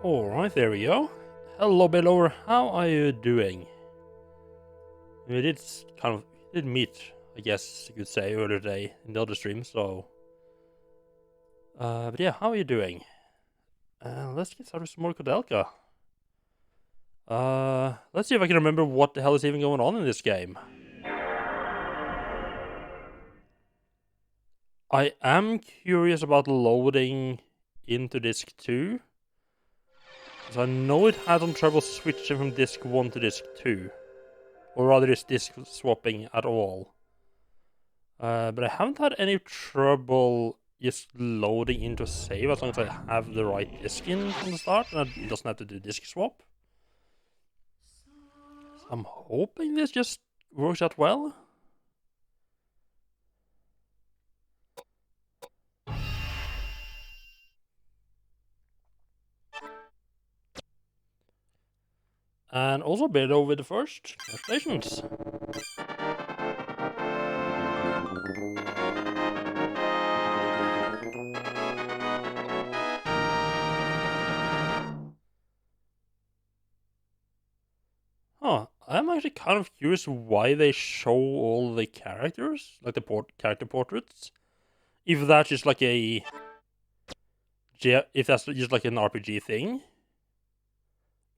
Alright, there we go. Hello, Bellower. How are you doing? We did meet, I guess you could say, earlier today in the other stream, so... but yeah, how are you doing? Let's get started with some more Koudelka. Let's see if I can remember what the hell is even going on in this game. I am curious about loading into disc 2. Because I know it had some trouble switching from disc 1 to disc 2. Or rather, just disc swapping at all. But I haven't had any trouble just loading into a save as long as I have the right disk in from the start and it doesn't have to do disk swap. So I'm hoping this just works out well. And also Beto with the first. Congratulations. Huh. I'm actually kind of curious why they show all the characters, like the character portraits. If that's just like if that's just like an RPG thing.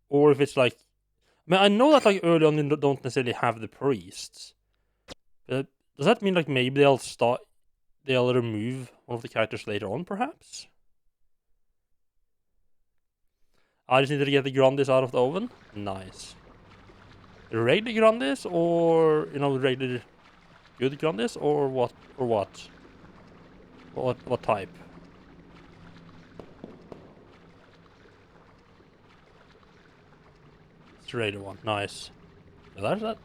Or if it's like... I mean, I know that like early on you don't necessarily have the priests. But does that mean like maybe they'll remove one of the characters later on, perhaps? I just need to get the Grandis out of the oven. Nice. Regular Grandis or, regular good Grandis or what? Or what? What type? It's the regular one. Nice. Now that's that.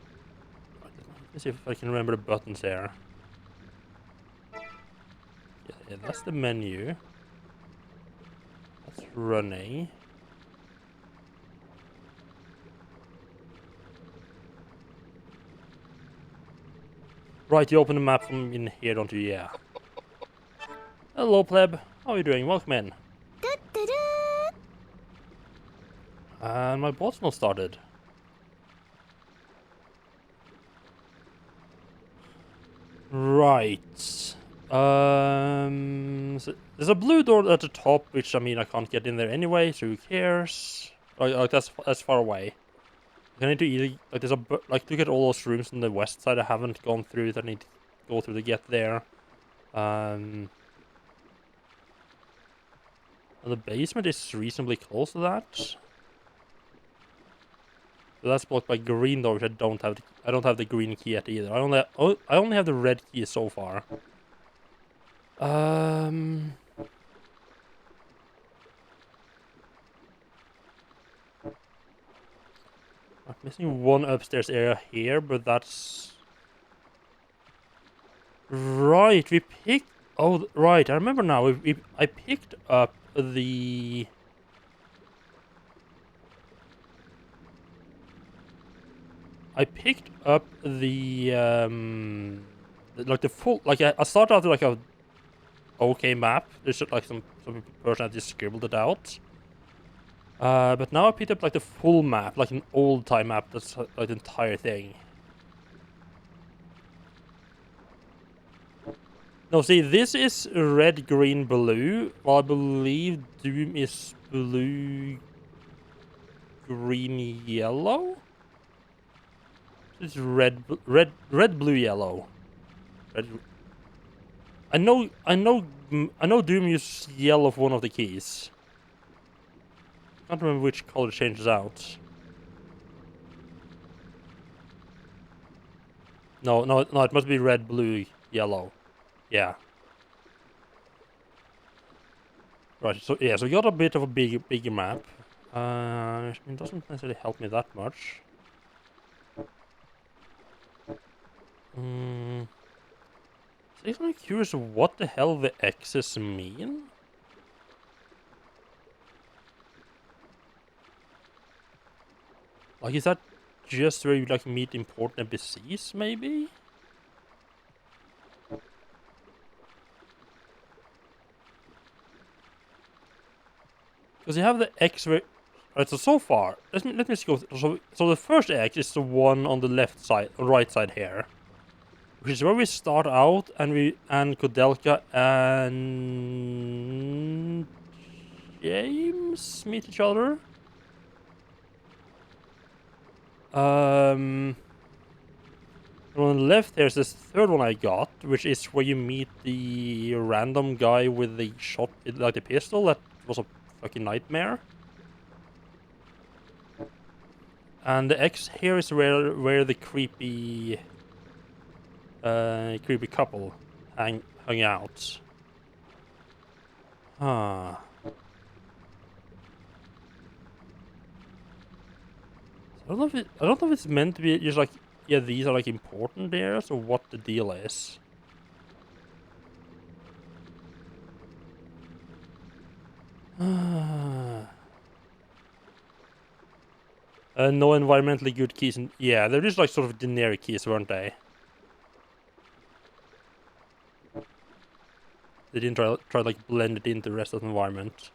Let's see if I can remember the buttons there. Yeah, that's the menu. That's running. Right, you open the map from in here, don't you? Yeah. Hello, pleb. How are you doing? Welcome in. And my bot's not started. Right. So there's a blue door at the top, which, I mean, I can't get in there anyway, so who cares? Like that's far away. I need to either, like, look at all those rooms on the west side I haven't gone through that I need to go through to get there. And the basement is reasonably close to that. So that's blocked by green door, which I don't have. I don't have the green key yet either. I only have the red key so far. I'm missing one upstairs area here, but that's... Right, we picked... Oh, right, I remember now. I picked up the... like the full... Like, I started out with like a okay map. There's like some person had just scribbled it out. But now I picked up like the full map, like an old-time map that's like the entire thing. No, see, this is red, green, blue, while I believe Doom is blue, green, yellow? It's red, blue, yellow. I know Doom uses yellow for one of the keys. I can't remember which color changes out. No, it must be red, blue, yellow. Yeah. Right, so yeah, so we got a bit of a bigger map. It doesn't necessarily help me that much. So I'm curious what the hell the X's mean? Like, is that just where you, like, meet important NPCs, maybe? Because you have the X where... Right, so far, let me just go... So the first X is the one on the left side, or right side here. Which is where we start out, and Koudelka and... James meet each other. On the left, there's this third one I got, which is where you meet the random guy with the shot, like the pistol. That was a fucking nightmare. And the X here is where the creepy couple hung out. Huh. I don't know if it's meant to be just like, yeah, these are like important areas, or what the deal is. No environmentally good keys. Yeah, they're just like sort of generic keys, weren't they? They didn't try to like blend it into the rest of the environment.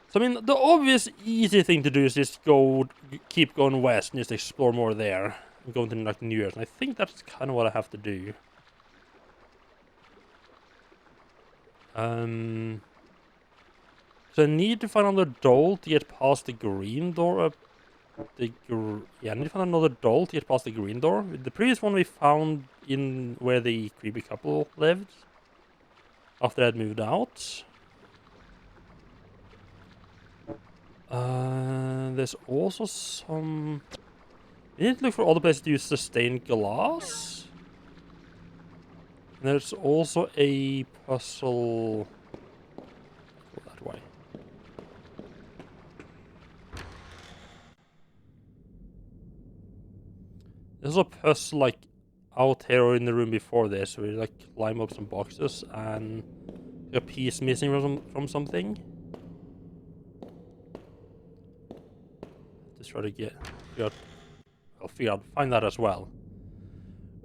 So I mean, the obvious easy thing to do is just keep going west and just explore more there. And go into like New Year's. And I think that's kind of what I have to do. So I need to find another doll to get past the green door. Yeah, I need to find another doll to get past the green door. The previous one we found in where the creepy couple lived. After I'd moved out. There's also some... We need to look for other places to use sustained glass. And there's also a puzzle... Go that way. There's a puzzle like out here or in the room before this, where you like climb up some boxes and a piece missing from something. Just try to find that as well.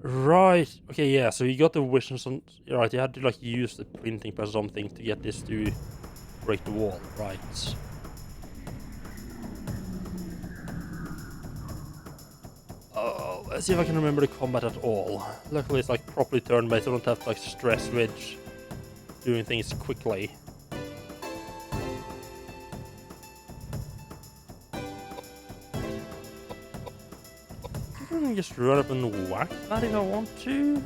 Right. Okay, yeah, so you got the vision. Right, you had to like use the printing press or something to get this to break the wall. Right. Oh, let's see if I can remember the combat at all. Luckily it's like properly turn-based, I don't have to like stress with doing things quickly. I can just run up and whack that if I want to.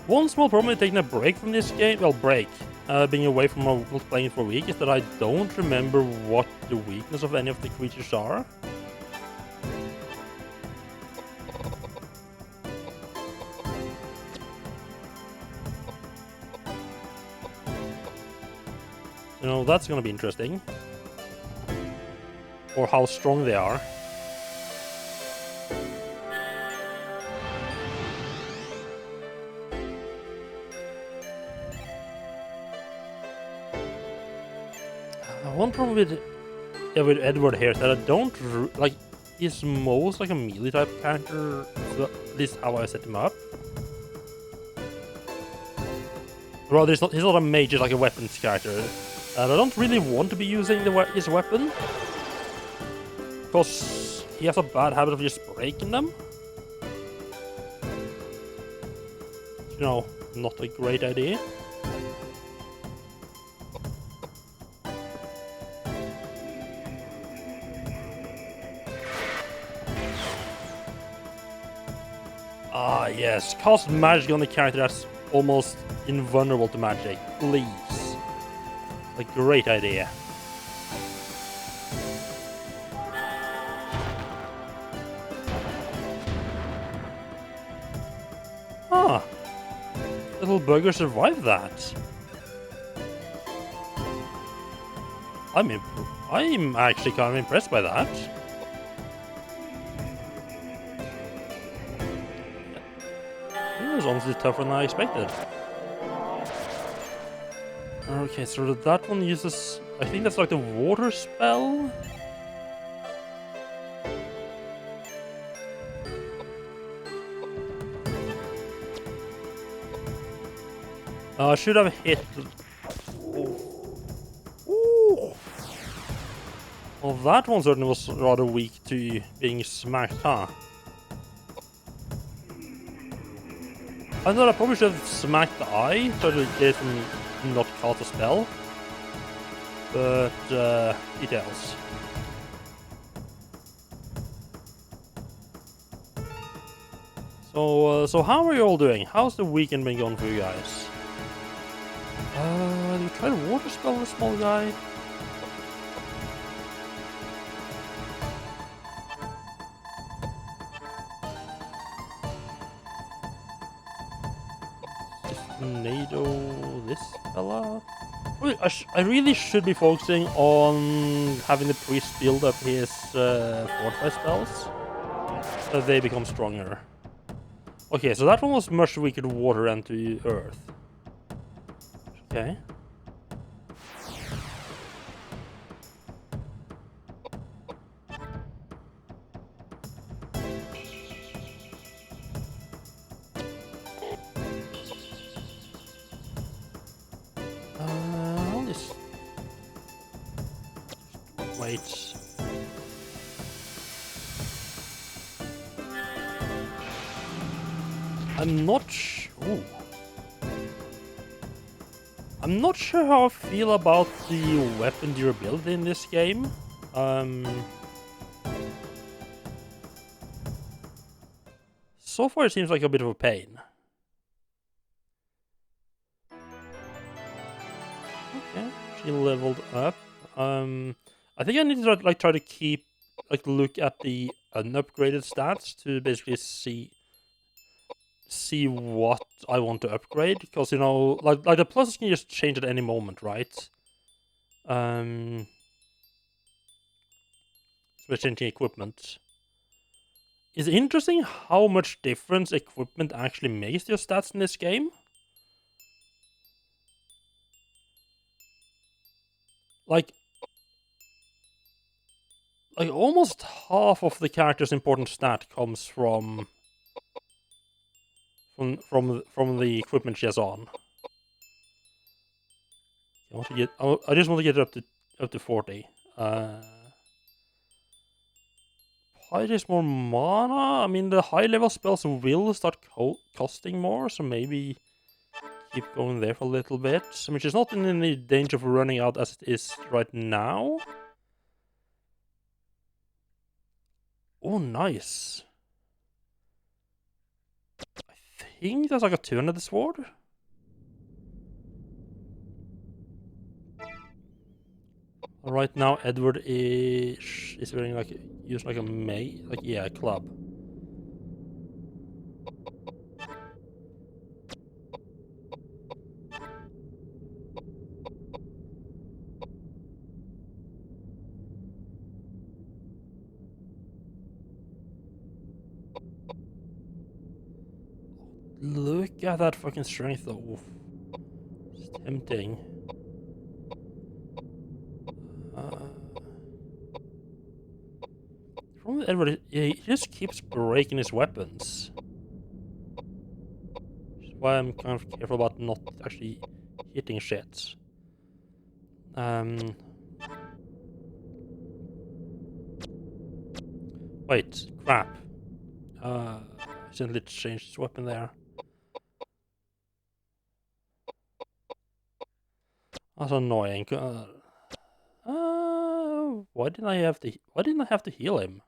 One small problem with taking a break from this game, being away from not playing for a week, is that I don't remember what the weakness of any of the creatures are. You know, that's gonna be interesting. Or how strong they are. One problem with Edward here is that I don't like. He's most like a melee type character. So at least how I set him up. Rather, he's not a mage, like a weapons character, and I don't really want to be using his weapon because he has a bad habit of just breaking them. You know, not a great idea. Ah, yes. Cast magic on the character that's almost invulnerable to magic. Please. A great idea. Ah. Little bugger survived that. I'm actually kind of impressed by that. honestly tougher than I expected. Okay, so that one uses... I think that's like the water spell? I should have hit... Ooh. Well, that one certainly was rather weak to being smacked, huh? I thought I probably should have smacked the eye so that it didn't not cast a spell. But, details. So how are you all doing? How's the weekend been going for you guys? Did we try to water spell the small guy? Tornado this fella? I really should be focusing on having the priest build up his fortify spells so they become stronger. Okay, so that one was much weaker to water and to earth. Okay. I'll just wait. I'm not sure how I feel about the weapon durability in this game. So far it seems like a bit of a pain. Okay, she leveled up. I think I need to try to keep look at the unupgraded stats to basically see what I want to upgrade, because you know, like the pluses can just change at any moment, right? We're changing equipment. It's interesting how much difference equipment actually makes to your stats in this game. Like almost half of the character's important stat comes from the equipment she has on. I just want to get it up to 40. Just more mana. I mean, the high level spells will start costing more, so maybe keep going there for a little bit. I mean, she's not in any danger of running out as it is right now. Oh, nice. I think that's like a 200 sword. Right now, Edward is wearing using a club. Look at that fucking strength, though. It's tempting. From Edward, he just keeps breaking his weapons. Which is why I'm kind of careful about not actually hitting shit. Wait, crap. Accidentally changed his weapon there. That's annoying. Why didn't I have to heal him?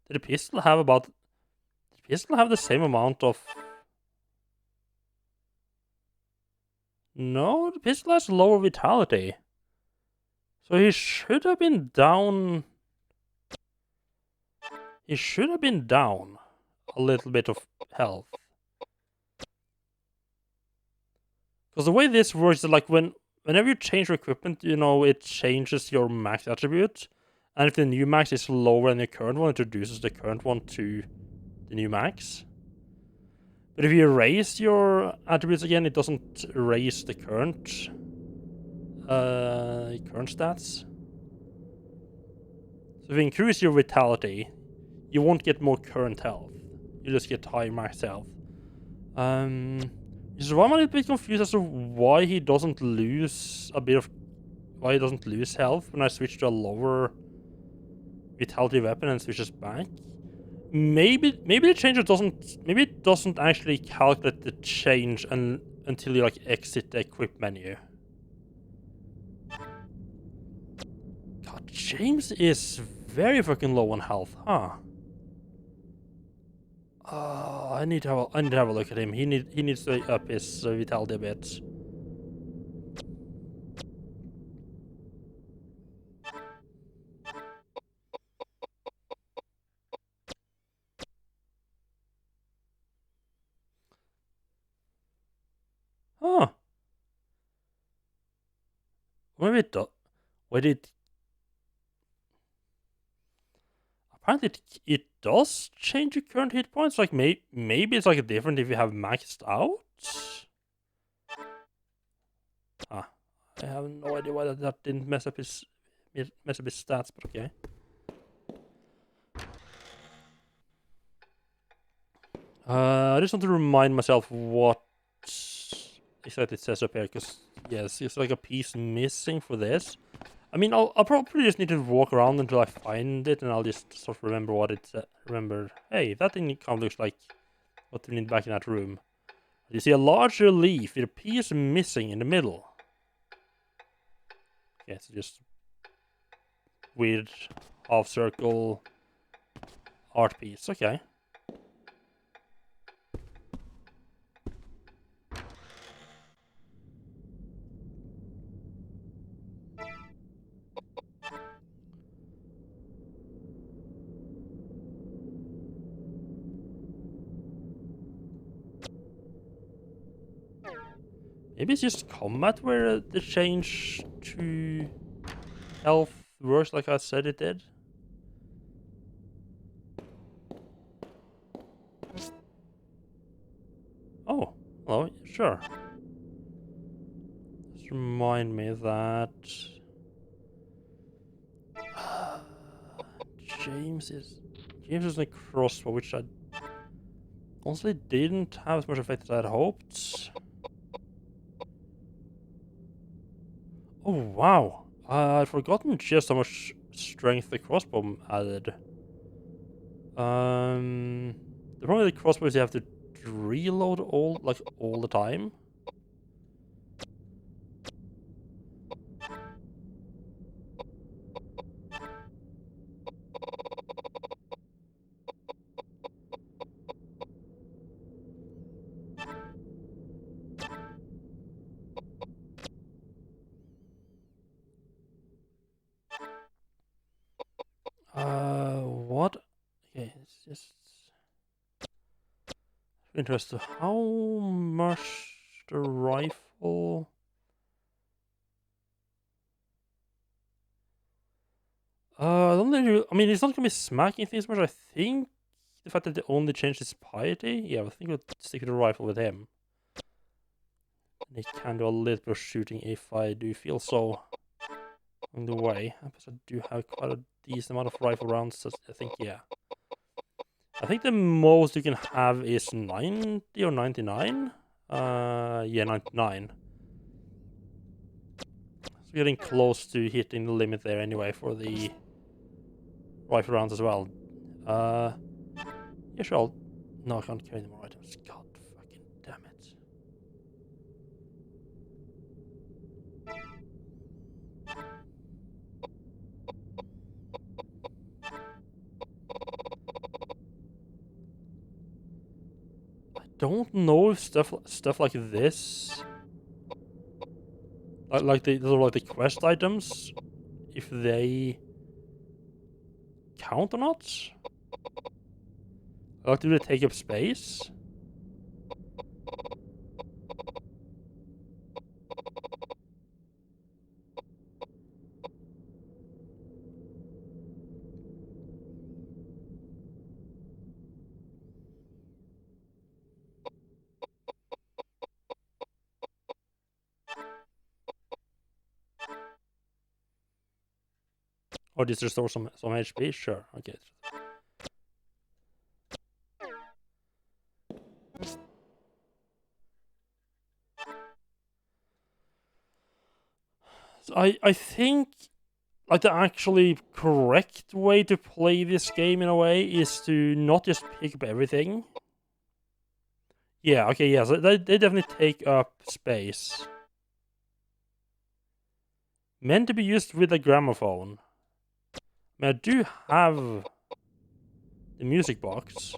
Did the pistol have the same amount of... No, the pistol has lower vitality. So he should have been down... He should have been down a little bit of health. Because the way this works is like whenever you change your equipment, you know, it changes your max attribute. And if the new max is lower than the current one, it reduces the current one to the new max. But if you raise your attributes again, it doesn't raise the current stats. So if you increase your vitality, you won't get more current health. You just get higher max health. Which is why I'm a little bit confused as to why he doesn't lose why he doesn't lose health when I switch to a lower vitality weapon and switches back. Maybe the changer doesn't. Maybe it doesn't actually calculate the change until you like exit the equip menu. God, James is very fucking low on health, huh? I need to have a look at him. He needs to up his vitality a bit. Huh. Maybe it does. Wait, apparently it does change your current hit points. Like maybe it's like different if you have maxed out. Ah, I have no idea why that didn't mess up his stats, but okay. I just want to remind myself what exactly it says up here, because yes, it's like a piece missing for this. I mean, I'll probably just need to walk around until I find it, and I'll just sort of remember what it remember. Hey, that thing kind of looks like what we need back in that room. You see a larger leaf with a piece missing in the middle. Okay, it's just weird half circle art piece. Okay. Maybe it's just combat where the change to health works like I said it did. Oh, hello, sure. Just remind me that James is a crossbow, which I honestly didn't have as much effect as I'd hoped. Oh wow, I'd forgotten just how much strength the crossbow added. The problem with the crossbow is you have to reload all the time. What? Okay, it's just interesting. How much the rifle? I don't think. I mean, it's not gonna be smacking things much. I think the fact that they only changed his piety. Yeah, I think we'll stick with the rifle with him. And he can do a little bit of shooting if I do feel so. On the way, because I do have quite a decent amount of rifle rounds. So I think yeah. I think the most you can have is 90 or 99. Yeah, 99. So getting close to hitting the limit there anyway for the rifle rounds as well. Yeah, sure. No, I can't carry any more items. God fucking damn it. I don't know if stuff like this, like the quest items, if they count or not. Like, do they take up space? Or just restore some HP? Sure, okay. So I think like the actually correct way to play this game in a way is to not just pick up everything. Yeah, okay, yeah, so they definitely take up space. Meant to be used with a gramophone. I mean, I do have the music box.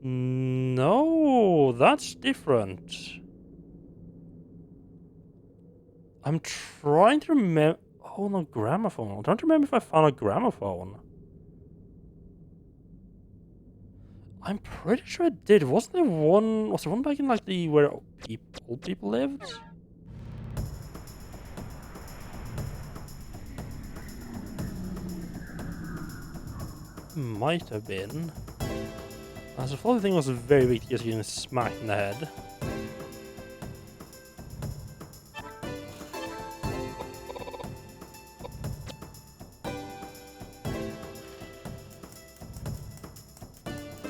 No, that's different. I'm trying to remember. Oh no, gramophone. I'm trying to remember if I found a gramophone. I'm pretty sure I did. Wasn't there one? Was there one back in like the where old people lived? Might have been. As the floating thing was very weak because you getting smacked in the head.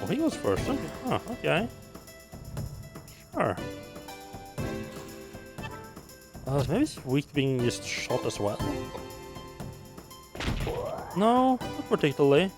Oh, he was first. Okay. Huh, okay. Sure. So maybe it's weak to being just shot as well. No, not particularly.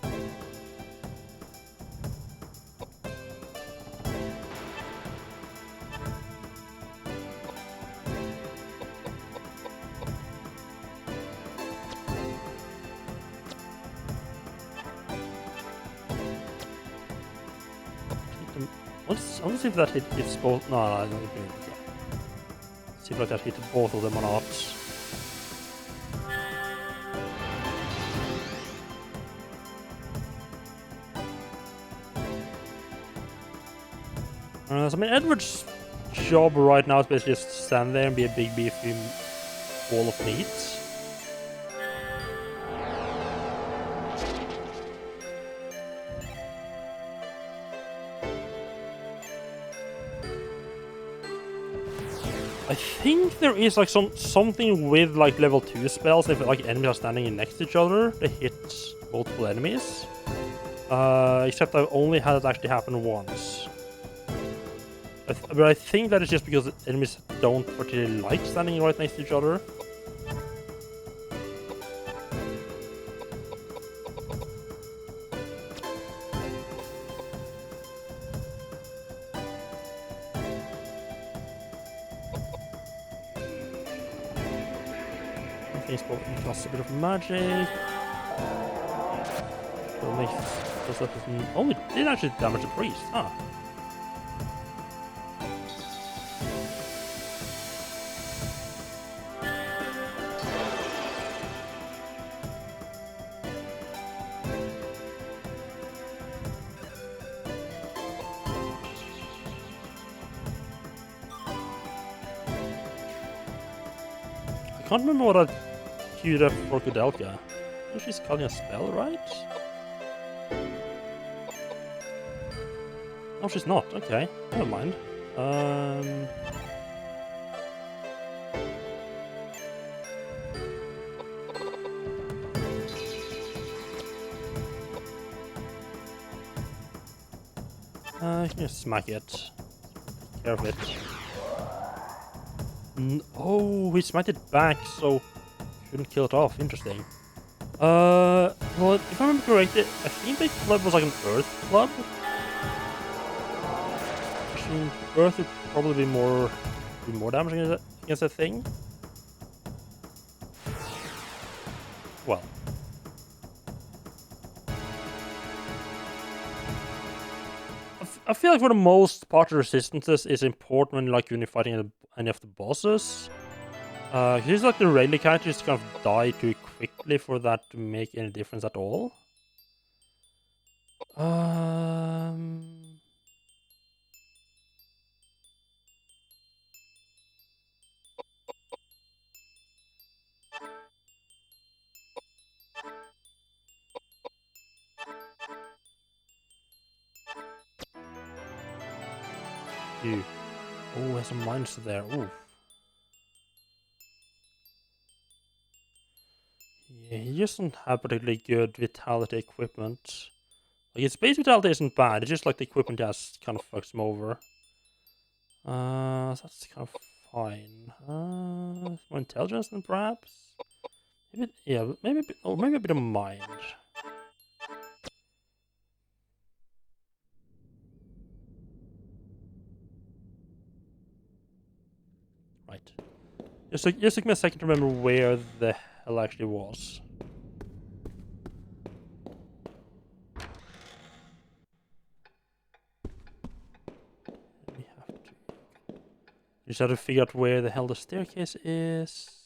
Let's see if that hits both. No, I don't think it. See if that hit both of them or not. So I mean, Edward's job right now is basically just stand there and be a big beefy ball of meat. I think there is like something with like level 2 spells if like enemies are standing next to each other, they hit multiple enemies. Except I've only had it actually happen once. But I think that is just because enemies don't particularly like standing right next to each other. It costs a bit of magic. Oh, it did actually damage the priest, huh? I can't remember what I queued up for Koudelka. I think she's calling a spell, right? No, she's not. Okay, never mind. You can just smack it. Take care of it. Oh, he smacked it back, so shouldn't kill it off. Interesting. Well, if I remember correctly, I think the club was like an earth club. Actually, earth would probably be more damaging against that thing. Well. I feel like for the most part, the resistances is important when like when you're fighting any of the bosses. He's like the rally characters kind of die too quickly for that to make any difference at all. Oh, there's some mines there. Ooh. Yeah, he doesn't have particularly good vitality equipment. Like, his base vitality isn't bad, it's just like the equipment just kind of fucks him over. So that's kind of fine. More intelligence than perhaps? Maybe, yeah, maybe maybe a bit of mind. Right. Just took me a second to remember where the hell actually was. We have to just have to figure out where the hell the staircase is.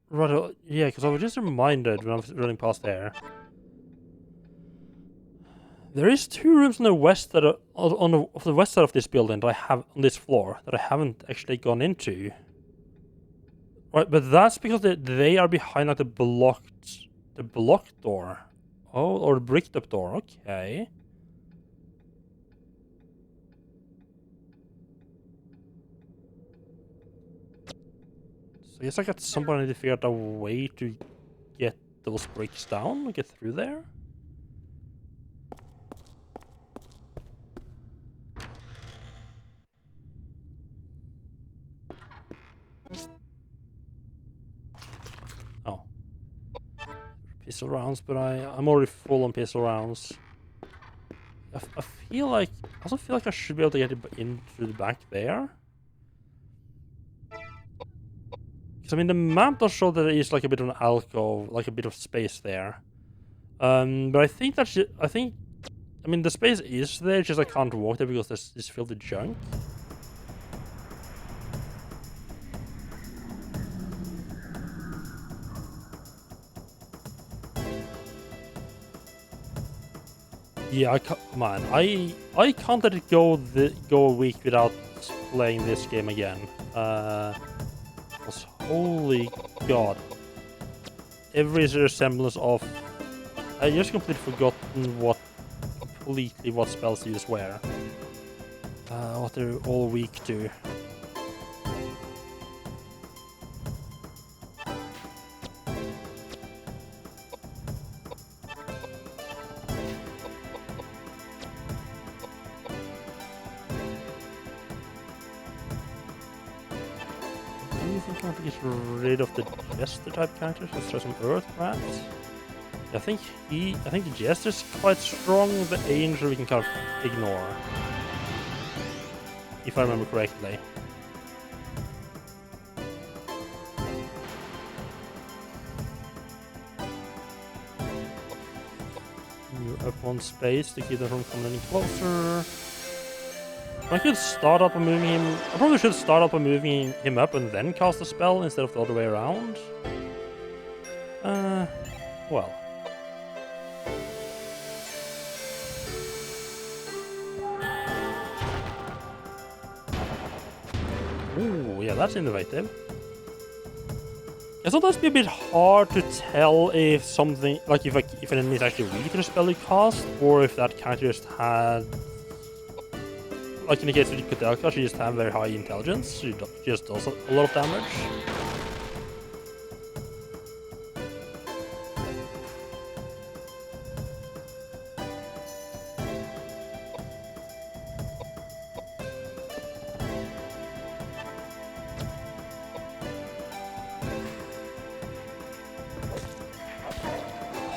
Right, yeah, because I was just reminded when I was running past there. There is 2 rooms on the west that are on the west side of this building that I have on this floor that I haven't actually gone into. Right, but that's because they are behind like the blocked door. Oh, or the bricked up door. Okay. So I guess like at some point I need to figure out a way to get those bricks down, get through there. Oh. Pistol rounds, but I'm already full on pistol rounds. I feel like... I also feel like I should be able to get it in through the back there. Because, I mean, the map does show that there is like a bit of an alcove, like a bit of space there. But I think that's... I mean, the space is there, just I can't walk there because there's this filled with junk. Yeah, I can't, man, I can't let it go a week without playing this game again. 'Cause holy god, every resemblance of... I just completely forgotten what spells you just wear. What they're all weak to. Do you think I want to get rid of the Jester type characters? Let's try some Earth, perhaps? I think the Jester's quite strong, the Angel we can kind of ignore. If I remember correctly. Move up one space to keep them from coming any closer. I could start up by moving him... I probably should start up by moving him up and then cast a spell instead of the other way around. Well. Ooh, yeah, that's innovative. It's sometimes be a bit hard to tell if something... Like, if an enemy is actually weak to the spell you cast, or if that character just had... Like in the case of Koudelka, she just had very high intelligence. She just does a lot of damage.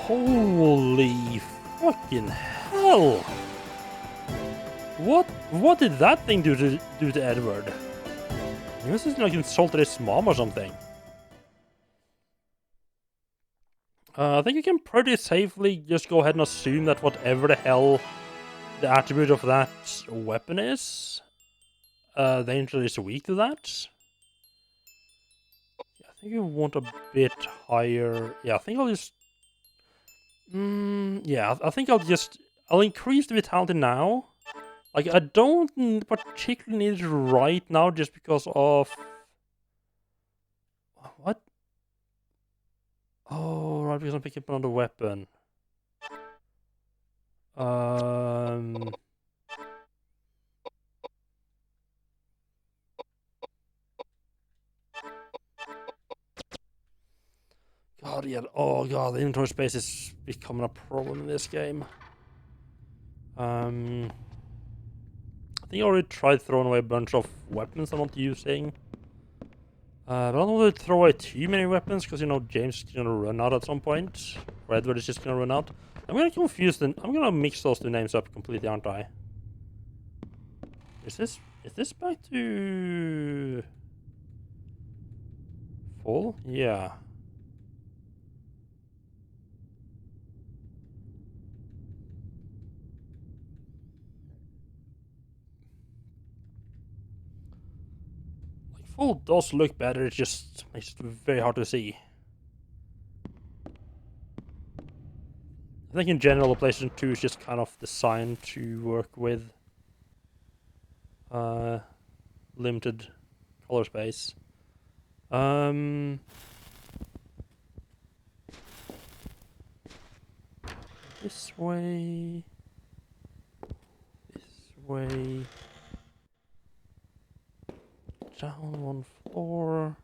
Holy fucking hell! What did that thing do to Edward? He must have like insulted his mom or something. I think you can pretty safely just go ahead and assume that whatever the hell the attribute of that weapon is, the angel is weak to that. Yeah, I think you want a bit higher. Yeah, I think I'll just... Yeah, I think I'll increase the vitality now. Like, I don't particularly need it right now just because of... What? Oh, right, because I'm picking up another weapon. God, yeah. Oh, God, the inventory space is becoming a problem in this game. I think I already tried throwing away a bunch of weapons I'm not using. But I don't want to throw away too many weapons, because, you know, James is gonna run out at some point. Or Edward is just gonna run out. I'm gonna confuse them. I'm gonna mix those two names up completely, aren't I? Is this back to... full? Yeah. Like, full does look better, it just makes it very hard to see. I think in general, the PlayStation 2 is just kind of designed to work with limited color space. This way. This way. Down one floor.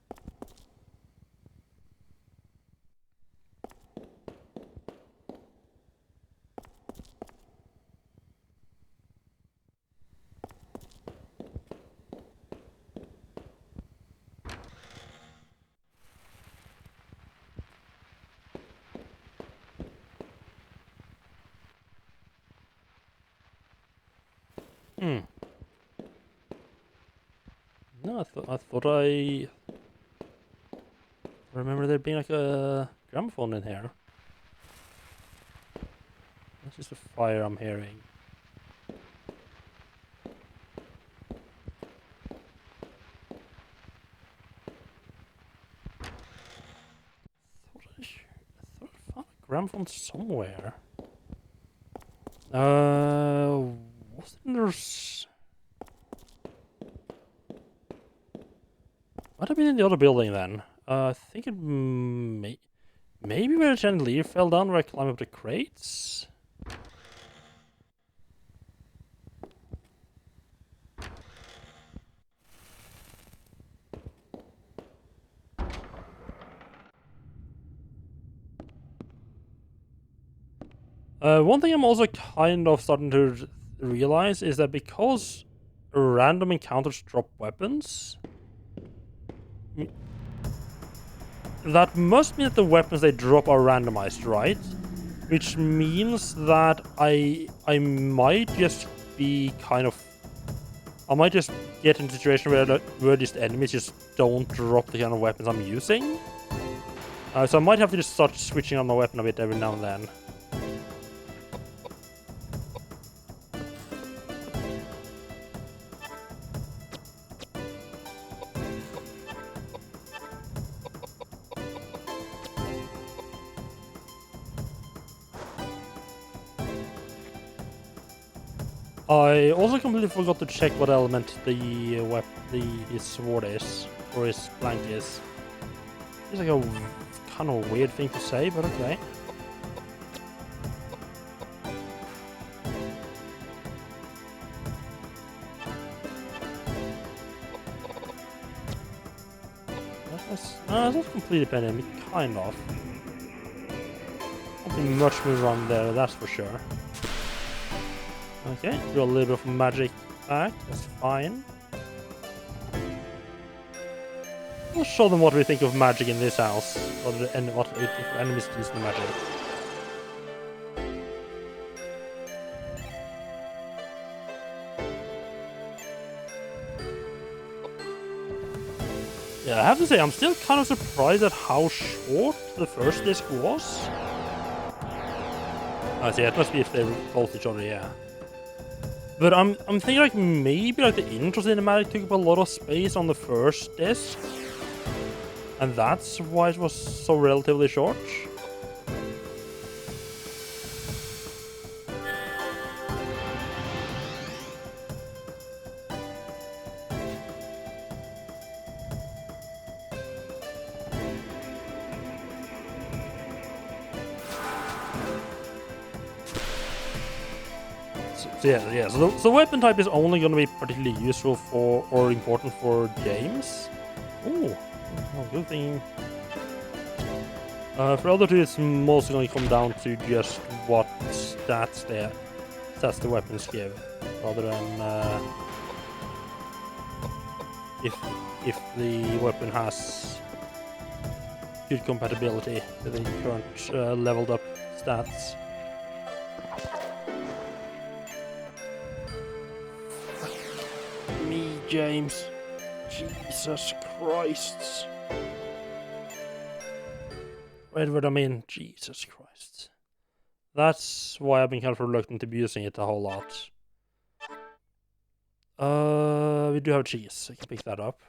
No, I thought I remember there being like a gramophone in here. That's just a fire I'm hearing. I thought I found a gramophone somewhere. Wasn't there? Might have been in the other building then. I think it maybe where the chandelier fell down where I climbed up the crates? One thing I'm also kind of starting to realize is that because random encounters drop weapons, that must mean that the weapons they drop are randomized, right? Which means that I might just be kind of... I might just get in a situation where these enemies just don't drop the kind of weapons I'm using. So I might have to just start switching on my weapon a bit every now and then. I also completely forgot to check what element the sword is, or his blank is. It's like a kind of weird thing to say, but okay. That's not completely dependent, kind of. Nothing much move on there, that's for sure. Okay, do a little bit of magic back, that's fine. We'll show them what we think of magic in this house, what if enemies use the magic. Yeah, I have to say, I'm still kind of surprised at how short the first disc was. I see, it must be if they close each other, yeah. But I'm thinking like maybe like the intro cinematic took up a lot of space on the first disc, and that's why it was so relatively short. So the weapon type is only going to be particularly useful for or important for James. Oh, good thing. For other two, it's mostly going to come down to just what stats the weapons give, rather than if the weapon has good compatibility with the current leveled up stats. Me, James. Jesus Christ. Edward, I mean, Jesus Christ. That's why I've been kind of reluctant to be using it a whole lot. We do have cheese. I can pick that up.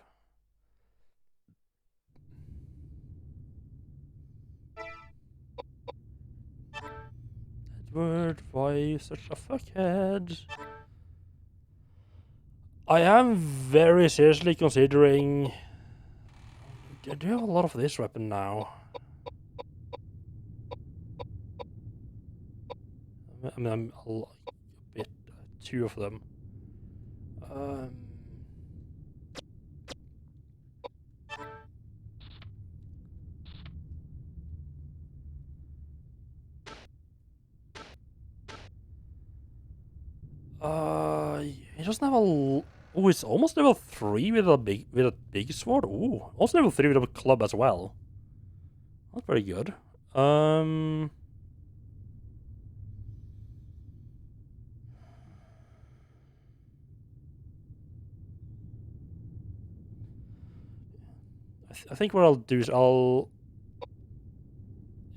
Edward, why are you such a fuckhead? I am very seriously considering... I do have a lot of this weapon now. I mean, I'm a bit... 2 of them. He doesn't have a... Oh, it's almost level 3 with a big sword. Ooh, also level 3 with a club as well. That's pretty good. I think what I'll do is I'll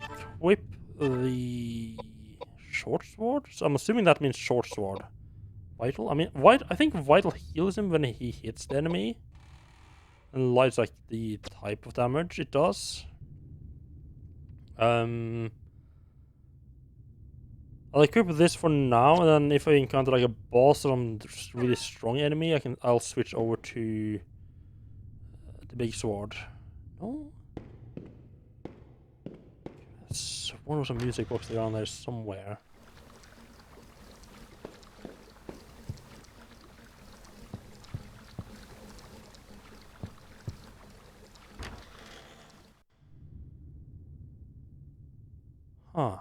equip the short sword. So I'm assuming that means short sword. Vital? I mean, I think Vital heals him when he hits the enemy. And light's like the type of damage it does. I'll equip this for now, and then if I encounter like a boss or a really strong enemy, I'll switch over to the big sword. No? One was a music box around there somewhere. Huh.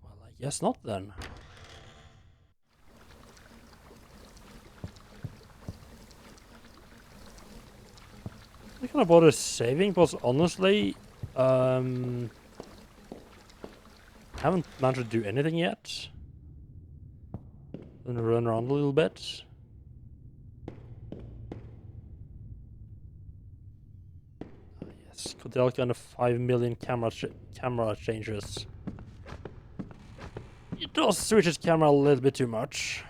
Well, I guess not then. I kind of bought a saving, but honestly, haven't managed to do anything yet. Gonna run around a little bit. Yes, Koudelka and 5 million camera changes. It does switch its camera a little bit too much.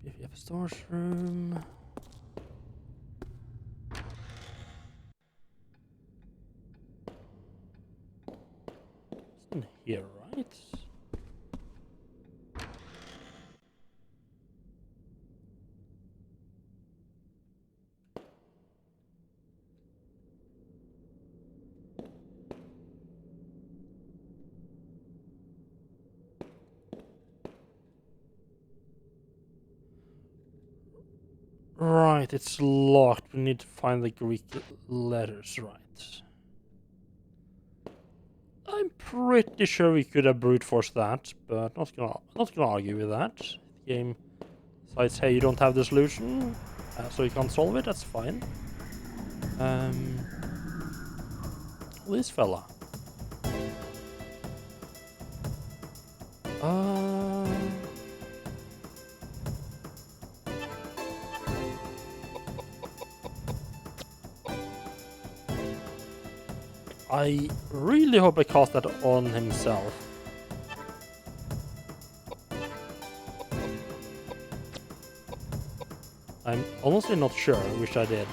If you have a storage room. It's in here, right? Right, it's locked. We need to find the Greek letters, right? I'm pretty sure we could have brute forced that, but not gonna argue with that. The game decides, hey, you don't have the solution, so you can't solve it. That's fine. This fella. I really hope I cast that on himself. I'm honestly not sure. I wish I did.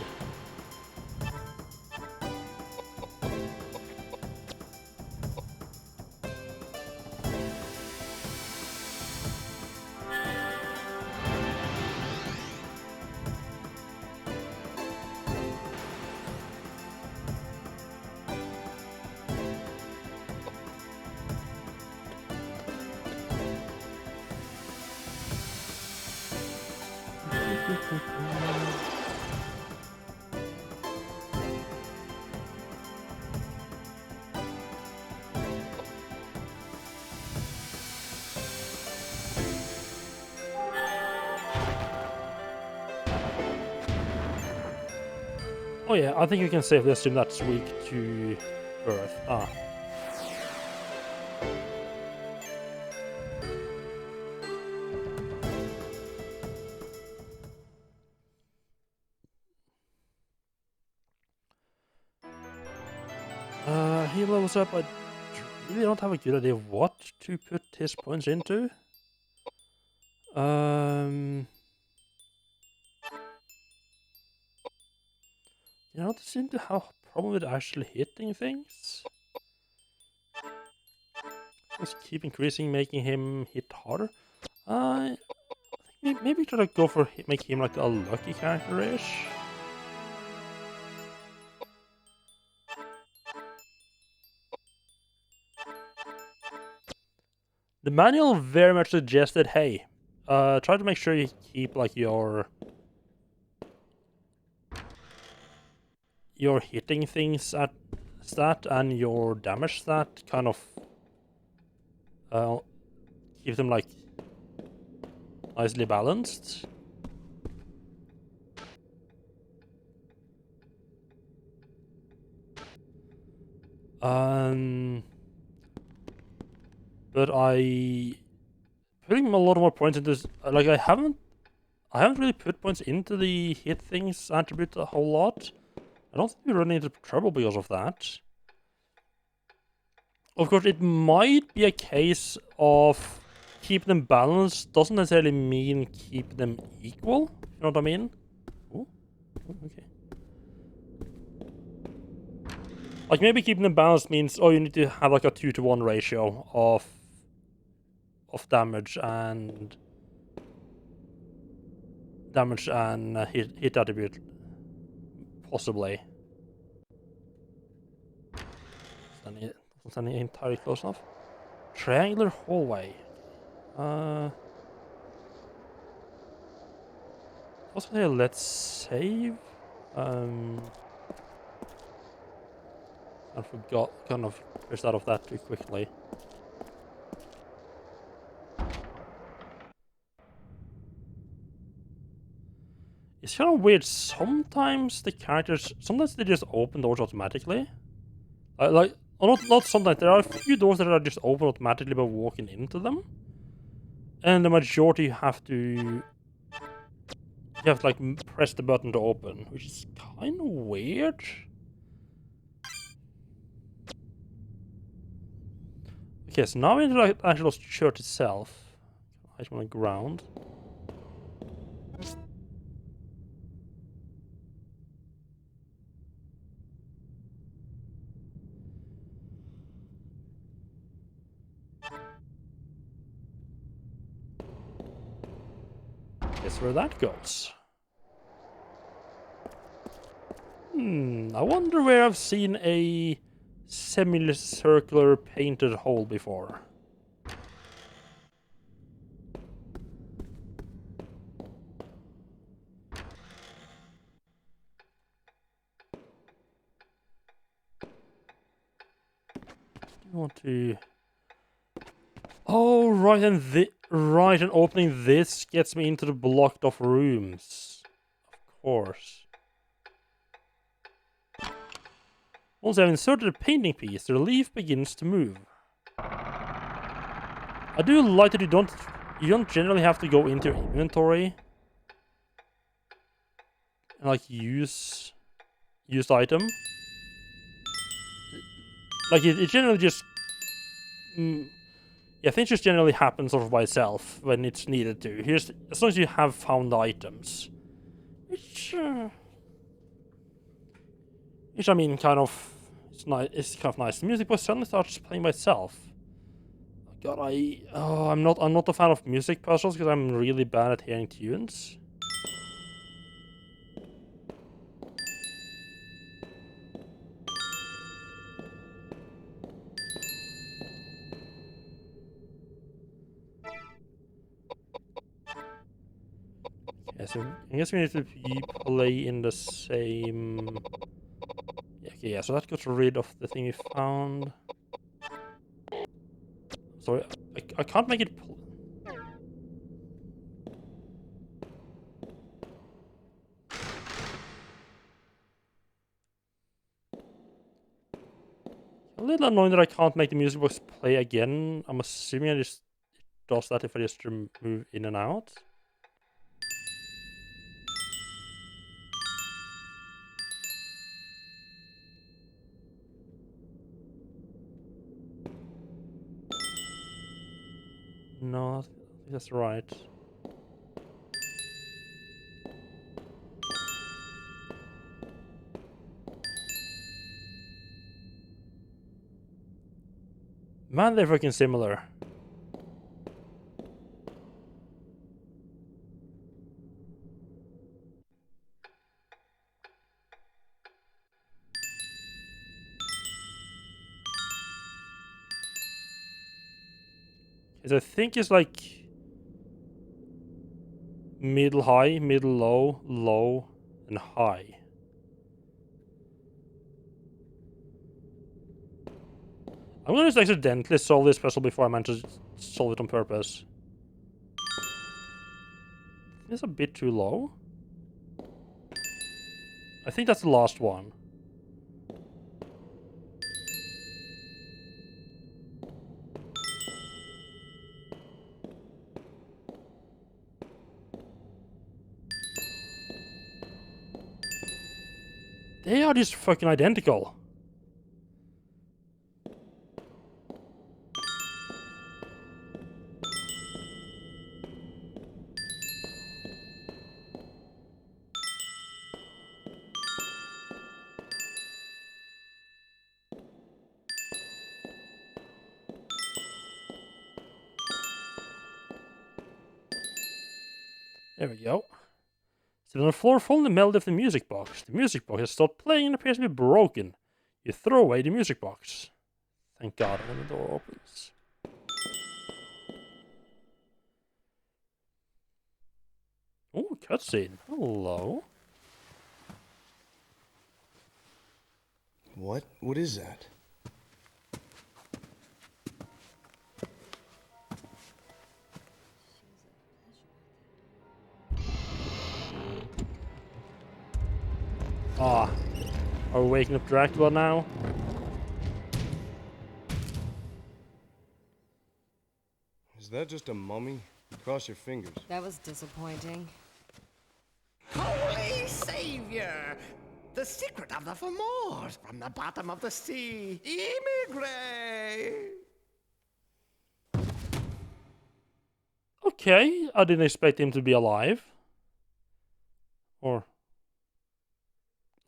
Oh yeah, I think you can safely assume that's weak to Earth. Ah. He levels up. I really don't have a good idea of what to put his points into. You don't seem to have a problem with actually hitting things. Just keep increasing, making him hit harder. I think maybe try to go for make him like a lucky character-ish. The manual very much suggested, hey, try to make sure you keep like your hitting things at stat and your damage stat kind of keep them like nicely balanced. But putting a lot more points into this, like I haven't really put points into the hit things attribute a whole lot. I don't think we're running into trouble because of that. Of course, it might be a case of keep them balanced doesn't necessarily mean keep them equal. You know what I mean? Ooh. Okay. Like maybe keeping them balanced means you need to have like a 2-to-1 ratio of damage and hit attribute, possibly. Standing entirely close enough. Triangular hallway. What's gonna say? Let's save. I forgot. Kind of pushed out of that too quickly. It's kind of weird. Sometimes the characters, sometimes they just open doors automatically. Not sometimes. There are a few doors that are just open automatically by walking into them, and the majority you have to like press the button to open, which is kind of weird. Okay, so now we're into the actual church itself. Item on the ground. Guess where that goes. I wonder where I've seen a semicircular painted hole before. I want to... Oh, right, and opening this gets me into the blocked off rooms. Of course. Once I've inserted a painting piece, the relief begins to move. I do like that you don't generally have to go into your inventory and like use used item. Like it generally just yeah, things just generally happen sort of by itself when it's needed to. Here's as long as you have found items, which I mean, kind of it's nice. It's kind of nice. The music box suddenly starts playing by itself. God, I'm not a fan of music puzzles because I'm really bad at hearing tunes. Yeah, so I guess we need to play in the same... Yeah, okay, yeah, so that got rid of the thing we found. Sorry, I can't make it... A little annoying that I can't make the music box play again. I'm assuming it does that if I just move in and out. No, I think that's right. Man, they're fucking similar. I think it's like middle high, middle low, low, and high. I'm gonna just accidentally solve this puzzle before I manage to solve it on purpose. It's a bit too low. I think that's the last one. They are just fucking identical. There we go. Sit on the floor, following the melody of the music box. The music box has stopped playing and appears to be broken. You throw away the music box. Thank God when the door opens. Oh, cutscene. Hello. What is that? Ah. Are we waking up Dracula now? Is that just a mummy? Cross your fingers. That was disappointing. Holy Savior! The secret of the Fomors from the bottom of the sea. Immigrate! Okay, I didn't expect him to be alive. Or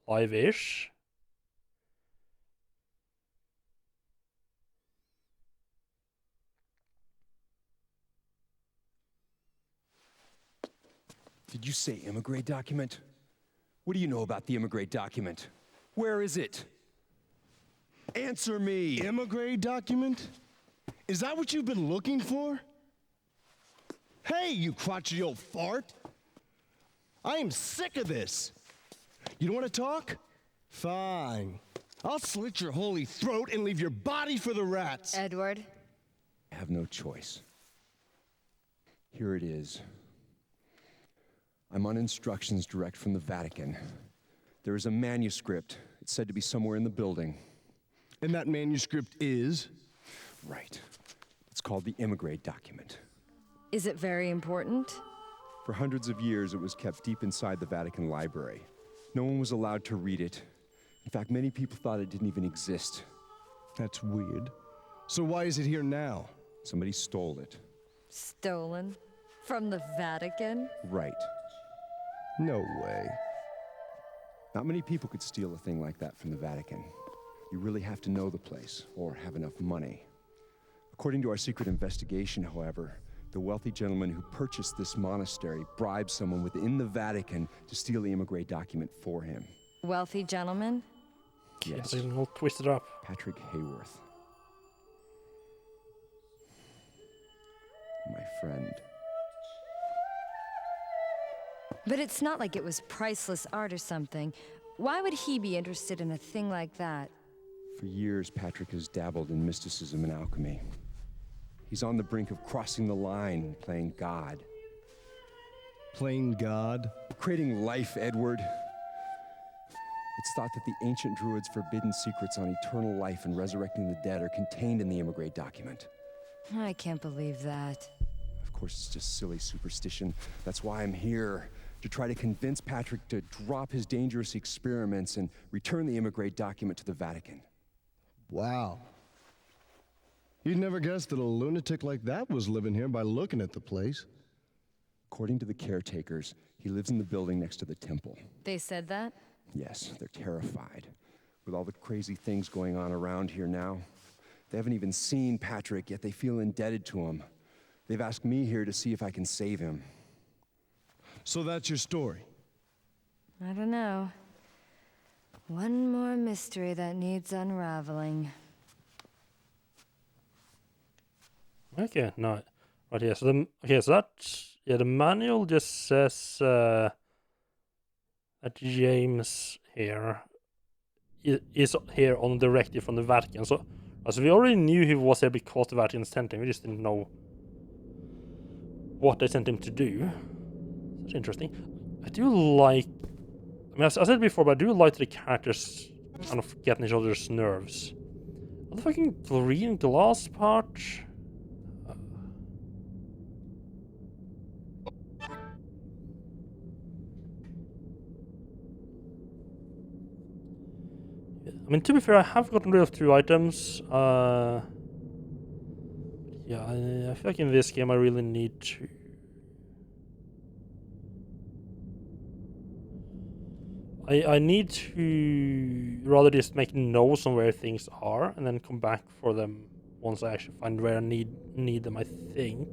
live-ish. Did you say immigrate document? What do you know about the immigrate document? Where is it? Answer me! Immigrate document? Is that what you've been looking for? Hey, you crotchety old fart! I am sick of this! You don't want to talk? Fine. I'll slit your holy throat and leave your body for the rats! Edward? I have no choice. Here it is. I'm on instructions direct from the Vatican. There is a manuscript. It's said to be somewhere in the building. And that manuscript is? Right. It's called the immigrate document. Is it very important? For hundreds of years, it was kept deep inside the Vatican library. No one was allowed to read it. In fact, many people thought it didn't even exist. That's weird. So why is it here now? Somebody stole it. Stolen? From the Vatican? Right. No way. Not many people could steal a thing like that from the Vatican. You really have to know the place, or have enough money. According to our secret investigation, however, the wealthy gentleman who purchased this monastery bribed someone within the Vatican to steal the immigrate document for him. Wealthy gentleman? Yes, It's all twisted up. Patrick Hayworth. My friend. But it's not like it was priceless art or something. Why would he be interested in a thing like that? For years, Patrick has dabbled in mysticism and alchemy. He's on the brink of crossing the line and playing God. Playing God? Creating life, Edward. It's thought that the ancient druids' forbidden secrets on eternal life and resurrecting the dead are contained in the Immigrate document. I can't believe that. Of course, it's just silly superstition. That's why I'm here, to try to convince Patrick to drop his dangerous experiments and return the Immigrate document to the Vatican. Wow. You'd never guess that a lunatic like that was living here by looking at the place. According to the caretakers, he lives in the building next to the temple. They said that? Yes, they're terrified. With all the crazy things going on around here now. They haven't even seen Patrick, yet they feel indebted to him. They've asked me here to see if I can save him. So that's your story. I don't know. One more mystery that needs unraveling. Okay, no. Right here. So the manual just says that James here is here on a directive from the Vatican. So we already knew he was here because the Vatican sent him. We just didn't know what they sent him to do. That's interesting. I do like... I mean, I said before, but I do like the characters kind of getting each other's nerves. The fucking green glass part... I mean, to be fair, I have gotten rid of 2 items. Yeah, I feel like in this game I really need to... I need to rather just make notes on where things are and then come back for them once I actually find where I need them, I think.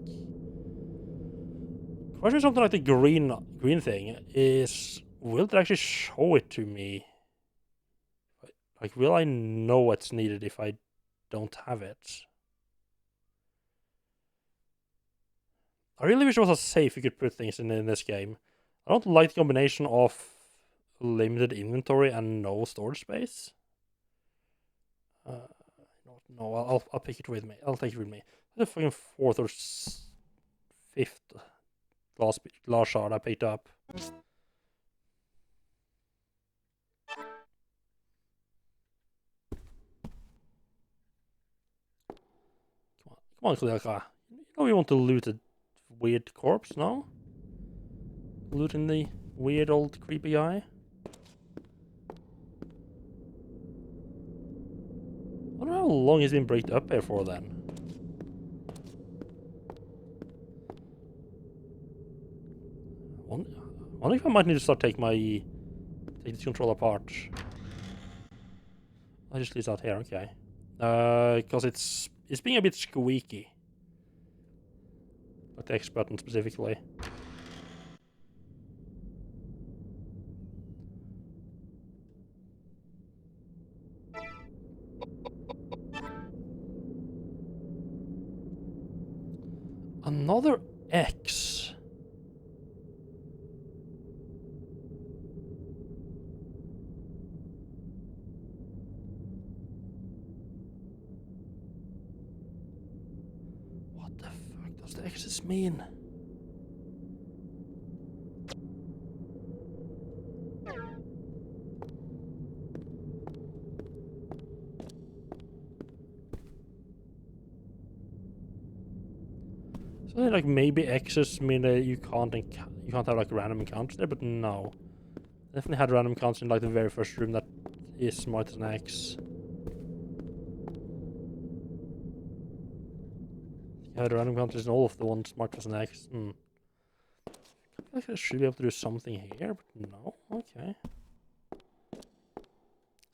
Question something like the green thing is, will it actually show it to me? Like, will I know what's needed if I don't have it? I really wish it was a safe you could put things in this game. I don't like the combination of limited inventory and no storage space. No, I'll pick it with me. I'll take it with me. The fucking 4th or 5th glass shard I picked up. Come on, Koudelka. You know you want to loot a weird corpse, no? Looting the weird old creepy guy. I wonder how long he's been bricked up here for then. I wonder if I might need to start take this controller apart. I'll just leave that here, okay. Because it's being a bit squeaky. Like the X button specifically. Another X. What the fuck does the X's mean? So like maybe X's mean that you can't have like random encounters there, but no. Definitely had random encounters in like the very first room that is marked as an X. You had random encounters in all of the ones marked as an X. I feel like I should be able to do something here, but no. Okay.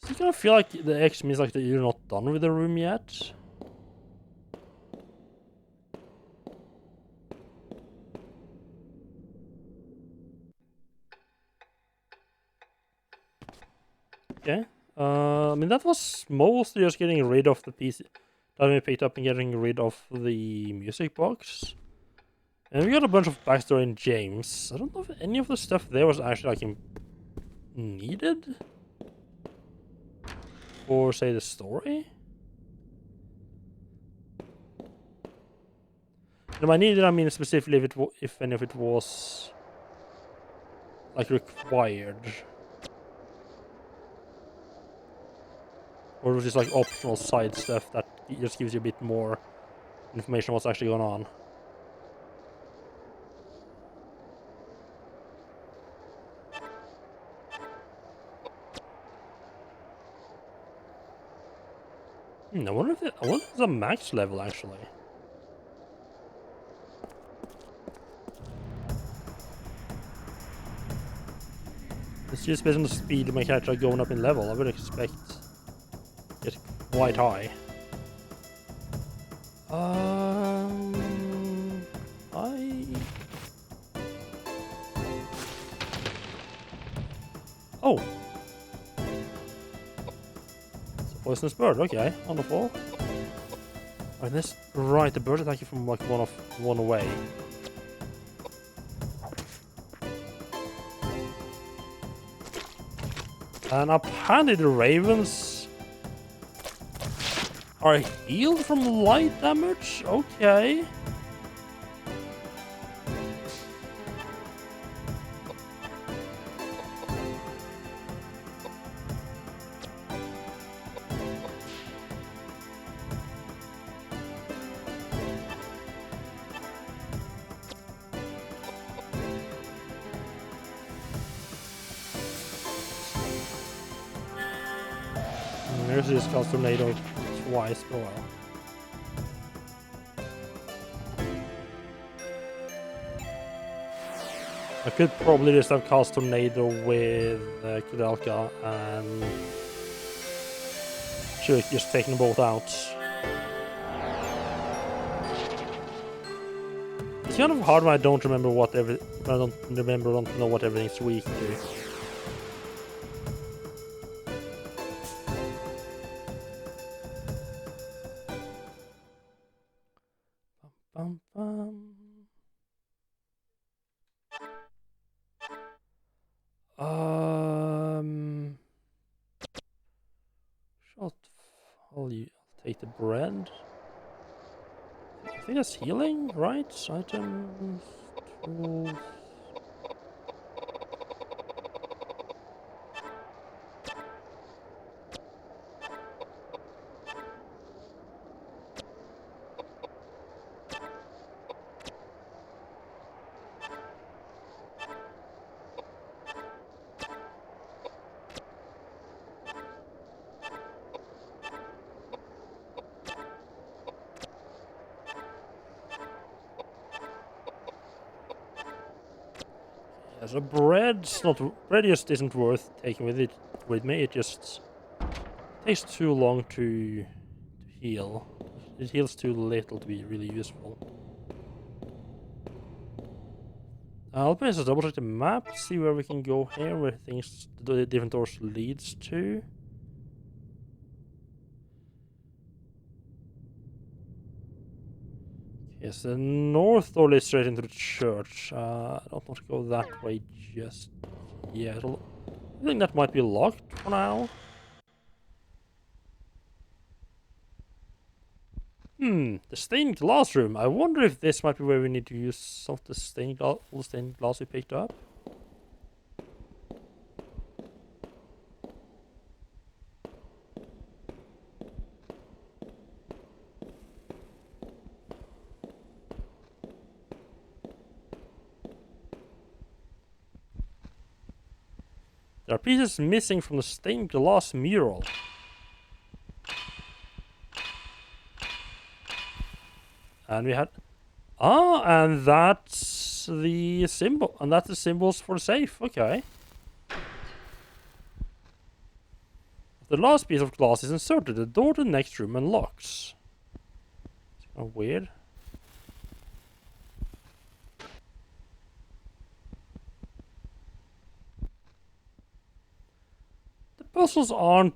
So you kind of feel like the X means like that you're not done with the room yet. Okay. I mean, that was mostly just getting rid of the PC that we picked up and getting rid of the music box. And we got a bunch of backstory in James. I don't know if any of the stuff there was actually like needed for, say, the story. And by needed, I mean specifically if any of it was like required. Or was this like optional side stuff that just gives you a bit more information on what's actually going on? I wonder if it's a max level actually. It's just based on the speed of my character going up in level. I would expect it quite high. Oh! It's a poisonous bird, okay, wonderful. And this, right, the bird attack you from like one away. And apparently the ravens are healed from light damage? Okay. There's this cast tornado twice, but well. I could probably just have cast tornado with Koudelka and should just taking them both out. It's kind of hard when I don't remember what don't know what everything's weak to. Bum, bum. I'll take the bread. I think that's healing, right? Items, tools. Yeah, so bread just isn't worth taking with me. It just takes too long to heal. It heals too little to be really useful. I'll just double check the map, see where we can go here, where the different doors leads to. Yes, the north door leads straight into the church. I don't want to go that way just yet. I think that might be locked for now. The stained glass room. I wonder if this might be where we need to use some of the stained glass we picked up. There are pieces missing from the stained glass mural. And we had... and that's the symbol. And that's the symbols for the safe. Okay. The last piece of glass is inserted. The door to the next room unlocks. It's kind of weird. The puzzles aren't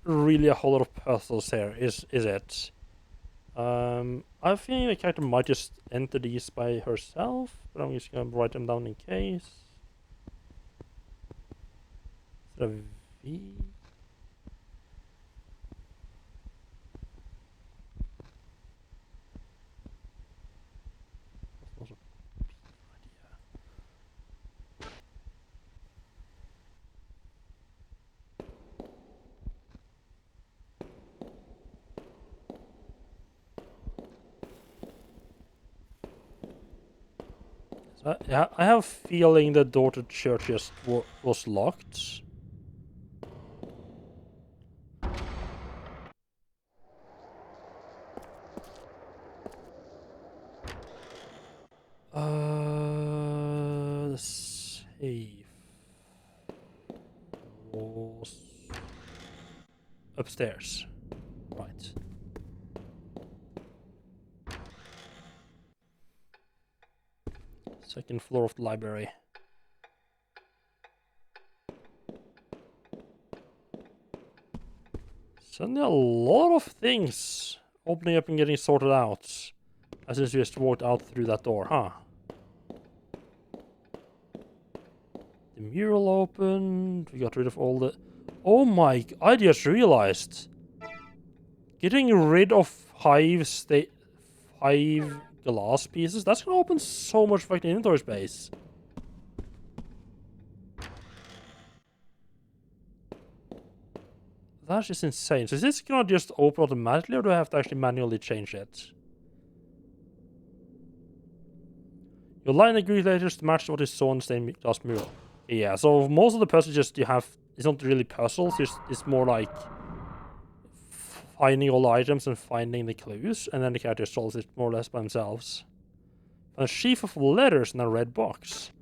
really a whole lot of puzzles here, is it? I think the character might just enter these by herself, but I'm just gonna write them down in case. Is that a V? That's not a P idea. Yeah, I have a feeling the door to church just was locked. The safe was upstairs. Right. Second floor of the library. Suddenly a lot of things opening up and getting sorted out. As if you just walked out through that door, huh? The mural opened. We got rid of all the... Oh my... I just realized. Getting rid of 5 glass pieces, that's gonna open so much fucking inventory space. That's just insane. So is this gonna just open automatically, or do I have to actually manually change it? Your line agrees later to match what you saw in the stained glass mural. Yeah, so most of the puzzles just you have, it's not really puzzles, it's more like finding all the items and finding the clues, and then the character solves it more or less by themselves. And a sheaf of letters in a red box.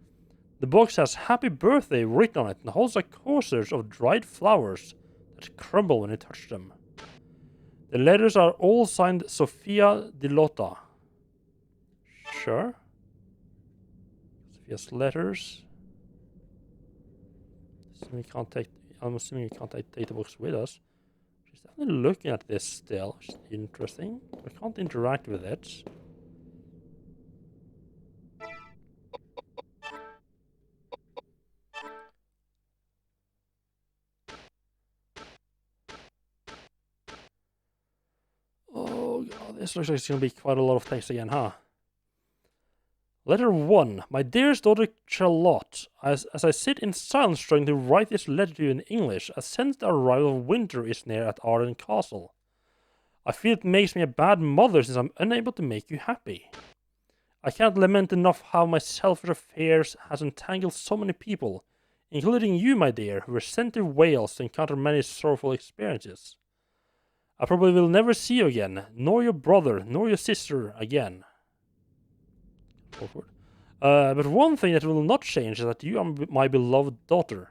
The box has "Happy Birthday" written on it and holds a corsage of dried flowers that crumble when you touch them. The letters are all signed Sofia Di Lotta. Sure. Sophia's letters. I'm assuming we can't take the books with us. She's definitely looking at this still, which is interesting. I can't interact with it. Oh god, this looks like it's going to be quite a lot of text again, huh? Letter 1. My dearest daughter Charlotte, as I sit in silence trying to write this letter to you in English, I sense the arrival of winter is near at Arden Castle. I feel it makes me a bad mother since I'm unable to make you happy. I can't lament enough how my selfish affairs has entangled so many people, including you, my dear, who were sent to Wales to encounter many sorrowful experiences. I probably will never see you again, nor your brother, nor your sister again. But one thing that will not change is that you are my beloved daughter.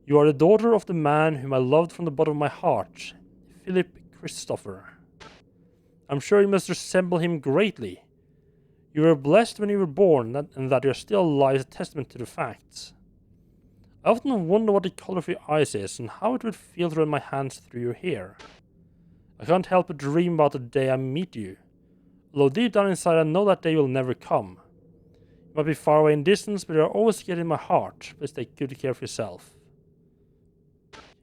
You are the daughter of the man whom I loved from the bottom of my heart, Philip Christopher. I'm sure you must resemble him greatly. You were blessed when you were born, and that you are still alive is a testament to the facts. I often wonder what the color of your eyes is, and how it would feel to run my hands through your hair. I can't help but dream about the day I meet you. Although deep down inside I know that day will never come. You might be far away in distance, but you are always here in my heart. Please take good care of yourself.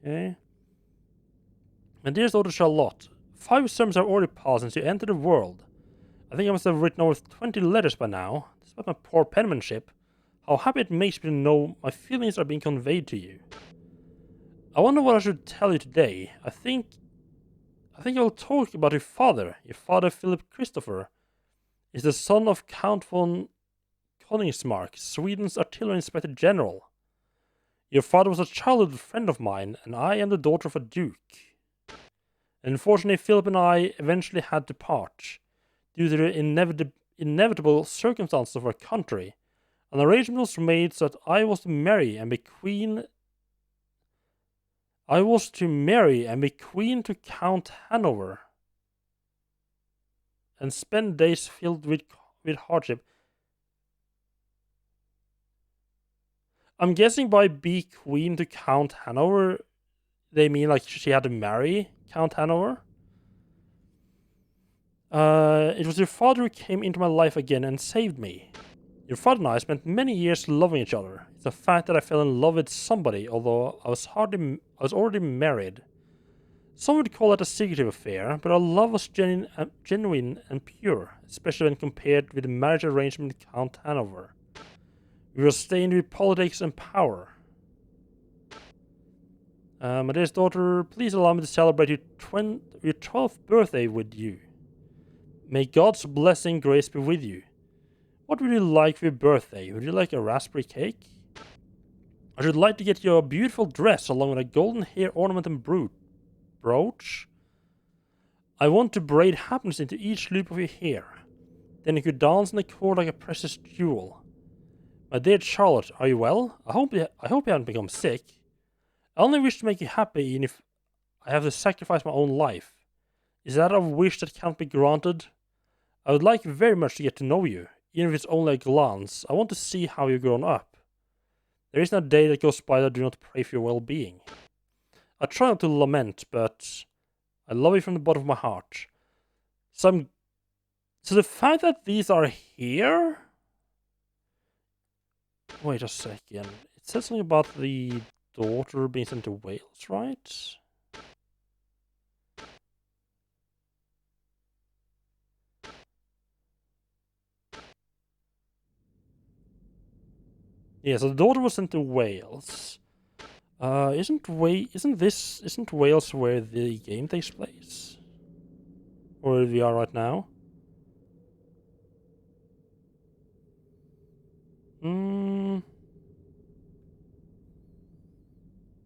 Okay. My dearest daughter Charlotte, 5 summers have already passed since you entered the world. I think I must have written over 20 letters by now. Despite my poor penmanship, how happy it makes me to know my feelings are being conveyed to you. I wonder what I should tell you today. I think I'll talk about your father. Your father, Philip Christopher, is the son of Count von Königsmark, Sweden's artillery inspector general. Your father was a childhood friend of mine, and I am the daughter of a duke. Unfortunately, Philip and I eventually had to part. Due to the inevitable circumstances of our country, an arrangement was made so that I was to marry and be queen to Count Hanover and spend days filled with hardship. I'm guessing by be queen to Count Hanover, they mean like she had to marry Count Hanover. It was your father who came into my life again and saved me. Your father and I spent many years loving each other. It's a fact that I fell in love with somebody, although I was already married. Some would call it a secretive affair, but our love was genuine and pure, especially when compared with the marriage arrangement with Count Hanover. We were stained with politics and power. My dearest daughter, please allow me to celebrate your 12th birthday with you. May God's blessing and grace be with you. What would you like for your birthday? Would you like a raspberry cake? I should like to get you a beautiful dress along with a golden hair ornament and brooch. I want to braid happiness into each loop of your hair. Then you could dance in the court like a precious jewel. My dear Charlotte, are you well? I hope you haven't become sick. I only wish to make you happy, even if I have to sacrifice my own life. Is that a wish that can't be granted? I would like very much to get to know you, even if it's only a glance. I want to see how you've grown up. There isn't a day that goes by that I do not pray for your well-being. I try not to lament, but I love you from the bottom of my heart. So the fact that these are here... Wait a second. It says something about the daughter being sent to Wales, right? Yeah, so the daughter was sent to Wales. Isn't Wales where the game takes place? Or where we are right now?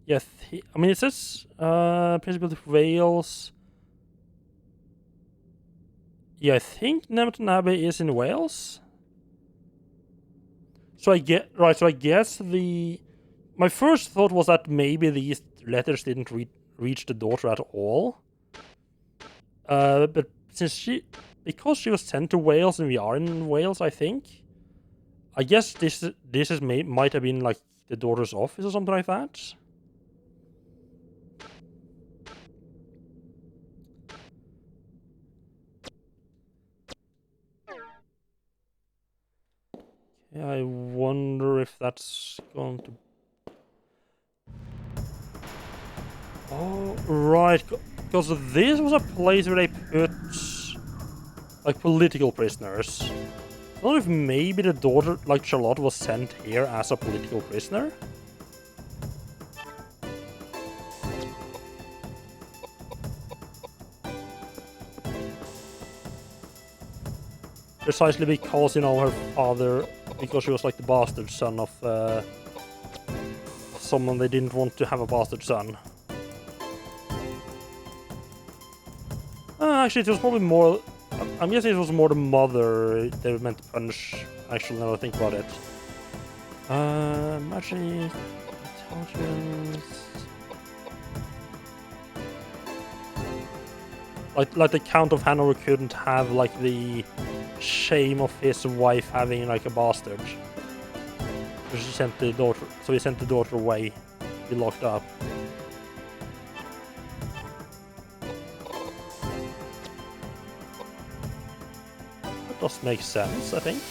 Yeah, I mean, it says Principality of Wales. Yeah, I think Nemerton Abbey is in Wales. So I guess my first thought was that maybe these letters didn't reach the daughter at all. But because she was sent to Wales and we are in Wales, I think. I guess this might have been like the daughter's office or something like that. Yeah, I wonder if that's going to... Oh, right, because this was a place where they put, like, political prisoners. I don't know if maybe the daughter, like Charlotte, was sent here as a political prisoner? Precisely because, you know, her father... Because she was, like, the bastard son of, someone they didn't want to have a bastard son. Actually, it was probably more... I'm guessing it was more the mother they were meant to punish, actually, now I think about it. Magic... Intelligence... Like the Count of Hanover couldn't have, like, the shame of his wife having, like, a bastard. So he sent the daughter away. Be locked up. That does make sense, I think.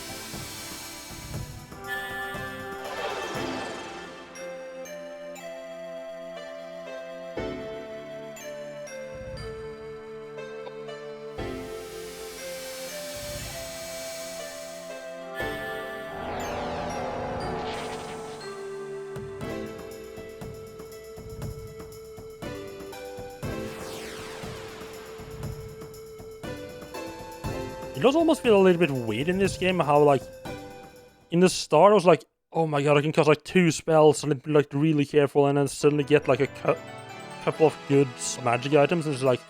It does almost feel a little bit weird in this game how, like, in the start I was like, oh my god, I can cast like 2 spells and be like really careful, and then suddenly get like a couple of good magic items, and it's like,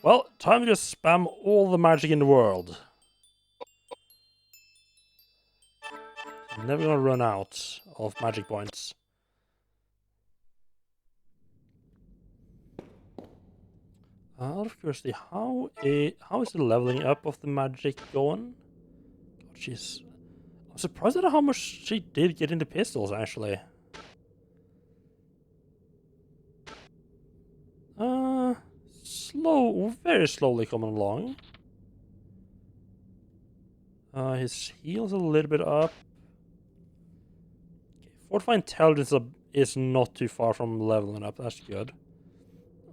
well, time to just spam all the magic in the world. I'm never gonna run out of magic points. Out of curiosity, how is the leveling up of the magic going? God, jeez. I'm surprised at how much she did get into pistols, actually. Very slowly coming along. His heal's a little bit up. Okay, Fortify Intelligence is not too far from leveling up, that's good.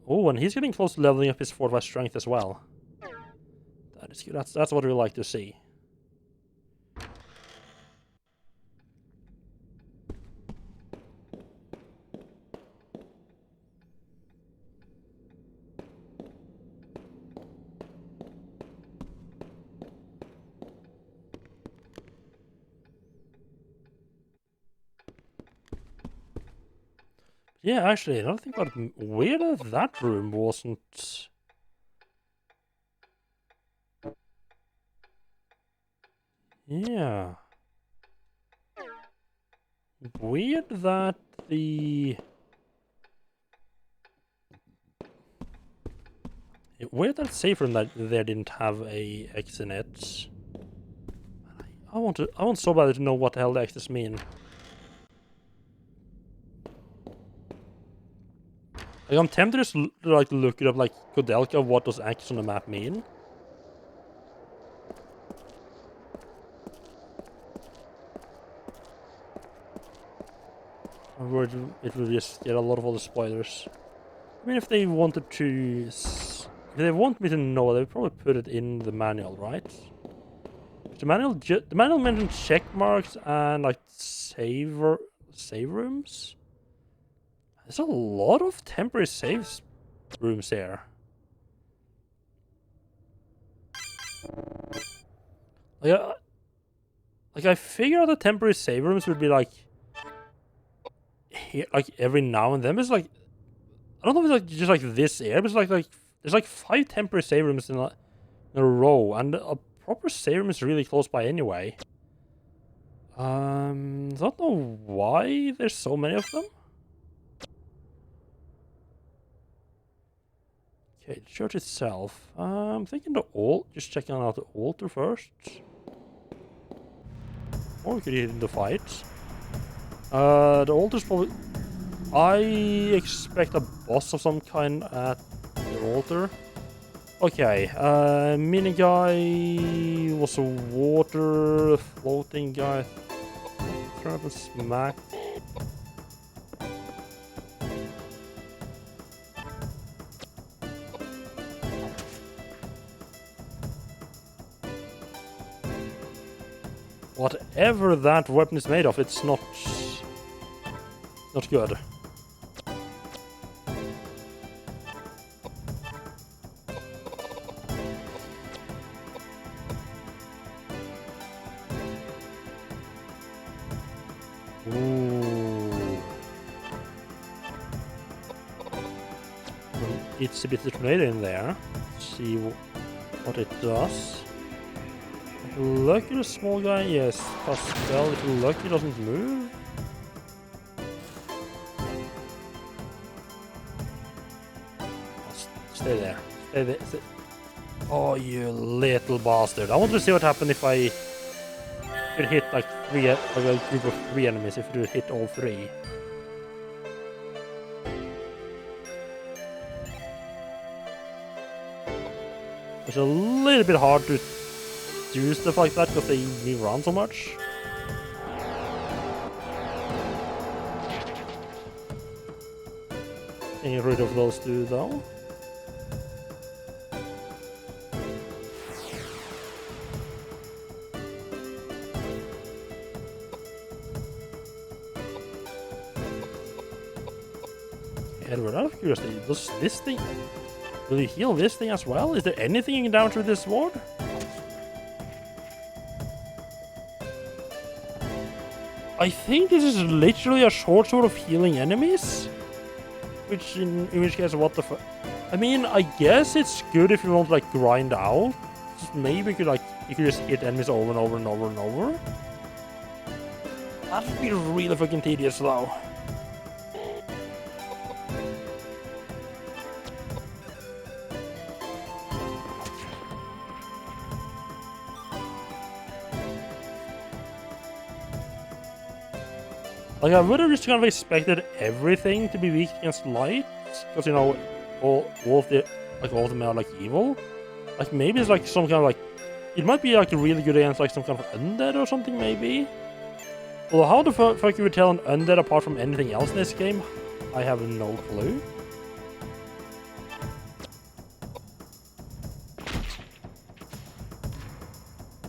Oh, and he's getting close to leveling up his Fortify Strength as well. That is good, that's what we like to see. Yeah, actually, another thing about it, weird that that room wasn't... Yeah. Weird that the... Weird that safe room that there didn't have a X in it. I want so badly to know what the hell the X's mean. Like, I'm tempted to just like look it up, like Koudelka, what does X on the map mean? I'm worried it will just get a lot of other spoilers. I mean, if they wanted to, if they want me to know, they would probably put it in the manual, right? The manual mentioned check marks and like save rooms. There's a lot of temporary save rooms here. Like I figure out the temporary save rooms would be like here, like every now and then. It's like I don't know if it's like just like this area, but it's like there's like 5 temporary save rooms in a row, and a proper save room is really close by anyway. I don't know why there's so many of them. Okay, the church itself. I'm thinking just checking out the altar first. Or we could get into fight. The altar's probably... I expect a boss of some kind at the altar. Okay, mini guy was a water floating guy. Turn up and smack. Whatever that weapon is made of, it's not good. Ooh. It's a bit of tornado in there. Let's see what it does. Lucky the small guy, yes. Pascal, if you're lucky, doesn't move. Stay there. Stay there. Stay. Oh, you little bastard. I want to see what happened if I could hit like a group of 3 enemies, if it would hit all 3. It's a little bit hard to do stuff like that because they move around so much. Getting rid of those 2 though. Edward, out of curiosity, does this thing... Will you heal this thing as well? Is there anything down through this sword? I think this is literally a short sword of healing enemies. Which, in which case, what the fuck? I mean, I guess it's good if you want to, like, grind out. Just maybe you could just hit enemies over and over and over and over. That would be really fucking tedious, though. Like, I would have just kind of expected everything to be weak against light, because, you know, all of them are, like, evil. Like, maybe it's, like, some kind of, like... It might be, like, really good against, like, some kind of undead or something, maybe? Well, how the fuck you would tell an undead apart from anything else in this game? I have no clue.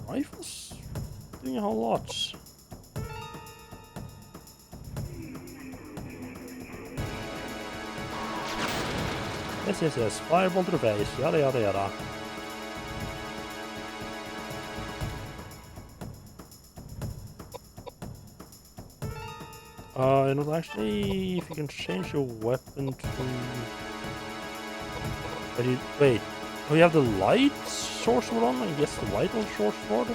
Rifles? Doing a whole lot. Yes. Fireball to the face. Yada, yada, yada. Not actually. If you can change your weapon to. Wait. Oh, you have the light short sword on? I guess the white one short sword.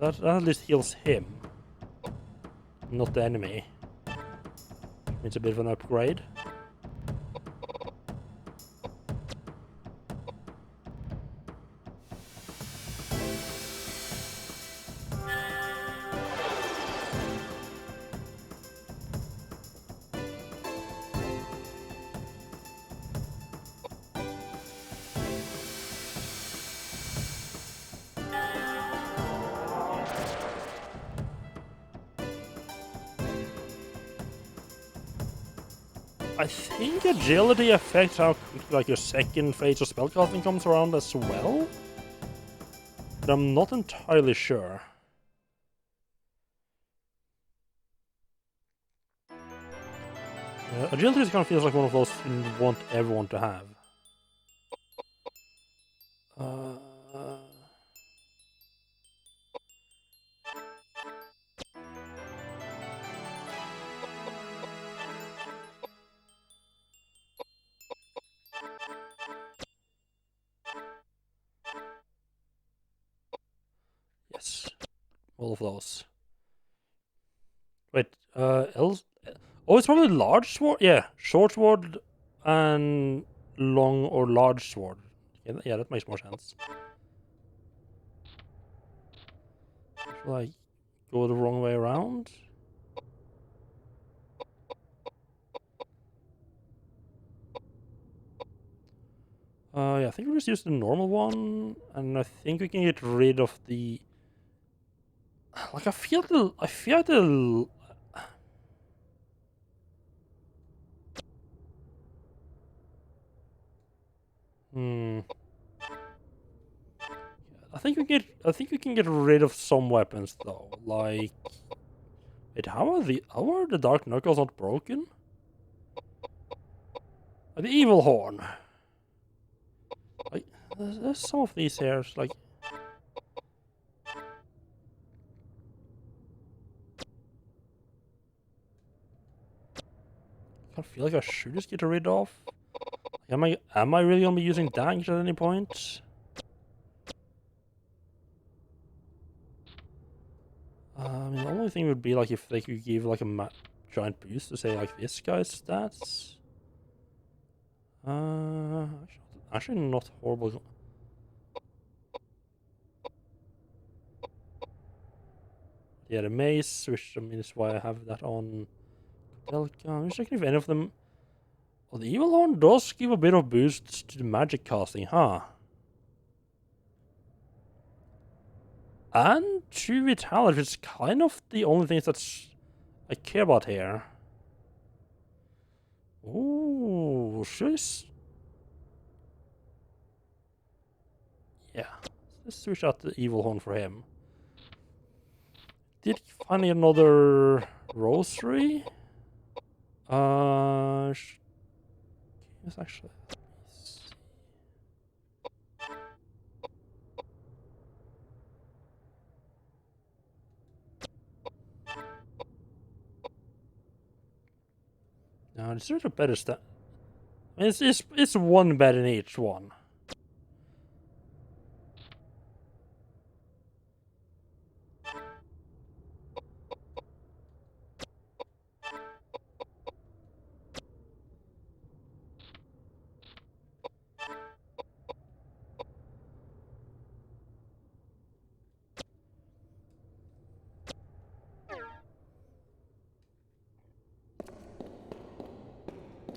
That at least heals him, not the enemy. It's a bit of an upgrade. I think agility affects how like your second phase of spellcasting comes around as well, but I'm not entirely sure. Agility kind of feels like one of those you want everyone to have. Yes, all of those. Wait, else? Oh, it's probably large sword. Yeah, short sword and long or large sword. Yeah, that makes more sense. Shall I go the wrong way around? Yeah, I think we just use the normal one, and I think we can get rid of the. Like I feel the. Hmm. I think we can get rid of some weapons though. Like, wait, how are the Dark Knuckles not broken? Like the Evil Horn. Like, there's some of these here. Like, I feel like I should just get rid of. Am I really gonna be using daggers at any point? I mean, the only thing would be like if they could give like a giant boost to say like this guy's stats. Actually not horrible. Yeah, the mace, which I mean is why I have that on Koudelka. I'm just checking if any of them. Well, the Evil Horn does give a bit of boost to the magic casting, huh? And to Vitality, which is kind of the only thing that's I care about here. Ooh, yeah. Let's switch out the Evil Horn for him. Did find another rosary? It's actually. No, it's sort of better stat. It's one better in each one.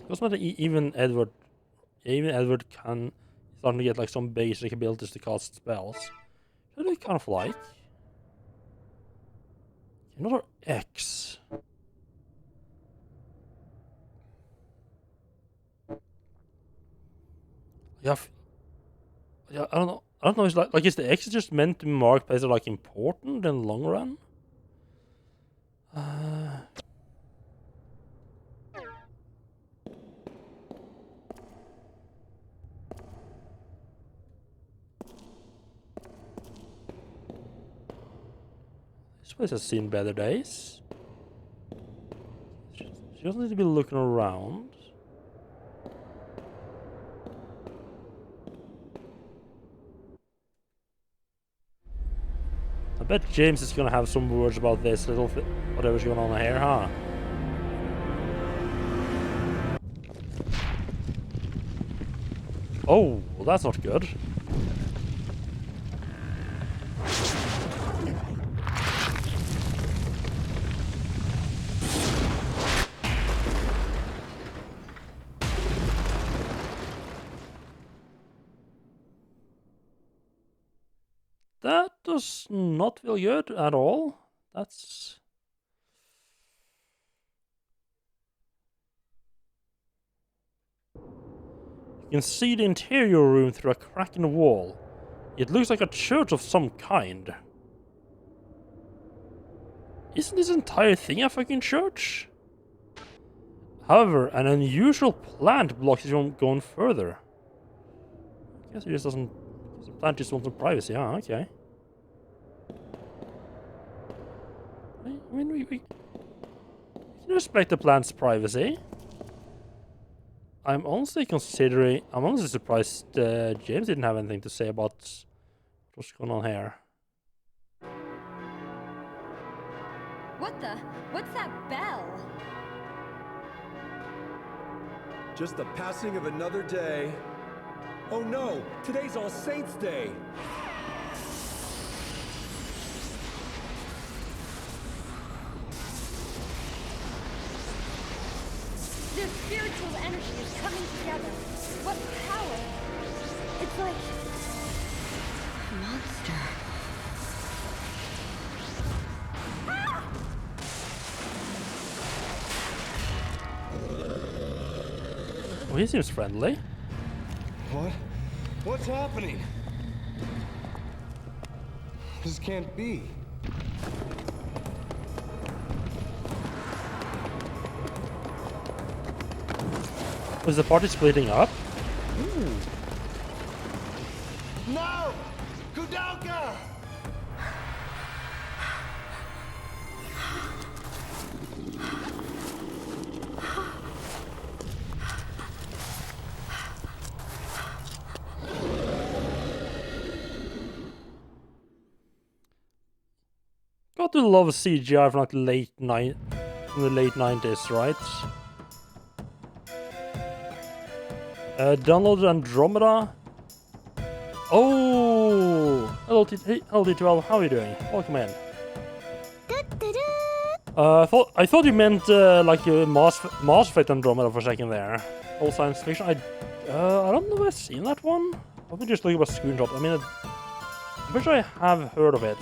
Doesn't matter. Even Edward can starting to get like some basic abilities to cast spells. That I kind of like. Another X. Yeah, I don't know. I don't know. Is like is the X just meant to mark places like important in the long run? This place has seen better days. She doesn't need to be looking around. I bet James is gonna have some words about this little whatever's going on here, huh? Oh, well, that's not good. That does not feel good at all. That's... You can see the interior room through a crack in the wall. It looks like a church of some kind. Isn't this entire thing a fucking church? However, an unusual plant blocks it from going further. I guess it just doesn't... The plant just wants some privacy, huh? Okay. I mean, we can respect the plant's privacy. I'm honestly surprised James didn't have anything to say about what's going on here. What the? What's that bell? Just the passing of another day. Oh no, today's All Saints' Day. Their spiritual energy is coming together. What power? It's like a monster. Well, he seems friendly. What? What's happening? This can't be. Was the party splitting up? No! Koudelka! Got to love CGI from like the late 90s, right? Download Andromeda. Oh, hello, hello D12. How are you doing? Welcome in. I thought you meant like Mass Effect Andromeda for a second there. All science fiction. I don't know if I've seen that one. Let me just look at a screenshot. I mean, I'm pretty sure I have heard of it.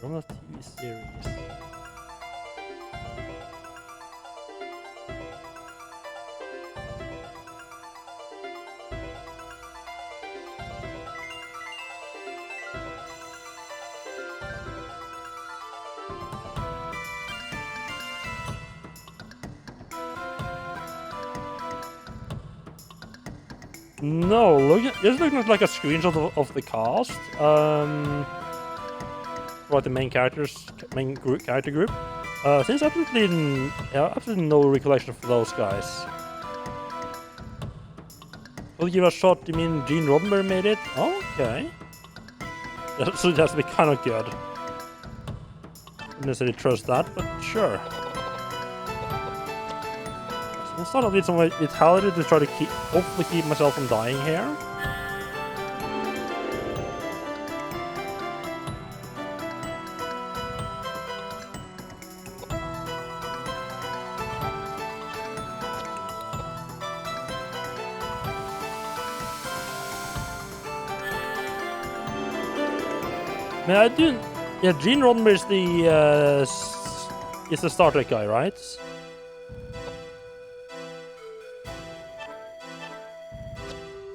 Andromeda TV series. No, just looking at like a screenshot of the cast. Right, the main character group. Since absolutely no recollection for those guys. Will give a shot. You mean Gene Roddenberry made it? Okay. So it has to be kind of good. Don't necessarily trust that, but sure. I start off with some vitality to try to hopefully keep myself from dying here. Man, I do. Yeah, Gene Roddenberry is the Star Trek guy, right?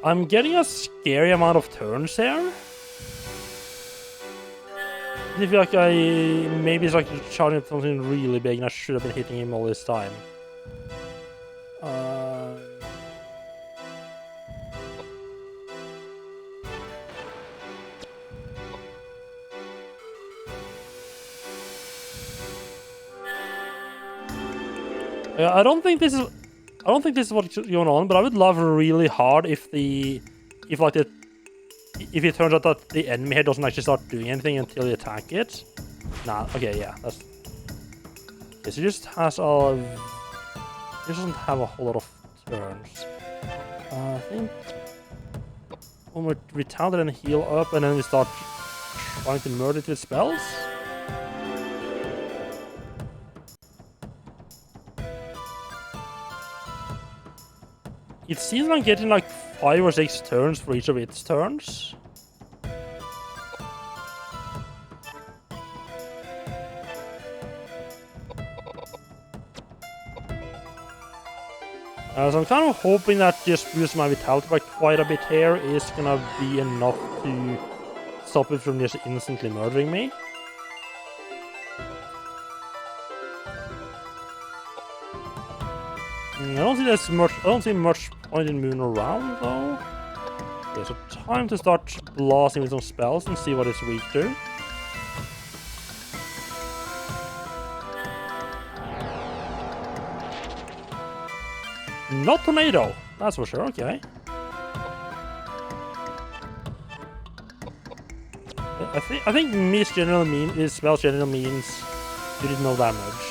I'm getting a scary amount of turns here. I feel like maybe it's like charging up something really big and I should have been hitting him all this time. Yeah, I don't think this is what's going on, but I would love really hard if it turns out that the enemy here doesn't actually start doing anything until you attack it. Nah, okay, yeah, that's... Okay, so it just has a... It doesn't have a whole lot of turns. I think... When we retaliate and heal up, and then we start trying to murder it with spells? It seems like I'm getting like 5 or 6 turns for each of its turns. So I'm kind of hoping that just boosting my vitality by quite a bit here is gonna be enough to stop it from just instantly murdering me. I don't see much point in moving around though. Okay, so time to start blasting with some spells and see what it's weak to. Not tornado, that's for sure. Okay. I think miss generally means spells generally means you did no damage.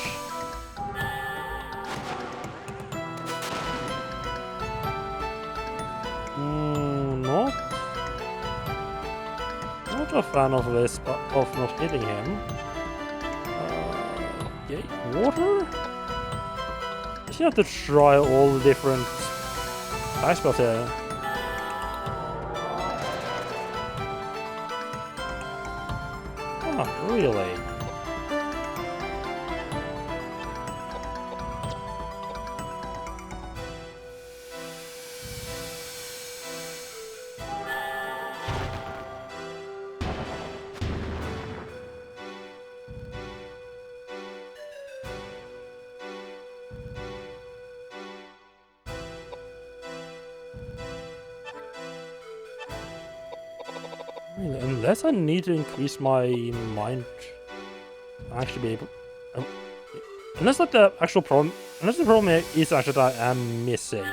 Not a fan of this, of not hitting him. Okay, water. You have to try all the different attack spells here. Oh, really? Unless I need to increase my mind to actually be able... unless like the actual problem... Unless the problem is actually that I am missing.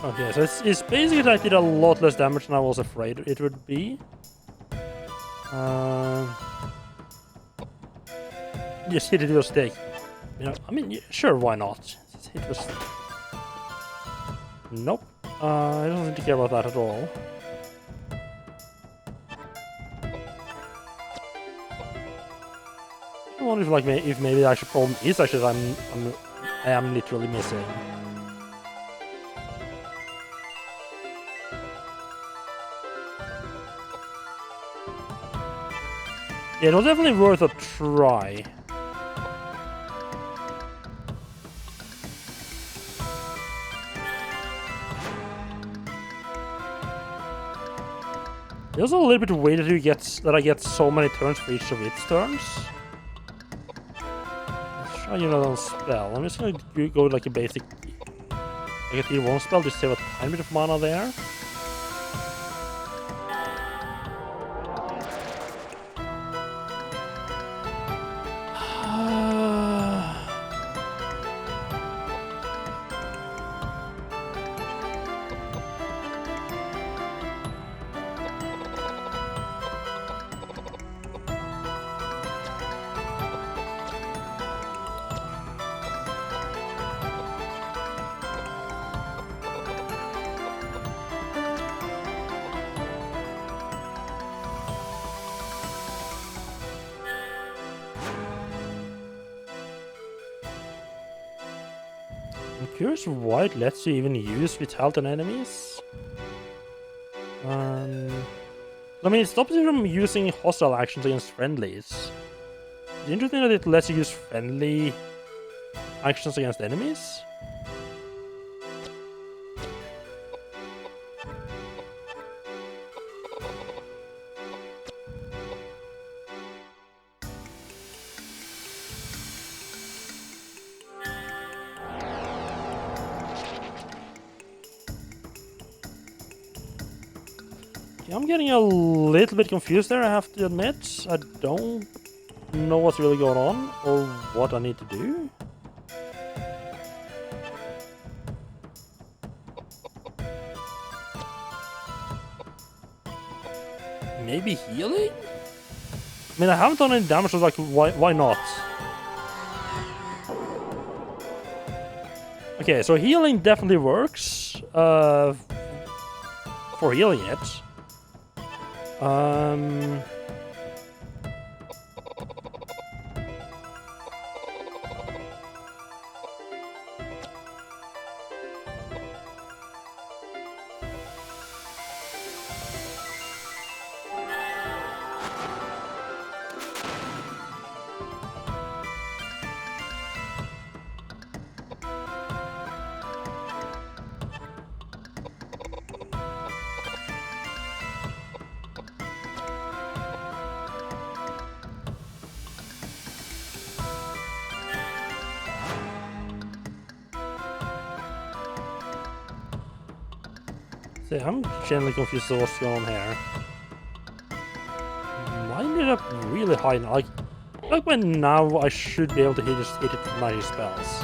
Okay, so it's basically that I did a lot less damage than I was afraid it would be. Just hit it with a stick. You know, I mean, sure, why not? Just hit it with a stick. Nope. I don't seem to care about that at all. I wonder if, like, if maybe the actual problem is actually that I am literally missing. Yeah, it was definitely worth a try. It was a little bit weird that I get so many turns for each of its turns. Let's try another spell. I'm just gonna go with like a basic... I get tier 1 spell to save a tiny bit of mana there. Curious why it lets you even use Vitality on enemies. I mean, it stops you from using hostile actions against friendlies. It's interesting that it lets you use friendly actions against enemies. Yeah, I'm getting a little bit confused there, I have to admit. I don't know what's really going on or what I need to do. Maybe healing? I mean, I haven't done any damage, so like, why not? Okay, so healing definitely works. For healing it. See, I'm genuinely confused as to what's going on here. Mine ended up really high now. Like by now I should be able to hit it with magic spells.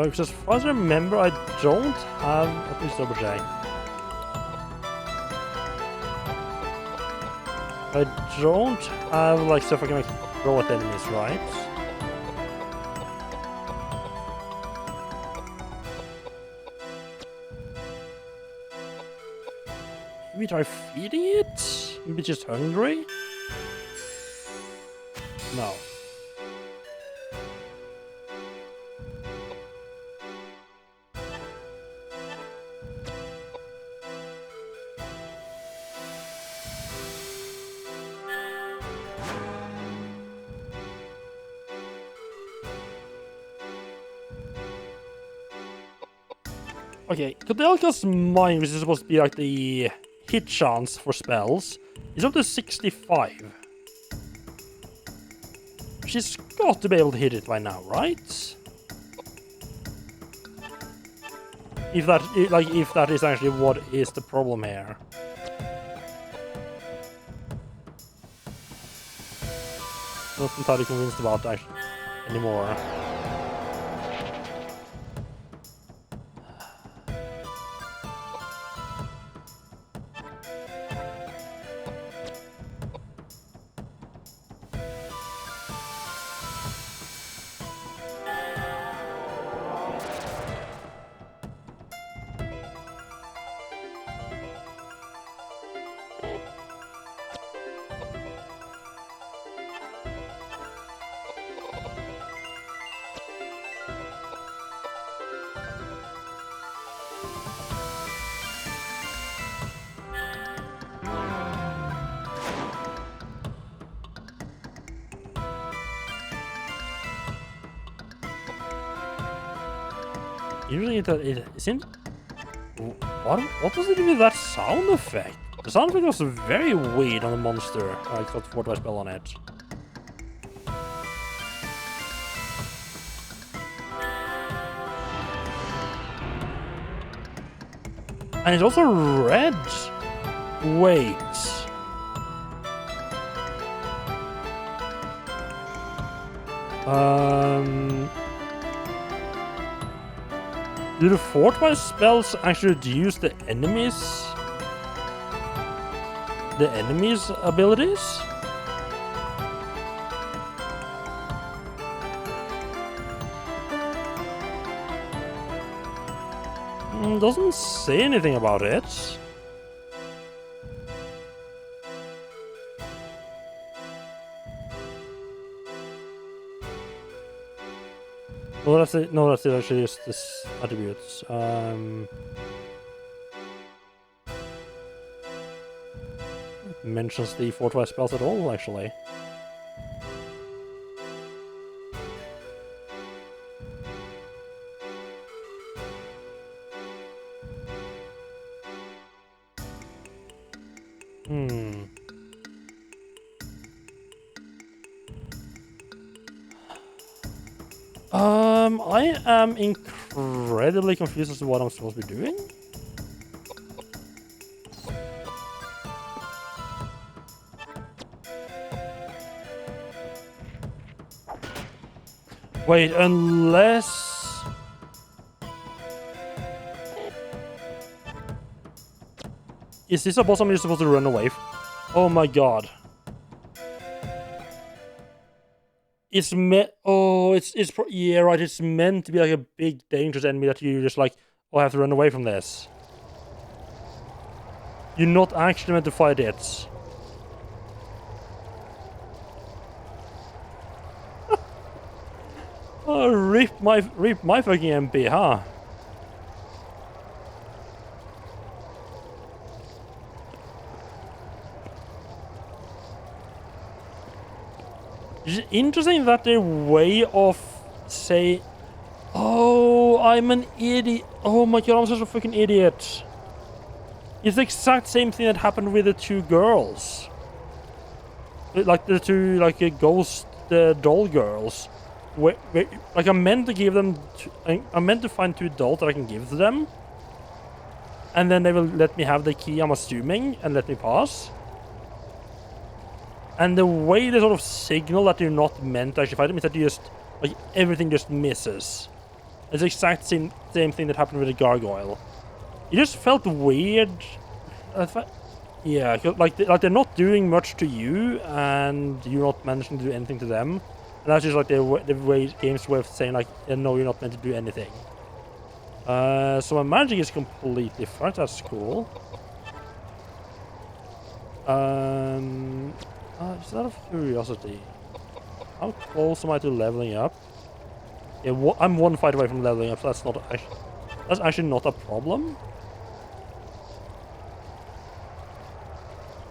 Because as far as I remember, I don't have. Let me double check. I don't have like stuff I can like throw at enemies, right? Maybe try feeding it? Maybe just hungry? No. Okay, Koudelka's mine, which is supposed to be like the hit chance for spells, is up to 65. She's got to be able to hit it by now, right? If that is actually what is the problem here. Not entirely convinced about that anymore. Usually it seems. What was it with that sound effect? The sound effect was very weird on the monster. I got fortified spell on it. And it's also red. Wait. Do the fortified spells actually reduce the enemies' abilities? Doesn't say anything about it. Well, that's it. No, that's it. Actually, just this attributes. Mentions the fortified spells at all, actually. I am incredibly confused as to what I'm supposed to be doing. Wait, unless... Is this a boss I'm just supposed to run away from? Oh my god. It's yeah, right, it's meant to be like a big dangerous enemy that you just like, oh, I have to run away from this. You're not actually meant to fight it. Oh, rip my fucking MP, huh? It's interesting that their way of say, oh, I'm an idiot. Oh my god, I'm such a fucking idiot. It's the exact same thing that happened with the two girls. Like the two, like ghost doll girls. Like I meant to give them, I meant to find two dolls that I can give to them. And then they will let me have the key, I'm assuming, and let me pass. And the way they sort of signal that you're not meant to actually fight them is that you just, like, everything just misses. It's the exact same thing that happened with the gargoyle. It just felt weird. Yeah, like they're not doing much to you, and you're not managing to do anything to them. And that's just like the way game's way of saying, like, no, you're not meant to do anything. So my magic is completely different. That's cool. Just out of curiosity, how close am I to leveling up? Yeah, I'm one fight away from leveling up, so that's actually not a problem.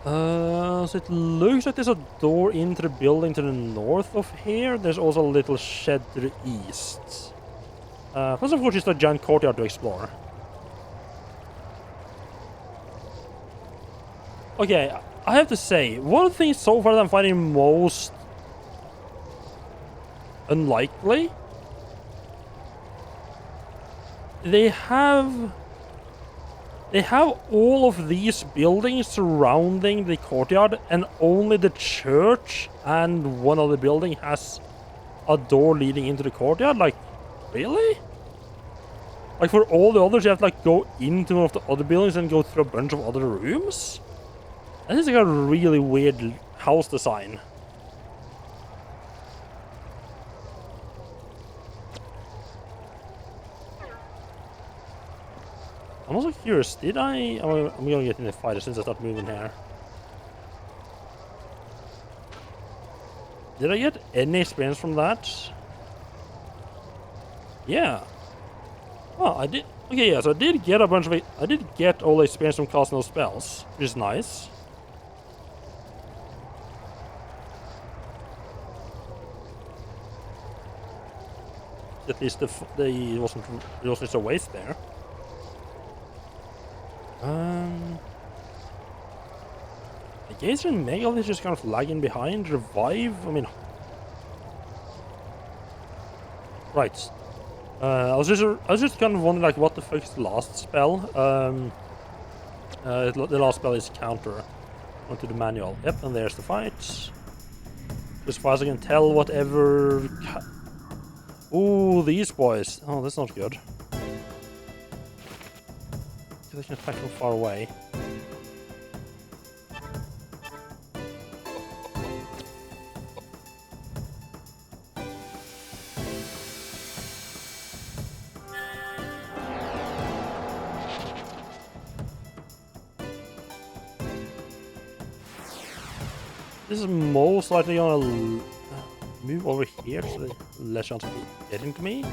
So it looks like there's a door into the building to the north of here. There's also a little shed to the east. Plus, of course, just a giant courtyard to explore. Okay, I have to say, one of the things so far that I'm finding most unlikely, they have all of these buildings surrounding the courtyard, and only the church and one other building has a door leading into the courtyard. Like, really? Like, for all the others, you have to, like, go into one of the other buildings and go through a bunch of other rooms? That is like a really weird house design. I'm also curious, I'm gonna get in the fight as soon as I start moving here. Did I get any experience from that? Yeah. Oh, I did. Okay, yeah, so I did get a bunch of it. I did get all the experience from casting those spells, which is nice. At least it wasn't just a waste there. The Gazer and Megal is just kind of lagging behind. Revive? I mean... Right. I was just kind of wondering, like, what the fuck is the last spell? The last spell is counter. Onto the manual. Yep, and there's the fight. As far as I can tell, whatever... Ooh, these boys. Oh, that's not good. They can attack from far away. this is most likely gonna move over here, so there's less chance of it getting to me.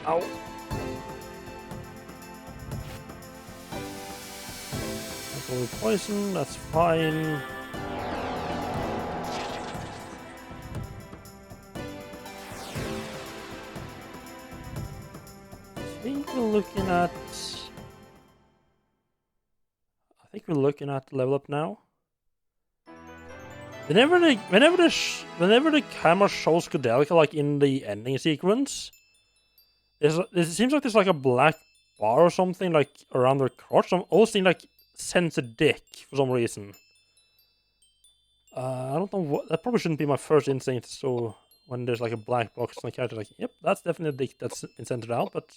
Ow. That's only poison, that's fine. I think we're looking at level up now. Whenever the camera shows Koudelka like in the ending sequence, it seems like there's like a black bar or something like around their crotch. I'm always seeing like sense a dick for some reason. I don't know what. That probably shouldn't be my first instinct. So when there's like a black box on the character, like, yep, that's definitely a dick that's been centered out. But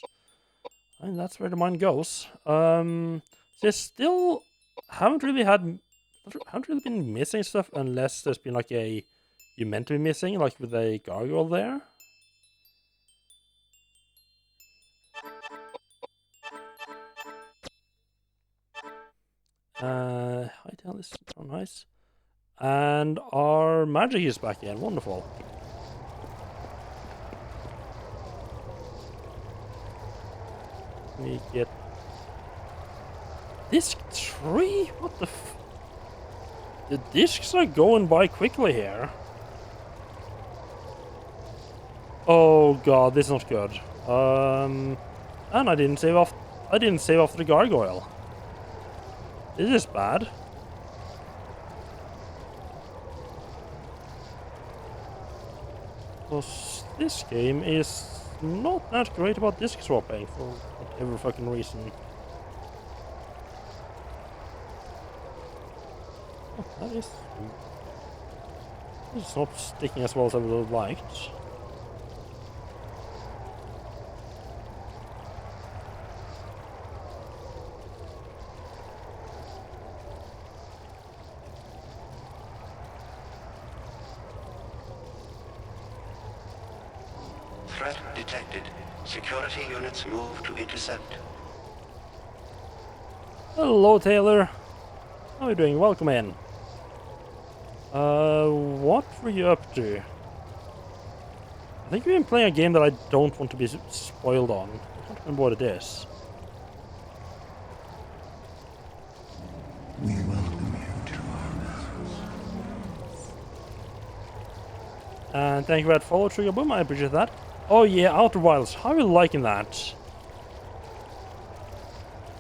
I mean, that's where the mind goes. They still haven't really been missing stuff unless there's been like a you meant to be missing, like with a gargoyle there. Hightail is so nice. And our magic is back in. Wonderful. We get disc 3? What the f... The discs are going by quickly here. Oh god, this is not good. And I didn't save off the gargoyle. This is bad. Because this game is not that great about disc swapping for whatever fucking reason. Oh, that is... It's not sticking as well as I would have liked. Threat detected. Security units move to intercept. Hello, Taylor. How are you doing? Welcome in. What were you up to? I think we've been playing a game that I don't want to be spoiled on. I can't remember what it is. We welcome you to our house. And thank you for that follow, Trigger Boom. I appreciate that. Oh yeah, Outer Wilds. How are you liking that?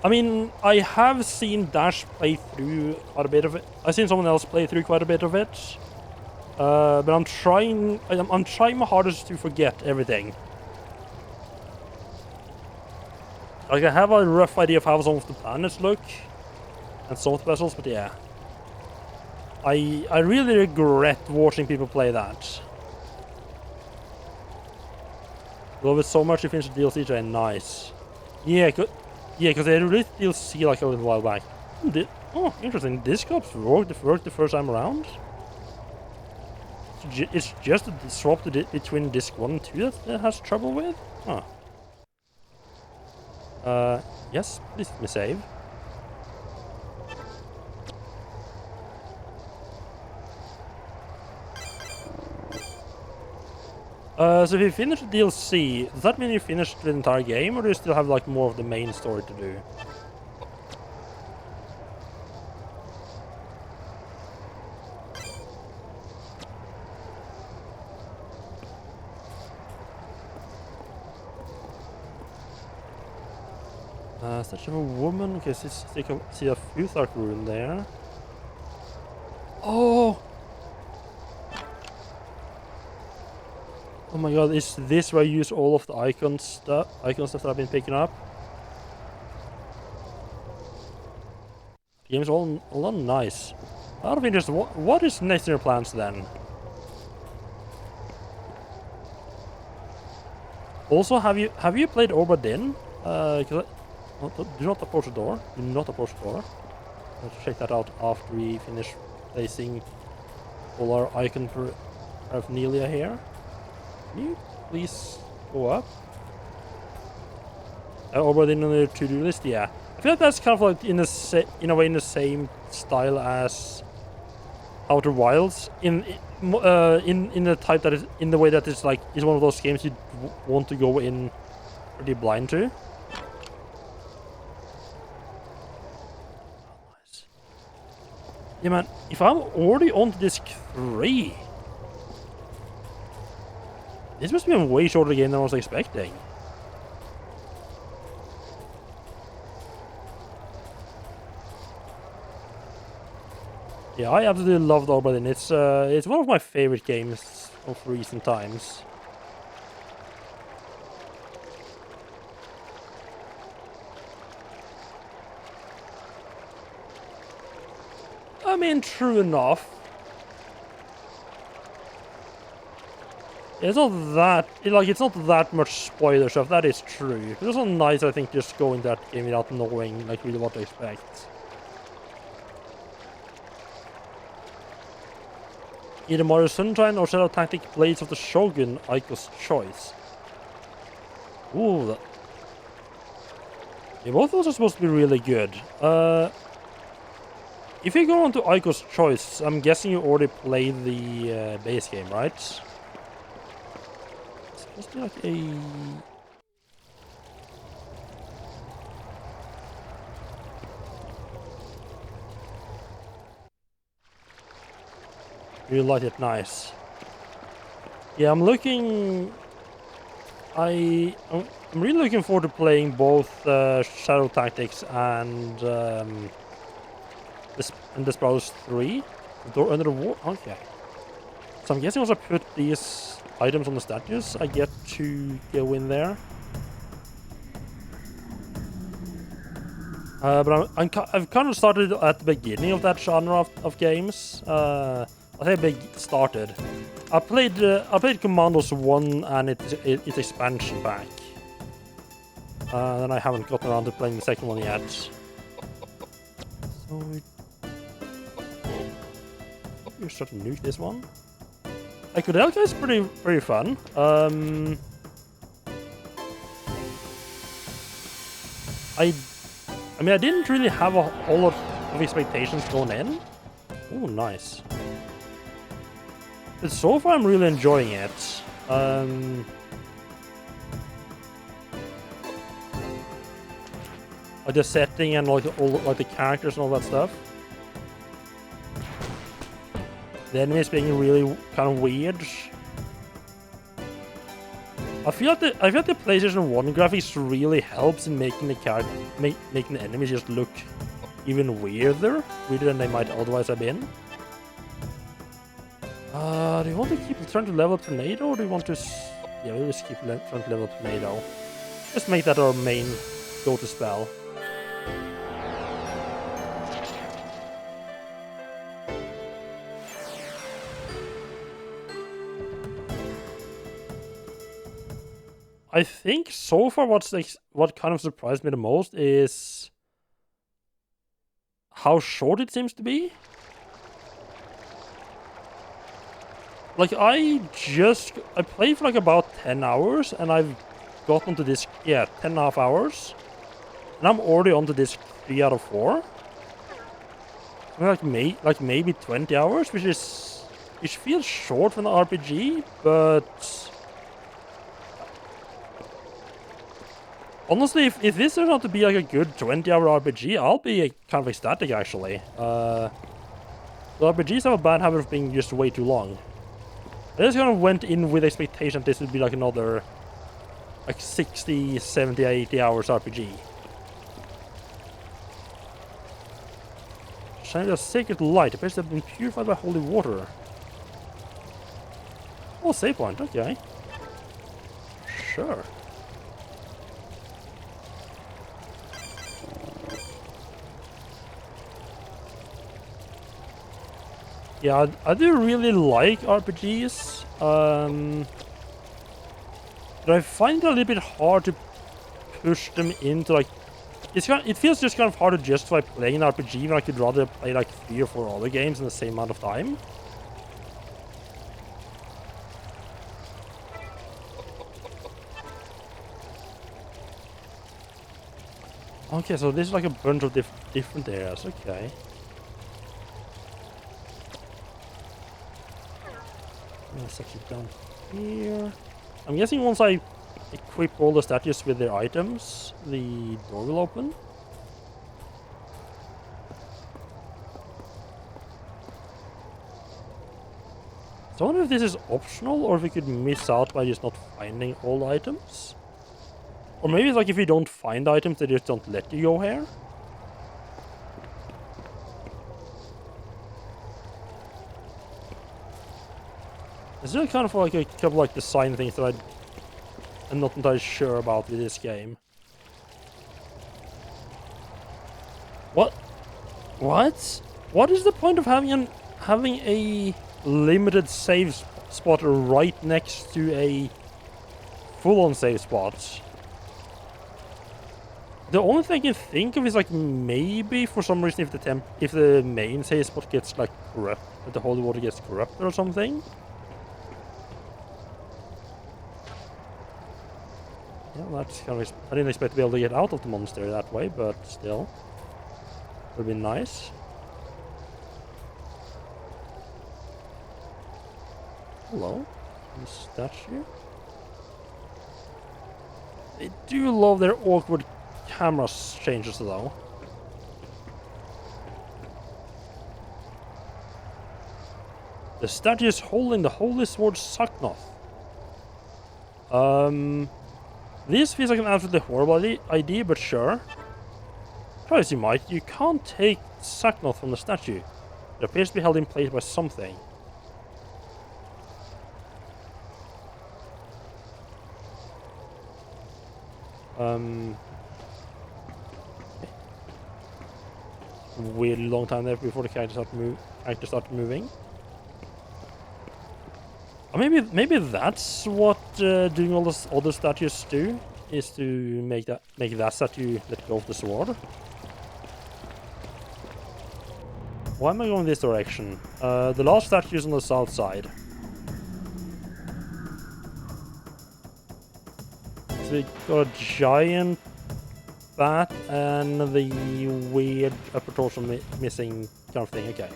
I mean, I have seen Dash play through quite a bit of it. I've seen someone else play through quite a bit of it. But I'm trying my hardest to forget everything. Like, I have a rough idea of how some of the planets look. And some of the vessels, but yeah. I really regret watching people play that. Love it so much you finished the DLC today. Nice. Yeah, because I released DLC like a little while back. Oh, interesting. This scope's worked the first time around. It's just the swap between disc 1 and 2 that it has trouble with? Huh. Yes, please let me save. So if you finish the DLC, does that mean you finished the entire game, or do you still have like more of the main story to do? Such of a woman. Okay, see a Futhark rune there. Oh! Oh my god, is this where I use all of the icon stuff that I've been picking up? The game's all nice. Out of interest, what is next in your plans then? Also, have you played Obra Dinn? Do not approach the door. Do not approach the door. Let's check that out after we finish placing all our icon paraphernalia here. Can you please go up? Already on the to-do list, yeah. I feel like that's kind of like in a way in the same style as Outer Wilds, in the type that is in the way that it's like one of those games you want to go in pretty blind to. Nice. Yeah, man. If I'm already on disc 3, this must be a way shorter game than I was expecting. Yeah, I absolutely love Obradin. It's one of my favorite games of recent times. I mean, true enough. It's not that it's not that much spoiler stuff. That is true. It's also nice, I think, just go in that game without knowing like really what to expect. Either Mario Sunshine or Shadow Tactic Blades of the Shogun, Aiko's choice. Ooh, yeah, both of those are supposed to be really good. If you go on to Aiko's choice, I'm guessing you already played the base game, right? It's supposed to be like a... Really like it, nice. Yeah, I'm looking... I'm really looking forward to playing both Shadow Tactics and Desperados 3. The Door Under the Wall? Okay. So I'm guessing once I put these items on the statues, I get to go in there. But I've kind of started at the beginning of that genre of games. I say started. I played Commandos 1 and its expansion pack. Then I haven't gotten around to playing the second one yet. So we start to nuke this one. Koudelka is pretty fun. I mean, I didn't really have a whole lot of expectations going in. Oh, nice. But so far, I'm really enjoying it. Like the setting and like the characters and all that stuff. The enemies being really kind of weird. I feel like the PlayStation 1 graphics really helps in making the making the enemies just look even weirder than they might otherwise have been. Do you want to keep turn to level tornado, or do you want to? Yeah, we'll just keep turn to level tornado. Just make that our main go-to spell. I think so far what kind of surprised me the most is how short it seems to be. Like I played for like about 10 hours and I've gotten to this 10.5 hours. And I'm already on to this 3 out of 4. Like maybe 20 hours, which feels short for an RPG, but honestly, if this turns out to be like a good 20-hour RPG, I'll be kind of ecstatic, actually. The RPGs have a bad habit of being just way too long. I just kind of went in with expectation this would be like another like 60, 70, 80 hours RPG. Shine a sacred light, appears to have been purified by holy water. Oh, save point, okay. Sure. Yeah, I do really like RPGs, but I find it a little bit hard to push them into like. It feels just kind of hard to justify playing an RPG when I could rather play like 3 or 4 other games in the same amount of time. Okay, so this is like a bunch of different areas. Okay. Let's set it down here. I'm guessing once I equip all the statues with their items, the door will open. So I wonder if this is optional or if we could miss out by just not finding all the items. Or maybe it's like if you don't find items, they just don't let you go here. There's still kind of like a couple like design things that I'm not entirely sure about with this game. What? What? What is the point of having a limited save spot right next to a full-on save spot? The only thing I can think of is like maybe for some reason if the main save spot gets like corrupt, if the holy water gets corrupted or something. Yeah, that's kind of. I didn't expect to be able to get out of the monster that way, but still, would be nice. Hello, the statue. They do love their awkward camera changes, though. The statue is holding the holy sword Saknoth. This feels like an absolutely horrible idea, but sure. Try as you might, you can't take Saknoth from the statue. It appears to be held in place by something. Weirdly long time there before the character started moving. Or maybe that's what doing all those other statues do, is to make that statue let go of the sword. Why am I going this direction? The last statue is on the south side. So we got a giant bat and the weird upper torso missing kind of thing. Okay.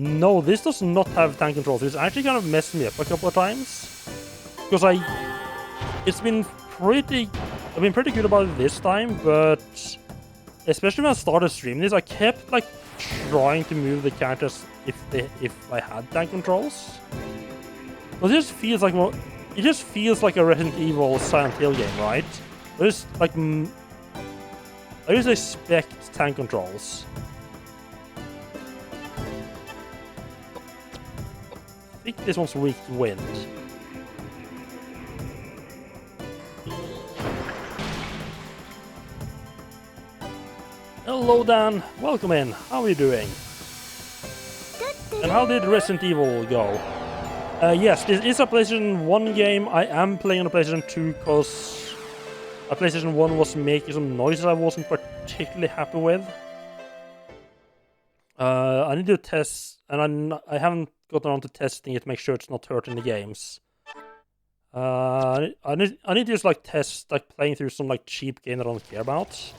No, this does not have tank controls. It's actually kind of messed me up a couple of times. Because I've been pretty good about it this time, but especially when I started streaming this, I kept like trying to move the characters if I had tank controls. But it just feels like a Resident Evil Silent Hill game, right? I just expect tank controls. I think this one's weak to wind. Hello Dan, welcome in. How are you doing? And how did Resident Evil go? Yes, this is a PlayStation 1 game. I am playing on a PlayStation 2 because a PlayStation 1 was making some noises I wasn't particularly happy with. I need to test, and I haven't gotten around to testing it to make sure it's not hurting the games. I need to just like test like playing through some like cheap game that I don't care about.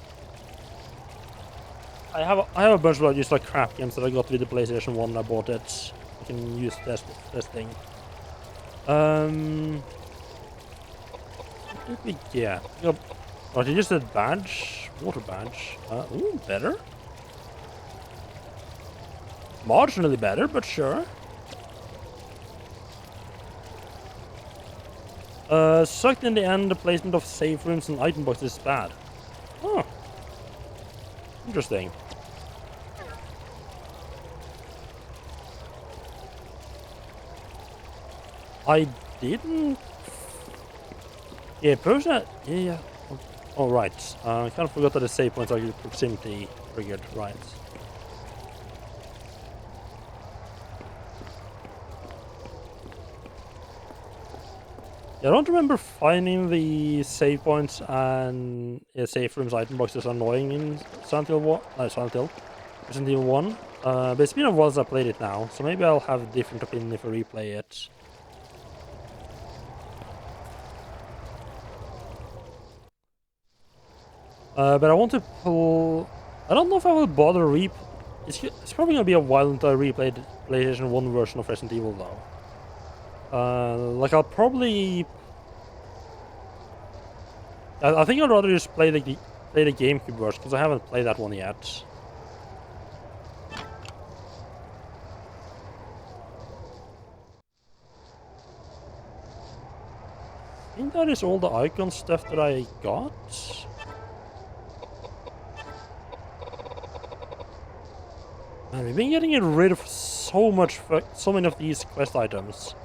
I have a bunch of like just like crap games that I got with the PlayStation 1 when I bought it. I can use testing. What did we get? Oh, they just said badge, water badge. Ooh, better. Marginally better, but sure. Sucked in the end, the placement of save rooms and item boxes is bad. Oh. Interesting. I didn't... Yeah, personally... Yeah. Oh, right. I kind of forgot that the save points are proximity triggered, right. Yeah, I don't remember finding the save points and save rooms item boxes annoying in Silent Hill. Resident Evil 1. But it's been a while since I played it now, so maybe I'll have a different opinion if I replay it. But I want to pull... I don't know if I will bother It's probably gonna be a while until I replay the PlayStation 1 version of Resident Evil though. Like I'll probably... I think I'd rather just play the GameCube version, because I haven't played that one yet. I think that is all the icon stuff that I got. Man, we've been getting rid of so many of these quest items.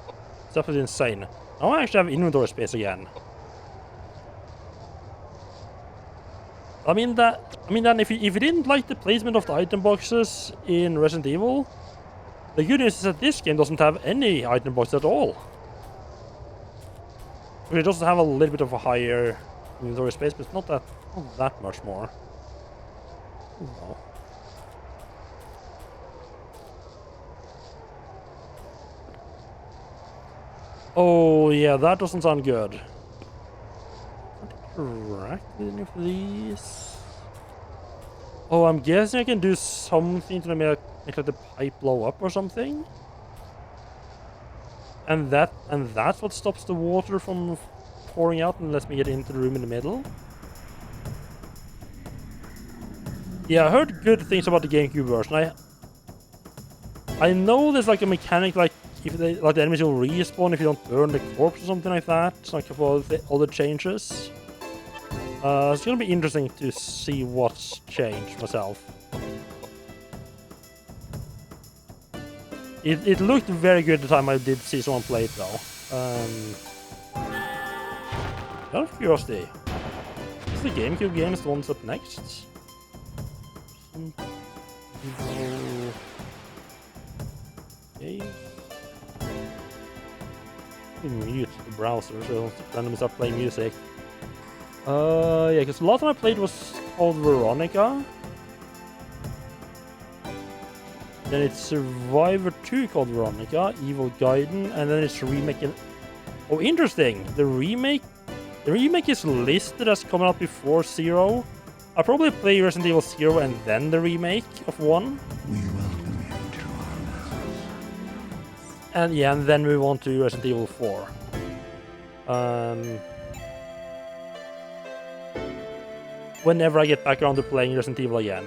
Stuff is insane. Now I actually have inventory space again. I mean then if you didn't like the placement of the item boxes in Resident Evil, the good news is that this game doesn't have any item boxes at all. It does have a little bit of a higher inventory space, but it's not that much more. No. Oh yeah, that doesn't sound good. Interact with any of these? Oh, I'm guessing I can do something to make the pipe blow up or something. And that's what stops the water from pouring out and lets me get into the room in the middle. Yeah, I heard good things about the GameCube version. I know there's like a mechanic like the enemies will respawn if you don't burn the corpse or something like that. It's like a couple of other changes. It's gonna be interesting to see what's changed myself. It looked very good the time I did see someone play it though. Out of curiosity, is the GameCube games the ones up next? Okay. Mute the browser so randomly start playing music. Yeah, because the last time I played was called Veronica. Then it's Survivor 2 called Veronica, Evil Gaiden, and then it's remaking. Oh, interesting! The remake is listed as coming out before 0. I'll probably play Resident Evil 0 and then the remake of 1. We welcome you to our presence. And yeah, and then move on to Resident Evil 4. Whenever I get back around to playing Resident Evil again.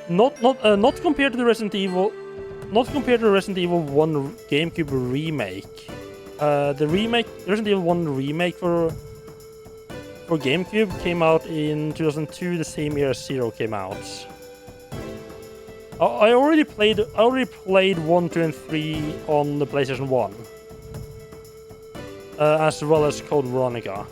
Not compared to the Resident Evil. Not compared to the Resident Evil 1 GameCube remake. The Resident Evil 1 remake for GameCube came out in 2002, the same year as 0 came out. I already played 1, 2, and 3 on the PlayStation 1. As well as Code Veronica.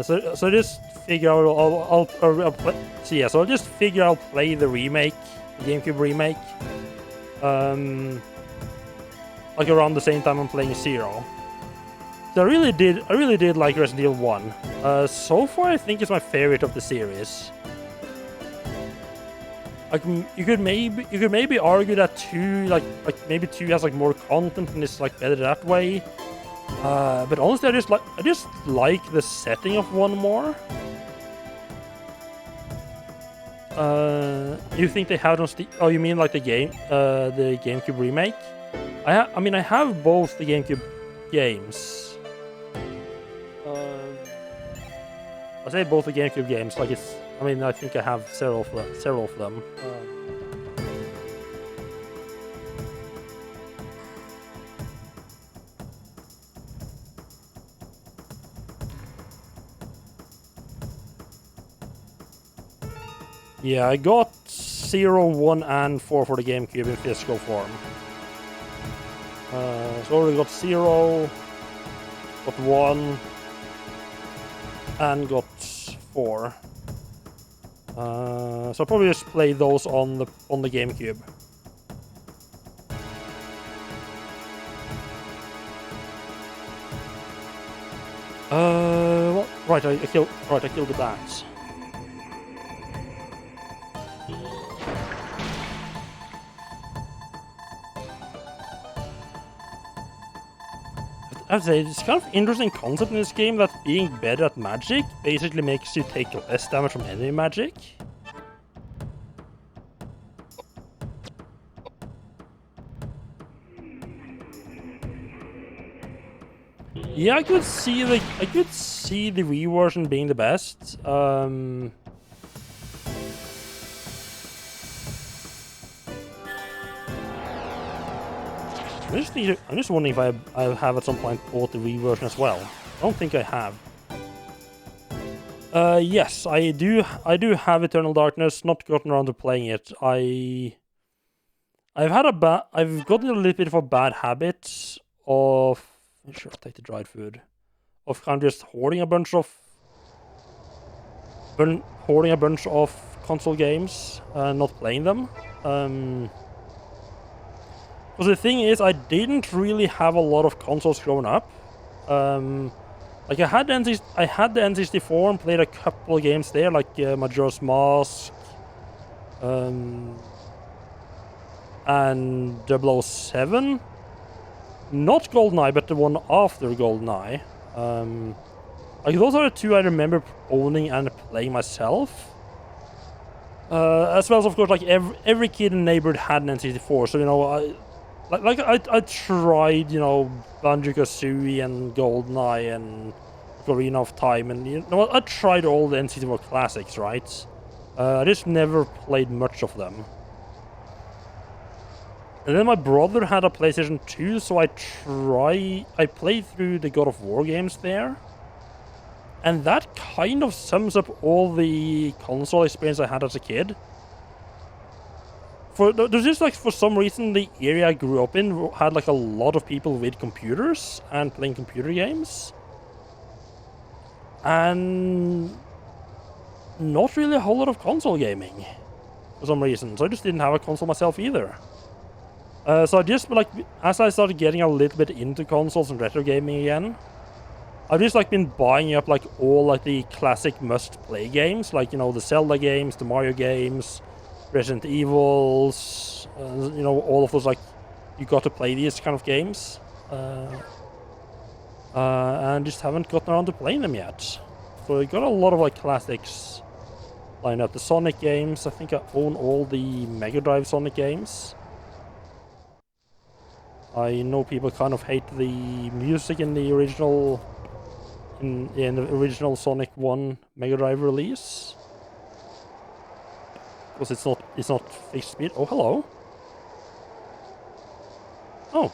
So just figure I'll just figure I'll play the remake, the GameCube remake, like around the same time I'm playing 0. So I really did like Resident Evil 1. So far I think it's my favorite of the series. Like you could maybe argue that 2 maybe 2 has like more content and is like better that way. But honestly, I just like the setting of 1 more. You think they have it on Steam? Oh, you mean like the GameCube remake? I mean I have both the GameCube games. I say both the GameCube games. Like it's. I mean I think I have several of them. Yeah, I got 0, 1, and 4 for the GameCube in physical form. So I already got 0, got 1, and got 4. So I'll probably just play those on the GameCube. Well, right, I killed the bats. I'd say it's kind of interesting concept in this game that being better at magic basically makes you take less damage from enemy magic. Yeah, I could see the Wii version being the best. I'm just wondering if I have at some point bought the Wii version as well. I don't think I have. Yes, I do have Eternal Darkness. Not gotten around to playing it. I've gotten a little bit of a bad habit of. Sure, I'll take the dried food. Of kind of just hoarding a bunch of console games and not playing them. Because the thing is, I didn't really have a lot of consoles growing up. Like I had the N64 and played a couple of games there, like Majora's Mask, and 007. Not GoldenEye, but the one after GoldenEye. Like those are the two I remember owning and playing myself. As well as, of course, like every kid in the neighborhood had an N64, so you know, I tried, you know, Banjo-Kazooie and GoldenEye and Ocarina of Time, and you know, I tried all the N64 classics, right? I just never played much of them. And then my brother had a PlayStation 2, so I played through the God of War games there. And that kind of sums up all the console experience I had as a kid. There's just like, for some reason, the area I grew up in had like a lot of people with computers and playing computer games. And not really a whole lot of console gaming for some reason. So I just didn't have a console myself either. So I just, like, as I started getting a little bit into consoles and retro gaming again, I've just, like, been buying up, like, all, like, the classic must-play games, like, you know, the Zelda games, the Mario games, Resident Evils, you know, all of those, like, you got to play these kind of games. And just haven't gotten around to playing them yet. So I got a lot of, like, classics lined up. The Sonic games, I think I own all the Mega Drive Sonic games. I know people kind of hate the music in the original Sonic 1 Mega Drive release. Because it's not fixed speed. Oh, hello. Oh.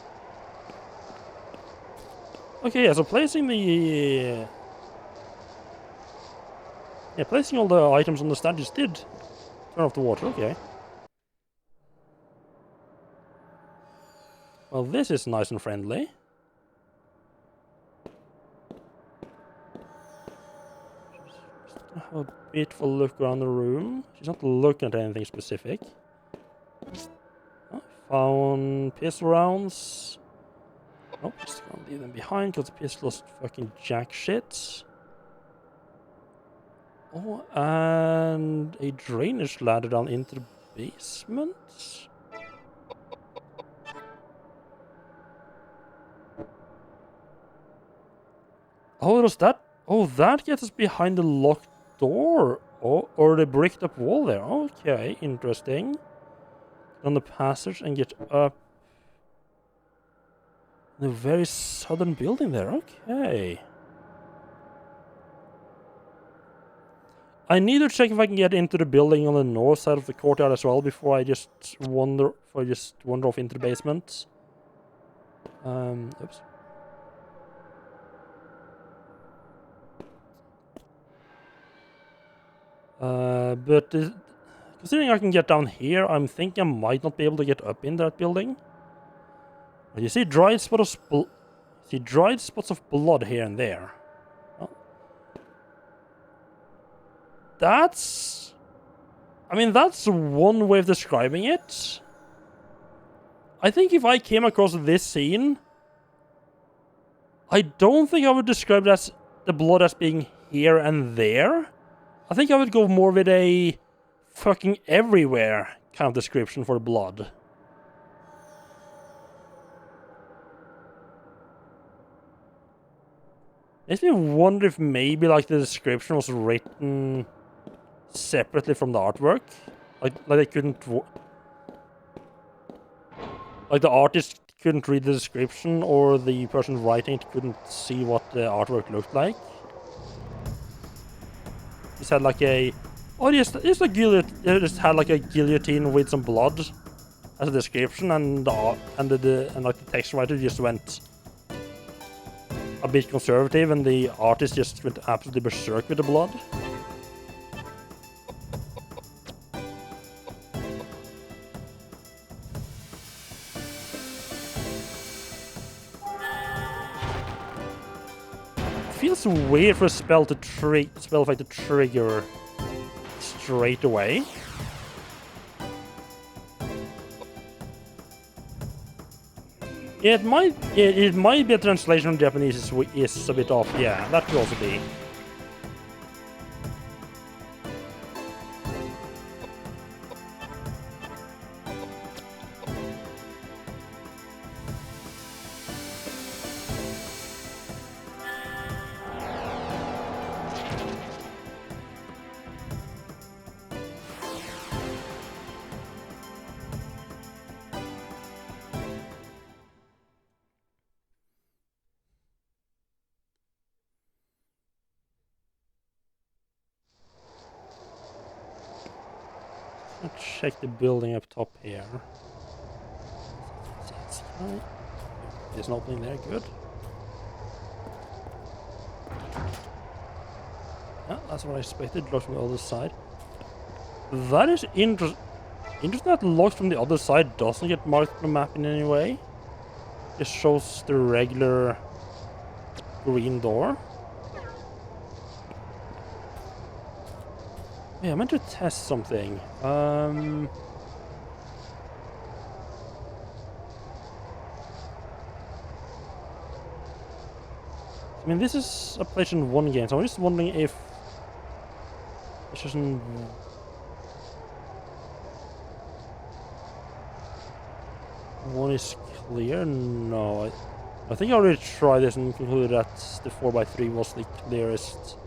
Okay, yeah, so placing all the items on the stand just did turn off the water, okay. Well, this is nice and friendly. Just gonna have a bit of a look around the room. She's not looking at anything specific. I found pistol rounds. Nope, just gonna leave them behind because the pistol's fucking jack shit. Oh, and a drainage ladder down into the basement. Oh, does that? Oh, that gets us behind the locked door. Oh, or the bricked up wall there. Okay, interesting. On the passage and get up the very southern building there. Okay. I need to check if I can get into the building on the north side of the courtyard as well before I just wander off into the basement. Oops. But considering I can get down here, I'm thinking I might not be able to get up in that building. But you see dried spots of blood here and there. Well, that's one way of describing it. I think if I came across this scene, I don't think I would describe it as the blood as being here and there. I think I would go more with a fucking everywhere kind of description for the blood. Makes me wonder if maybe like the description was written separately from the artwork. Like they couldn't... Like the artist couldn't read the description, or the person writing it couldn't see what the artwork looked like. Just had like a... Oh, just a guillotine. Just had like a guillotine with some blood as a description, and like the text writer just went a bit conservative, and the artist just went absolutely berserk with the blood. Feels weird for a spell to spell effect to trigger straight away. Yeah, it might be a translation from Japanese is a bit off. Yeah, that could also be. Let's check the building up top here. There's an opening there, good. Yeah, that's what I expected, locked from the other side. That is interesting that locked from the other side doesn't get marked on the map in any way. It shows the regular green door. Yeah, I meant to test something. I mean, this is a PlayStation 1 game, so I'm just wondering if it's just one is clear. No, I think I already tried this and concluded that the 4x3 was the clearest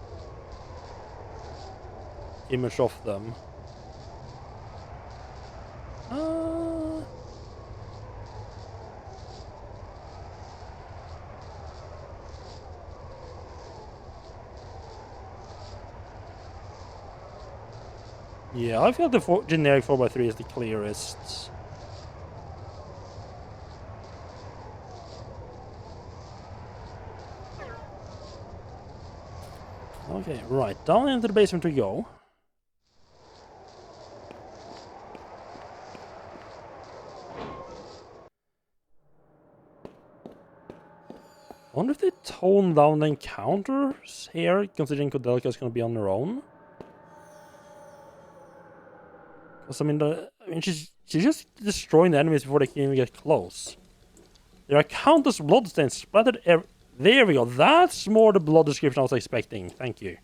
image of them. Yeah, I feel the generic 4x3 is the clearest. Okay, right, down into the basement we go. I wonder if they tone down the encounters here, considering Koudelka is going to be on her own. Because I mean, she's just destroying the enemies before they can even get close. There are countless bloodstains splattered everywhere. There we go. That's more the blood description I was expecting. Thank you.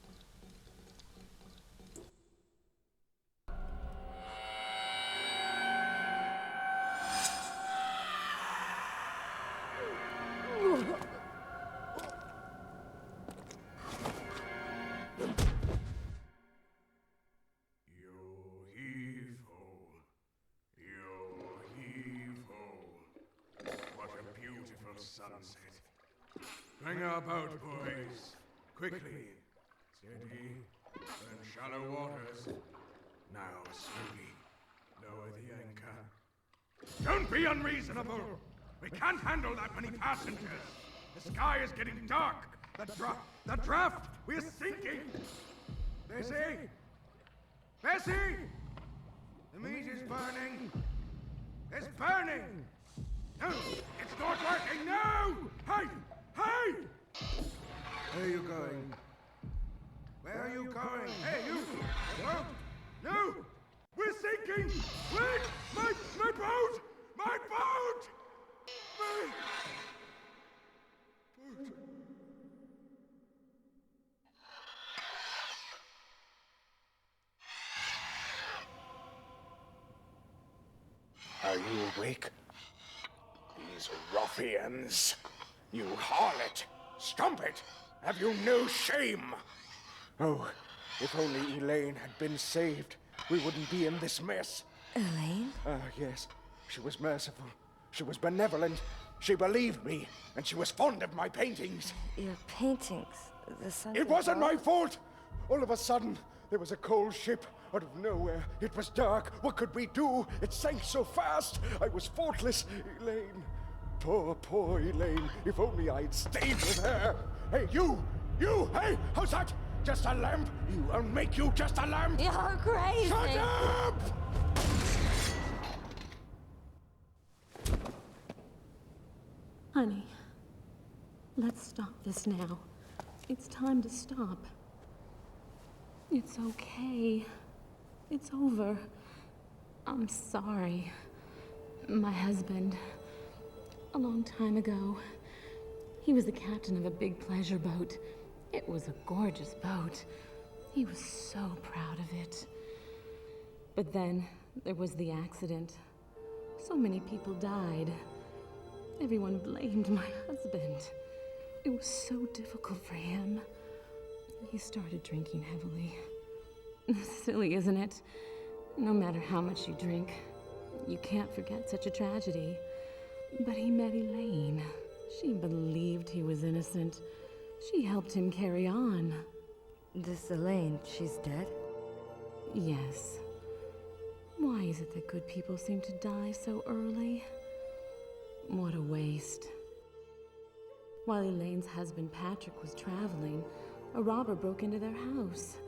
Sunset. Bring our boat, boys. Quickly. Steady. And shallow waters. Now, slowly. Lower the anchor. Don't be unreasonable. We can't handle that many passengers. The sky is getting dark. The draft. We're sinking. Bessie? Bessie? The meat is burning. It's burning. No, it's not working. No! Hey! Hey! Where are you going? Where are you going? Hey, you! No! No! We're sinking! Wait! My boat! My boat! My boat! awake. These ruffians. You harlot! Strumpet! Have you no shame? Oh, if only Elaine had been saved, we wouldn't be in this mess. Elaine? Yes. She was merciful. She was benevolent. She believed me, and she was fond of my paintings. Your paintings? The sun. It wasn't my fault! All of a sudden, there was a cold ship out of nowhere. It was dark. What could we do? It sank so fast. I was faultless. Elaine. Poor Elaine. If only I'd stayed with her. Hey, you! Hey, how's that? Just a lamp? I'll make you just a lamp? You're crazy! Shut up! Honey, let's stop this now. It's time to stop. It's okay. It's over. I'm sorry. My husband, a long time ago, he was the captain of a big pleasure boat. It was a gorgeous boat. He was so proud of it. But then there was the accident. So many people died. Everyone blamed my husband. It was so difficult for him. He started drinking heavily. Silly, isn't it? No matter how much you drink, you can't forget such a tragedy. But he met Elaine. She believed he was innocent. She helped him carry on. This Elaine, she's dead? Yes. Why is it that good people seem to die so early? What a waste. While Elaine's husband Patrick was traveling, a robber broke into their house.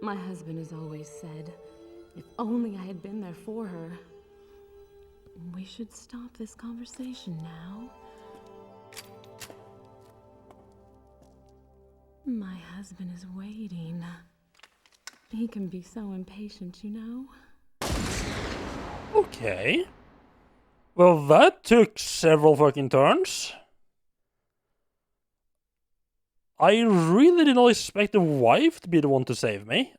My husband has always said, if only I had been there for her. We should stop this conversation now. My husband is waiting. He can be so impatient, you know? Okay. Well, that took several fucking turns. I really did not expect the wife to be the one to save me.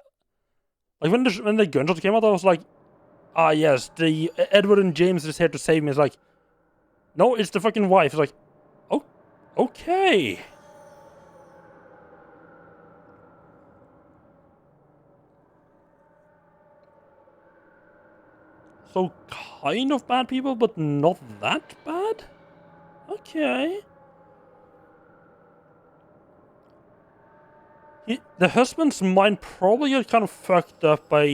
Like, when the gunshot came out, I was like, ah, yes, the Edward and James is here to save me. It's like, no, it's the fucking wife. It's like, oh, okay. So, kind of bad people, but not that bad? Okay. The husband's mind probably got kind of fucked up by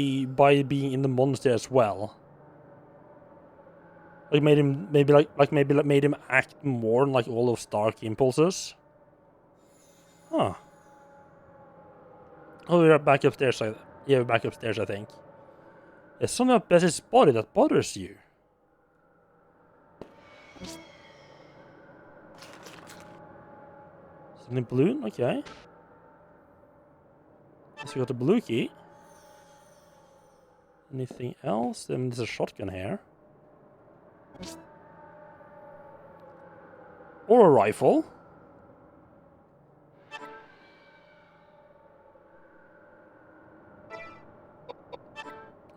being in the monster as well. Like made him made him act more on like all those dark impulses. Huh. Oh, we're back upstairs. Yeah, we're back upstairs, I think. There's something about Bessie's body that bothers you. Something blue? Okay. So we got the blue key. Anything else? Then there's a shotgun here. Or a rifle.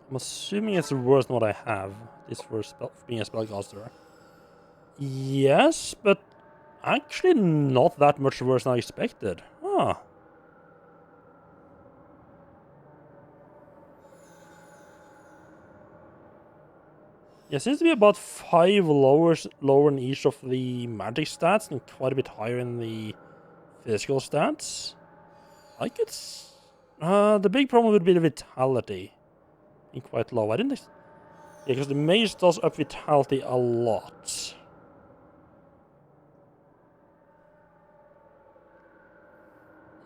I'm assuming it's worse than what I have. This for being a spellcaster. Yes, but actually not that much worse than I expected. Huh. Yeah, seems to be about 5 lower in each of the magic stats and quite a bit higher in the physical stats. Like it's... the big problem would be the vitality. Being quite low. I didn't... Yeah, because the mage does up vitality a lot.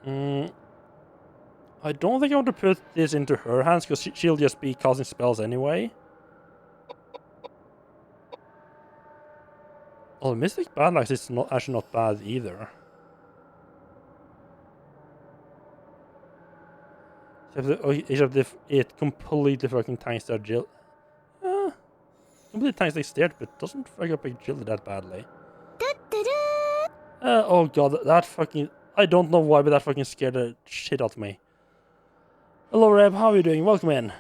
I don't think I want to put this into her hands because she'll just be casting spells anyway. Oh, Mystic Bad is not actually not bad either. It completely fucking tanks their agility. Completely tanks their stairs, but doesn't fuck up agility that badly. Oh god, that fucking... I don't know why, but that fucking scared the shit out of me. Hello, Reb, how are you doing? Welcome in.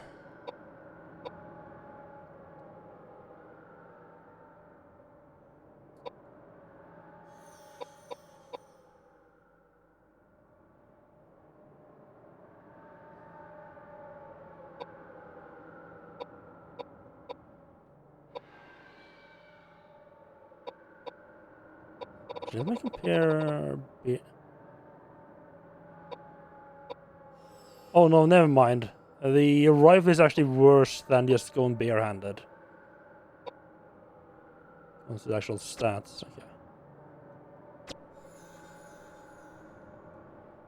Okay, let me compare... Oh no, never mind. The rifle is actually worse than just going barehanded. What's the actual stats? Okay.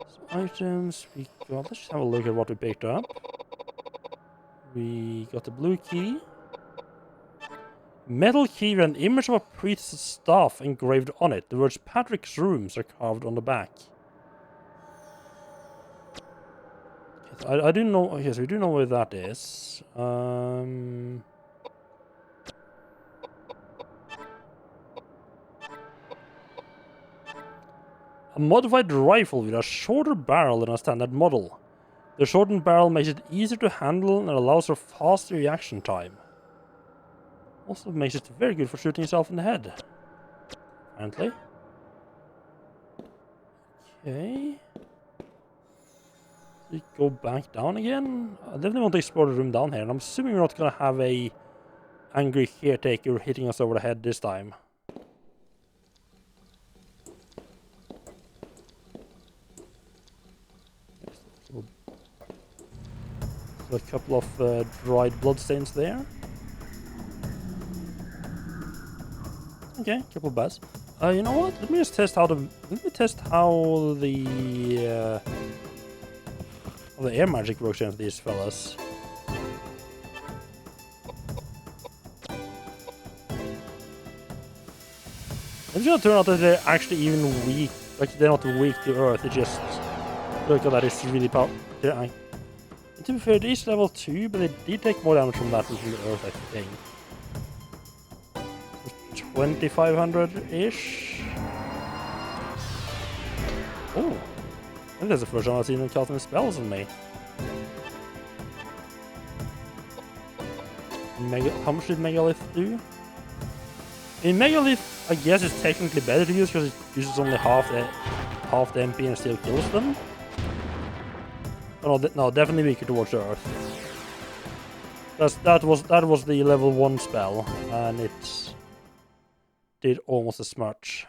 So items we got. Let's just have a look at what we picked up. We got the blue key. Metal key with an image of a priest's staff engraved on it. The words Patrick's Rooms are carved on the back. I do know. Okay, so we do know where that is. A modified rifle with a shorter barrel than a standard model. The shortened barrel makes it easier to handle and allows for faster reaction time. Also makes it very good for shooting yourself in the head. Apparently. Okay. We go back down again. I definitely want to explore the room down here, and I'm assuming we're not gonna have a angry caretaker hitting us over the head this time. So a couple of dried bloodstains there. Okay, couple of bats. You know what? Let me just test how the air magic works into these fellas. It's gonna turn out that they're actually even weak. Like they're not weak to Earth. They just look at that it's really powerful. To be fair, it is level 2, but they did take more damage from that than from the Earth, I think. 2500-ish. Oh, I think that's the first time I've seen them casting spells on me. How much did Megalith do? In Megalith, I guess it's technically better to use because it uses only half the MP and still kills them. Oh, no, definitely weaker towards the Earth. That was the level 1 spell, and it did almost as much.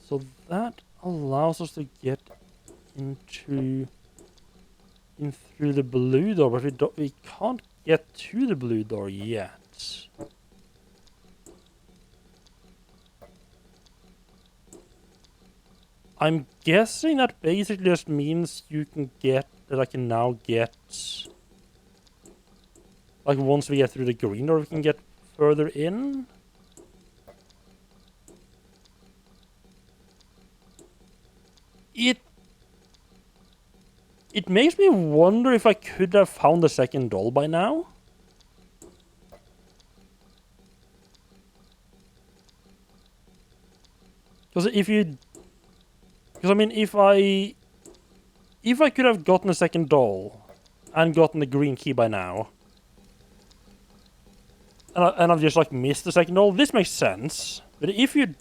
So that allows us to get in through the blue door, but we can't get to the blue door yet. I'm guessing that basically just means that I can now get, like once we get through the green door, we can get further in. It makes me wonder if I could have found the second doll by now. Because I mean, if I could have gotten a second doll and gotten the green key by now, and I've just like missed the second doll, this makes sense. But if you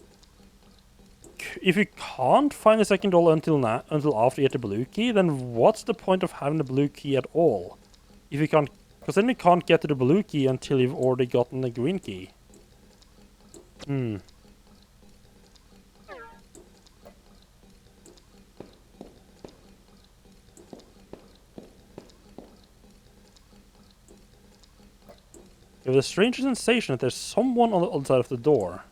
can't find the second doll until after you get the blue key, then what's the point of having the blue key at all? If you can't, because then you can't get to the blue key until you've already gotten the green key. You have the strange sensation that there's someone on the other side of the door.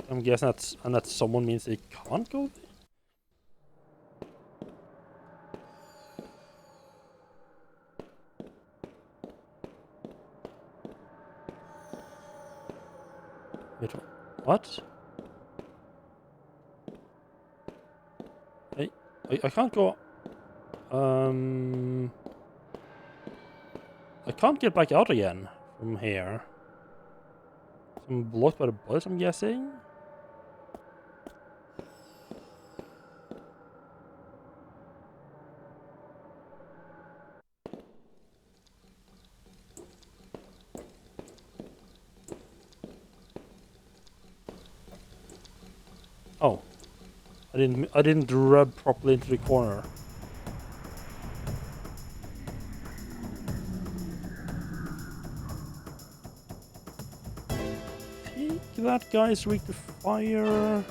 I'm guessing that someone means they can't go there. Wait, what? I can't go. I can't get back out again from here. I'm blocked by the bullets, I'm guessing. Oh. I didn't rub properly into the corner. I think that guy's weak to fire.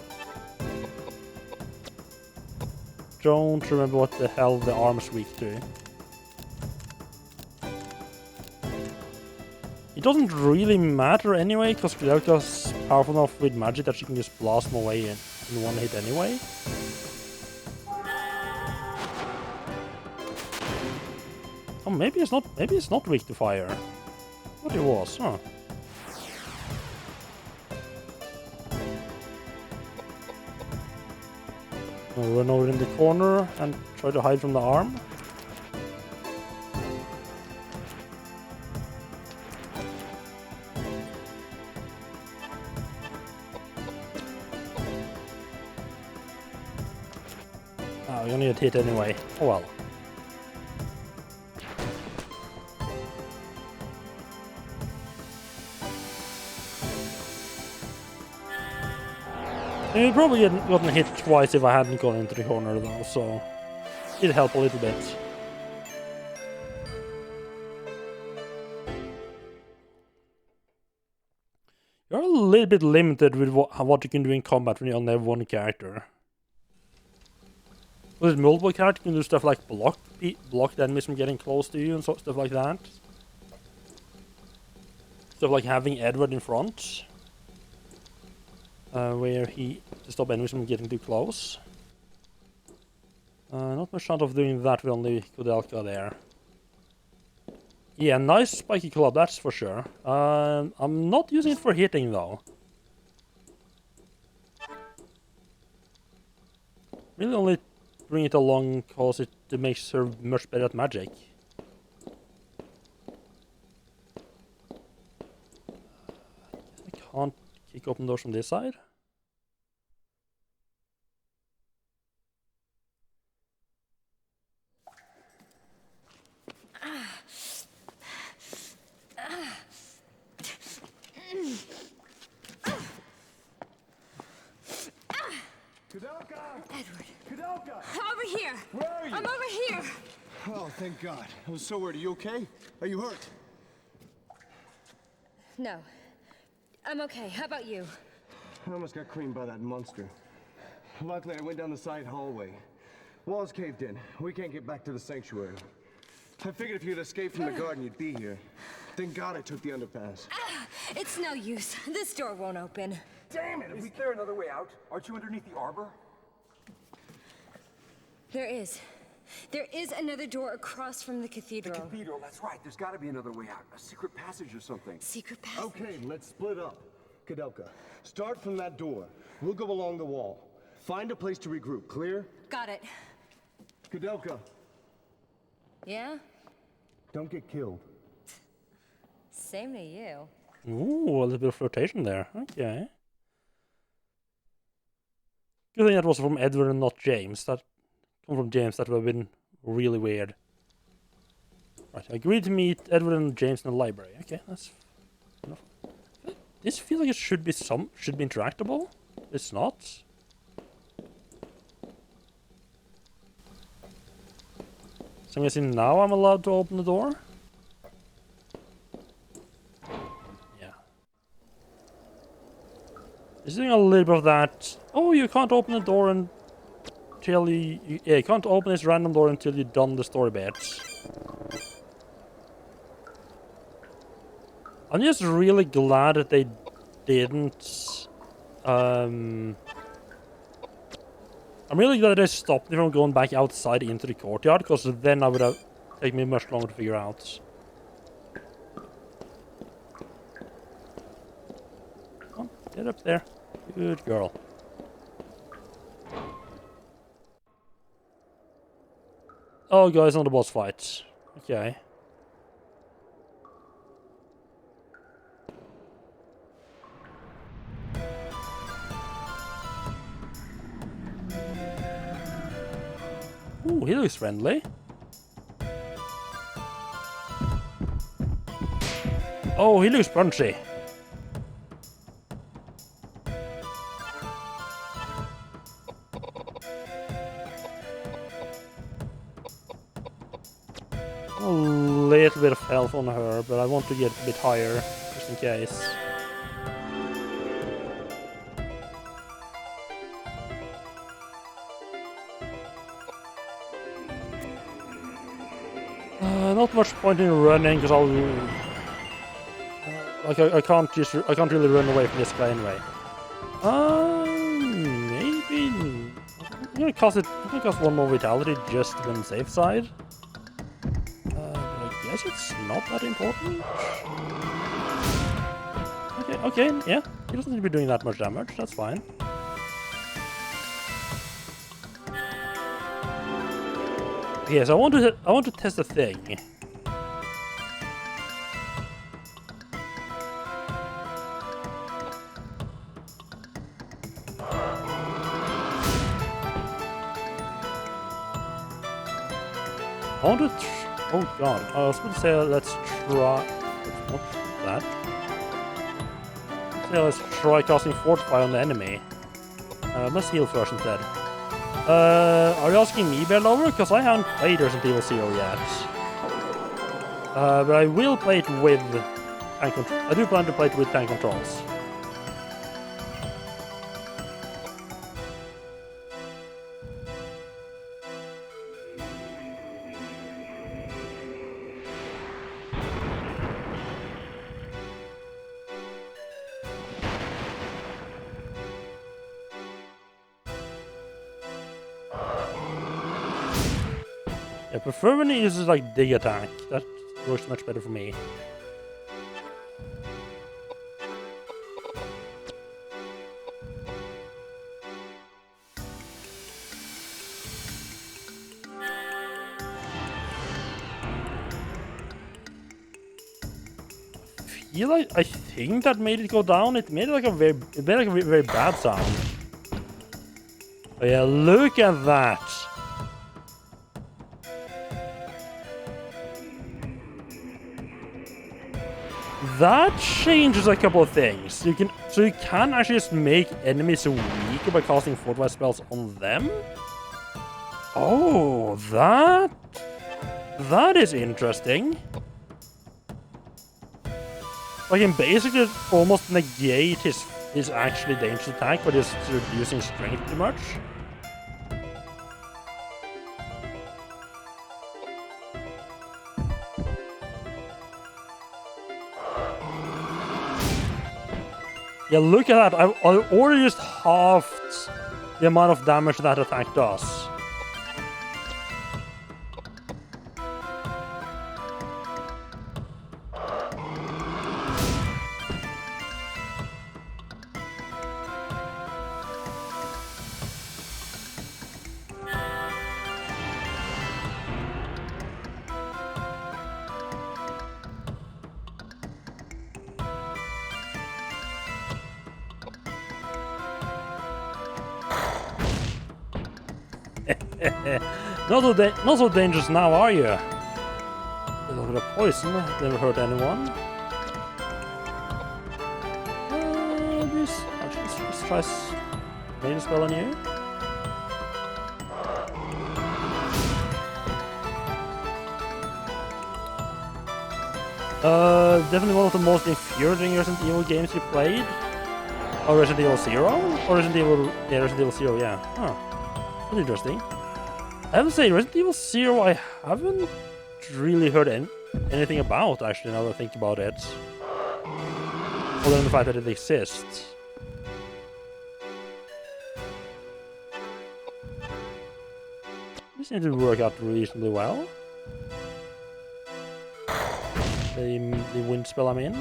Don't remember what the hell the arm's weak to. It doesn't really matter anyway, because Koudelka's powerful enough with magic that she can just blast him away in one hit anyway. Oh, maybe it's not weak to fire. What it was, huh? I'll run over in the corner and try to hide from the arm. Oh, you're gonna get hit anyway. Oh well. You'd probably gotten hit twice if I hadn't gone into the corner though, so it'd help a little bit. You're a little bit limited with what you can do in combat when you only have one character. With multiple characters, you can do stuff like block the enemies from getting close to you and stuff like that. Stuff like having Edward in front. Where to stop enemies from getting too close. Not much chance of doing that with only Koudelka there. Yeah, nice spiky club, that's for sure. I'm not using it for hitting though. Really only bring it along because it makes her much better at magic. I can't kick open doors from this side. Koudelka! Edward. Koudelka! Over here! Where are you? I'm over here! Oh, thank God. I was so worried. Are you okay? Are you hurt? No. I'm okay. How about you? I almost got creamed by that monster. Luckily, I went down the side hallway. Walls caved in. We can't get back to the sanctuary. I figured if you'd escaped from the garden, you'd be here. Thank God I took the underpass. It's no use. This door won't open. Damn it! Is there another way out? Aren't you underneath the arbor? There is. There is another door across from the cathedral. The cathedral, that's right. There's got to be another way out. A secret passage or something. Secret passage? Okay, let's split up. Koudelka, start from that door. We'll go along the wall. Find a place to regroup. Clear? Got it. Koudelka, Yeah? don't get killed. Same to you. Ooh, a little bit of flirtation there. Okay. Good thing that was from Edward and not James. That come from James, that would have been really weird. Right, I agreed to meet Edward and James in the library. Okay, that's enough. This feels like it should be interactable. It's not. So I'm guessing now I'm allowed to open the door? Yeah. It's doing a little bit of that. Oh, you can't open the door until you can't open this random door until you've done the story bits. I'm just really glad that they didn't. I'm really glad they stopped me from going back outside into the courtyard, because then I would have taken me much longer to figure out. Come on, get up there. Good girl. Oh, guys, not a boss fight. Okay. Ooh, he looks friendly. Oh, he looks punchy. enough on her, but I want to get a bit higher, just in case. Not much point in running, because I'll... like, I can't really run away from this guy anyway. Maybe... I'm gonna cost one more vitality just to be on the safe side. But I guess it's not that important. Okay, yeah. He doesn't need to be doing that much damage, that's fine. Okay, so I want to test a thing. I want to oh god, I was going to say let's try... Not that. Let's try casting Fortify on the enemy. Let's heal first instead. Are you asking me, Bearlover? Because I haven't played Resident Evil 0 yet. But I will play it with tank control. I do plan to play it with tank controls. I prefer when he uses like dig attack. That works much better for me. I think that made it go down. It made like a very bad sound. Oh yeah, look at that. That changes a couple of things. You can actually just make enemies weaker by casting fortify spells on them. Oh, that is interesting. I can basically almost negate his actually dangerous attack by just reducing strength too much. Yeah, look at that. I already just halved the amount of damage that attack does. Not so dangerous now, are you? A little bit of poison, never hurt anyone. Let's try main spell on you. Definitely one of the most infuriating Resident Evil games you played. Or Resident Evil 0? Or Resident Evil 0, yeah. Huh. That's interesting. I have to say, Resident Evil 0 I haven't really heard anything about, actually, now that I think about it. Other than the fact that it exists. This seems to work out reasonably well. The wind spell I'm in.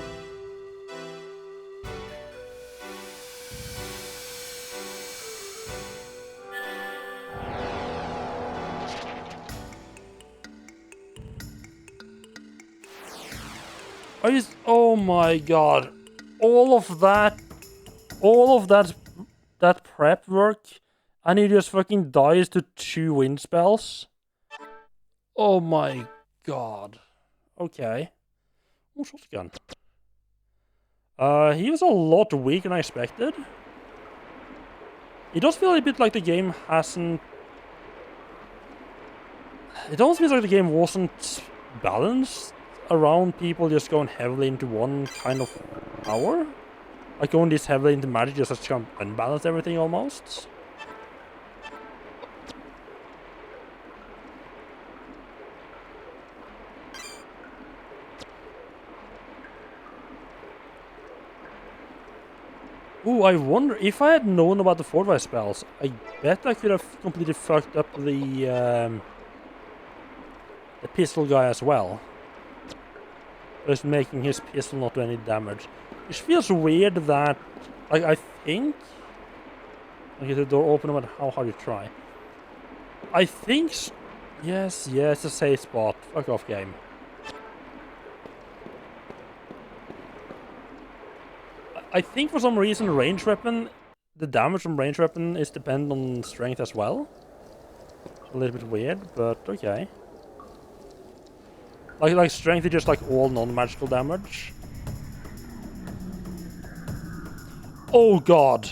Oh my god. All of that prep work, and he just fucking dies to 2 wind spells. Oh my god. Okay. Oh, shotgun. He was a lot weaker than I expected. It does feel a bit like the game hasn't... It almost feels like the game wasn't balanced around people just going heavily into one kind of power? Like going this heavily into magic just to kind of unbalance everything almost? Ooh, I wonder if I had known about the fortify spells, I bet I could have completely fucked up the pistol guy as well. Just making his pistol not do any damage. Which feels weird that, like, I think... Okay, the door open, no matter how hard you try. I think... Yes, a safe spot. Fuck off, game. I think for some reason range weapon, the damage from range weapon is dependent on strength as well. It's a little bit weird, but okay. Like strength is just like all non-magical damage. Oh god.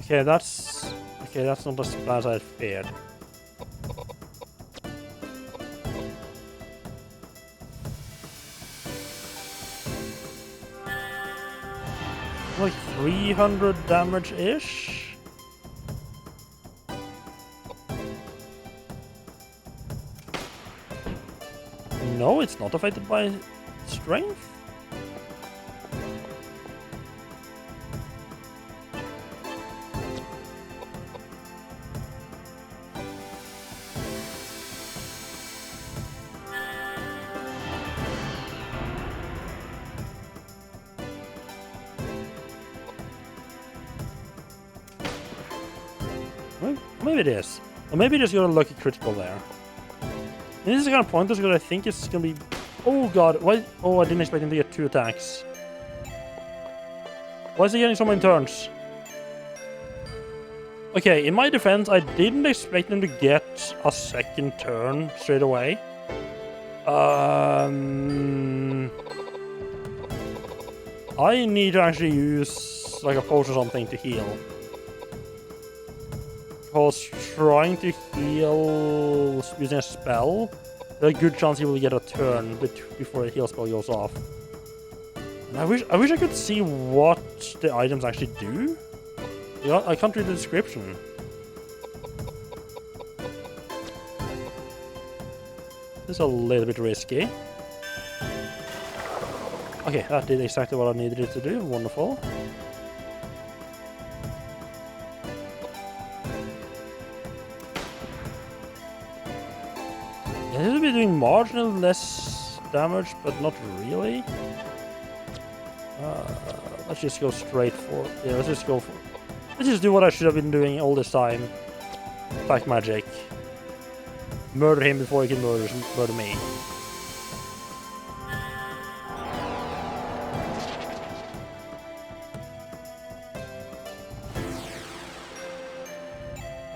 Okay, that's not as bad as I feared. Like 300 damage-ish? No, it's not affected by strength? Maybe it is. Or maybe just got a lucky critical there. And this is kind of pointless because I think it's gonna be... Oh god, why? Oh, I didn't expect him to get 2 attacks. Why is he getting so many turns? Okay, in my defense, I didn't expect him to get a second turn straight away. I need to actually use like a potion or something to heal. Because trying to heal using a spell, there's a good chance he will get a turn before the heal spell goes off. And I wish I could see what the items actually do. Yeah, I can't read the description. This is a little bit risky. Okay, that did exactly what I needed it to do. Wonderful. This will be doing marginally less damage, but not really. Let's just go straight for... Yeah, let's just go for... Let's just do what I should have been doing all this time. Black magic. Murder him before he can murder me.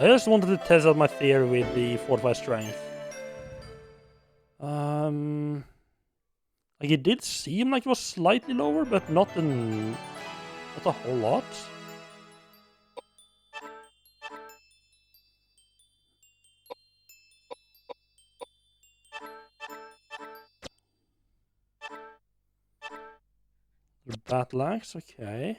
I just wanted to test out my theory with the fortified strength. Like it did seem like it was slightly lower, but not a whole lot. The battle axe, okay.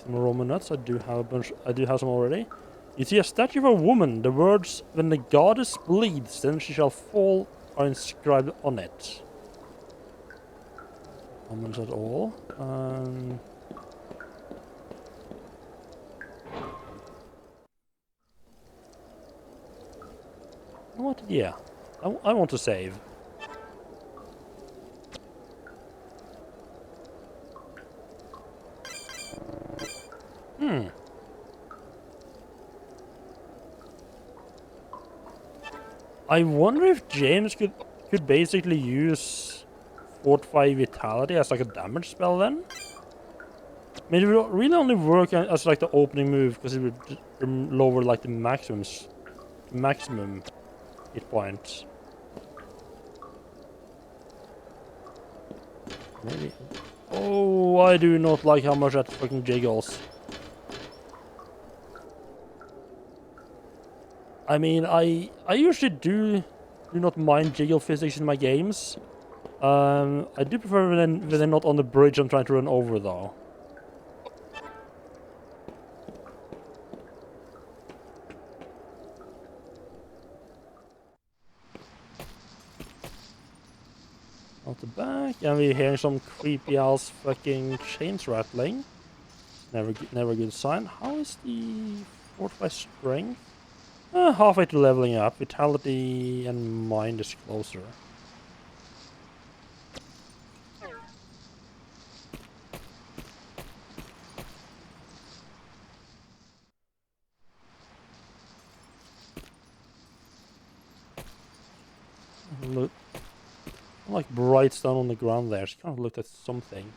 Some Roman nuts. I do have a bunch. I do have some already. You see a statue of a woman. The words "When the goddess bleeds, then she shall fall" are inscribed on it. Comments at all? What? Yeah, I want to save. I wonder if James could basically use Fortify Vitality as like a damage spell then? I mean, it would really only work as like the opening move because it would lower like the maximum hit points. Maybe. Oh, I do not like how much that fucking jiggles. I mean, I usually do not mind jiggle physics in my games. I do prefer when they're not on the bridge I'm trying to run over, though. Out the back, and we're hearing some creepy ass fucking chains rattling. Never a good sign. How is the fortified strength? Halfway to leveling up. Vitality and mind is closer. Look, like bright stone on the ground there. She kind of looked at something.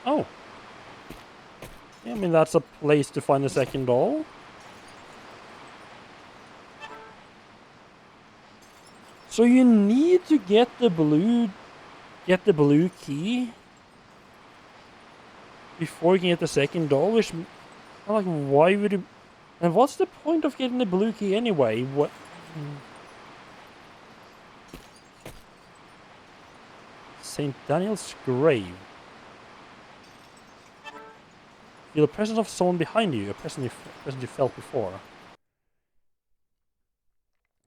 Oh. Yeah, I mean, that's a place to find a second doll. So you need to get the blue key before you can get the second doll, which, like, why would you... And what's the point of getting the blue key anyway? What... St. Daniel's grave. Feel the presence of someone behind you, a presence you felt before.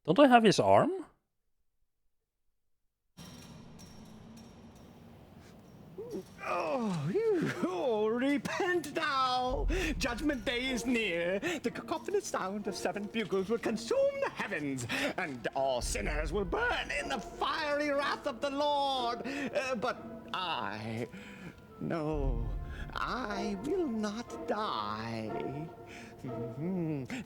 Don't I have his arm? Repent now! Judgment Day is near. The cacophonous sound of 7 bugles will consume the heavens, and all sinners will burn in the fiery wrath of the Lord. But I will not die.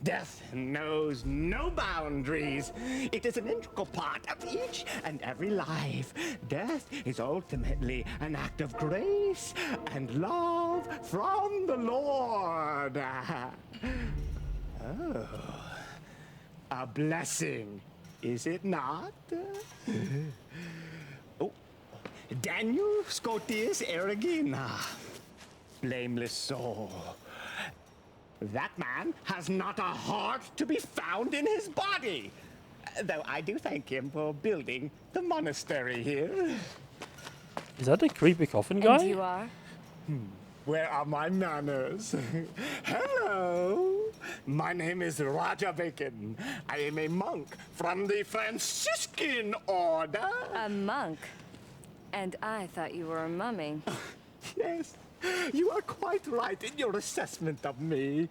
Death knows no boundaries. It is an integral part of each and every life. Death is ultimately an act of grace and love from the Lord. Oh, a blessing, is it not? Oh, Daniel Scotius Erigena, blameless soul. That man has not a heart to be found in his body. Though I do thank him for building the monastery here. Is that the creepy coffin guy? And you are? Where are my manners? Hello! My name is Raja Bacon. I am a monk from the Franciscan order. A monk? And I thought you were a mummy. Yes. You are quite right in your assessment of me.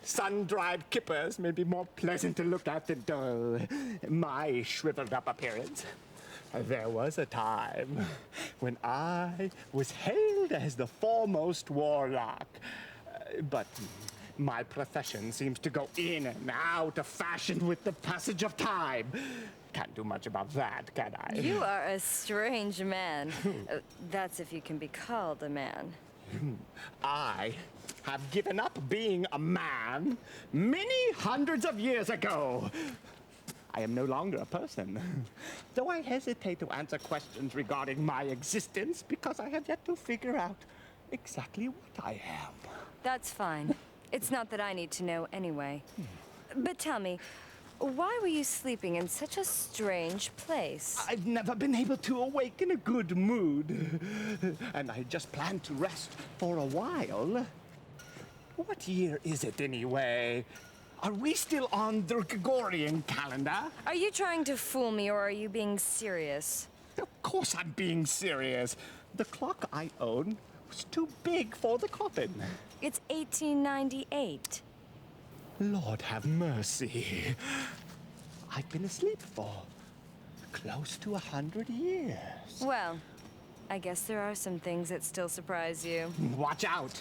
Sun-dried kippers may be more pleasant to look at than my shriveled-up appearance. There was a time when I was hailed as the foremost warlock. But my profession seems to go in and out of fashion with the passage of time. Can't do much about that, can I? You are a strange man. That's if you can be called a man. I have given up being a man many hundreds of years ago. I am no longer a person, though I hesitate to answer questions regarding my existence because I have yet to figure out exactly what I am. That's fine. It's not that I need to know anyway. But tell me, why were you sleeping in such a strange place? I've never been able to awake in a good mood. And I just planned to rest for a while. What year is it anyway? Are we still on the Gregorian calendar? Are you trying to fool me or are you being serious? Of course I'm being serious. The clock I own was too big for the coffin. It's 1898. Lord have mercy. I've been asleep for close to 100 years. Well, I guess there are some things that still surprise you. Watch out.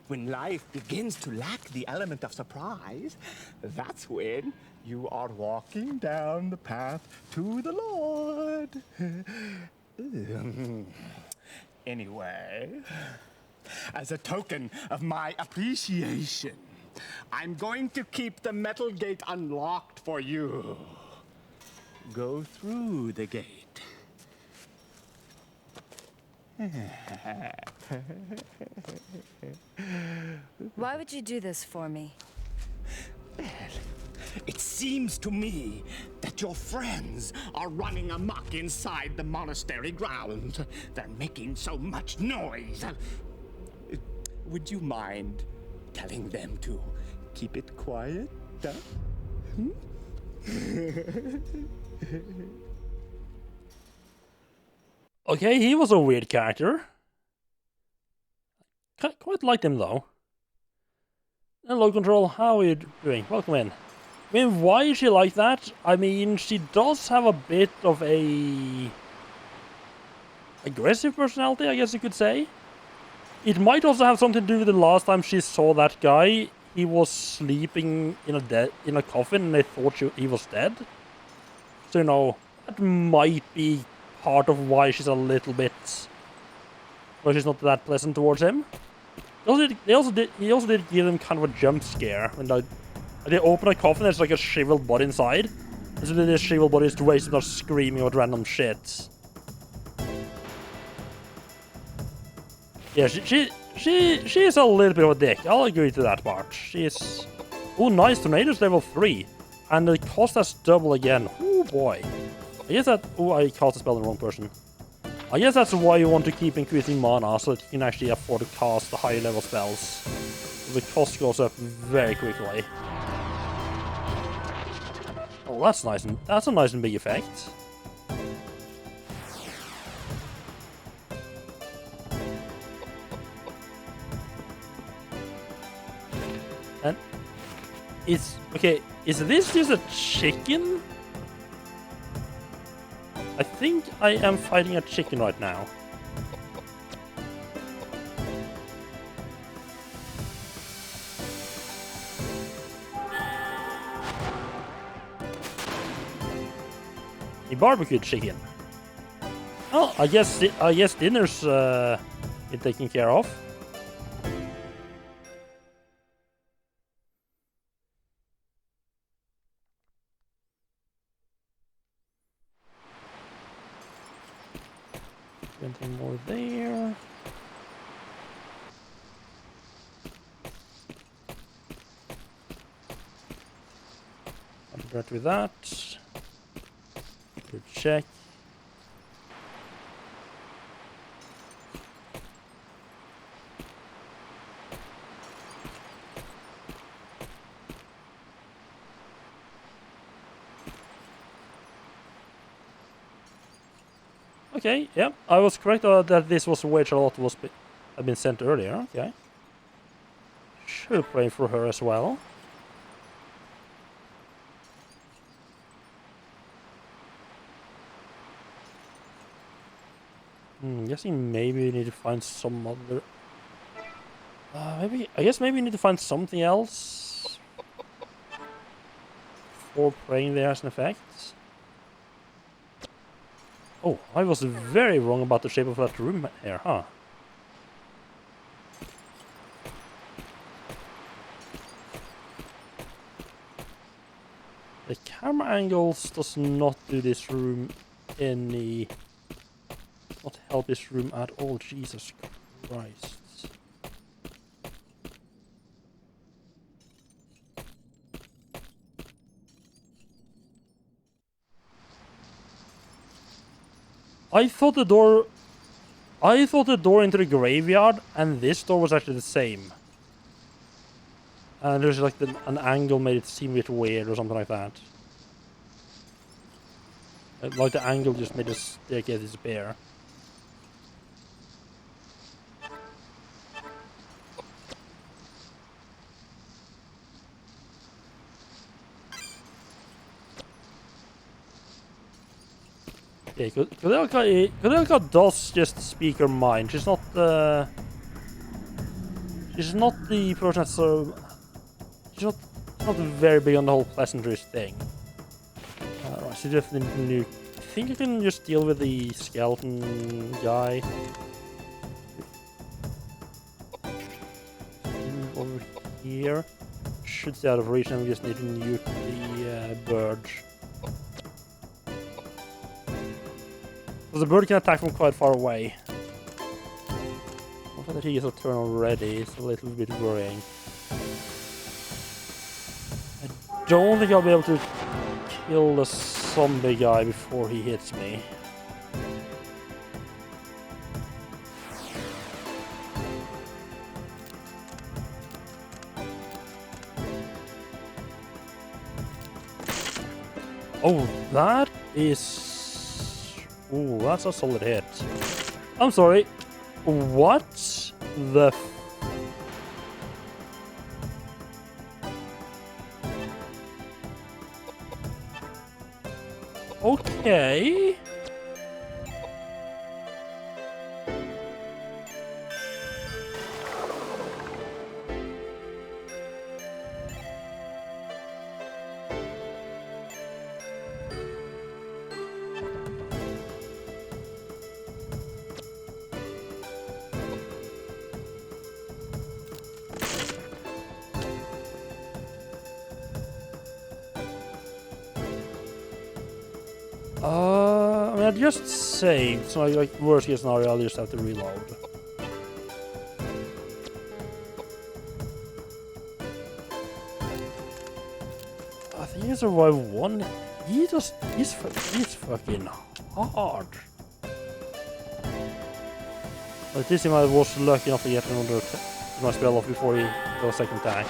When life begins to lack the element of surprise, that's when you are walking down the path to the Lord. Anyway, as a token of my appreciation, I'm going to keep the metal gate unlocked for you. Go through the gate. Why would you do this for me? It seems to me that your friends are running amok inside the monastery grounds. They're making so much noise. Would you mind telling them to keep it quiet? Hmm? Okay, he was a weird character. Quite liked him though. Hello, Control. How are you doing? Welcome in. I mean, why is she like that? I mean, she does have a bit of a aggressive personality, I guess you could say. It might also have something to do with the last time she saw that guy. He was sleeping in a coffin, and they thought he was dead. So, you know, that might be part of why she's a little bit... why she's not that pleasant towards him. He also did give him kind of a jump scare when they open a coffin. There's like a shriveled body inside, and so this shriveled body is raised and starts screaming about random shit. Yeah, she is a little bit of a dick. I'll agree to that part. She is... Oh, nice. Tornado's level 3. And the cost has double again. Oh, boy. I guess that... Oh, I cast a spell on the wrong person. I guess that's why you want to keep increasing mana, so that you can actually afford to cast the higher level spells. The cost goes up very quickly. Oh, that's nice. That's a nice and big effect. And okay, is this just a chicken? I think I am fighting a chicken right now. A barbecued chicken. Oh, I guess dinner's been taken care of. Anything more there? I'm right with that. Good check. Okay, yeah, I was correct that this was where Charlotte had been sent earlier. Okay, should pray for her as well. Guessing maybe we need to find some other. I guess maybe we need to find something else for praying there as an effect. Oh, I was very wrong about the shape of that room here, huh? The camera angles does not do this room any... not help this room at all, Jesus Christ. I thought the door into the graveyard and this door was actually the same. And there's like an angle made it seem a bit weird or something like that. Like the angle just made the staircase disappear. Yeah, Koudelka does just speak her mind. She's not She's not the person that's so... She's not very big on the whole pleasantries thing. Right, so definitely new. I think you can just deal with the skeleton guy. Move over here. Should stay out of reach, and we just need to nuke the bird. So the bird can attack from quite far away. The fact that he gets a turn already is a little bit worrying. I don't think I'll be able to kill the zombie guy before he hits me. Oh, that is... Ooh, that's a solid hit. I'm sorry. What the... Okay. I mean, I just saved, so like worst case scenario, I'll just have to reload. I think I survived one. He's fucking hard. But this time I was lucky enough to get another my spell off before he got a second attack.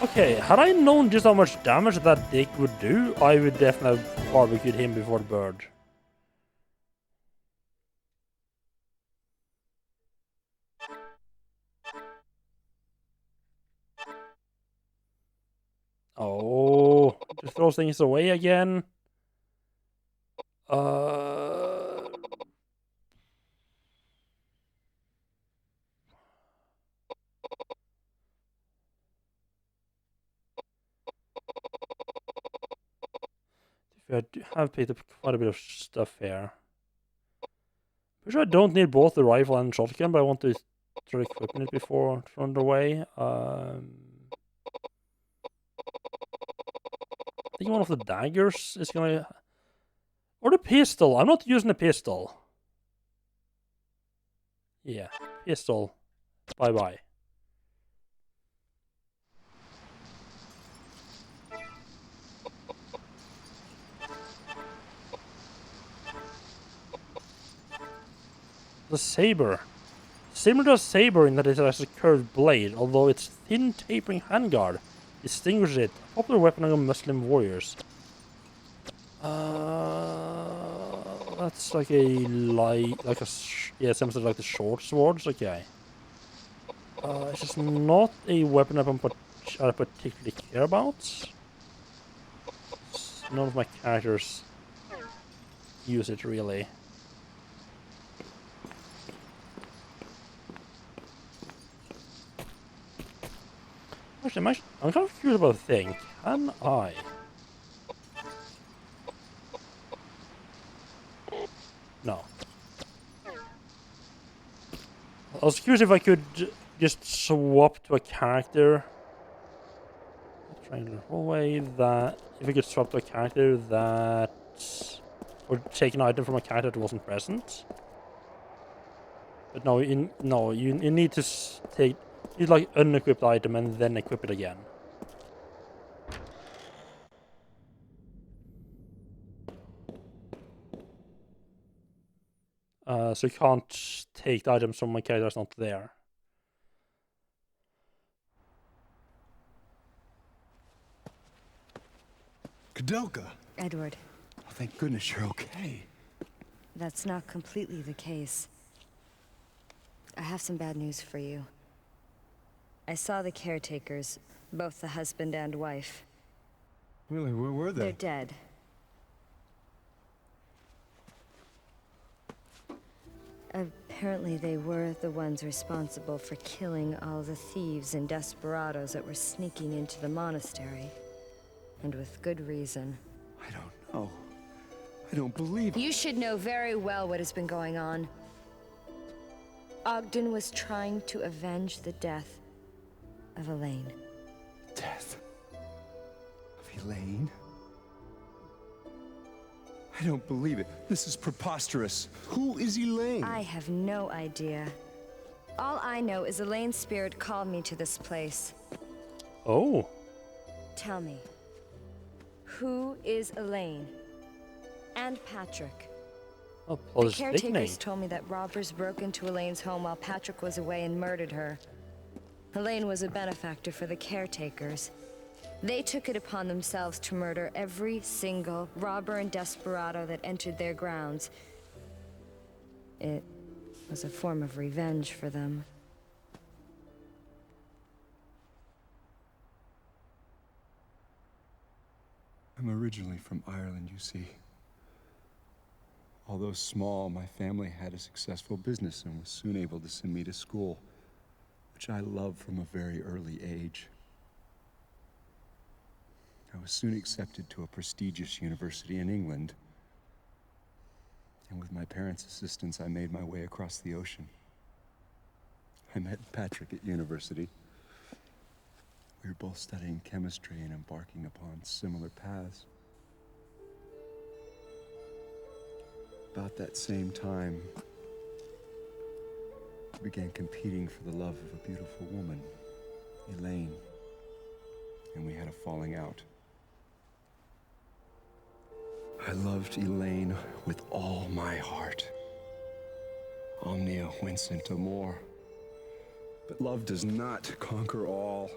Okay, had I known just how much damage that dick would do, I would definitely have barbecued him before the bird. Oh, just throws things away again. I have picked up quite a bit of stuff here. Pretty sure I don't need both the rifle and shotgun, but I want to start equipping it before throwing it away. I think one of the daggers is gonna... Or the pistol. I'm not using the pistol. Yeah, pistol. Bye-bye. The saber. Similar to a saber in that it has a curved blade, although its thin tapering handguard distinguishes it, a popular weapon among Muslim warriors. That's like a yeah, something like the short swords. Okay. It's just not a weapon I particularly care about. None of my characters use it really. Actually, I'm kind of curious about a thing. Can I? No. I was curious if I could just swap to a character. Trying to roll away that. If I could swap to a character that. Or take an item from a character that wasn't present. But no, you need to take. You like unequipped item and then equip it again. So you can't take the items from my character that's not there. Koudelka. Edward, Oh, thank goodness you're okay. that's not completely the case. I have some bad news for you. I saw the caretakers, both the husband and wife. Really, where were they? They're dead. Apparently they were the ones responsible for killing all the thieves and desperados that were sneaking into the monastery. And with good reason. I don't know. I don't believe it. You should know very well what has been going on. Ogden was trying to avenge the death of Elaine. Death of Elaine? I don't believe it. This is preposterous. Who is Elaine? I have no idea. All I know is Elaine's spirit called me to this place. Oh. Tell me, who is Elaine? And Patrick? Oh, the caretakers told me that robbers broke into Elaine's home while Patrick was away and murdered her. Elaine was a benefactor for the caretakers. They took it upon themselves to murder every single robber and desperado that entered their grounds. It was a form of revenge for them. I'm originally from Ireland, you see. Although small, my family had a successful business and was soon able to send me to school, which I loved from a very early age. I was soon accepted to a prestigious university in England. And with my parents' assistance, I made my way across the ocean. I met Patrick at university. We were both studying chemistry and embarking upon similar paths. About that same time, we began competing for the love of a beautiful woman, Elaine, and we had a falling out. I loved Elaine with all my heart. Omnia vincit amor. But love does not conquer all.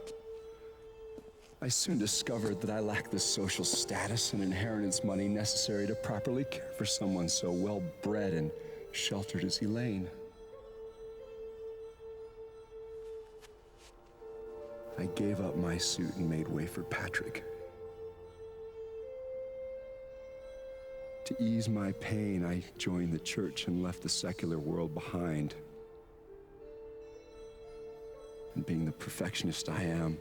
I soon discovered that I lacked the social status and inheritance money necessary to properly care for someone so well-bred and sheltered as Elaine. I gave up my suit and made way for Patrick. To ease my pain, I joined the church and left the secular world behind. And being the perfectionist I am,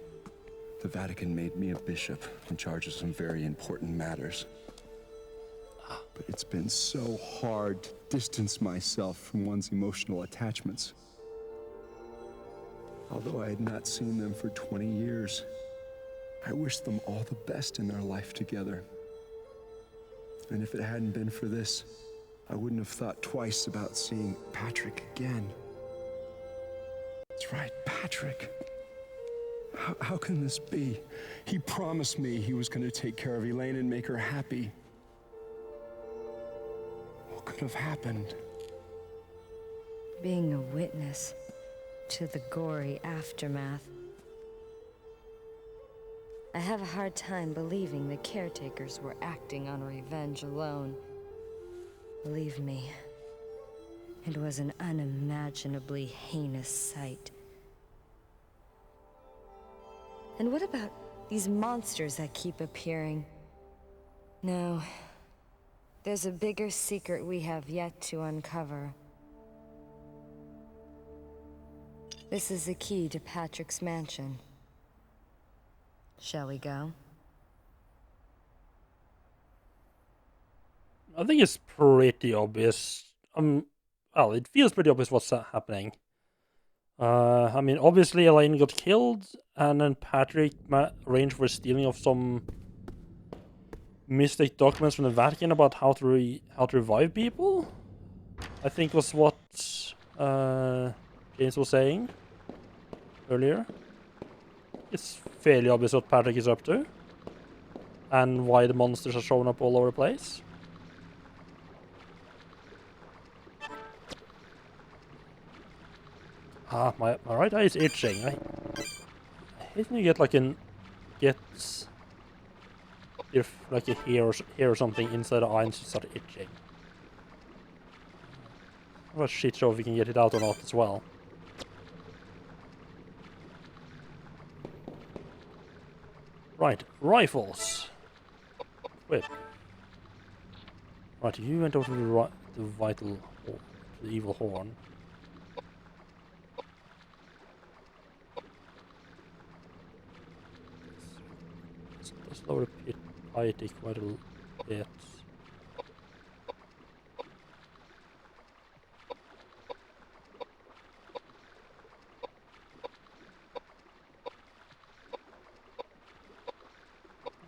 the Vatican made me a bishop in charge of some very important matters. But it's been so hard to distance myself from one's emotional attachments. Although I had not seen them for 20 years, I wish them all the best in their life together. And if it hadn't been for this, I wouldn't have thought twice about seeing Patrick again. That's right, Patrick. How can this be? He promised me he was going to take care of Elaine and make her happy. What could have happened? Being a witness to the gory aftermath. I have a hard time believing the caretakers were acting on revenge alone. Believe me, it was an unimaginably heinous sight. And what about these monsters that keep appearing? No, there's a bigger secret we have yet to uncover. This is the key to Patrick's mansion. Shall we go? I think it's pretty obvious. Well, it feels pretty obvious what's happening. I mean, obviously Elaine got killed, and then Patrick arranged for stealing of some mystic documents from the Vatican about how to revive people. I think was what James was saying earlier. It's fairly obvious what Patrick is up to, and why the monsters are showing up all over the place. My right eye is itching. I hate when you get like like a hair or something inside the eye and just start itching. What a shit show if we can get it out or not as well. Right, rifles. Wait. Right, you went over to the vital hall. the evil horn. Let's lower the piety quite a bit.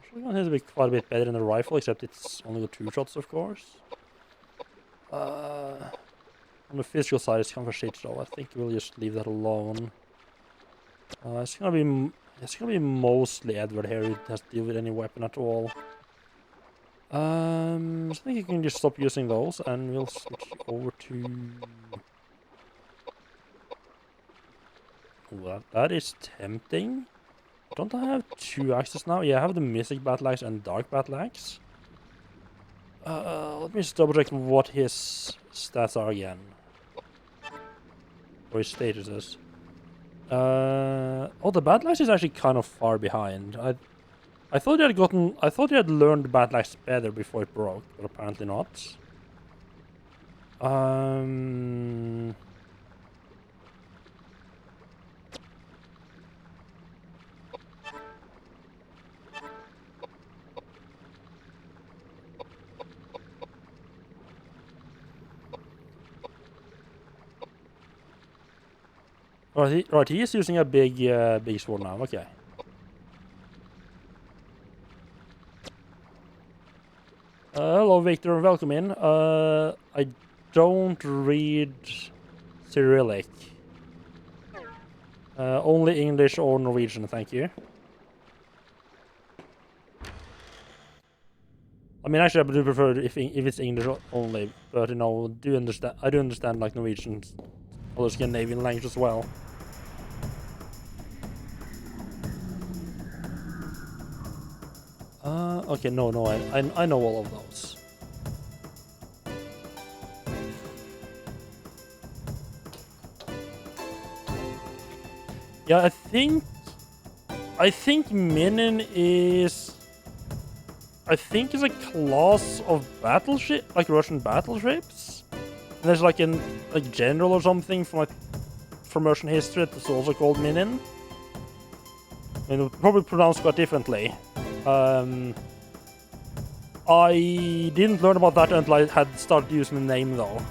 Shotgun has to be quite a bit better than the rifle, except it's only got 2 shots, of course. On the physical side, it's kind of a shit show. I think we'll just leave that alone. It's gonna be mostly Edward here who has to deal with any weapon at all. So I think you can just stop using those, and we'll switch over to. Well, that is tempting. Don't I have 2 axes now? Yeah, I have the Mystic Battle Axe and Dark Battle Axe. Let me just double check what his stats are again. Or his status is. Oh, the Battle Axe is actually kind of far behind. I thought he had learned the Battle Axe better before it broke, but apparently not. Right, he is using a big sword now. Okay. Hello, Victor, and welcome in. I don't read Cyrillic. Only English or Norwegian, thank you. I mean, actually, I do prefer if it's English only, but you know, I do understand like Norwegian, other Scandinavian language as well. Okay, no, I know all of those. Yeah, I think Minin is. I think it's a class of battleship, like Russian battleships. And there's like a general or something from Russian history that's also called Minin. I mean, probably pronounced quite differently. I didn't learn about that until I had started using the name, though.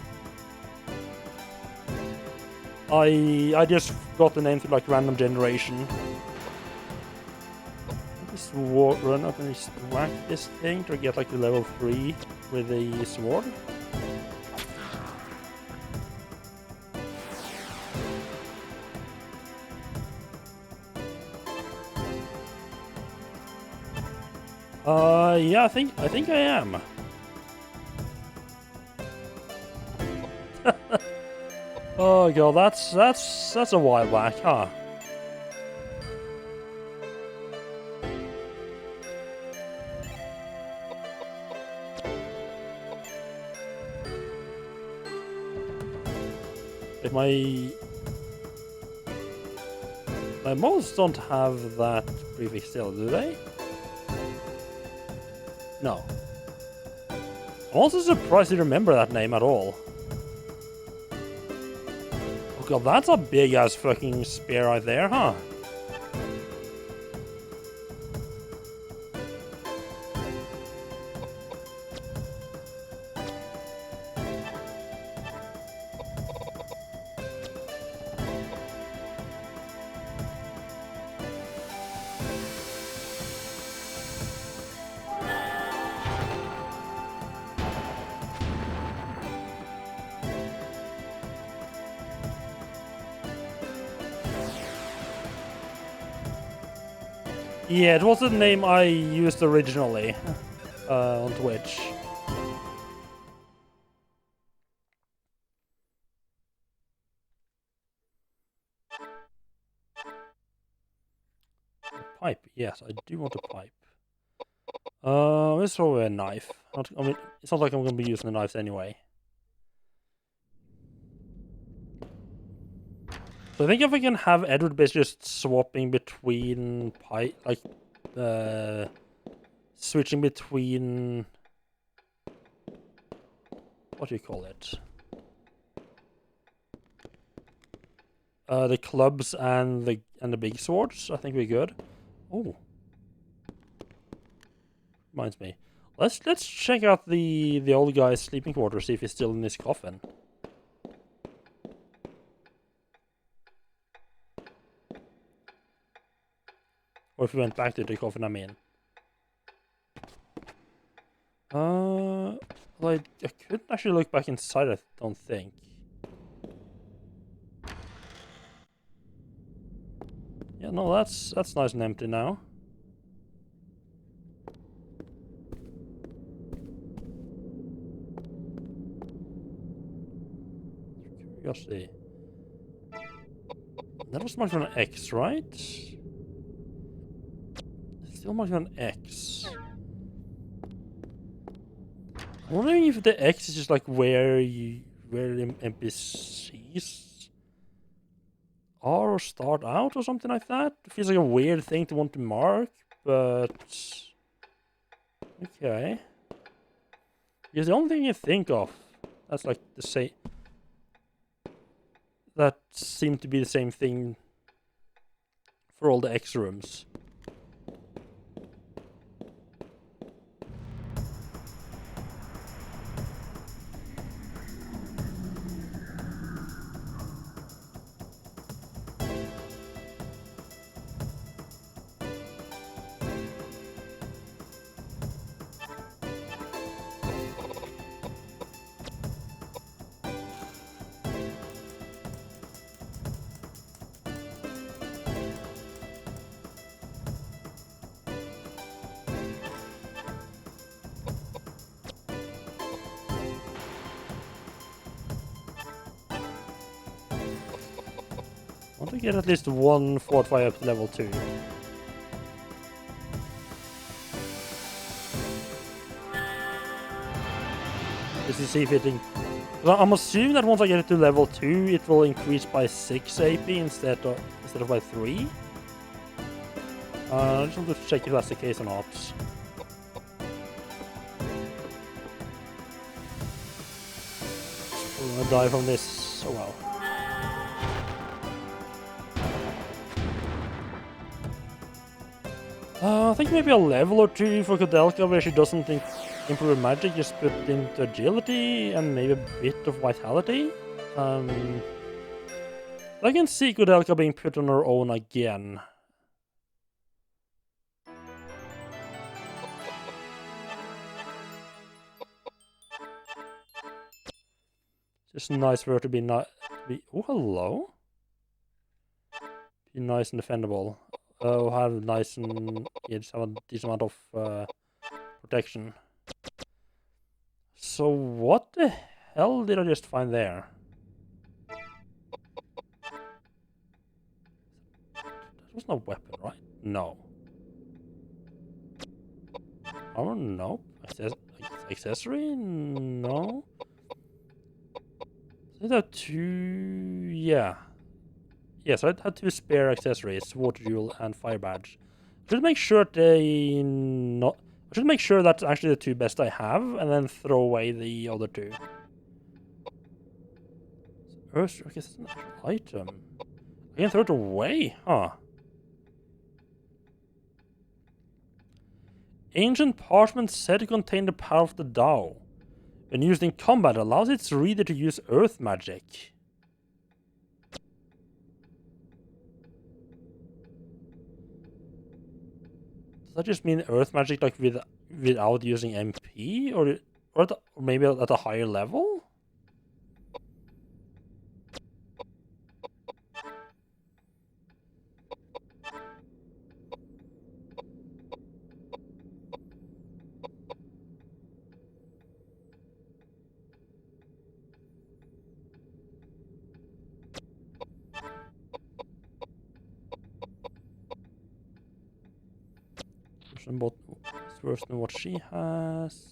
I just got the name through like random generation. Just run up and just whack this thing to get like the level 3 with the sword. Yeah, I think I am. Oh god, that's a while back, huh? If my mods don't have that prefix still, do they? No. I'm also surprised you remember that name at all. Oh god, that's a big-ass fucking spear right there, huh? Yeah, it was the name I used originally on Twitch. A pipe, yes, I do want a pipe. Let's throw a knife. I mean, it's not like I'm going to be using the knives anyway. So I think if we can have Edward basically just swapping between pipe, like, switching between, what do you call it? the clubs and the big swords. I think we're good. Oh, reminds me. Let's check out the old guy's sleeping quarters. See if he's still in his coffin. Or if we went back to the coffin, I mean. Well, I couldn't actually look back inside, I don't think. Yeah, no, that's nice and empty now. Curiosity. That was marked on an X, right? Still marked on an X. I'm wondering if the X is just like where NPCs are or start out or something like that. It feels like a weird thing to want to mark, but okay. Because the only thing I think of that's like the same. That seemed to be the same thing for all the X rooms. I want to get at least one fortify up to level 2. Just to see if it... Well, I'm assuming that once I get it to level 2, it will increase by 6 AP instead of by 3. I just want to check if that's the case or not. I'm gonna die from this. Oh well. I think maybe a level or 2 for Koudelka where she doesn't improve her magic, just put into agility and maybe a bit of vitality. I can see Koudelka being put on her own again. Just nice for her to be oh, hello. Be nice and defendable. Oh, have nice and just have a decent amount of protection. So what the hell did I just find there? That was no weapon, right? No. Armor? No. Accessory? No. I had 2... Yeah. Yes, I had 2 spare accessories, water jewel and fire badge. I should make sure I should make sure that's actually the 2 best I have, and then throw away the other 2. Earth, I guess it's an actual item. I can throw it away, huh? Ancient parchment said to contain the power of the Tao. When used in combat, allows its reader to use earth magic. Does that just mean earth magic like without using MP? Or maybe at a higher level? It's worse than what she has.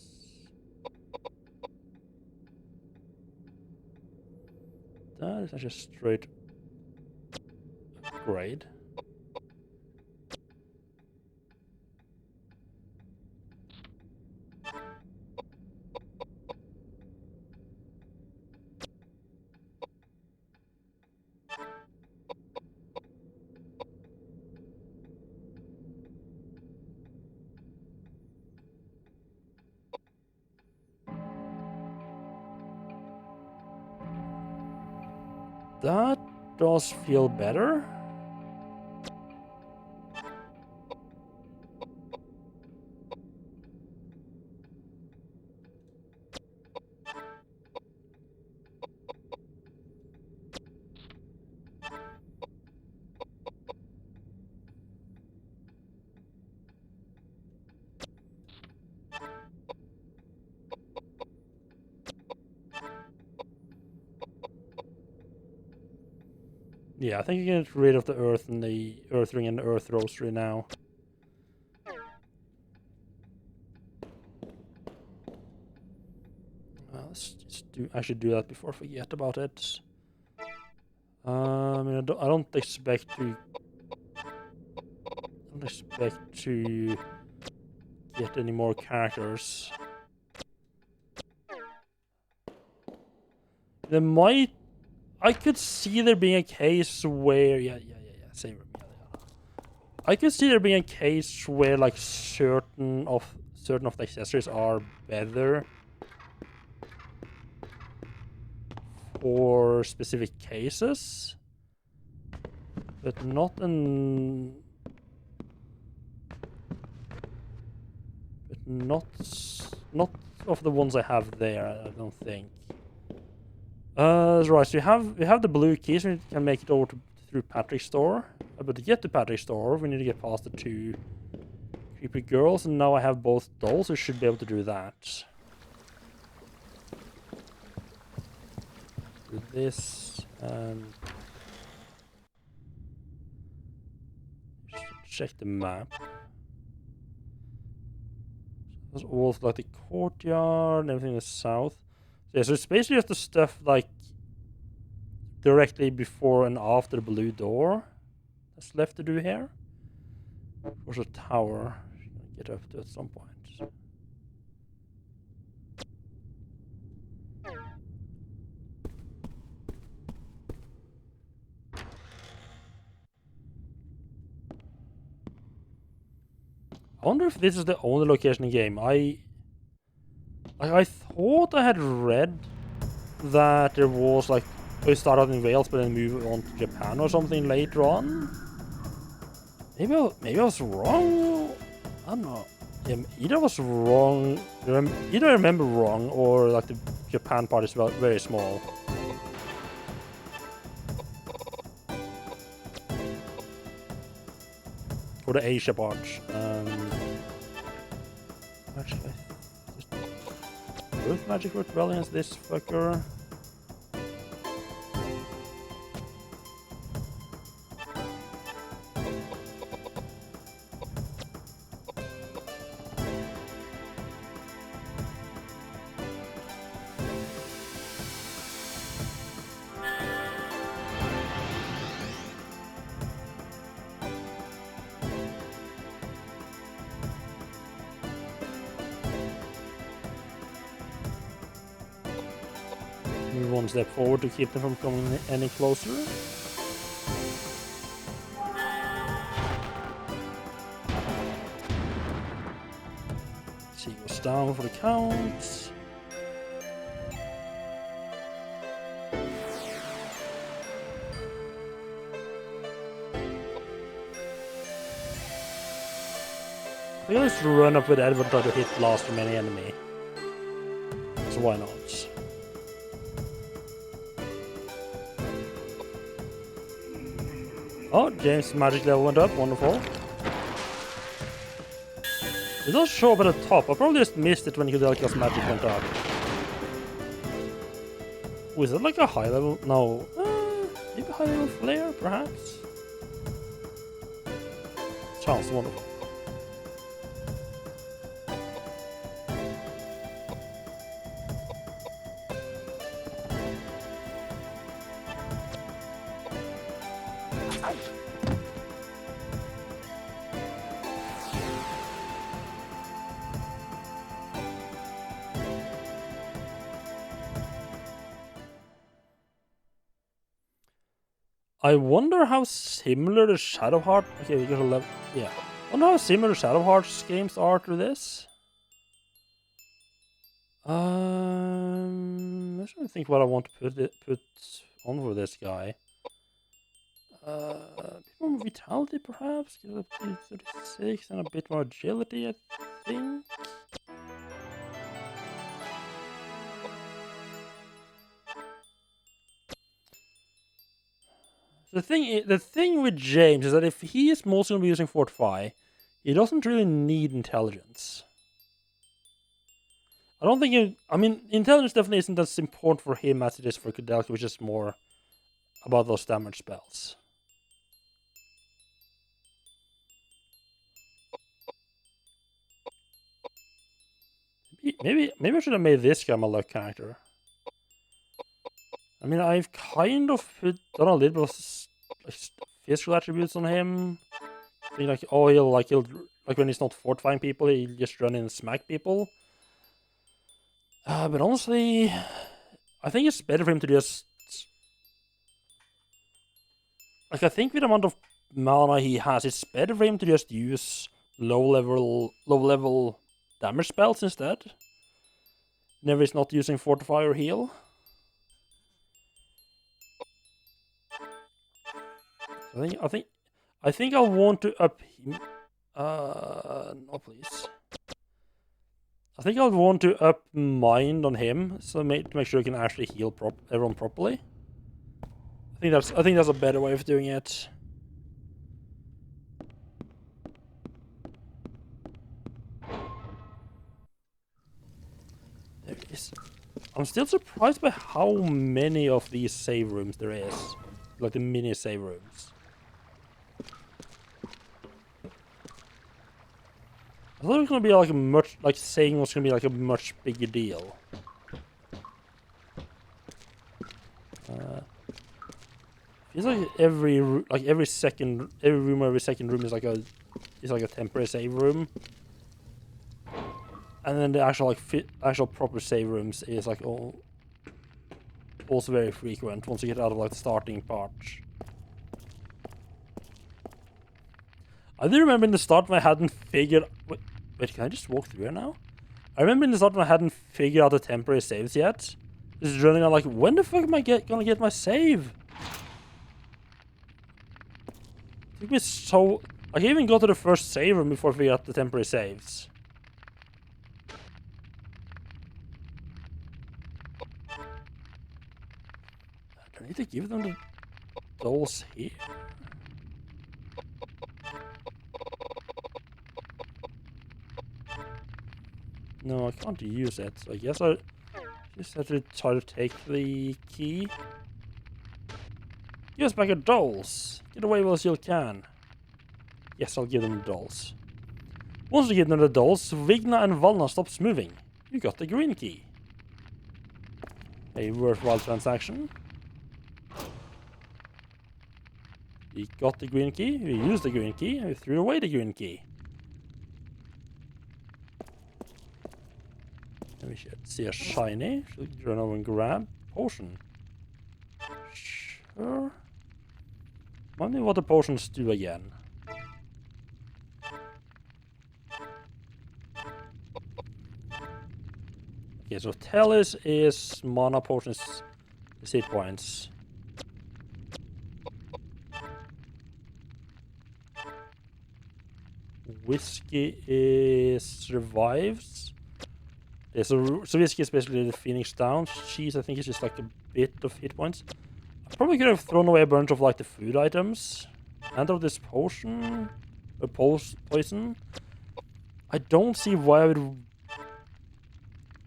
That is actually a straight upgrade. That does feel better. Yeah, I think you can get rid of the earth and the earth ring and the earth rosary now. Let's just do. I should do that before I forget about it. I mean, I don't expect to. I don't expect to get any more characters. There might. I could see there being a case where same room. I could see there being a case where like certain of the accessories are better for specific cases, but not in. But not of the ones I have there. I don't think. Right, so we have the blue keys. We can make it over through Patrick's store. But to get to Patrick's store, we need to get past the 2 creepy girls, and now I have both dolls, so we should be able to do that. Do this, and check the map. There's also like the courtyard and everything in the south. Yeah, so it's basically just the stuff like directly before and after the blue door that's left to do here. There's a tower you can get up to at some point. I wonder if this is the only location in the game. I thought I had read that there was like we start out in Wales but then move on to Japan or something later on. Maybe I was wrong. I don't know. Yeah, either I was wrong. Either I remember wrong or like the Japan part is very small. Or the Asia part. Actually, Earth magic worked well against this fucker. Move one step forward to keep them from coming any closer. She goes down for the count. I can just run up with Edward and try to hit blast from any enemy. So why not? Oh, James' magic level went up. Wonderful. It does show up at the top. I probably just missed it when Koudelka's magic went up. Was that like a high level? No. Maybe a high level flare, perhaps? Sounds wonderful. I wonder how similar the Shadow Heart. Okay, we got a level. Yeah. I wonder how similar Shadow Hearts games are to this. I'm trying to think what I want to put on for this guy. A bit more vitality, perhaps. Get it up to 36 and a bit more agility, I think. The thing with James is that if he is mostly going to be using Fortify, he doesn't really need intelligence. I don't think I mean, intelligence definitely isn't as important for him as it is for Koudelka, which is more about those damage spells. Maybe I should have made this guy my luck character. I mean, I've kind of done a little bit of like, physical attributes on him. I mean, like, oh, he'll when he's not fortifying people, he'll just run in and smack people. But honestly, I think it's better for him to just like, I think with the amount of mana he has, it's better for him to just use low level damage spells instead. Never is not using fortify or heal. I think I'll want to up him. No, please. I think I'll want to up mind on him, so to make sure he can actually heal everyone properly. I think that's a better way of doing it. There is. I'm still surprised by how many of these save rooms there is, like the mini save rooms. I thought it was gonna be like saying was gonna be like a much bigger deal. Feels like every room every second room is like a temporary save room, and then the actual proper save rooms is like also very frequent once you get out of like the starting part. I do remember in the start when I hadn't figured. Wait, can I just walk through here now? I remember in the start when I hadn't figured out the temporary saves yet. Just running around like, when the fuck am I gonna get my save? It took me so. I can't even go to the first save room before I figured out the temporary saves. Do I need to give them the dolls here? No, I can't use it, so I guess I just have to try to take the key. Give us back your dolls! Get away while you can. Yes, I'll give them the dolls. Once you give them the dolls, Vigna and Valna stops moving. You got the green key. A worthwhile transaction. We got the green key, we used the green key, and we threw away the green key. And we should see a shiny. Should run over and grab potion. Sure. Wonder what the potions do again. Okay, so Talis is mana potions, is hit points. Whiskey is revives. Yeah, so Whiskey is basically the Phoenix down. Cheese, I think, is just like a bit of hit points. I probably could have thrown away a bunch of like the food items. And of this potion, a poison. I don't see why I would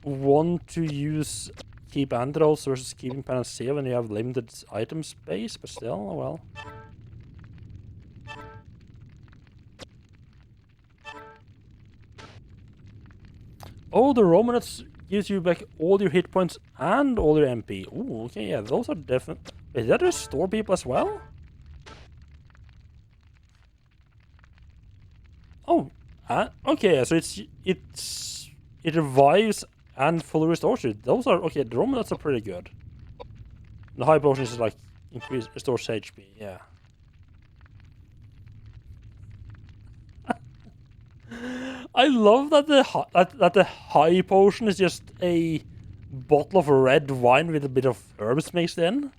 want to use keep Andros versus keeping Panacea when you have limited item space, but still, oh well. Oh, the Romanets gives you back all your hit points and all your MP. Ooh, okay, yeah, those are definitely. Is that restore people as well? Oh, okay, so it revives and fully restores you. Those are okay. The Romanets are pretty good. The high potion is like restores HP. Yeah. I love that the high potion is just a bottle of red wine with a bit of herbs mixed in.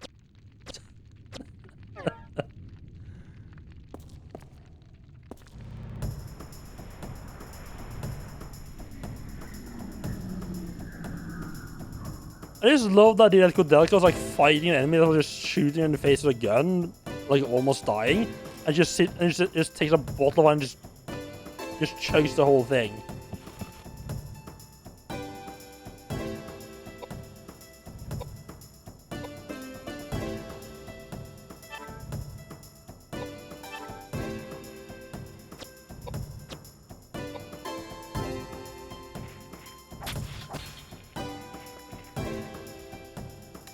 I just love the idea that Koudelka was like fighting an enemy that was just shooting in the face with a gun, like almost dying, and just just takes a bottle of wine and just chugs the whole thing.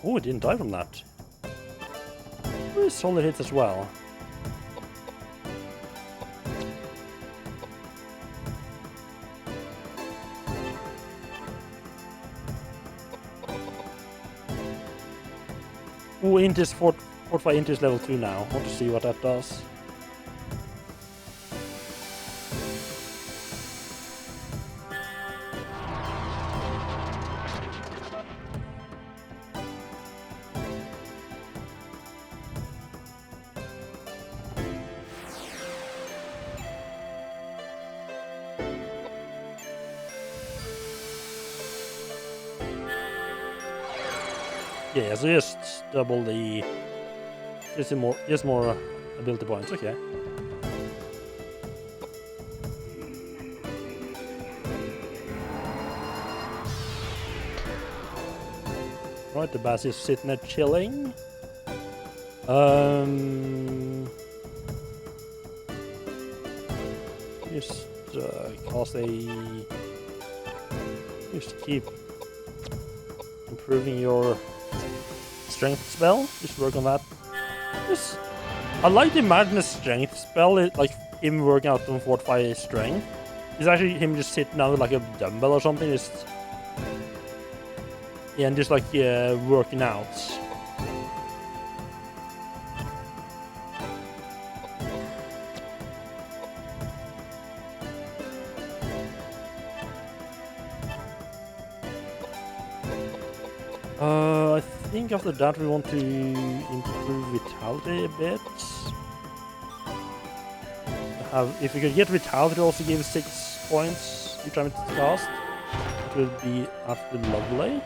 Oh, it didn't die from that. Very solid hits as well. Oh, Intis fortify Intis level 2 now. Want to see what that does. Yeah, so just double the... Just more ability points, okay. Right, the bass is sitting there chilling. Just cast a... Just keep improving your strength spell. Just work on that. Just, I like to imagine a strength spell, like him working out on fortify his strength. It's actually him just sitting down with like a dumbbell or something, just yeah, and just like working out. I think after that we want to improve vitality a bit. If we could get vitality, also give 6 points each time it's cast. It would be absolutely lovely.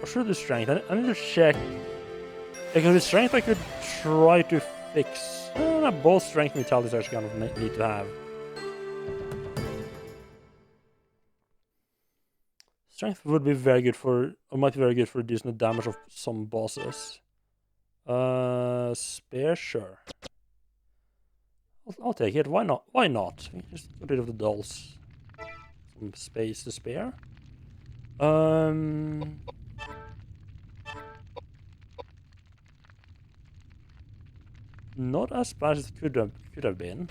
Should the strength? I need to check. Because with strength I could try to fix. Both strength and vitality are actually kind of need to have. Strength would be very good for, or might be very good for reducing the damage of some bosses. Spare, sure. I'll take it. Why not? Why not? Just get rid of the dolls. Some space to spare. Not as bad as it could have been.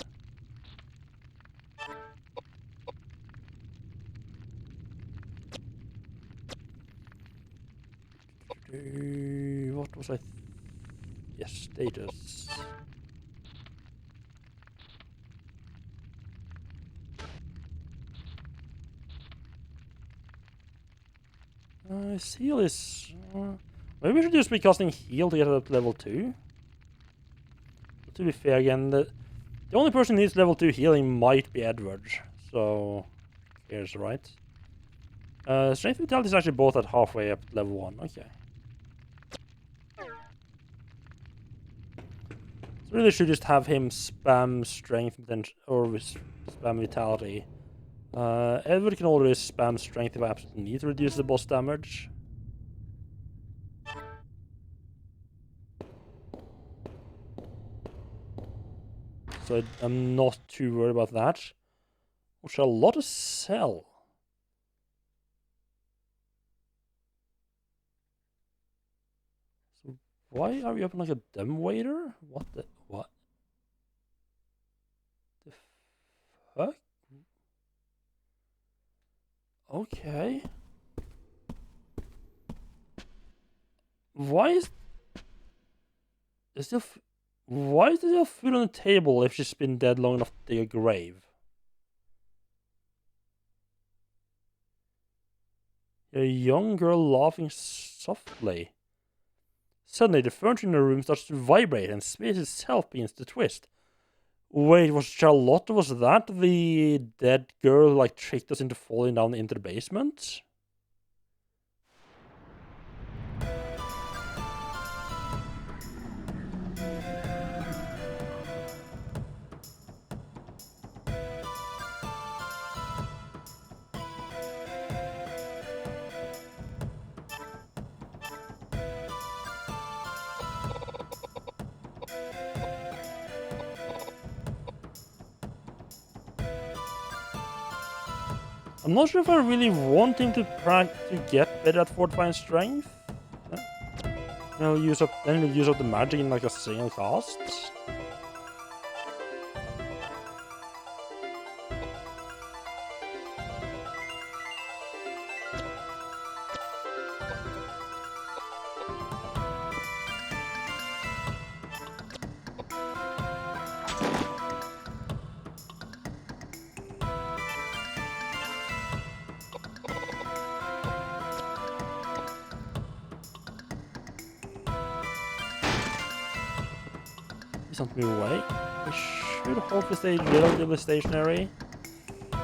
What was I? Yes, status. Heal is... maybe we should just be casting heal to get it up to level 2. But to be fair again, the only person who needs level 2 healing might be Edward. So, here's right. Strength and vitality is actually both at halfway up to level 1. Okay. So really should just have him spam strength or spam vitality. Edward can always spam strength if I absolutely need to reduce the boss damage. So I'm not too worried about that. Which are a lot to sell. So why are we up like a dumb waiter? What the what? The fuck? Okay. Why is there still food on the table if she's been dead long enough to dig a grave? A young girl laughing softly. Suddenly, the furniture in the room starts to vibrate and space itself begins to twist. Wait, was Charlotte, was that the dead girl who, like, tricked us into falling down into the basement? I'm not sure if I really want him to get better at fortifying strength. Then he'll use up the magic in like a single cast. He's not moving away. He should hopefully stay relatively stationary.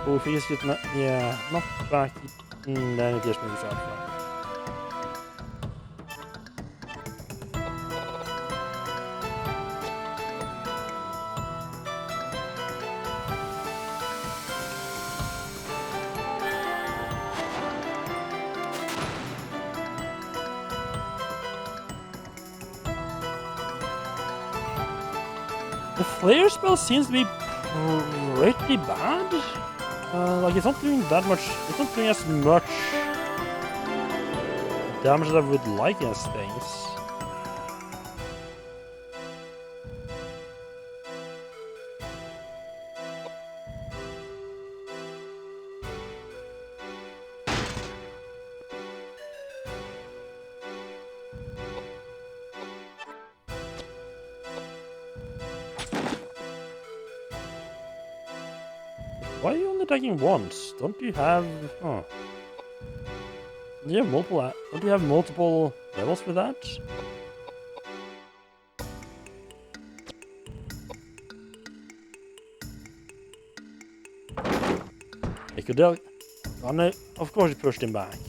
Oh, if he just gets not back, then it just moves out. The flare spell seems to be pretty bad. Like, it's not doing that much. It's not doing as much damage as I would like against things. Why are you only attacking once? Don't you have... Oh. Do you have multiple... Don't you have multiple levels for that? Hey, Koudelka... Oh no, of course you pushed him back.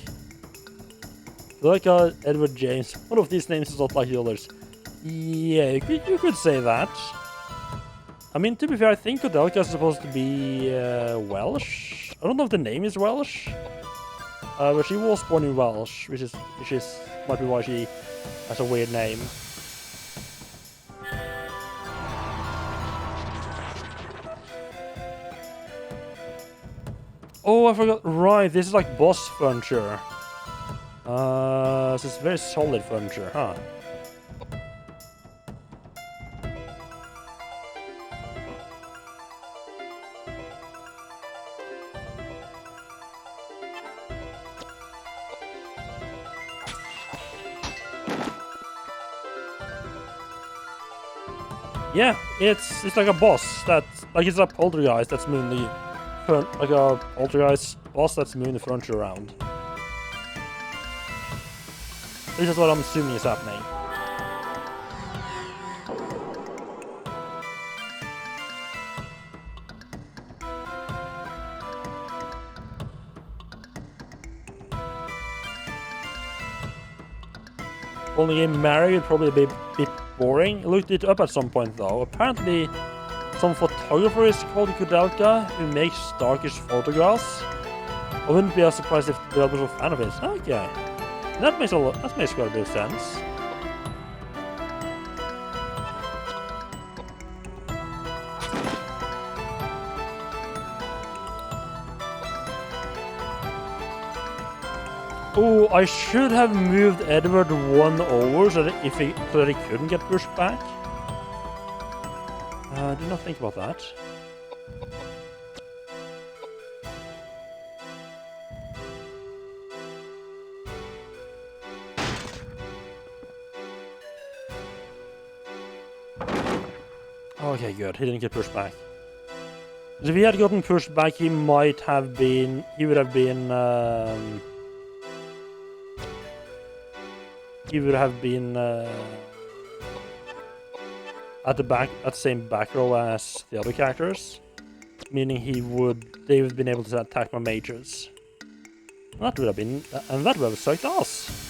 Koudelka, Edward James. One of these names is not like the others. Yeah, you could say that. I mean, to be fair, I think Koudelka is supposed to be Welsh. I don't know if the name is Welsh, but she was born in Welsh, which might be why she has a weird name. Oh, I forgot. Right, this is like boss furniture. This is very solid furniture, huh? Yeah, it's like a boss that's like it's a poltergeist that's moving the like a poltergeist boss that's moving the furniture around. This is what I'm assuming is happening. Only getting married would probably be a bit boring. I looked it up at some point though. Apparently, some photographer is called Koudelka who makes darkish photographs. I wouldn't be surprised if the developers were a fan of his. Okay, that makes quite a bit of sense. Oh, I should have moved Edward one over so that he couldn't get pushed back. I did not think about that. Okay, good. He didn't get pushed back. If he had gotten pushed back, he would have been. He would have been. at the same back row as the other characters, meaning they would have been able to attack my mages. That would have sucked ass.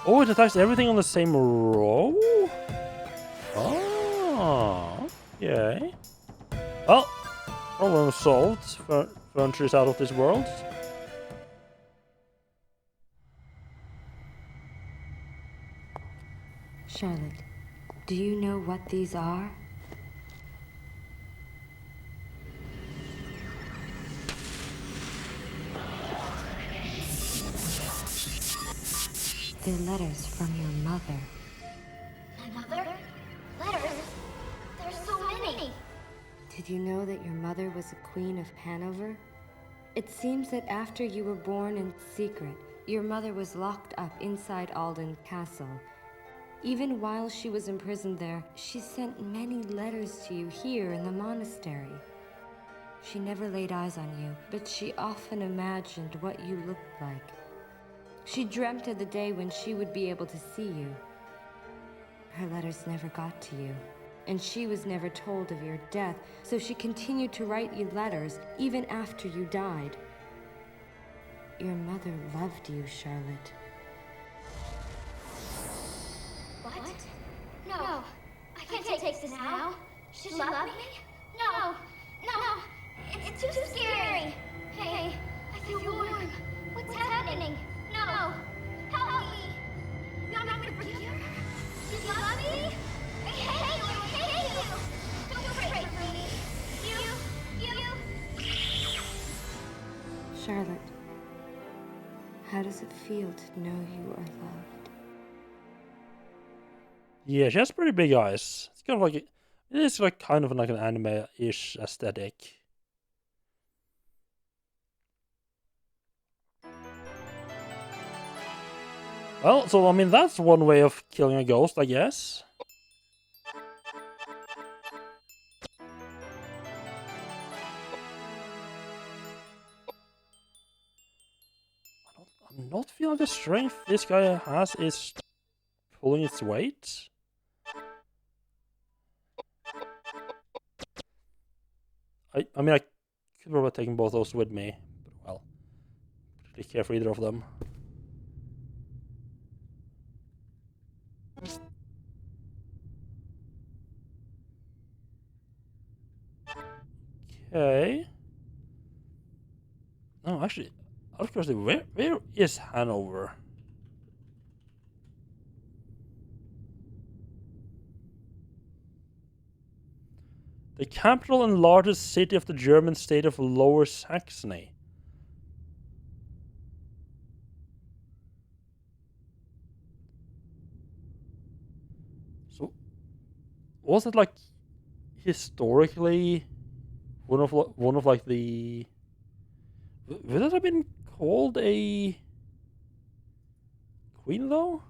Oh, it attacks everything on the same row? Oh, okay. Well, problem solved. Furniture is out of this world. Charlotte, do you know what these are? They're letters from your mother. My mother? Letters? There's so many! Did you know that your mother was a queen of Hanover? It seems that after you were born in secret, your mother was locked up inside Alden Castle. Even while she was imprisoned there, she sent many letters to you here in the monastery. She never laid eyes on you, but she often imagined what you looked like. She dreamt of the day when she would be able to see you. Her letters never got to you, and she was never told of your death, so she continued to write you letters even after you died. Your mother loved you, Charlotte. What? No, I can't take this now. She love me? No, no, it's too scary. Hey, I feel warm. What's happening? No, help me. You want me to forgive her? Do you love me? I hate you. Don't pray for me. You. Charlotte, how does it feel to know you are loved? Yeah, she has pretty big eyes. It's kind of like it is like kind of like an anime-ish aesthetic. Well, so I mean that's one way of killing a ghost, I guess. I'm not feeling the strength this guy has is pulling its weight. I mean, I could probably have taken both those with me, but well, pretty care for either of them. Okay. No, actually, out of curiosity, where is Hanover? The capital and largest city of the German state of Lower Saxony. So, was it like historically one of like the? Would it have been called a queen though?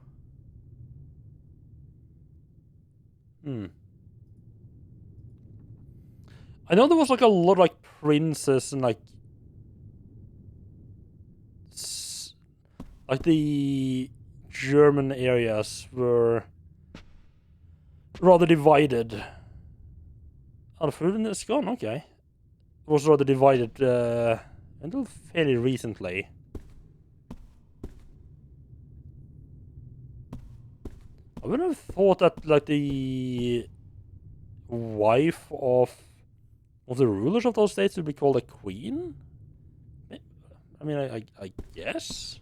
I know there was like a lot of like princes and like the German areas were rather divided. Oh, the food is gone. Okay, it was rather divided until fairly recently. I would have thought that like the wife of the rulers of those states would be called a queen. I mean, I guess.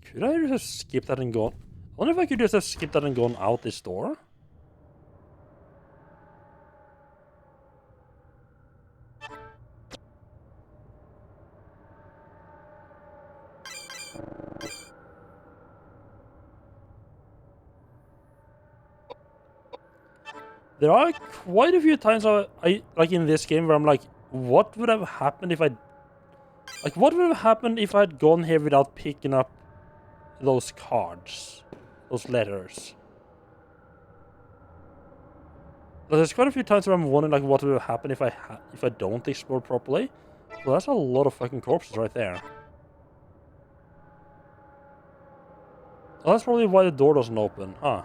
Could I just have skipped that and gone? I wonder if I could just have skipped that and gone out this door. There are quite a few times I like in this game where I'm like, what would have happened if what would have happened if I'd gone here without picking up those cards, those letters? There's quite a few times where I'm wondering like what will happen if I don't explore properly. Well, that's a lot of fucking corpses right there. Oh, that's probably why the door doesn't open, huh?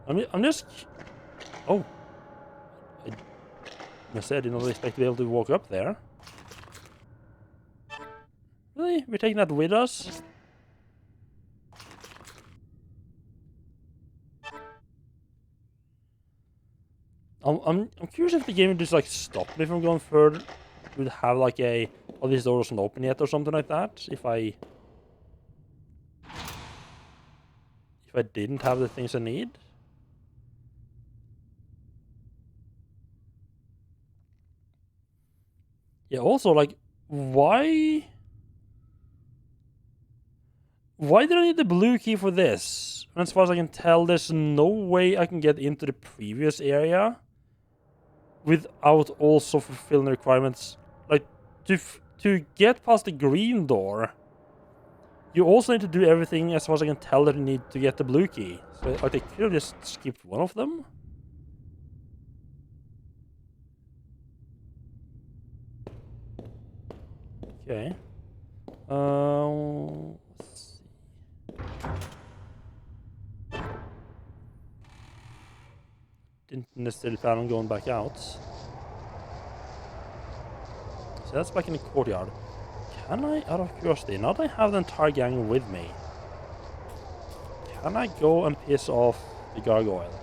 I'm just... Oh. I said I did not expect to be able to walk up there. Really? We're taking that with us? I'm curious if the game would just like stop me from going further. It would have like a... Oh, this door doesn't open yet or something like that. If I didn't have the things I need. Yeah, also, like, why did I need the blue key for this? And as far as I can tell, there's no way I can get into the previous area without also fulfilling the requirements. Like, to get past the green door, you also need to do everything, as far as I can tell, that you need to get the blue key. So, like, they could have just skipped one of them. Okay. Let's see. Didn't necessarily plan on going back out. So that's back in the courtyard. Can I, out of curiosity, now that I have the entire gang with me, can I go and piss off the gargoyle?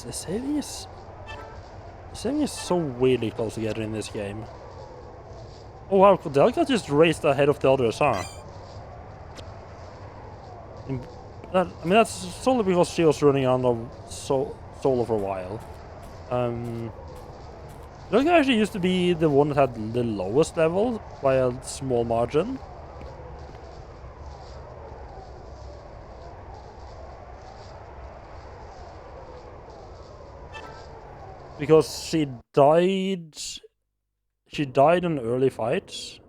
The saving is so weirdly close together in this game. Oh wow, Koudelka just raced ahead of the others, huh? I mean, that's solely because she was running on solo for a while. Koudelka actually used to be the one that had the lowest level by a small margin. Because she died in an early fight.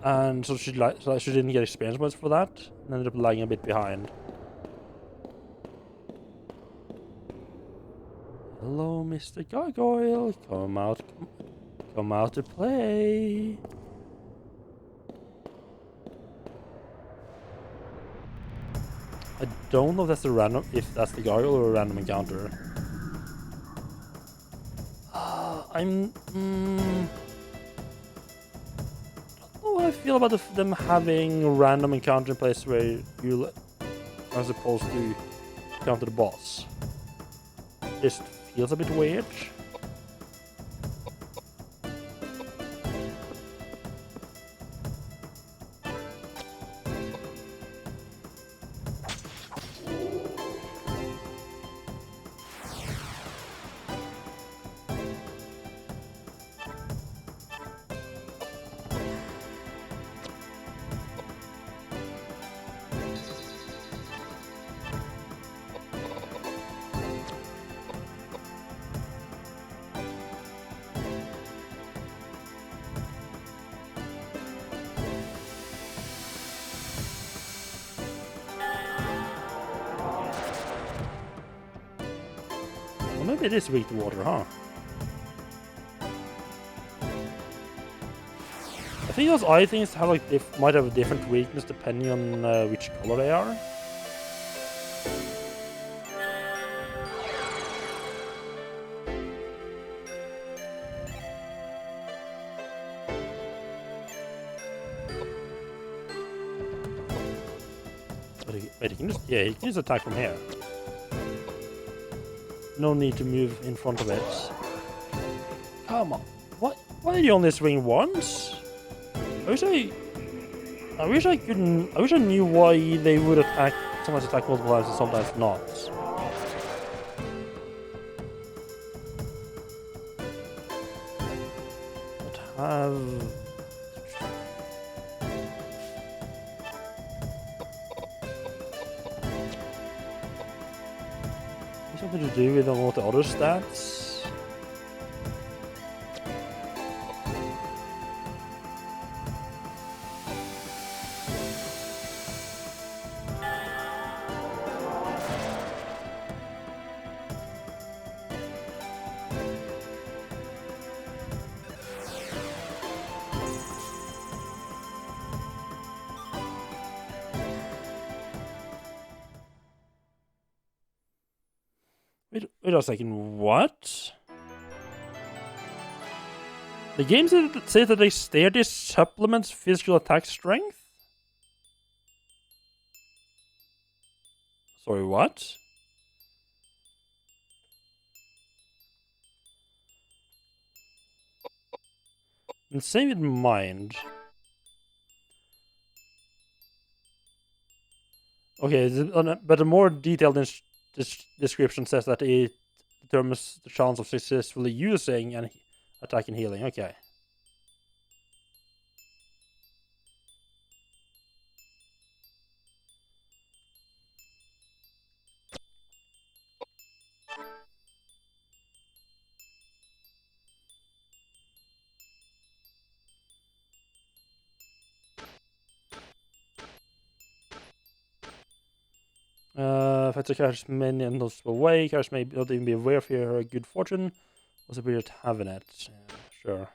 And so she didn't get experience points for that, and ended up lagging a bit behind. Hello, Mr. Gargoyle. Come out to play. I don't know if that's the gargoyle or a random encounter. I don't know how I feel about them having random encounter in place where you are supposed to encounter the boss. Just feels a bit weird. Maybe it is weak to water, huh? I think those eye things have like might have a different weakness depending on which color they are. Wait, he can just attack from here. No need to move in front of it. Come on. What? Why did you only swing once? I wish I knew why they would attack, sometimes attack multiple times and sometimes not. But have... Something to do with all the other stats. Wait a second, what? The game says that dexterity supplements physical attack strength? Sorry, what? And same with mind. Okay, but a more detailed description says that it determines the chance of successfully using an attack and healing. Okay. If it's a character's many and noticeable way, characters may not even be aware of your good fortune. What's a period having it? Yeah, sure.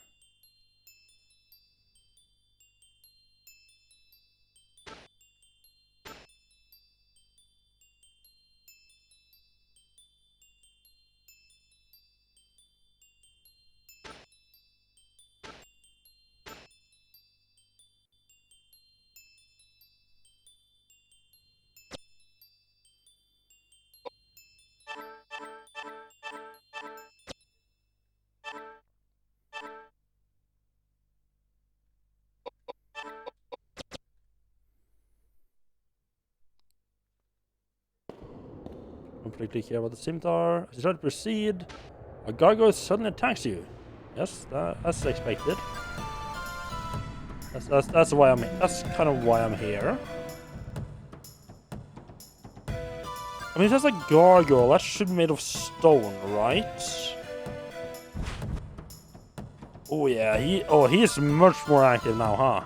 Completely care about the scimitar. As you try to proceed, a gargoyle suddenly attacks you. Yes, that's expected. That's why that's kind of why I'm here. I mean, that's a gargoyle. That should be made of stone, right? Oh yeah, he is much more active now, huh?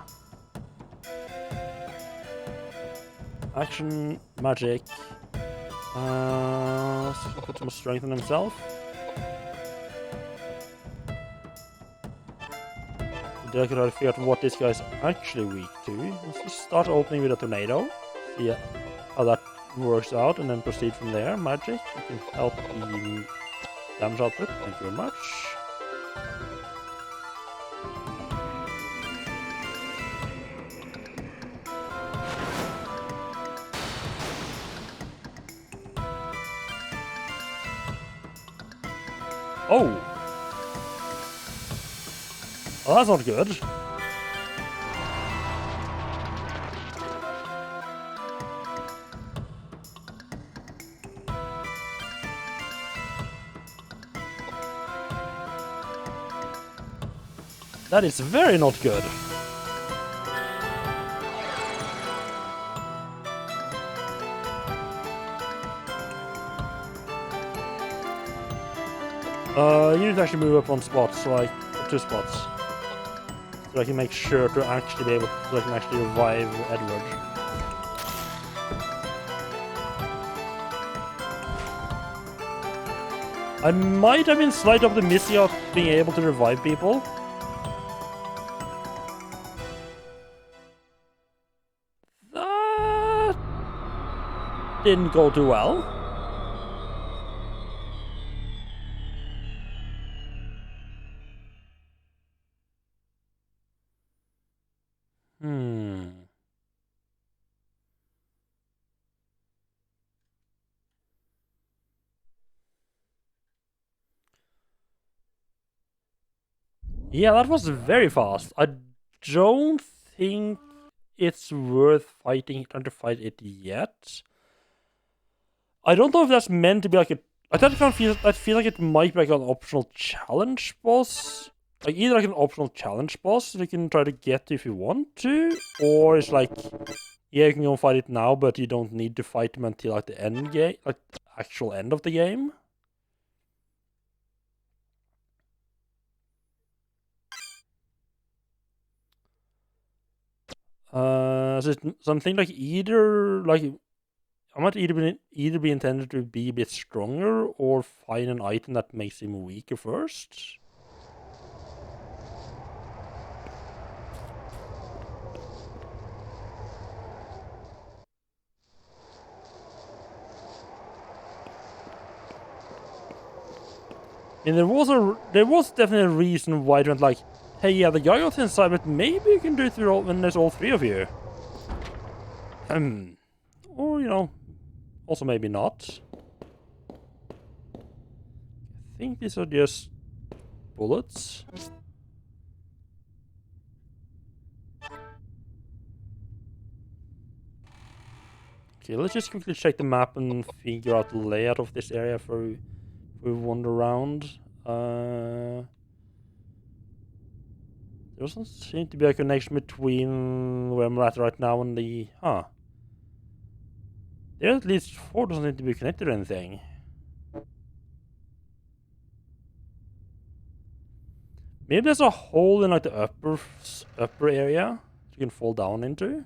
Action, magic. Let's put some strength in himself. I could have figured out what this guy is actually weak to. Let's just start opening with a tornado. See how that works out, and then proceed from there. Magic, you can help the damage output. Thank you very much. Oh! Oh, that's not good. That is very not good. You need to actually move up 1 spot, so like 2 spots. So I can make sure to actually be able to, so I can actually revive Edward. I might have been slightly optimistic of being able to revive people. That didn't go too well. Yeah, that was very fast. I don't think it's worth trying to fight it yet. I don't know if that's meant to be like a... I feel like it might be like an optional challenge boss. Like either like an optional challenge boss that you can try to get if you want to, or it's like Yeah, you can go fight it now, but you don't need to fight them until like the end game, like the actual end of the game. So it's something like I might either be intended to be a bit stronger or find an item that makes him weaker first. I mean, there was definitely a reason why it went like, hey, yeah, the guy got inside, but maybe you can do it through when there's all three of you. Or, you know, also maybe not. I think these are just bullets. Okay, let's just quickly check the map and figure out the layout of this area before we wander around. There doesn't seem to be a connection between where I'm at right now and the... There at least 4 doesn't seem to be connected or anything. Maybe there's a hole in like the upper area you can fall down into.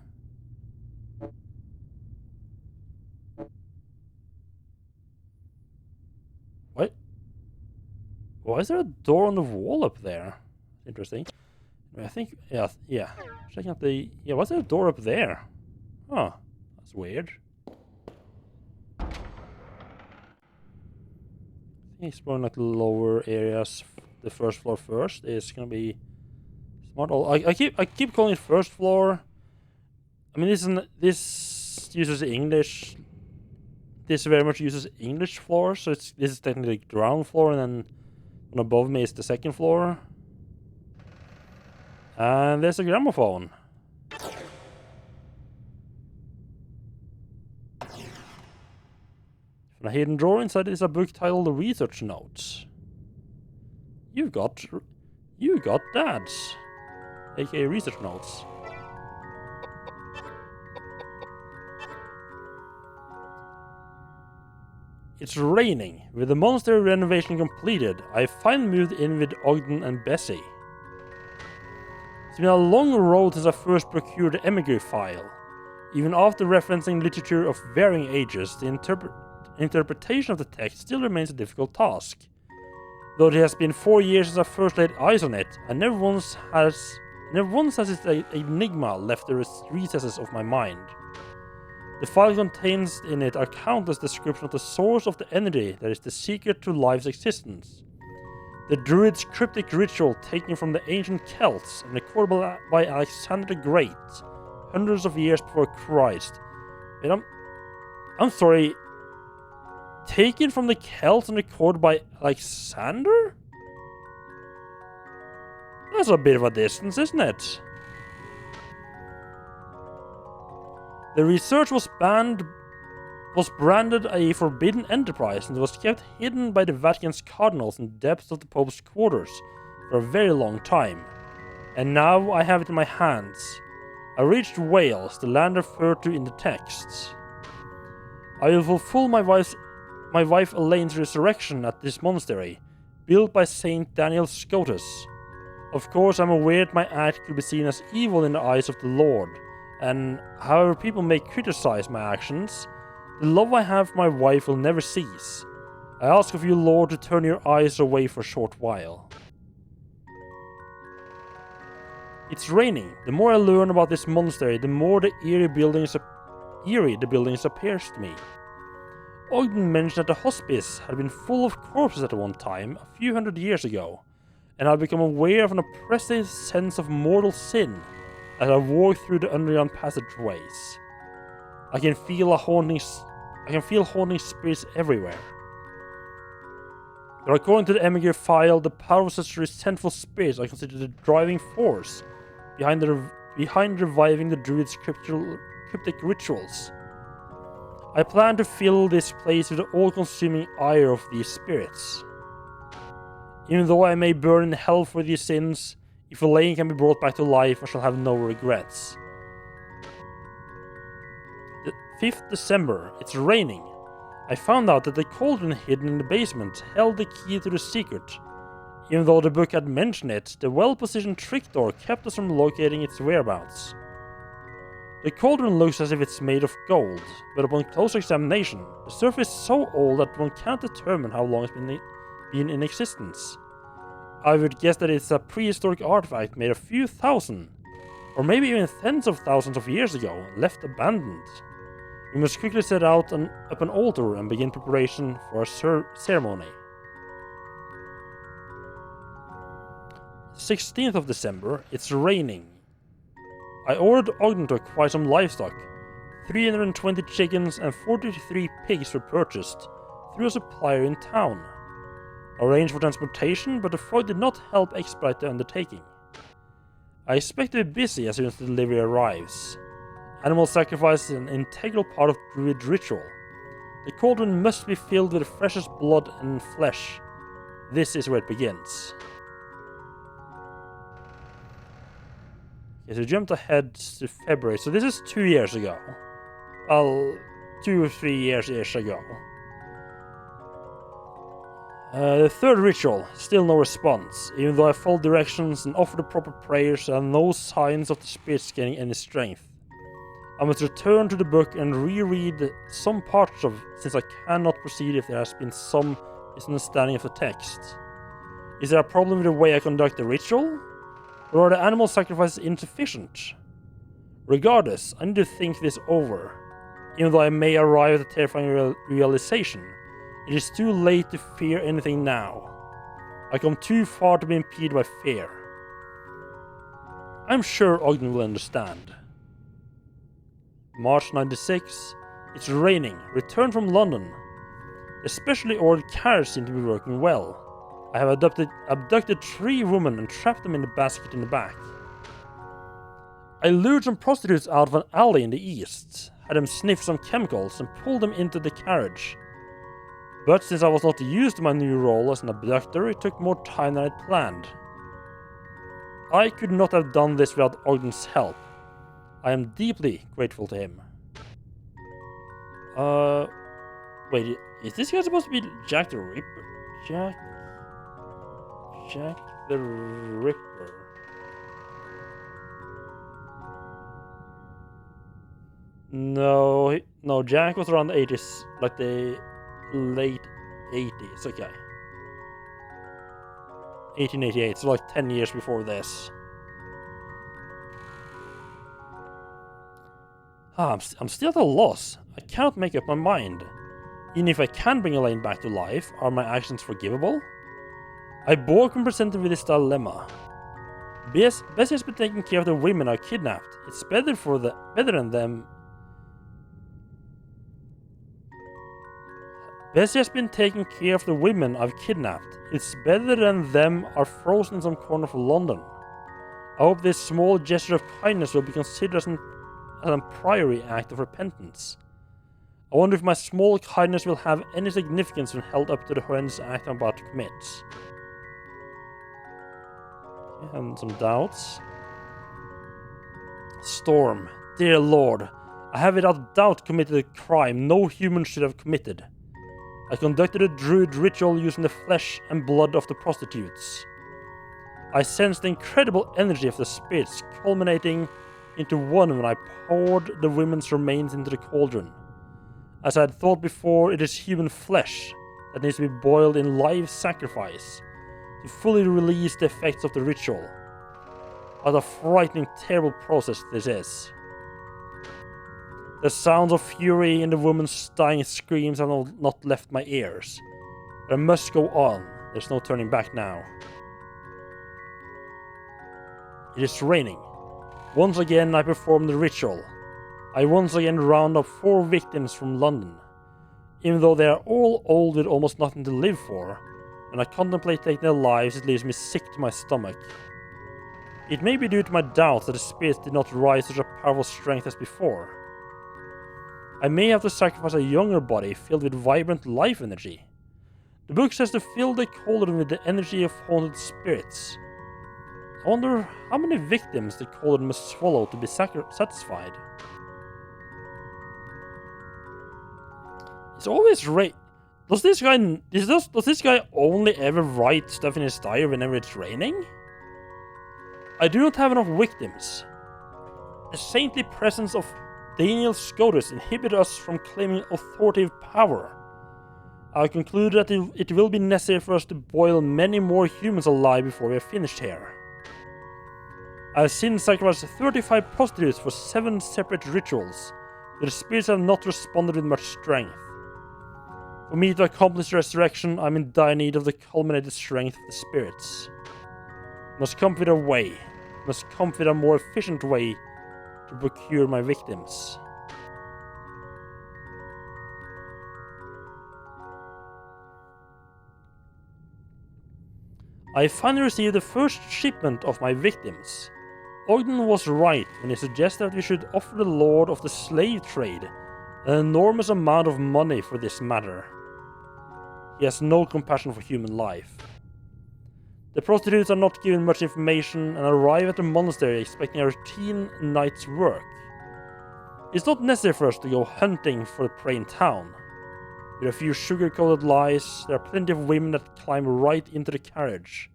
What? Why is there a door on the wall up there? Interesting. I think, yeah. Checking out the... Yeah, why's there a door up there? Huh. That's weird. I think exploring like the lower areas, the first floor first, is gonna be smart. I keep calling it first floor. I mean, this uses English. This very much uses English floor, so this is technically ground floor, and then one above me is the second floor. And there's a gramophone. And a hidden drawer inside is a book titled Research Notes. You got dads, aka Research Notes. It's raining. With the monastery renovation completed, I finally moved in with Ogden and Bessie. It's been a long road since I first procured the emigre file. Even after referencing literature of varying ages, the interpretation of the text still remains a difficult task. Though it has been 4 years since I first laid eyes on it, and never once has its enigma left the recesses of my mind. The file contains in it a countless description of the source of the energy that is the secret to life's existence. The Druid's cryptic ritual taken from the ancient Celts and recorded by Alexander the Great, hundreds of years before Christ. And I'm sorry, taken from the Celts and recorded by Alexander? That's a bit of a distance, isn't it? The research was branded a forbidden enterprise and was kept hidden by the Vatican's cardinals in the depths of the Pope's quarters for a very long time. And now I have it in my hands. I reached Wales, the land referred to in the texts. I will fulfill my wife Elaine's resurrection at this monastery, built by Saint Daniel Scotus. Of course, I'm aware that my act could be seen as evil in the eyes of the Lord, and however people may criticize my actions, the love I have for my wife will never cease. I ask of you, Lord, to turn your eyes away for a short while. It's raining. The more I learn about this monastery, the more eerie the buildings appears to me. Ogden mentioned that the hospice had been full of corpses at one time, a few hundred years ago, and I've become aware of an oppressive sense of mortal sin as I walk through the underground passageways. I can feel haunting spirits everywhere. But according to the emigre file, the power of such resentful spirits I consider the driving force behind reviving the Druid's cryptic rituals. I plan to fill this place with the all-consuming ire of these spirits. Even though I may burn in hell for these sins, if Elaine can be brought back to life, I shall have no regrets. 5th December. It's raining. I found out that the cauldron hidden in the basement held the key to the secret. Even though the book had mentioned it, the well-positioned trick door kept us from locating its whereabouts. The cauldron looks as if it's made of gold, but upon closer examination, the surface is so old that one can't determine how long it's been in existence. I would guess that it's a prehistoric artifact made a few thousand, or maybe even tens of thousands of years ago, left abandoned. We must quickly set out up an altar and begin preparation for a ceremony. 16th of December, it's raining. I ordered Ogden to acquire some livestock. 320 chickens and 43 pigs were purchased through a supplier in town. I arranged for transportation, but the fog did not help expedite the undertaking. I expect to be busy as soon as the delivery arrives. Animal sacrifice is an integral part of Druid ritual. The cauldron must be filled with the freshest blood and flesh. This is where it begins. Okay, so we jumped ahead to February. So this is 2 years ago. Well, 2 or 3 years-ish ago. The third ritual, still no response. Even though I followed directions and offered the proper prayers, there are no signs of the spirits gaining any strength. I must return to the book and reread some parts of it, since I cannot proceed if there has been some misunderstanding of the text. Is there a problem with the way I conduct the ritual? Or are the animal sacrifices insufficient? Regardless, I need to think this over. Even though I may arrive at a terrifying realization, it is too late to fear anything now. I come too far to be impeded by fear. I'm sure Ogden will understand. March 96. It's raining. Return from London. The specially ordered carriage seems to be working well. I have abducted 3 women and trapped them in the basket in the back. I lured some prostitutes out of an alley in the east, had them sniff some chemicals and pulled them into the carriage. But since I was not used to my new role as an abductor, it took more time than I'd planned. I could not have done this without Ogden's help. I am deeply grateful to him. Wait, is this guy supposed to be Jack the Ripper? Jack the Ripper. No, Jack was around the 80s, like the late 80s, okay. 1888, so like 10 years before this. I'm still at a loss. I cannot make up my mind. Even if I can bring Elaine back to life, are my actions forgivable? I bore when presented with this dilemma. Bessie has been taking care of the women I kidnapped. It's better than them. Bessie has been taking care of the women I've kidnapped. It's better than them are frozen in some corner of London. I hope this small gesture of kindness will be considered as a priori act of repentance. I wonder if my small kindness will have any significance when held up to the horrendous act I'm about to commit. Okay, having some doubts. Storm, dear Lord, I have without doubt committed a crime no human should have committed. I conducted a druid ritual using the flesh and blood of the prostitutes. I sensed the incredible energy of the spirits culminating into one when I poured the women's remains into the cauldron. As I had thought before, it is human flesh that needs to be boiled in live sacrifice to fully release the effects of the ritual. What a frightening, terrible process this is. The sounds of fury in the woman's dying screams have not left my ears. But I must go on. There's no turning back now. It is raining. Once again I perform the ritual. I once again round up 4 victims from London. Even though they are all old with almost nothing to live for, when I contemplate taking their lives it leaves me sick to my stomach. It may be due to my doubts that the spirits did not rise to such a powerful strength as before. I may have to sacrifice a younger body filled with vibrant life energy. The book says to fill the cauldron with the energy of haunted spirits. I wonder how many victims the cauldron must swallow to be satisfied. It's always does this guy only ever write stuff in his diary whenever it's raining? I do not have enough victims. The saintly presence of Daniel Scotus inhibits us from claiming authoritative power. I conclude that it will be necessary for us to boil many more humans alive before we are finished here. I have since sacrificed 35 prostitutes for 7 separate rituals, but the spirits have not responded with much strength. For me to accomplish resurrection, I am in dire need of the culminated strength of the spirits. Must come with a way, must come with a more efficient way to procure my victims. I finally received the first shipment of my victims. Ogden was right when he suggested that we should offer the lord of the slave trade an enormous amount of money for this matter. He has no compassion for human life. The prostitutes are not given much information and arrive at the monastery expecting a routine night's work. It's not necessary for us to go hunting for the prey in town. With a few sugar-coated lies, there are plenty of women that climb right into the carriage.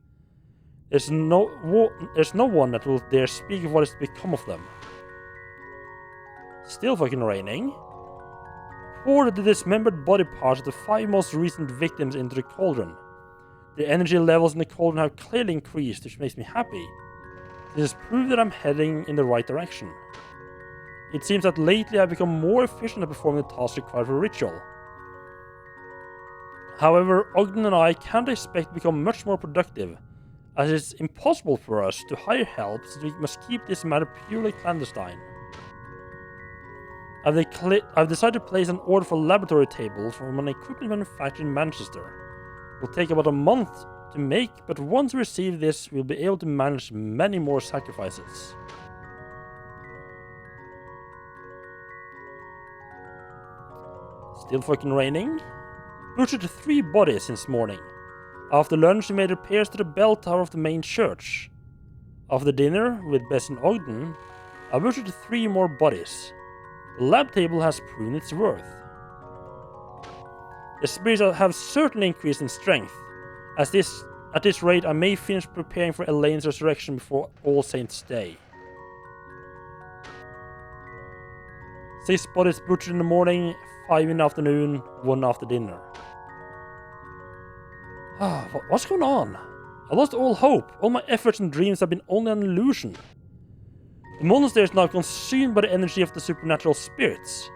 There's no one that will dare speak of what is to become of them. Still fucking raining. Pour the dismembered body parts of the 5 most recent victims into the cauldron. The energy levels in the cauldron have clearly increased, which makes me happy. This has proved that I'm heading in the right direction. It seems that lately I've become more efficient at performing the tasks required for a ritual. However, Ogden and I can't expect to become much more productive, as it's impossible for us to hire help since we must keep this matter purely clandestine. I've decided to place an order for laboratory tables from an equipment manufacturer in Manchester. It will take about a month to make, but once we receive this, we'll be able to manage many more sacrifices. Still fucking raining? Butchered 3 bodies since morning. After lunch, we made repairs to the bell tower of the main church. After dinner, with Bess and Ogden, I butchered 3 more bodies. The lab table has proven its worth. The spirits have certainly increased in strength. At this rate, I may finish preparing for Elaine's resurrection before All Saints' Day. 6 bodies butchered in the morning, 5 in the afternoon, 1 after dinner. What's going on? I lost all hope. All my efforts and dreams have been only an illusion. The monastery is now consumed by the energy of the supernatural spirits.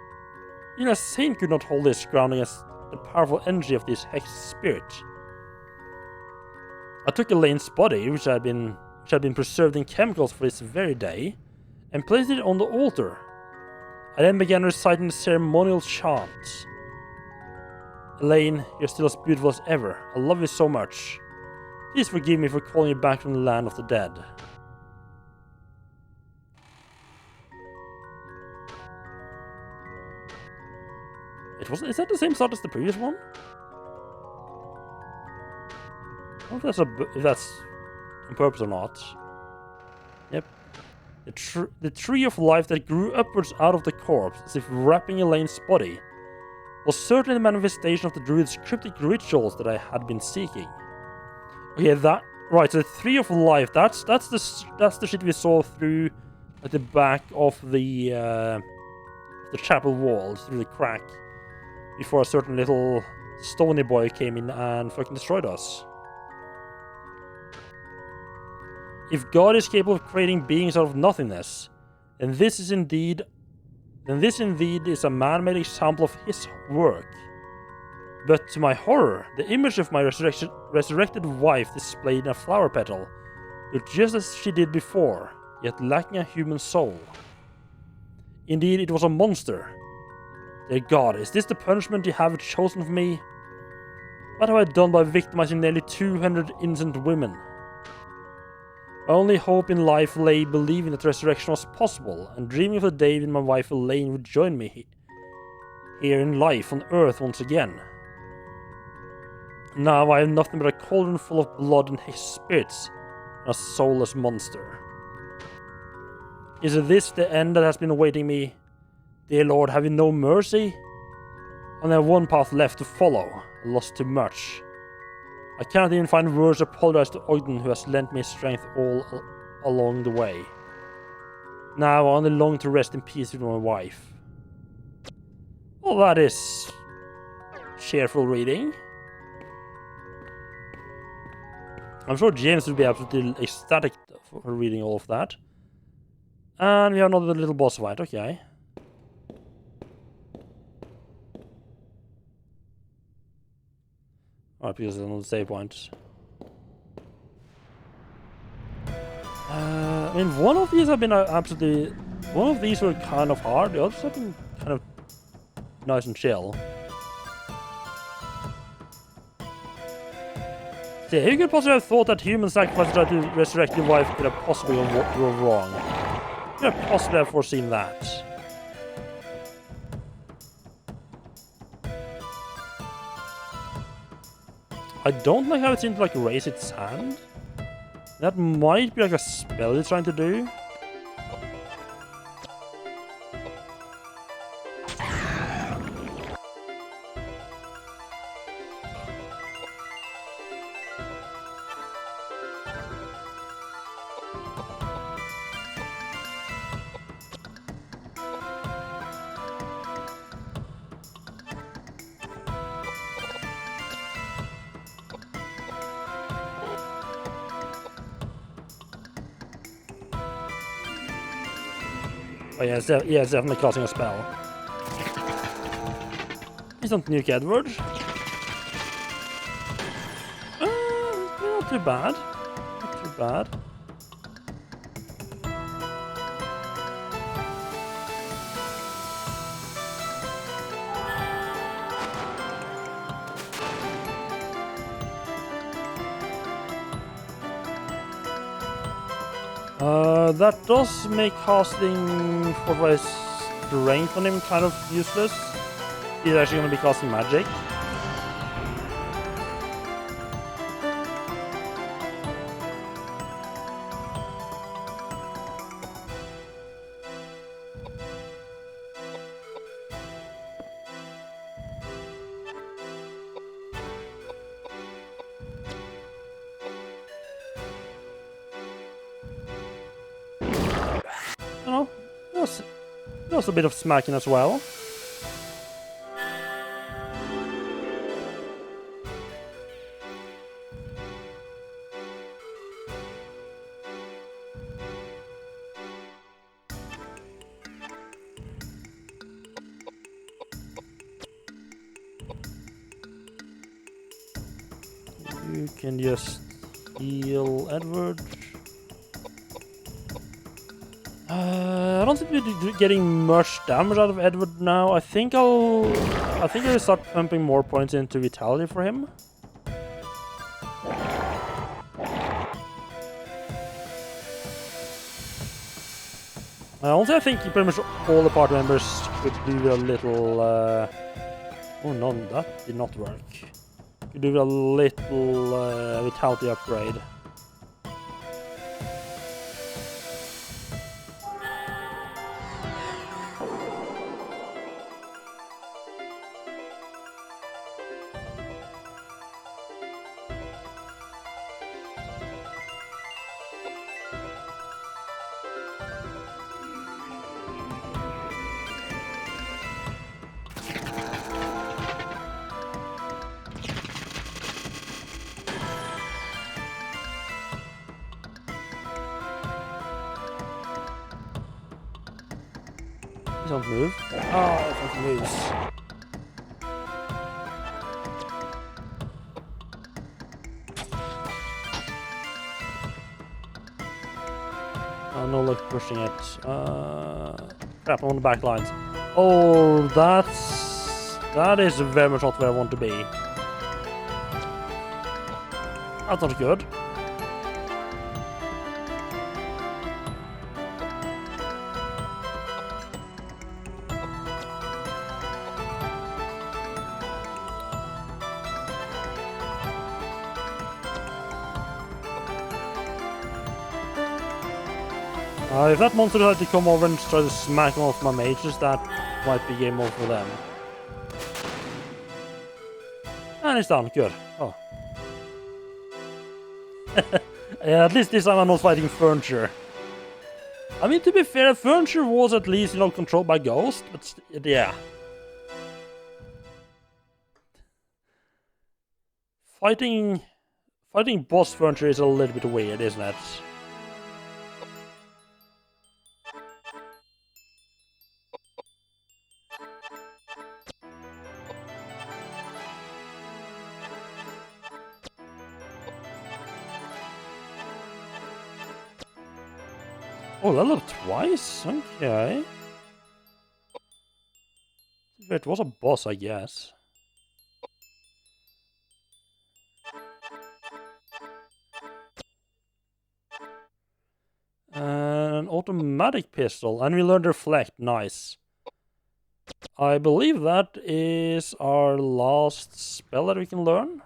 Even a saint could not hold this ground against the powerful energy of this hexed spirit. I took Elaine's body, which had been preserved in chemicals for this very day, and placed it on the altar. I then began reciting the ceremonial chants. Elaine, you're still as beautiful as ever. I love you so much. Please forgive me for calling you back from the land of the dead. Is that the same start as the previous one? I don't know if that's on purpose or not. Yep. The tree of life that grew upwards out of the corpse, as if wrapping Elaine's body, was certainly the manifestation of the druid's cryptic rituals that I had been seeking. Okay, right. So the tree of life. That's the shit we saw through at the back of the chapel wall, through the crack, before a certain little stony boy came in and fucking destroyed us. If God is capable of creating beings out of nothingness, then this indeed is a man-made example of his work. But to my horror, the image of my resurrected wife displayed in a flower petal looked just as she did before, yet lacking a human soul. Indeed, it was a monster. Dear God, is this the punishment you have chosen for me? What have I done by victimizing nearly 200 innocent women? My only hope in life lay believing that resurrection was possible, and dreaming of the day when my wife Elaine would join me here in life on Earth once again. Now I have nothing but a cauldron full of blood and his spirits, and a soulless monster. Is this the end that has been awaiting me? Dear Lord, have you no mercy? only have one path left to follow. I lost too much. I can't even find words to apologize to Ogden, who has lent me strength all along the way. Now I only long to rest in peace with my wife. Well, that is cheerful reading. I'm sure James would be absolutely ecstatic for reading all of that. And we have another little boss fight, okay. Alright, because there's another save point. I mean, one of these have been absolutely... One of these were kind of hard, the others have been kind of nice and chill. See, who could possibly have thought that human sacrifice to try to resurrect your wife could have possibly gone wrong? Who could have possibly have foreseen that? I don't like how it seems to like raise its hand. That might be like a spell it's trying to do. Oh yeah, it's definitely casting a spell. Please don't nuke Edward. Not too bad. Not too bad. That does make casting Fortified Strength on him kind of useless. He's actually going to be casting magic. There's a bit of smacking as well. You can just heal Edward. I don't think we're getting much damage out of Edward now. I think I'll start pumping more points into Vitality for him. I think pretty much all the party members could do a little... Oh no, that did not work. Could do a little Vitality upgrade. Don't move. Oh, it moves. Oh, no luck pushing it. Crap, I'm on the back lines. Oh, that is very much not where I want to be. That's not good. If that monster had to come over and try to smack one of my mages, that might be game over for them. And it's down. Good. Oh. Yeah, at least this time I'm not fighting furniture. I mean, to be fair, furniture was at least, you know, controlled by ghosts, but yeah. Fighting boss furniture is a little bit weird, isn't it? Oh, level up twice? Okay. It was a boss, I guess. An automatic pistol, and we learned reflect. Nice. I believe that is our last spell that we can learn.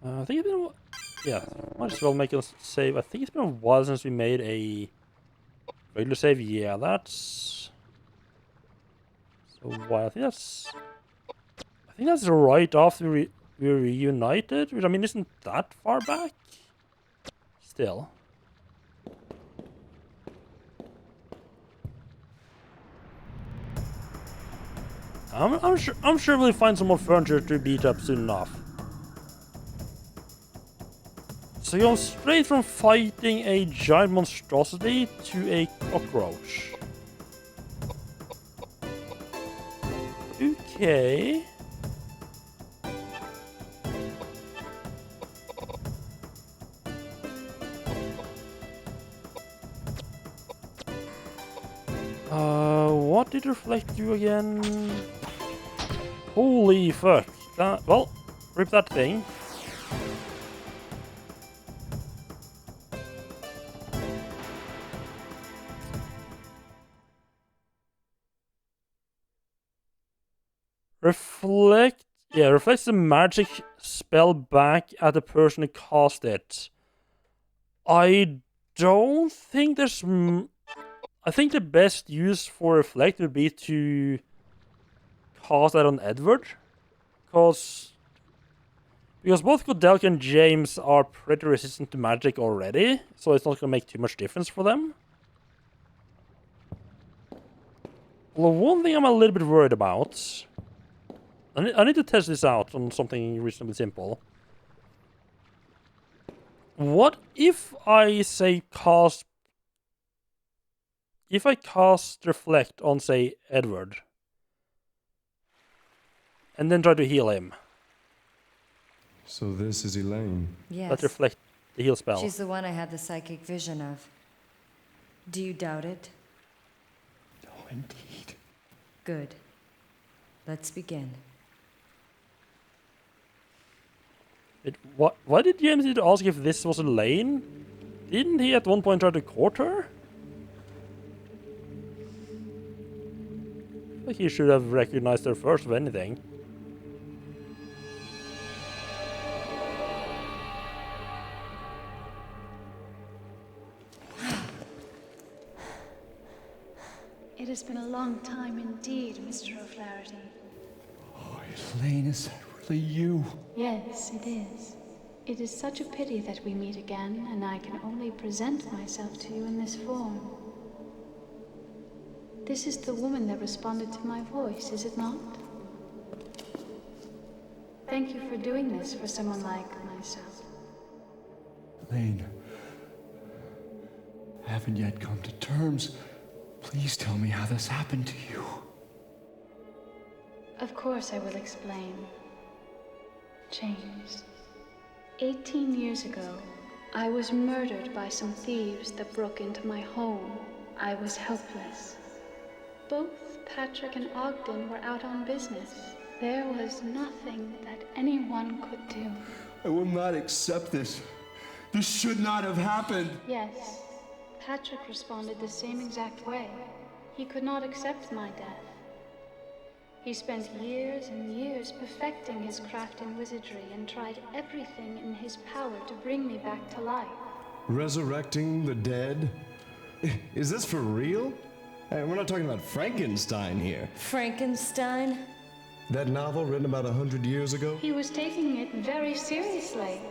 I think it's been yeah, might as well make a save. I think it's been a while since we made a regular save. Yeah, that's so why I think that's right after we reunited, which I mean isn't that far back. Still. I'm sure we'll find some more furniture to beat up soon enough. So you're straight from fighting a giant monstrosity to a cockroach. Okay. What did reflect do again? Holy fuck. Well, rip that thing. Reflects the magic spell back at the person who cast it. I don't think there's... I think the best use for reflect would be to cast that on Edward. Because both Koudelka and James are pretty resistant to magic already, so it's not going to make too much difference for them. Well, one thing I'm a little bit worried about... I need to test this out on something reasonably simple. What if I say cast... If I cast reflect on, say, Edward, and then try to heal him? So this is Elaine. Yes. Let's reflect the heal spell. She's the one I had the psychic vision of. Do you doubt it? No, indeed. Good. Let's begin. Why did James need to ask if this was Elaine? Didn't he at one point try to court her? Like he should have recognized her first, if anything. It has been a long time indeed, Mr. O'Flaherty. Oh, Elaine, is that really you? Yes, it is. It is such a pity that we meet again, and I can only present myself to you in this form. This is the woman that responded to my voice, is it not? Thank you for doing this for someone like myself. Elaine, I haven't yet come to terms. Please tell me how this happened to you. Of course I will explain. James, 18 years ago, I was murdered by some thieves that broke into my home. I was helpless. Both Patrick and Ogden were out on business. There was nothing that anyone could do. I will not accept this. This should not have happened. Yes, Patrick responded the same exact way. He could not accept my death. He spent years and years perfecting his craft in wizardry and tried everything in his power to bring me back to life. Resurrecting the dead? Is this for real? Hey, we're not talking about Frankenstein here. Frankenstein? That novel written about 100 years ago? He was taking it very seriously.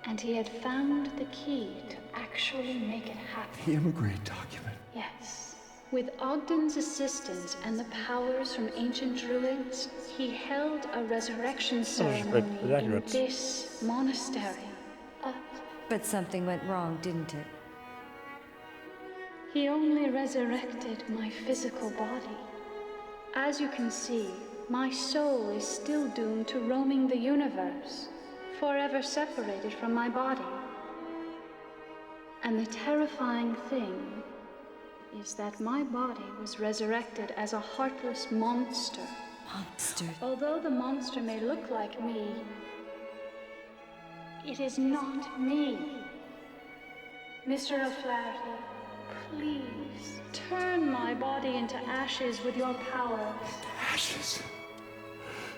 And he had found the key to actually make it happen. The immigrant document. Yes. With Ogden's assistance and the powers from ancient druids, he held a resurrection ceremony in this monastery. But something went wrong, didn't it? He only resurrected my physical body. As you can see, my soul is still doomed to roaming the universe, forever separated from my body. And the terrifying thing is that my body was resurrected as a heartless monster. Monster? Although the monster may look like me, it is not me. Mr. O'Flaherty, please turn my body into ashes with your power. Ashes?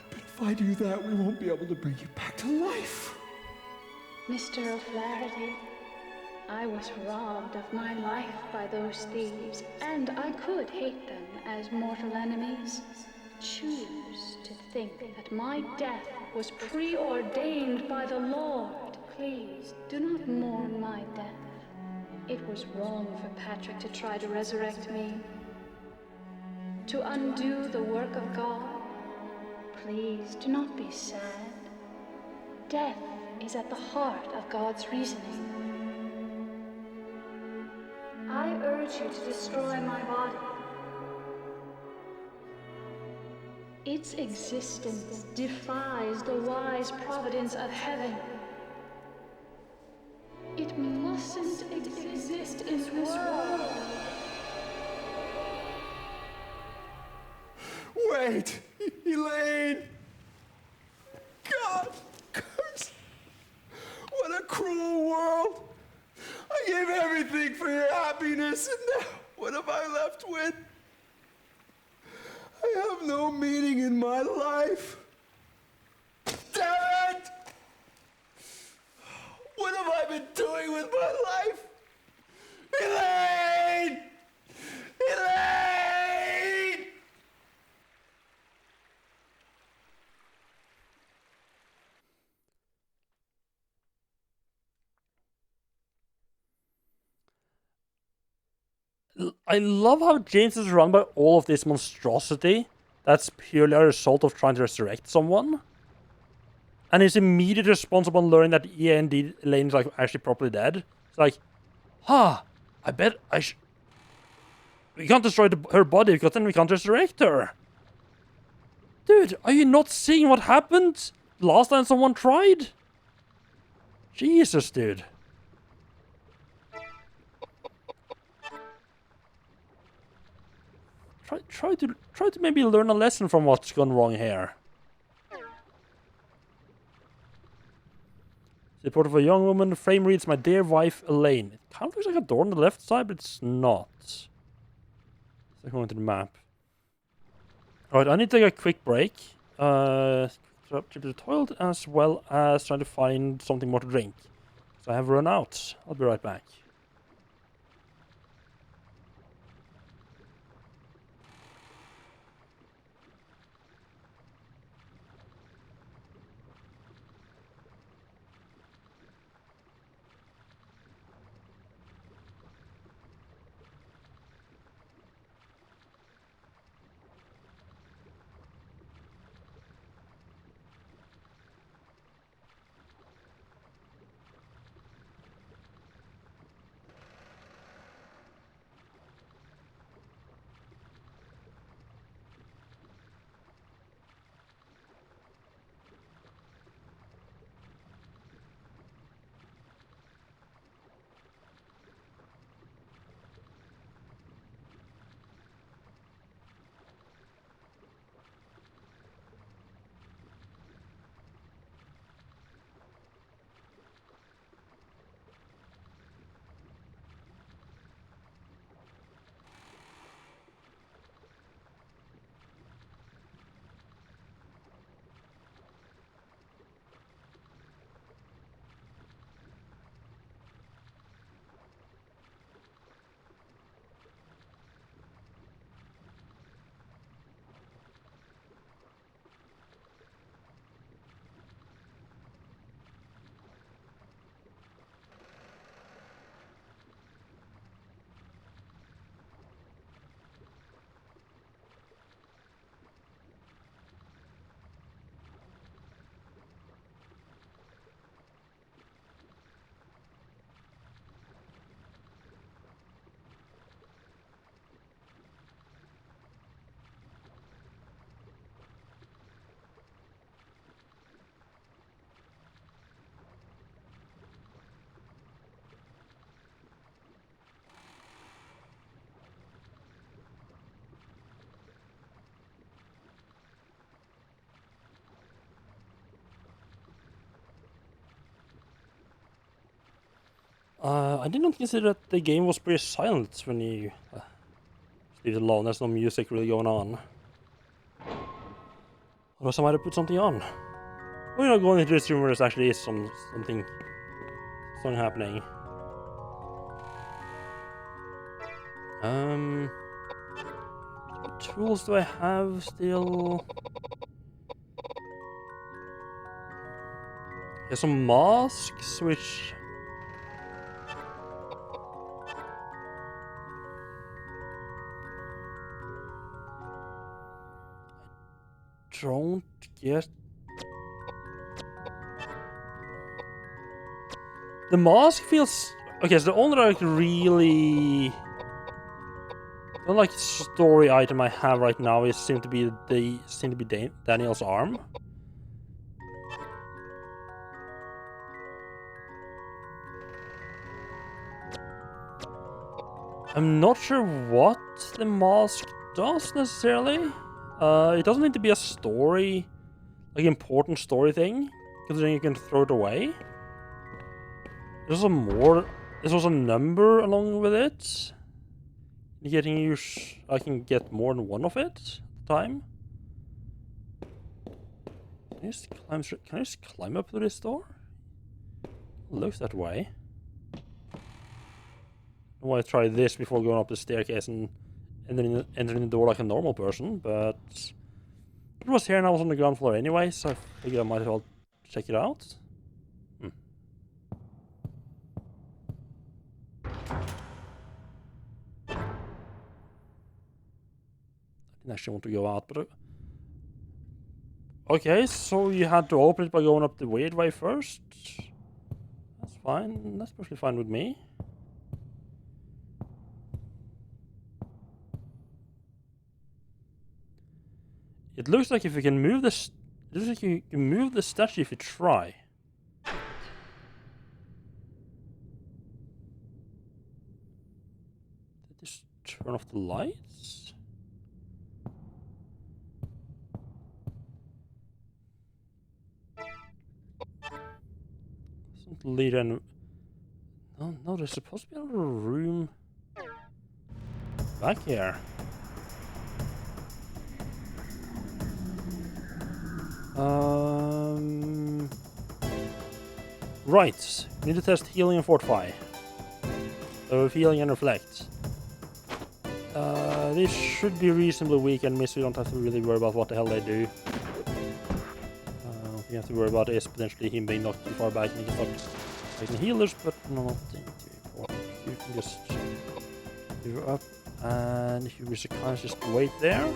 But if I do that, we won't be able to bring you back to life. Mr. O'Flaherty, I was robbed of my life by those thieves, and I could hate them as mortal enemies. Choose to think that my death was preordained by the Lord. Please, do not mourn my death. It was wrong for Patrick to try to resurrect me. To undo the work of God. Please, do not be sad. Death is at the heart of God's reasoning. I urge you to destroy my body. Its existence defies the wise providence of heaven. It mustn't exist in this world. Wait! Elaine! God! Curse! What a cruel world! I gave everything for your happiness, and now what have I left with? I have no meaning in my life. Damn it! What have I been doing with my life? Elaine! Elaine! I love how James is run by all of this monstrosity that's purely a result of trying to resurrect someone. And his immediate response upon learning that indeed Elaine's like actually properly dead. It's like, I bet we can't destroy her body because then we can't resurrect her. Dude, are you not seeing what happened last time someone tried? Jesus, dude. Try to maybe learn a lesson from what's gone wrong here. The report of a young woman. The frame reads, "My dear wife, Elaine." It kind of looks like a door on the left side, but it's not. So going to the map. Alright, I need to take a quick break. Trip to the toilet, as well as trying to find something more to drink. So I have run out. I'll be right back. I did not consider that the game was pretty silent when you leave it alone. There's no music really going on. Otherwise I might have put something on. We're not going into this room where there actually is something happening. What tools do I have still? There's some masks, which... don't get... The mask feels... Okay, so the only like really... the only like story item I have right now is seem to be Daniel's arm. I'm not sure what the mask does necessarily. It doesn't need to be a story, like important story thing, because then you can throw it away. There's a number along with it. I can get more than one of it at a time. Can I just climb up to this door? It looks that way. I want to try this before going up the staircase and entering the door like a normal person, but it was here and I was on the ground floor anyway, so I figured I might as well check it out. I didn't actually want to go out, but... okay, so you had to open it by going up the weird way first? That's fine, that's perfectly fine with me. It looks like if you can move this, it looks like you can move the statue if you try. Did I just turn off the lights? Doesn't lead any... No, there's supposed to be another room back here. Right. We need to test healing and fortify. Healing and reflect. This should be reasonably weak and miss. We don't have to really worry about what the hell they do. We have to worry about is potentially him being knocked too far back and he can start fighting healers, but nothing too important. You can just move up, and if you wish to kind of just wait there.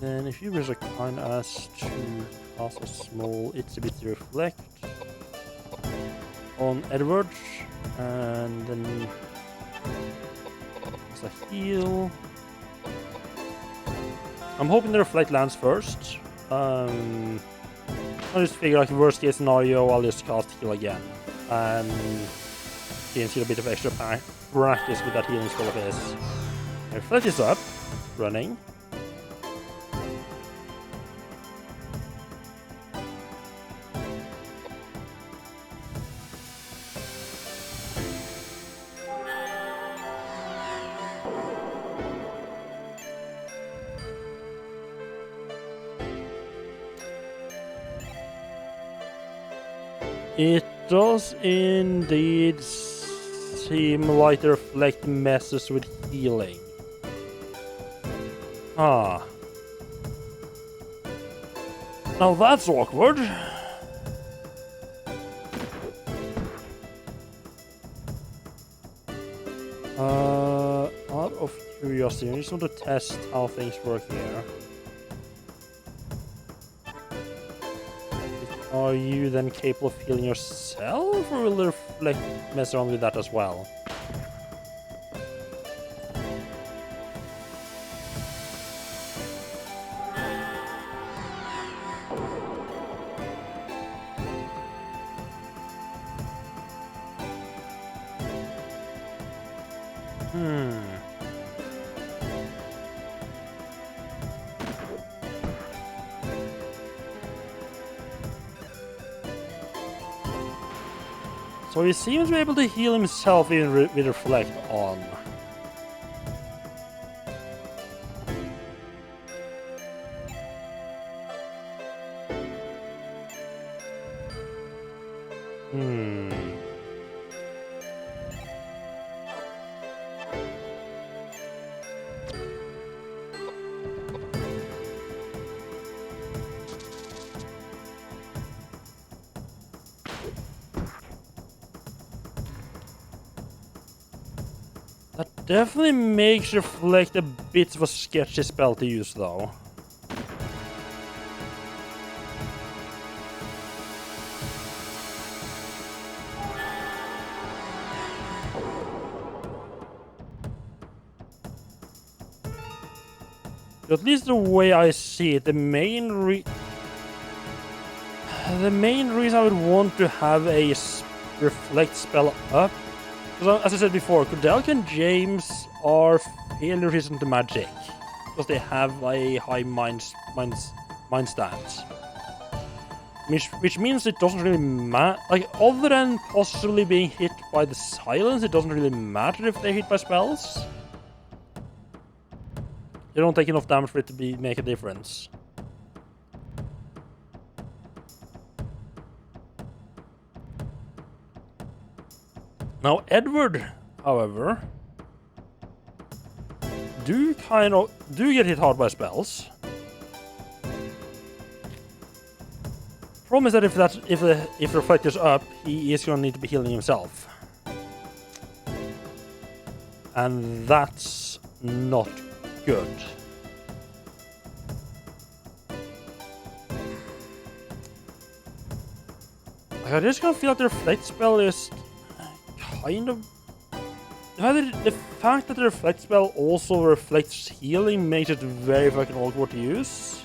Then if you wish a kind as to cast a small itsy bitsy reflect on Edward, and then it's a heal. I'm hoping the reflect lands first. I just figure like worst case scenario I'll just cast heal again and gain a bit of extra practice with that healing spell of his. Reflect is up, running. It does indeed seem like the reflect messes with healing. Ah. Now that's awkward. Out of curiosity, I just want to test how things work here. Are you then capable of healing yourself, or will the reflect mess around with that as well? So he seems to be able to heal himself even with Reflect on. That definitely makes Reflect a bit of a sketchy spell to use, though. At least the way I see it, the main reason I would want to have a Reflect spell up, because as I said before, Koudelka and James are fairly resistant to magic, because they have a high mind stat. Which means it doesn't really matter, like, other than possibly being hit by the silence, it doesn't really matter if they're hit by spells. They don't take enough damage for it to make a difference. Now Edward, however, do get hit hard by spells. Problem is that if Reflect is up, he is gonna need to be healing himself. And that's not good. I just kind of feel like the Reflect spell is kind of... The fact that the Reflect spell also reflects healing makes it very fucking awkward to use.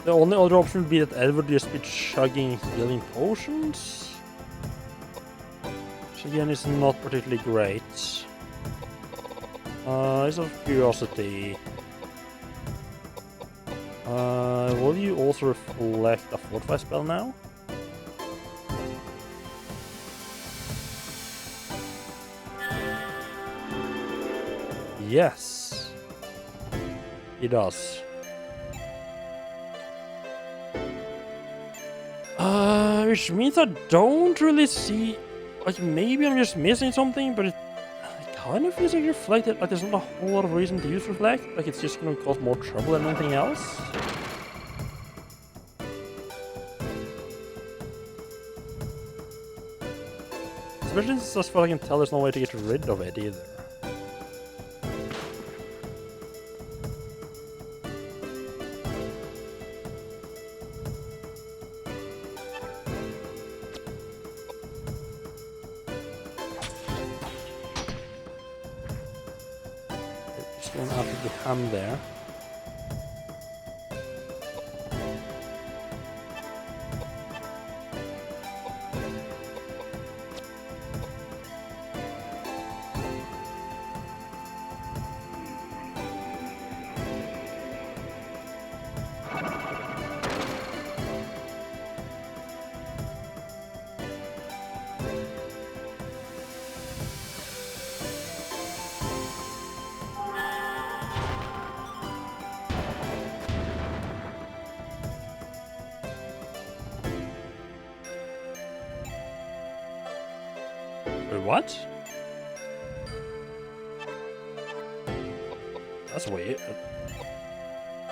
The only other option would be that Edward just be chugging healing potions. Which again is not particularly great. Just out of curiosity. Will you also reflect a fortify spell now? Yes. He does. Which means I don't really see... Like, maybe I'm just missing something, but it kind of feels like Reflected. Like, there's not a whole lot of reason to use Reflect. Like, it's just gonna cause more trouble than anything else. Especially since, as far as I can tell, there's no way to get rid of it either. Just going after the ham there. What? That's weird.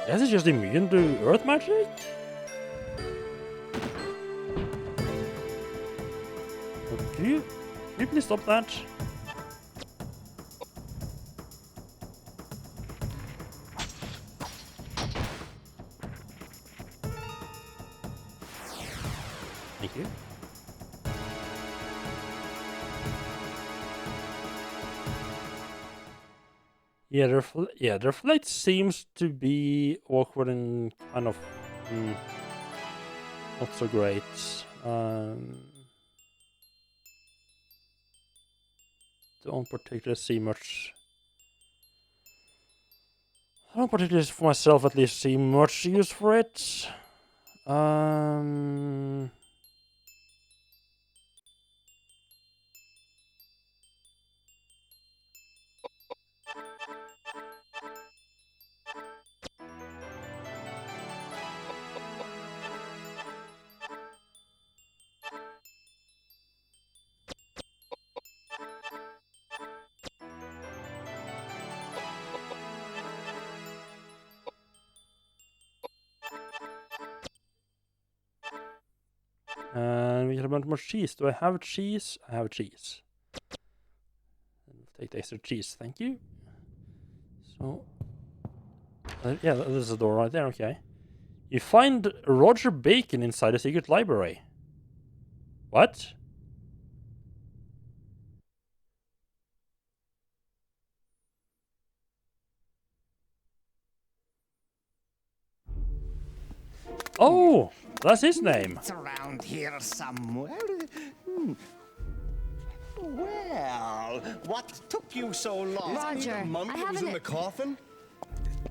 Guess it's just immune to earth magic? Can you please stop that? Thank you. Yeah, the Reflect seems to be awkward and kind of not so great. Don't particularly see much. I don't particularly, for myself at least, see much use for it. And we get a bunch more cheese. Do I have cheese? I have cheese. Take the extra cheese, thank you. So, yeah, there's a door right there, okay. You find Roger Bacon inside a secret library. What? Oh, that's his name. It's around here somewhere. Well, what took you so long? Roger, The mummy I that was haven't... in the coffin?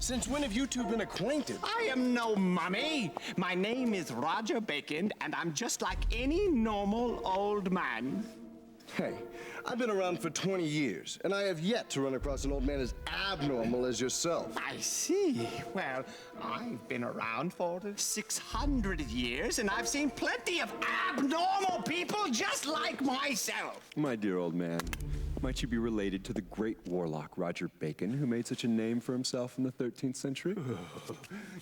Since when have you two been acquainted? I am no mummy. My name is Roger Bacon, and I'm just like any normal old man. Hey, I've been around for 20 years, and I have yet to run across an old man as abnormal as yourself. I see. Well, I've been around for 600 years, and I've seen plenty of abnormal people just like myself. My dear old man, might you be related to the great warlock Roger Bacon, who made such a name for himself in the 13th century?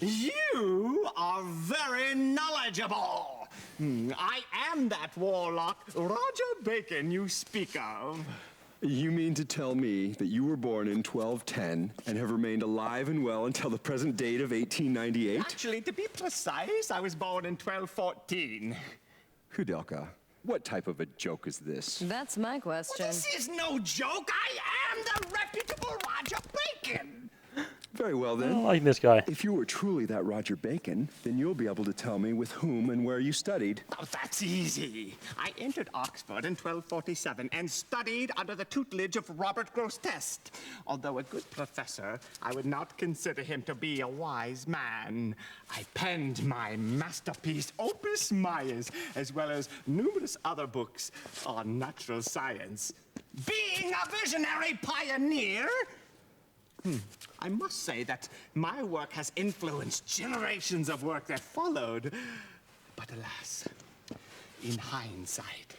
You are very knowledgeable. I am that warlock, Roger Bacon, you speak of. You mean to tell me that you were born in 1210 and have remained alive and well until the present date of 1898? Actually, to be precise, I was born in 1214. Koudelka, what type of a joke is this? That's my question. Well, this is no joke. I am the reputable Roger Bacon. Very well, then. I don't like this guy. If you were truly that Roger Bacon, then you'll be able to tell me with whom and where you studied. Oh, that's easy. I entered Oxford in 1247 and studied under the tutelage of Robert Grosseteste. Although a good professor, I would not consider him to be a wise man. I penned my masterpiece, Opus Maius, as well as numerous other books on natural science. Being a visionary pioneer, I must say that my work has influenced generations of work that followed. But alas, in hindsight,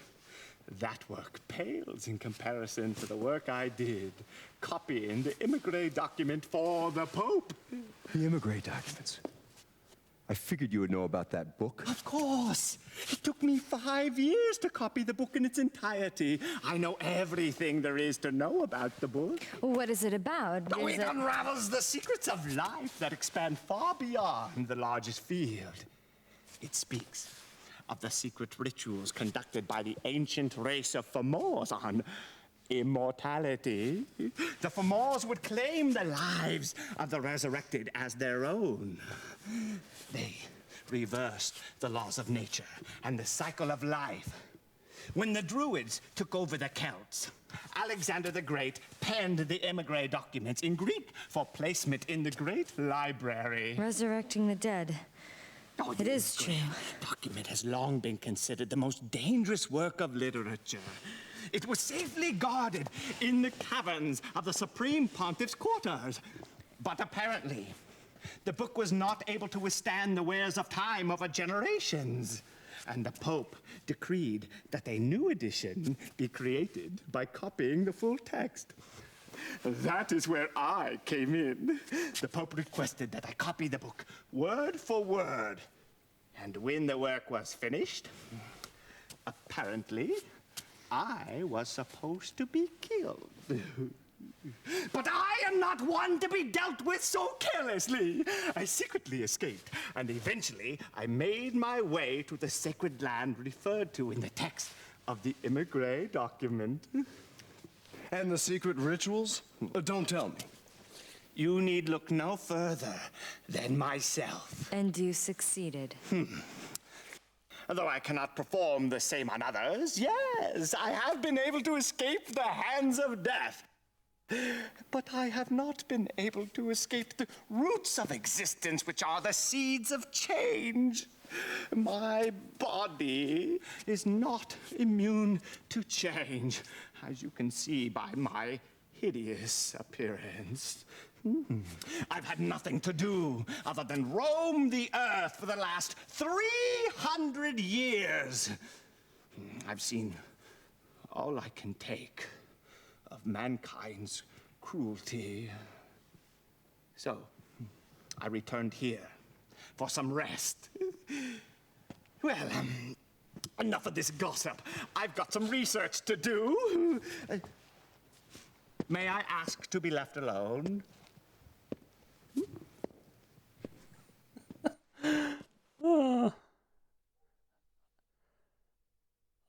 that work pales in comparison to the work I did copying the Immigré document for the Pope. The Immigré documents. I figured you would know about that book. Of course. It took me 5 years to copy the book in its entirety. I know everything there is to know about the book. What is it about? Oh, Is it unravels the secrets of life that expand far beyond the largest field. It speaks of the secret rituals conducted by the ancient race of Fomors on immortality. The Fomors would claim the lives of the resurrected as their own. They reversed the laws of nature and the cycle of life. When the Druids took over the Celts, Alexander the Great penned the Immigré documents in Greek for placement in the Great Library. Resurrecting the dead. Oh, It is true. The document has long been considered the most dangerous work of literature. It was safely guarded in the caverns of the Supreme Pontiff's quarters. But apparently, the book was not able to withstand the wears of time over generations. And the Pope decreed that a new edition be created by copying the full text. That is where I came in. The Pope requested that I copy the book word for word. And when the work was finished, apparently, I was supposed to be killed. But I am not one to be dealt with so carelessly. I secretly escaped, and eventually I made my way to the sacred land referred to in the text of the Immigré document. And the secret rituals? Don't tell me. You need look no further than myself. And you succeeded. Though I cannot perform the same on others, yes, I have been able to escape the hands of death. But I have not been able to escape the roots of existence, which are the seeds of change. My body is not immune to change, as you can see by my hideous appearance. I've had nothing to do other than roam the earth for the last 300 years. I've seen all I can take of mankind's cruelty. So, I returned here for some rest. Well, Enough of this gossip. I've got some research to do. May I ask to be left alone?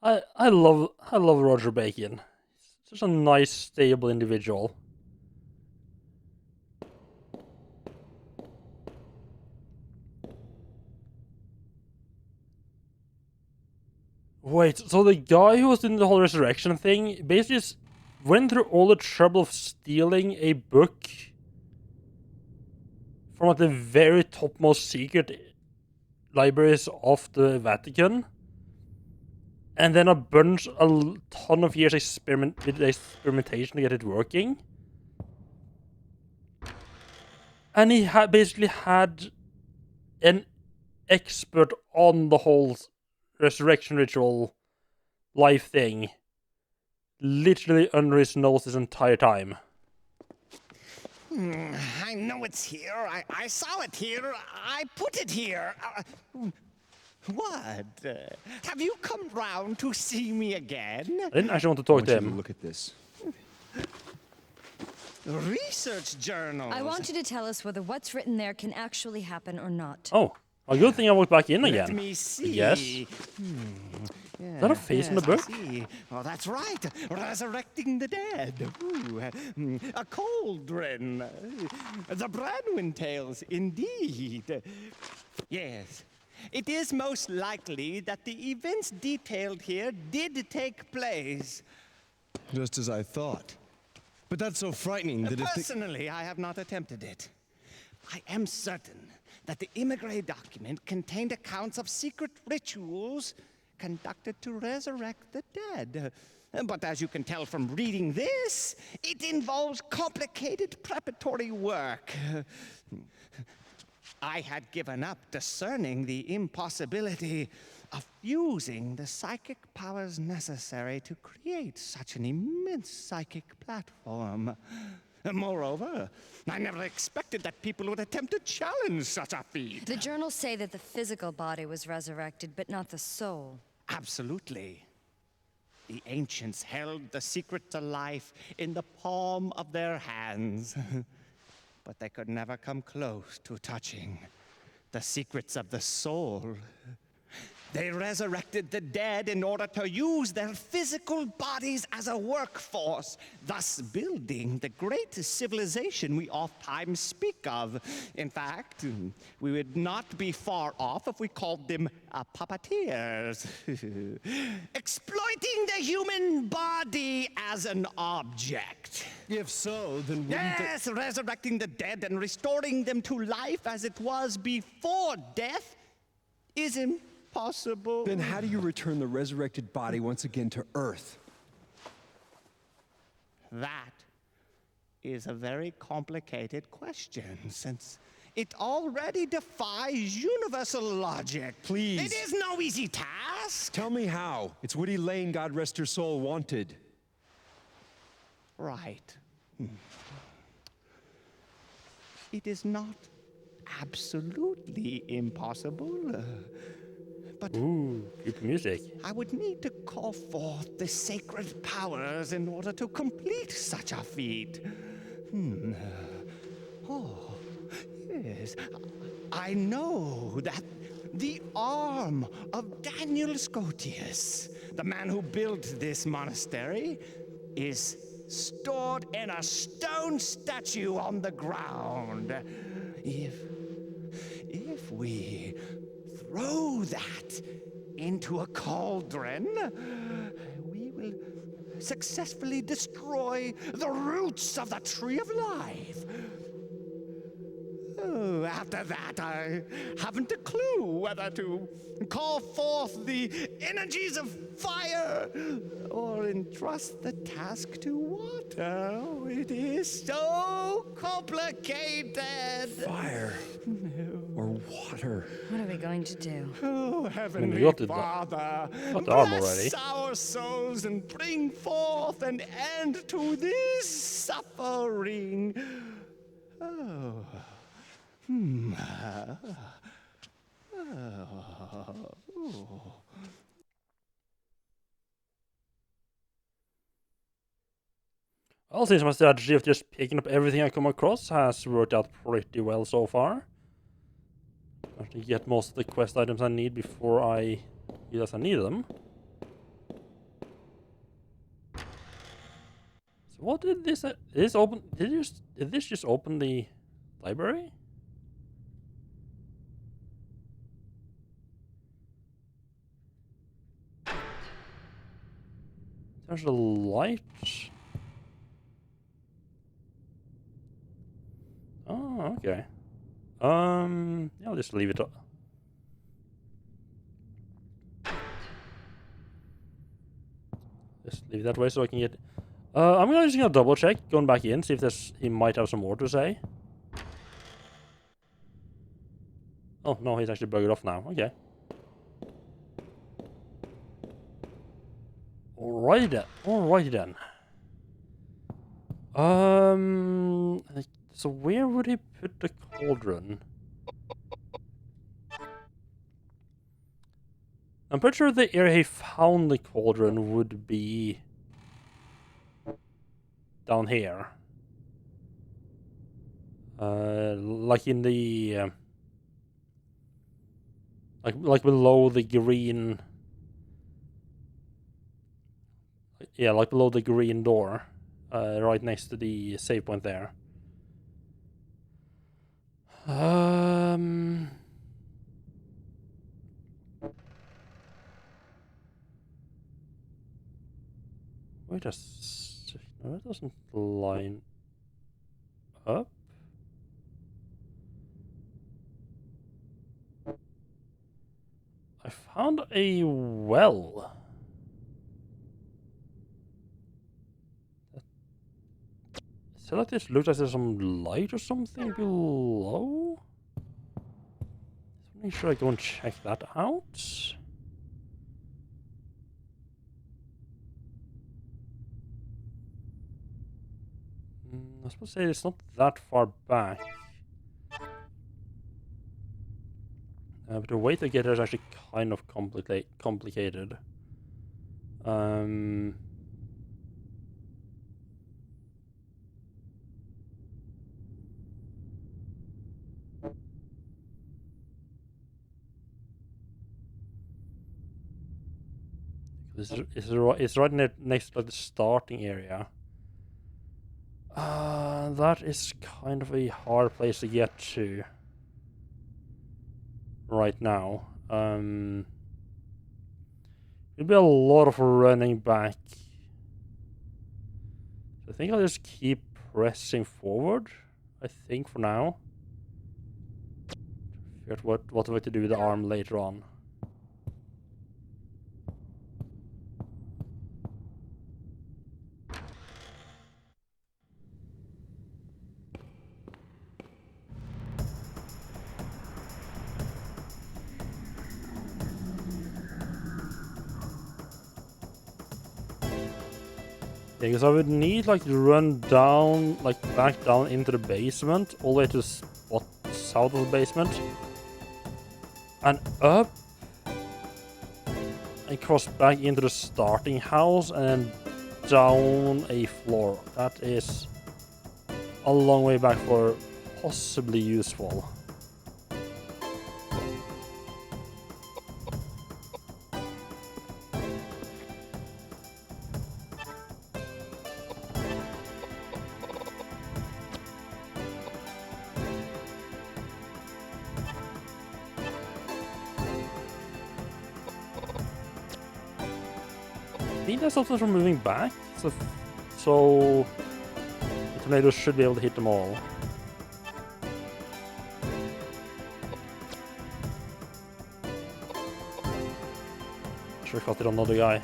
I love Roger Bacon. He's such a nice, stable individual. Wait, so the guy who was in the whole resurrection thing basically just went through all the trouble of stealing a book from like the very topmost secret libraries of the Vatican, and then a ton of years experimentation to get it working. And he basically had an expert on the whole resurrection ritual life thing literally under his nose this entire time. I know it's here. I saw it here. I put it here. What? Have you come round to see me again? I didn't actually want to talk to him. Look at this. Research journals. I want you to tell us whether what's written there can actually happen or not. Oh, a good thing I walked back in again. Let me see. Yes. Is that a face in the book? Oh, that's right. Resurrecting the dead. Ooh, a cauldron. The Branwyn tales, indeed. Yes. It is most likely that the events detailed here did take place. Just as I thought. But that's so frightening that Personally, I have not attempted it. I am certain that the Immigrant document contained accounts of secret rituals conducted to resurrect the dead. But as you can tell from reading this, it involves complicated preparatory work. I had given up discerning the impossibility of using the psychic powers necessary to create such an immense psychic platform. Moreover, I never expected that people would attempt to challenge such a feat. The journals say that the physical body was resurrected, but not the soul. Absolutely. The ancients held the secret to life in the palm of their hands. But they could never come close to touching the secrets of the soul. They resurrected the dead in order to use their physical bodies as a workforce, thus building the great civilization we oft-times speak of. In fact, we would not be far off if we called them puppeteers. Exploiting the human body as an object. if so, then wouldn't Yes, resurrecting the dead and restoring them to life as it was before death is impossible. Then how do you return the resurrected body once again to Earth? That is a very complicated question, since it already defies universal logic. Please. It is no easy task. Tell me how. It's what Elaine, God rest her soul, wanted. Right. It is not absolutely impossible, but ooh, good music. I would need to call forth the sacred powers in order to complete such a feat. Oh, yes. I know that the arm of Daniel Scotius, the man who built this monastery, is stored in a stone statue on the ground. If we throw that into a cauldron, we will successfully destroy the roots of the tree of life. Oh, after that, I haven't a clue whether to call forth the energies of fire or entrust the task to water. Oh, it is so complicated. Fire or water. What are we going to do? Oh, Heavenly got the Father, arm already. bless our souls and bring forth an end to this suffering. Oh. Well, since my strategy of just picking up everything I come across has worked out pretty well so far. I have to get most of the quest items I need before I realize I need them. So what did this open? Did this just open the library? There's a light. Oh, okay. Yeah, I'll just leave it up. Just leave it that way so I can get. I'm just gonna double check, going back in, see if he might have some more to say. Oh no, he's actually buggered off now. Okay. Alrighty then. Alrighty then. So where would he put the cauldron? I'm pretty sure the area he found the cauldron would be down here. Like in the like below the green. Yeah, like below the green door, right next to the save point there. Wait a second. No, that doesn't line up. I found a well. So like this looks like there's some light or something below. Make sure I go and check that out. I was supposed to say it's not that far back. But the way to get there is actually kind of complicated. It's right next to the starting area. That is kind of a hard place to get to right now. It'll be a lot of running back. I think I'll just keep pressing forward. I think for now. Figure out what way to do with the arm later on. Yeah, because I would need like to run down, like back down into the basement, all the way to the spot south of the basement, and up, and cross back into the starting house, and then down a floor. That is a long way back for possibly useful. I think there's something from moving back, so the tornadoes should be able to hit them all. Sure got it on another guy.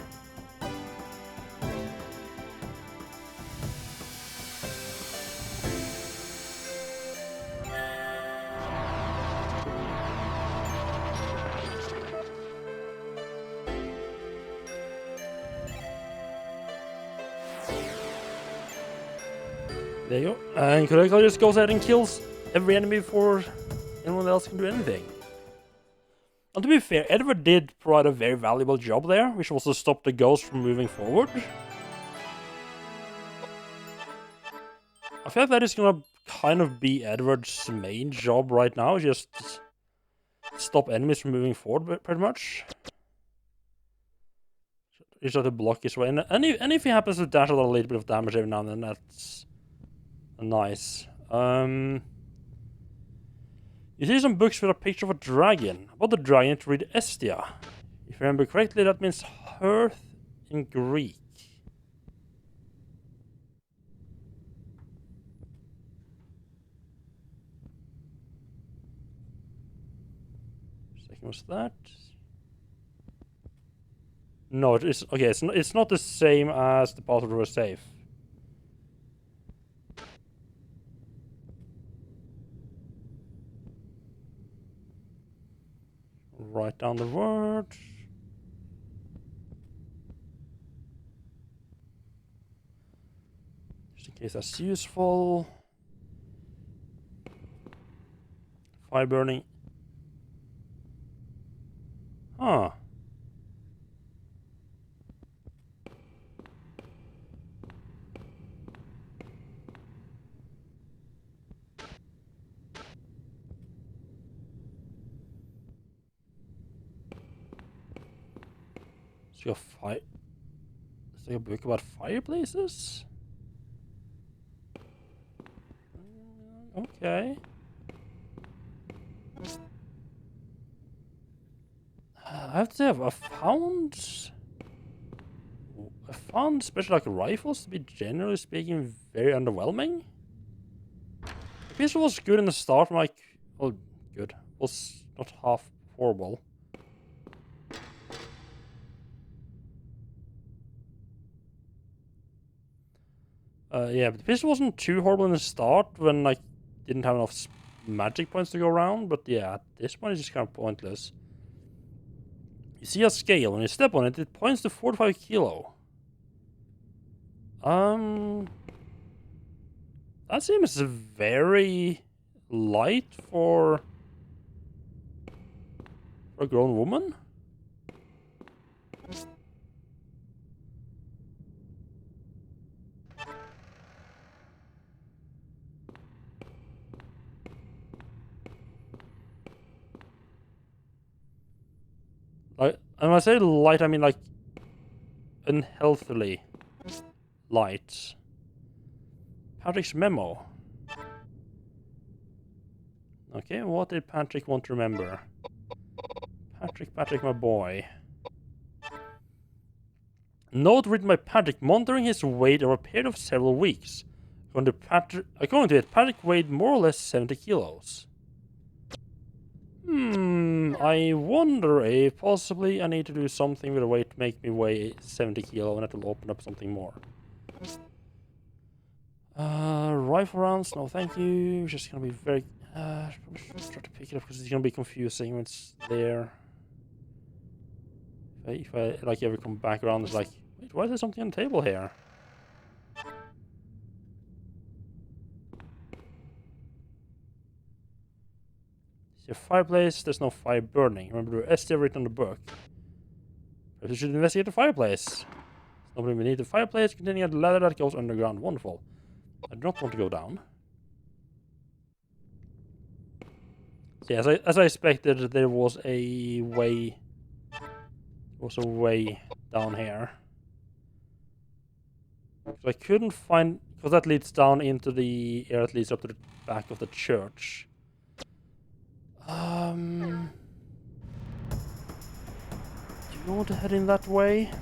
There you go. And Koudelka just goes ahead and kills every enemy before anyone else can do anything. And to be fair, Edward did provide a very valuable job there, which was to stop the ghost from moving forward. I feel like that is gonna kind of be Edward's main job right now, just stop enemies from moving forward, pretty much. Just try to block his way, and if he happens to dash out a little bit of damage every now and then, that's nice. You see some books with a picture of a dragon. About the dragon, to read Estia. If I remember correctly, that means hearth in Greek. Second was that. No, it is okay. It's not the same as the password was safe. Write down the word. Just in case that's useful. Fire burning. Huh. It's like a book about fireplaces? Okay. I have to say, I found especially like rifles to be generally speaking very underwhelming. The pistol was good in the start, like, well, good. Was not half horrible. Yeah, but the pistol wasn't too horrible in the start when like didn't have enough magic points to go around. But yeah, at this point it's just kind of pointless. You see a scale. When you step on it, it points to 45 kilo. That seems very light for a grown woman. Like, and when I say light, I mean like unhealthily light. Patrick's memo. Okay, what did Patrick want to remember? Patrick, my boy. Note written by Patrick monitoring his weight over a period of several weeks. According to it, Patrick weighed more or less 70 kilos. I wonder if possibly I need to do something with the weight to make me weigh 70 kilo and that will open up something more. Rifle rounds, no thank you. Just gonna be very... try to pick it up because it's gonna be confusing when it's there. If I like ever come back around, it's like, wait, why is there something on the table here? Your fireplace, there's no fire burning. Remember, the ST written on the book. Perhaps you should investigate the fireplace. Nobody will need the fireplace containing a ladder that goes underground. Wonderful. I do not want to go down. So yeah, as I expected, there was a way. Down here. So I couldn't find, because that leads down into the area that leads up to the back of the church. Do you want to head in that way?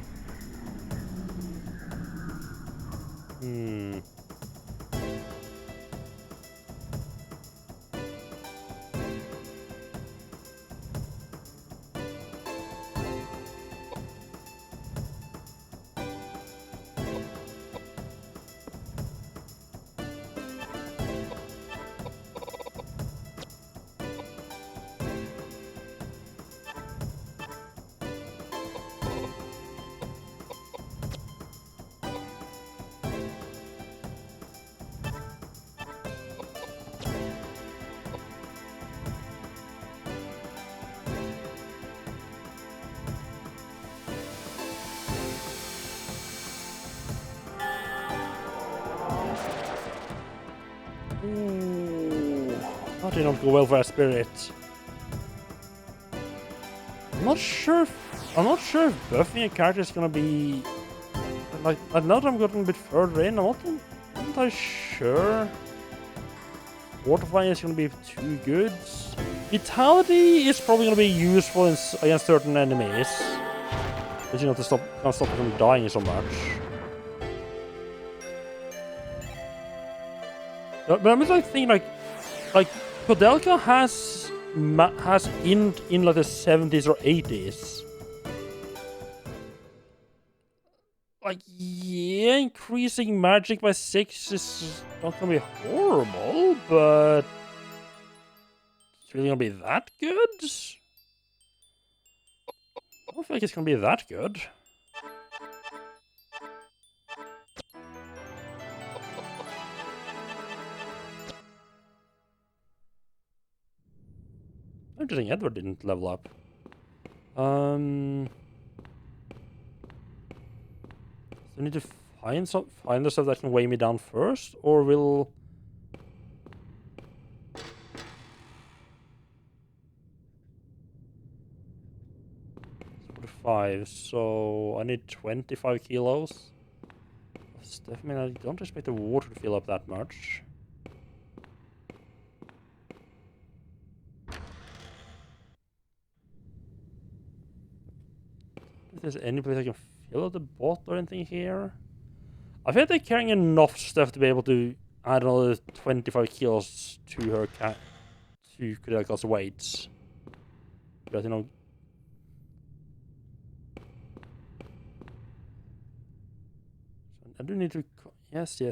Ooh, that did not go well for our spirit. I'm not sure if buffing a character is gonna be like now that I'm getting a bit further in, I'm not entirely sure. Fortifying is gonna be too good. Vitality is probably gonna be useful against certain enemies. But you know, can't stop them from dying so much. But I'm just like thinking like Koudelka has in like the 70s or 80s. Like, yeah, increasing magic by 6 is not gonna be horrible, but it's really gonna be that good? I don't feel like it's gonna be that good. Interesting, Edward didn't level up. So I need to find the stuff that can weigh me down first, or will... 5, so I need 25 kilos of stuff. I mean, I don't expect the water to fill up that much. If there's any place I can fill up the bot or anything here. I feel like they're carrying enough stuff to be able to add another 25 kilos to her to Koudelka's weights. But you know, I do need to... Yes.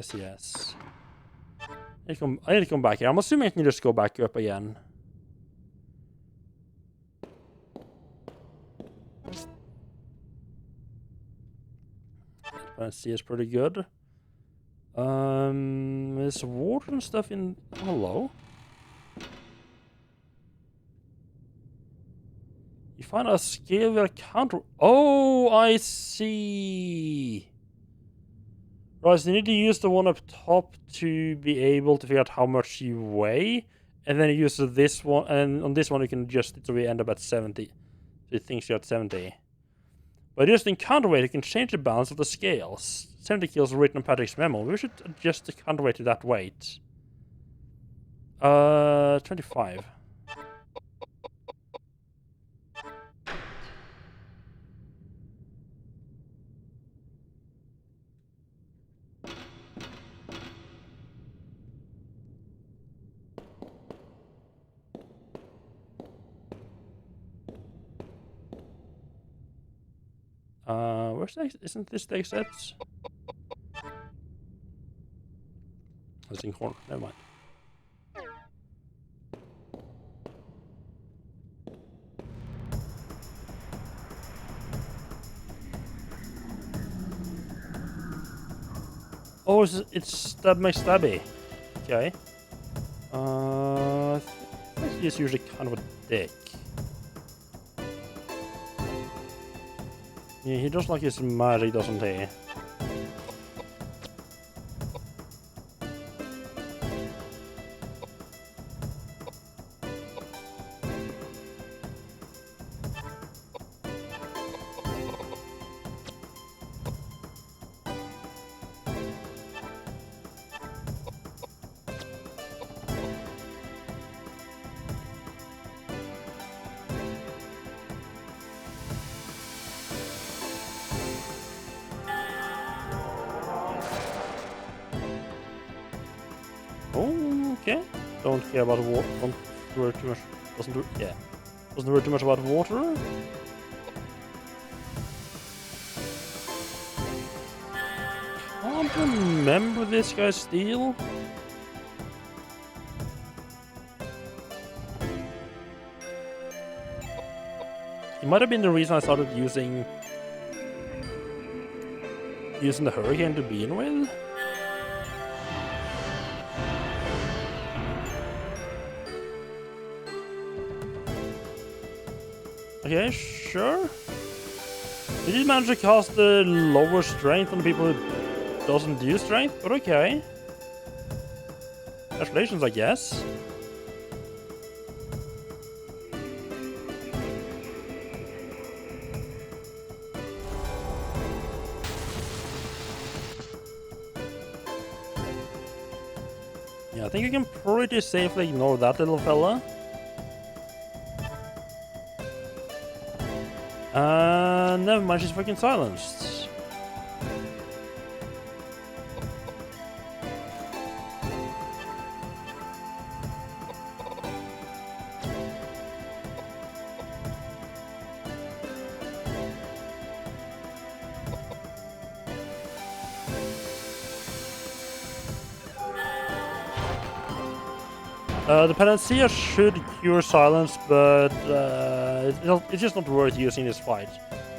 I need to come back here. I'm assuming I can just go back up again. Let's see, it's pretty good. There's water and stuff in... Hello? You find a scale with a counter... Oh, I see! Right, so you need to use the one up top to be able to figure out how much you weigh, and then you use this one, and on this one you can adjust it so we end up at 70. So it thinks you're at 70. By adjusting counterweight, you can change the balance of the scales. 70 kilos written on Patrick's memo. We should adjust the counterweight to that weight. 25. Where's the... Isn't this the exit? It's in corner. Never mind. Oh, it's stabby. Okay. I think he's usually kind of a dick. Yeah, he does like his magic, doesn't he? Okay. Don't care about water. Don't worry too much. Doesn't worry too much about water. Can't remember this guy's steal. It might have been the reason I started using the hurricane to begin with. Okay, sure. We did manage to cast the lower strength on the people who doesn't use strength, but okay. Congratulations, I guess. Yeah, I think you can pretty safely ignore that little fella. Never mind, she's fucking silenced. The Panacea should cure silence, but it's just not worth using this fight.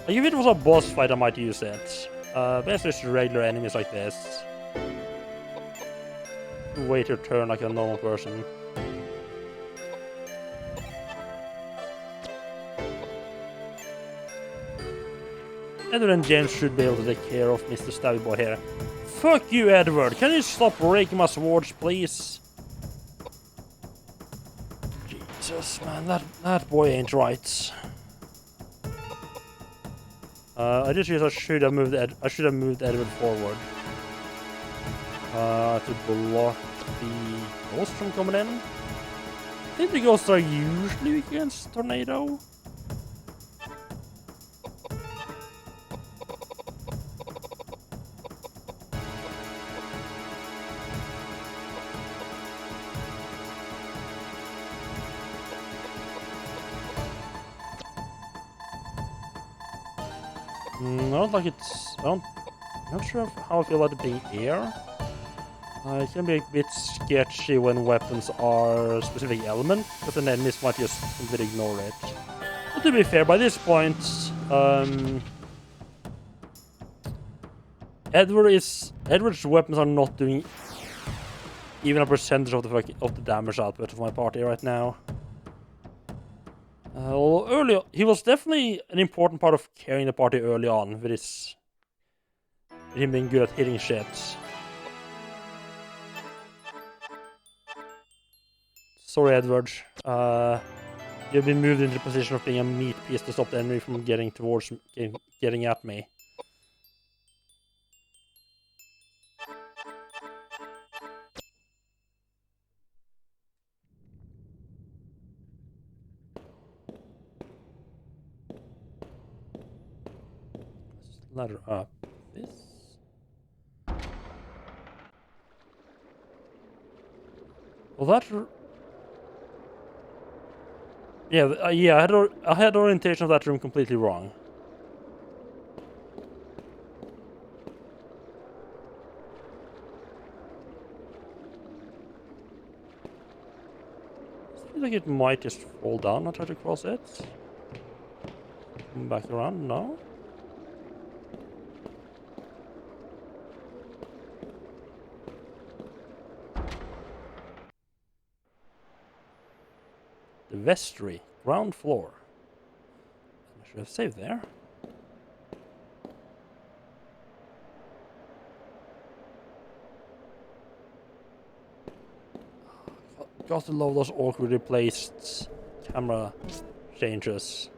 Like, if it was a boss fight, I might use it. But it's just regular enemies like this. Wait your turn like a normal person. Edward and James should be able to take care of Mr. Stabby Boy here. Fuck you, Edward! Can you stop breaking my swords, please? Jesus, man, that boy ain't right. I just realized I should have moved Edward forward. To block the ghost from coming in. I think the ghosts are usually weak against tornado. I don't like it's. I'm not sure how I feel about it being air. It can be a bit sketchy when weapons are a specific element, but then enemies might just completely ignore it. But to be fair, by this point, Edward's weapons are not doing even a percentage of the damage output of my party right now. Although earlier, he was definitely an important part of carrying the party early on, with him being good at hitting shit. Sorry, Edward. You've been moved into the position of being a meat piece to stop the enemy from getting at me. Ladder up. This. Well, that. Yeah, I had orientation of that room completely wrong. I feel like it might just fall down. I try to cross it. Come back around. No. The vestry, ground floor. I should have saved there. Got to love those awkwardly placed camera changes.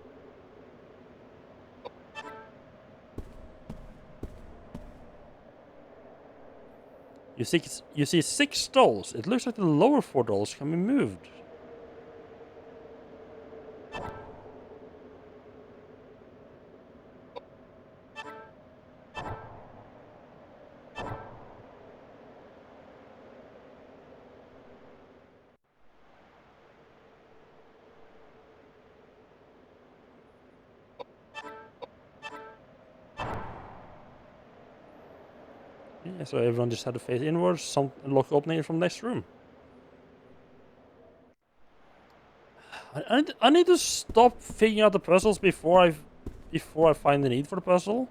You see 6 stalls. It looks like the lower 4 dolls can be moved. Yeah, so everyone just had to face inwards, some lock opening from next room. I need to stop figuring out the puzzles before I find the need for the puzzle.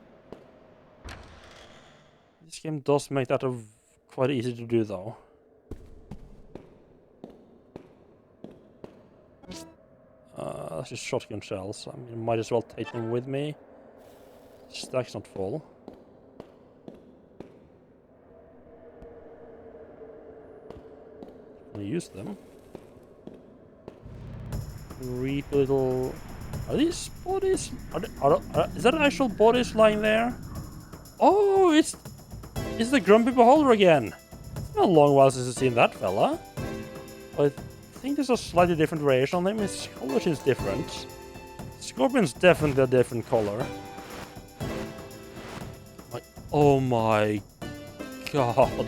This game does make that quite easy to do, though. That's just shotgun shells. I mean, might as well take them with me. Stack's not full. use them. Creepy little... Are these bodies? Is that actual bodies lying there? Oh, it's the Grumpy Beholder again. It's been a long while since I've seen that fella. But I think there's a slightly different variation on him. His color seems different. Scorpion's definitely a different color. Like, oh my god.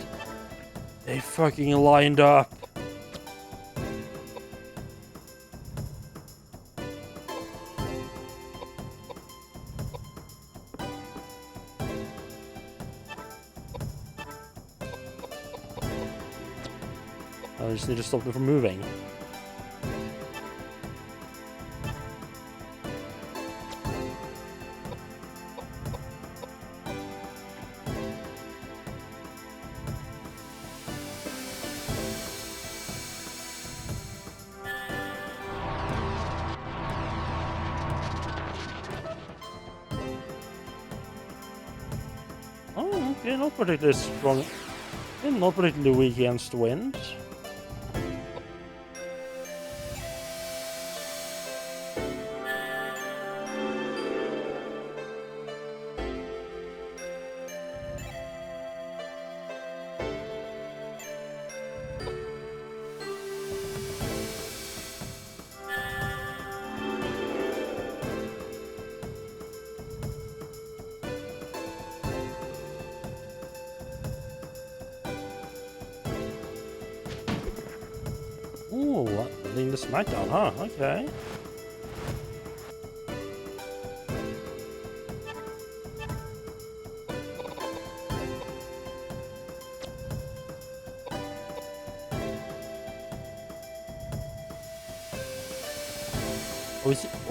They fucking lined up. I just need to stop them from moving. Oh, okay, not particularly strong. Not particularly weak against wind. Ooh, leading the SmackDown, huh? Okay.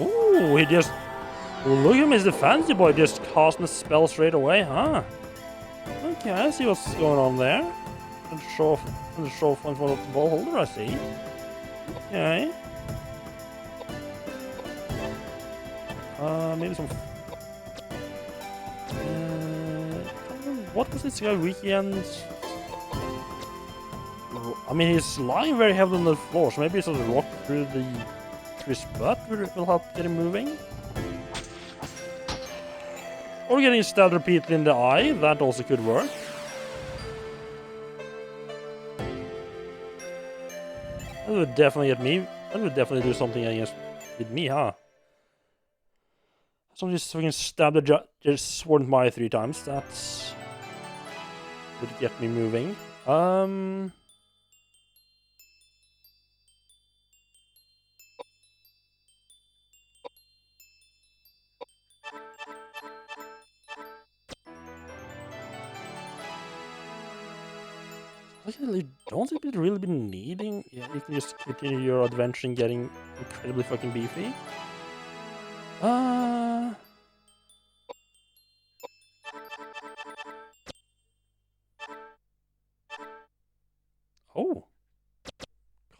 Oh, he just... Look at him, he's the fancy boy, just casting a spell straight away, huh? Okay, I see what's going on there. And show off in front of the ball holder, I see. Okay. Maybe some... what was this guy weekend? I mean, he's lying very heavily on the floor, so maybe it's a rock through his butt will help get him moving. Or getting stabbed repeatedly in the eye, that also could work. That would definitely get me. That would definitely do something with me, huh? Someone just fucking stabbed the sword in my eye 3 times. That's would get me moving. You don't think you'd really be needing... Yeah, you can just continue your adventure and getting incredibly fucking beefy. Oh.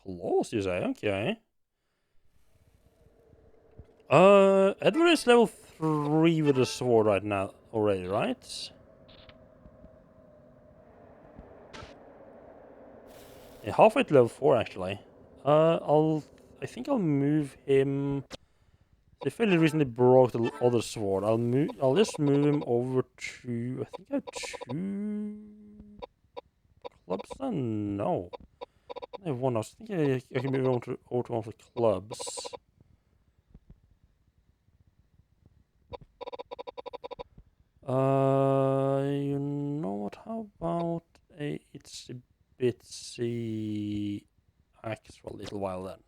Close, you say? Okay. Edward is level 3 with the sword right now already, right? Yeah, halfway to level 4 actually. I think I'll move him. They fairly recently broke the other sword. I'll just move him over to... I think I have 2 clubs then? No. I have 1. I was thinking I can move over to one of the clubs. You know what? How about a itsy bitsy axe for a little while then?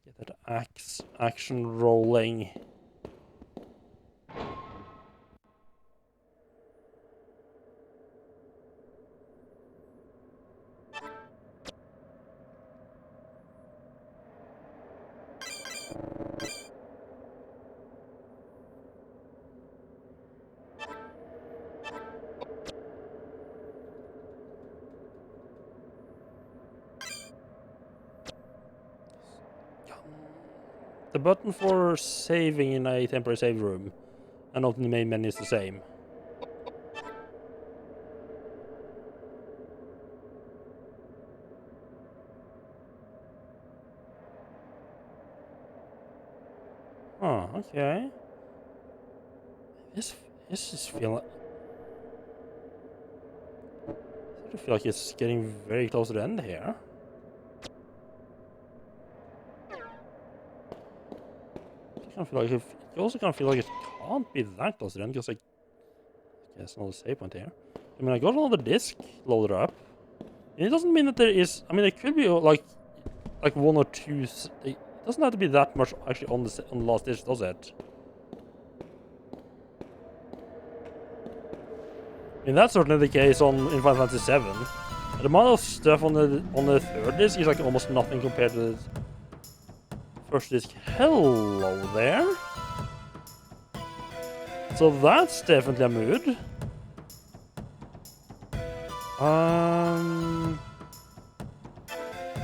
Get that axe action rolling. The button for saving in a temporary save room and not in the main menu is the same. okay. This is feeling. I feel like it's getting very close to the end here. It also kind of feel like it can't be that close to the end because I guess another save point here. I mean, I got another disc loaded up. And it doesn't mean that there is. I mean, it could be like one or two. It doesn't have to be that much actually on the last disc, does it? I mean, that's certainly the case in Final Fantasy VII. The amount of stuff on the third disc is like almost nothing compared to the first disc. Hello there. So that's definitely a mood.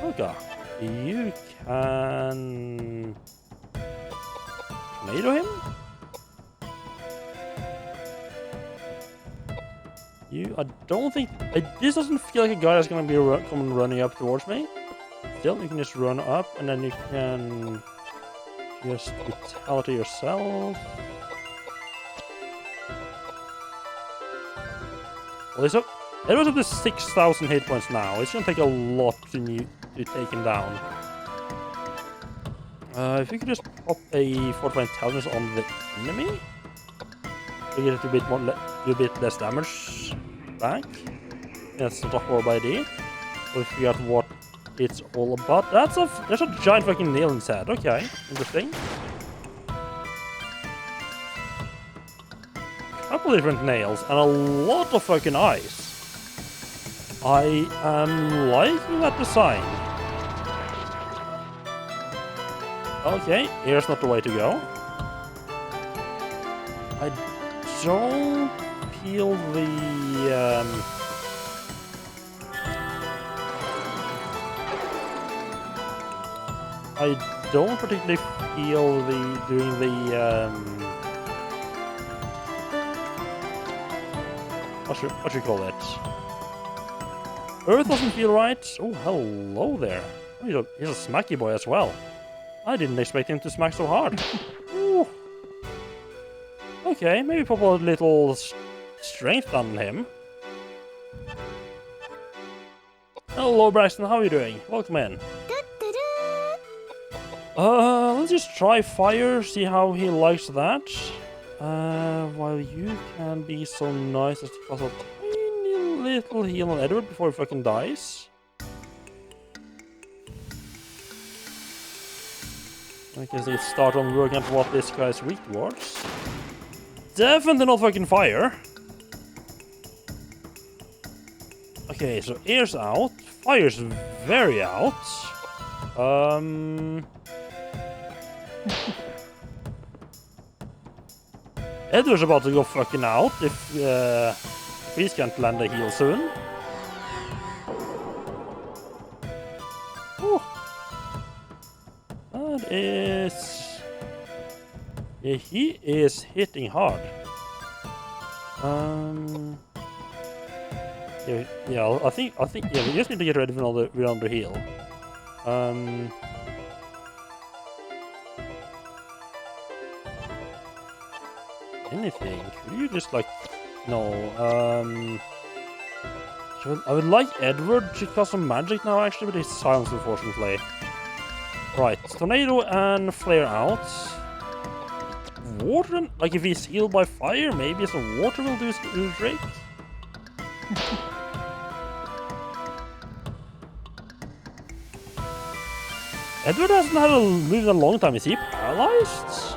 Okay. You can tornado him? I don't think... this doesn't feel like a guy that's going to be coming running up towards me. Still, you can just run up, and then you can just vitality yourself. Well, it was up to 6,000 hit points now. It's going to take a lot to take him down. If you could just pop a fortified intelligence on the enemy, to get it to do a bit less damage back. That's not a horrible idea. We'll figure out what it's all about. There's a giant fucking nail in his head. Okay, interesting. Couple different nails and a lot of fucking eyes. I am liking that design. Okay, here's not the way to go. I don't feel the I don't particularly feel doing the what should you call it? Earth doesn't feel right. Oh, hello there. Oh, he's a smacky boy as well. I didn't expect him to smack so hard. Ooh. Okay, maybe pop a little strength on him. Hello, Braxton. How are you doing? Welcome in. Let's just try fire. See how he likes that. While you can be so nice as to cause a tiny little heal on Edward before he fucking dies. I guess let's start on working out what this guy's weak towards. Definitely not fucking fire. Okay, so air's out. Fire's very out. Edward's about to go fucking out if Priest can't land a heal soon. Ooh. That is... yeah, he is hitting hard. Yeah, I think yeah, we just need to get ready for another heal. Anything? Could you just like... no, I would like Edward to cast some magic now actually, but he's silenced unfortunately. Right, tornado and flare out. Water, like if he's healed by fire, maybe some water will do his trick. Edward hasn't had a move in a long time. Is he paralyzed?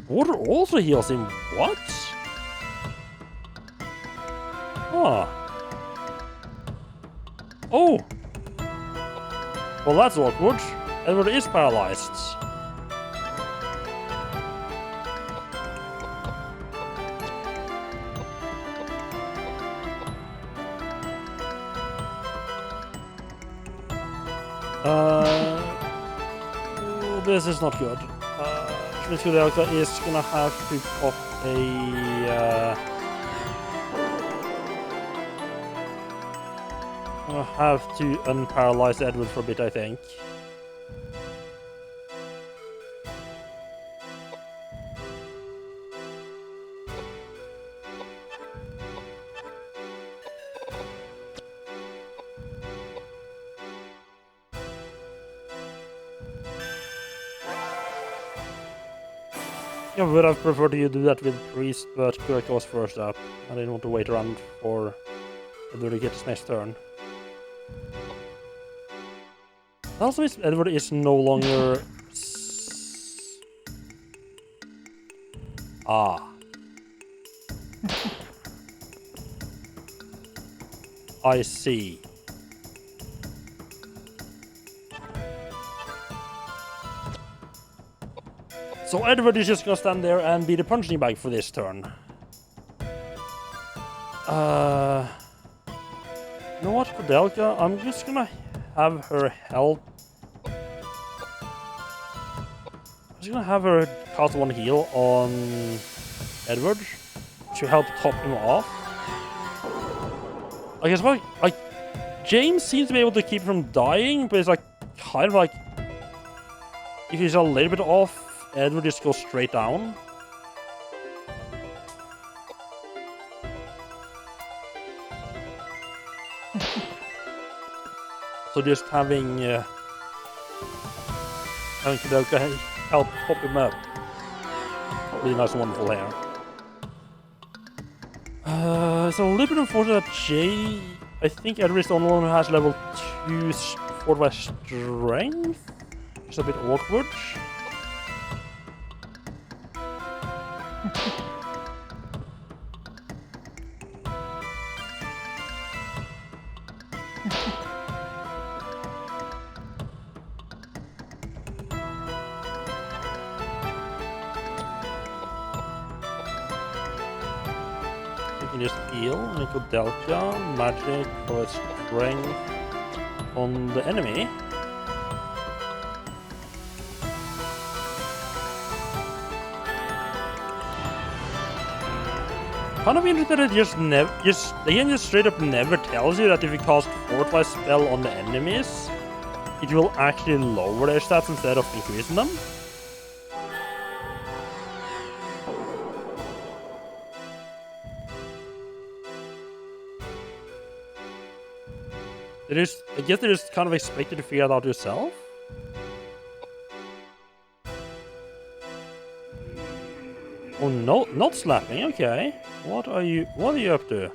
Water also heals him. What? Huh. Oh. Well, that's awkward. Edward is paralyzed. Oh, this is not good. Miss Koudelka is gonna have to pop a... gonna have to unparalyze Edward for a bit, I think. I would have preferred you do that with Priest, but Koudelka was first up. I didn't want to wait around for Edward to get his next turn. Also, Edward is no longer... I see. So Edward is just gonna stand there and be the punching bag for this turn. You know what, Koudelka? I'm just gonna have her help. I'm just gonna have her cast one heal on Edward to help top him off. I guess like James seems to be able to keep him from dying, but it's like kind of like if he's a little bit off, Edward just goes straight down. So just having Koudelka help pop him up. Really nice and wonderful hair. It's a little bit unfortunate that Jay... I think Edward is the only one who has level 2 fortified strength. It's a bit awkward. You can just heal and Koudelka, magic for strength on the enemy. Kind of interested that just straight up never tells you that if you cast fortify spell on the enemies, it will actually lower their stats instead of increasing them. I guess they're just kind of expected to figure it out yourself. Oh no, not slapping, okay. What are you up to?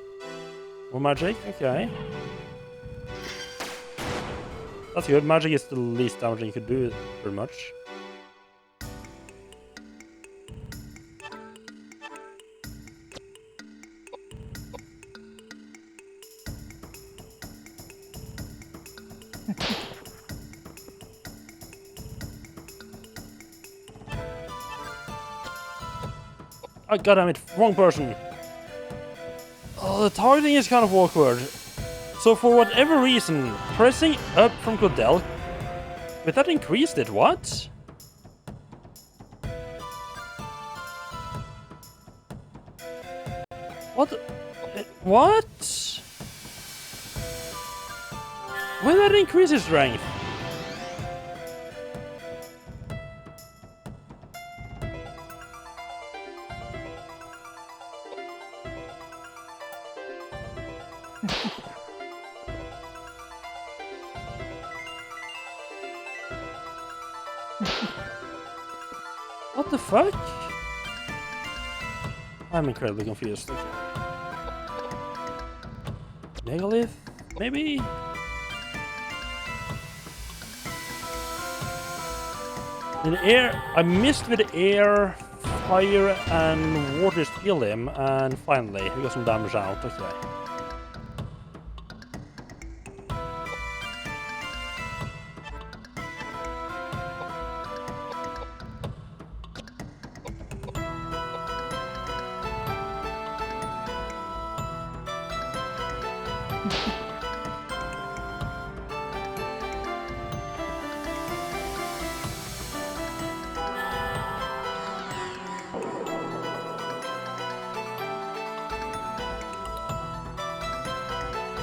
More magic, okay. That's good, magic is the least damage you could do, pretty much. Oh, goddammit, wrong person. Oh, the targeting is kind of awkward. So for whatever reason, pressing up from Koudelka, but that increased it, what? What? What? Why did that increase his strength? What the fuck? I'm incredibly confused. Okay. Megalith? Maybe? In air, I missed with air, fire, and water to heal him, and finally, we got some damage out. Okay.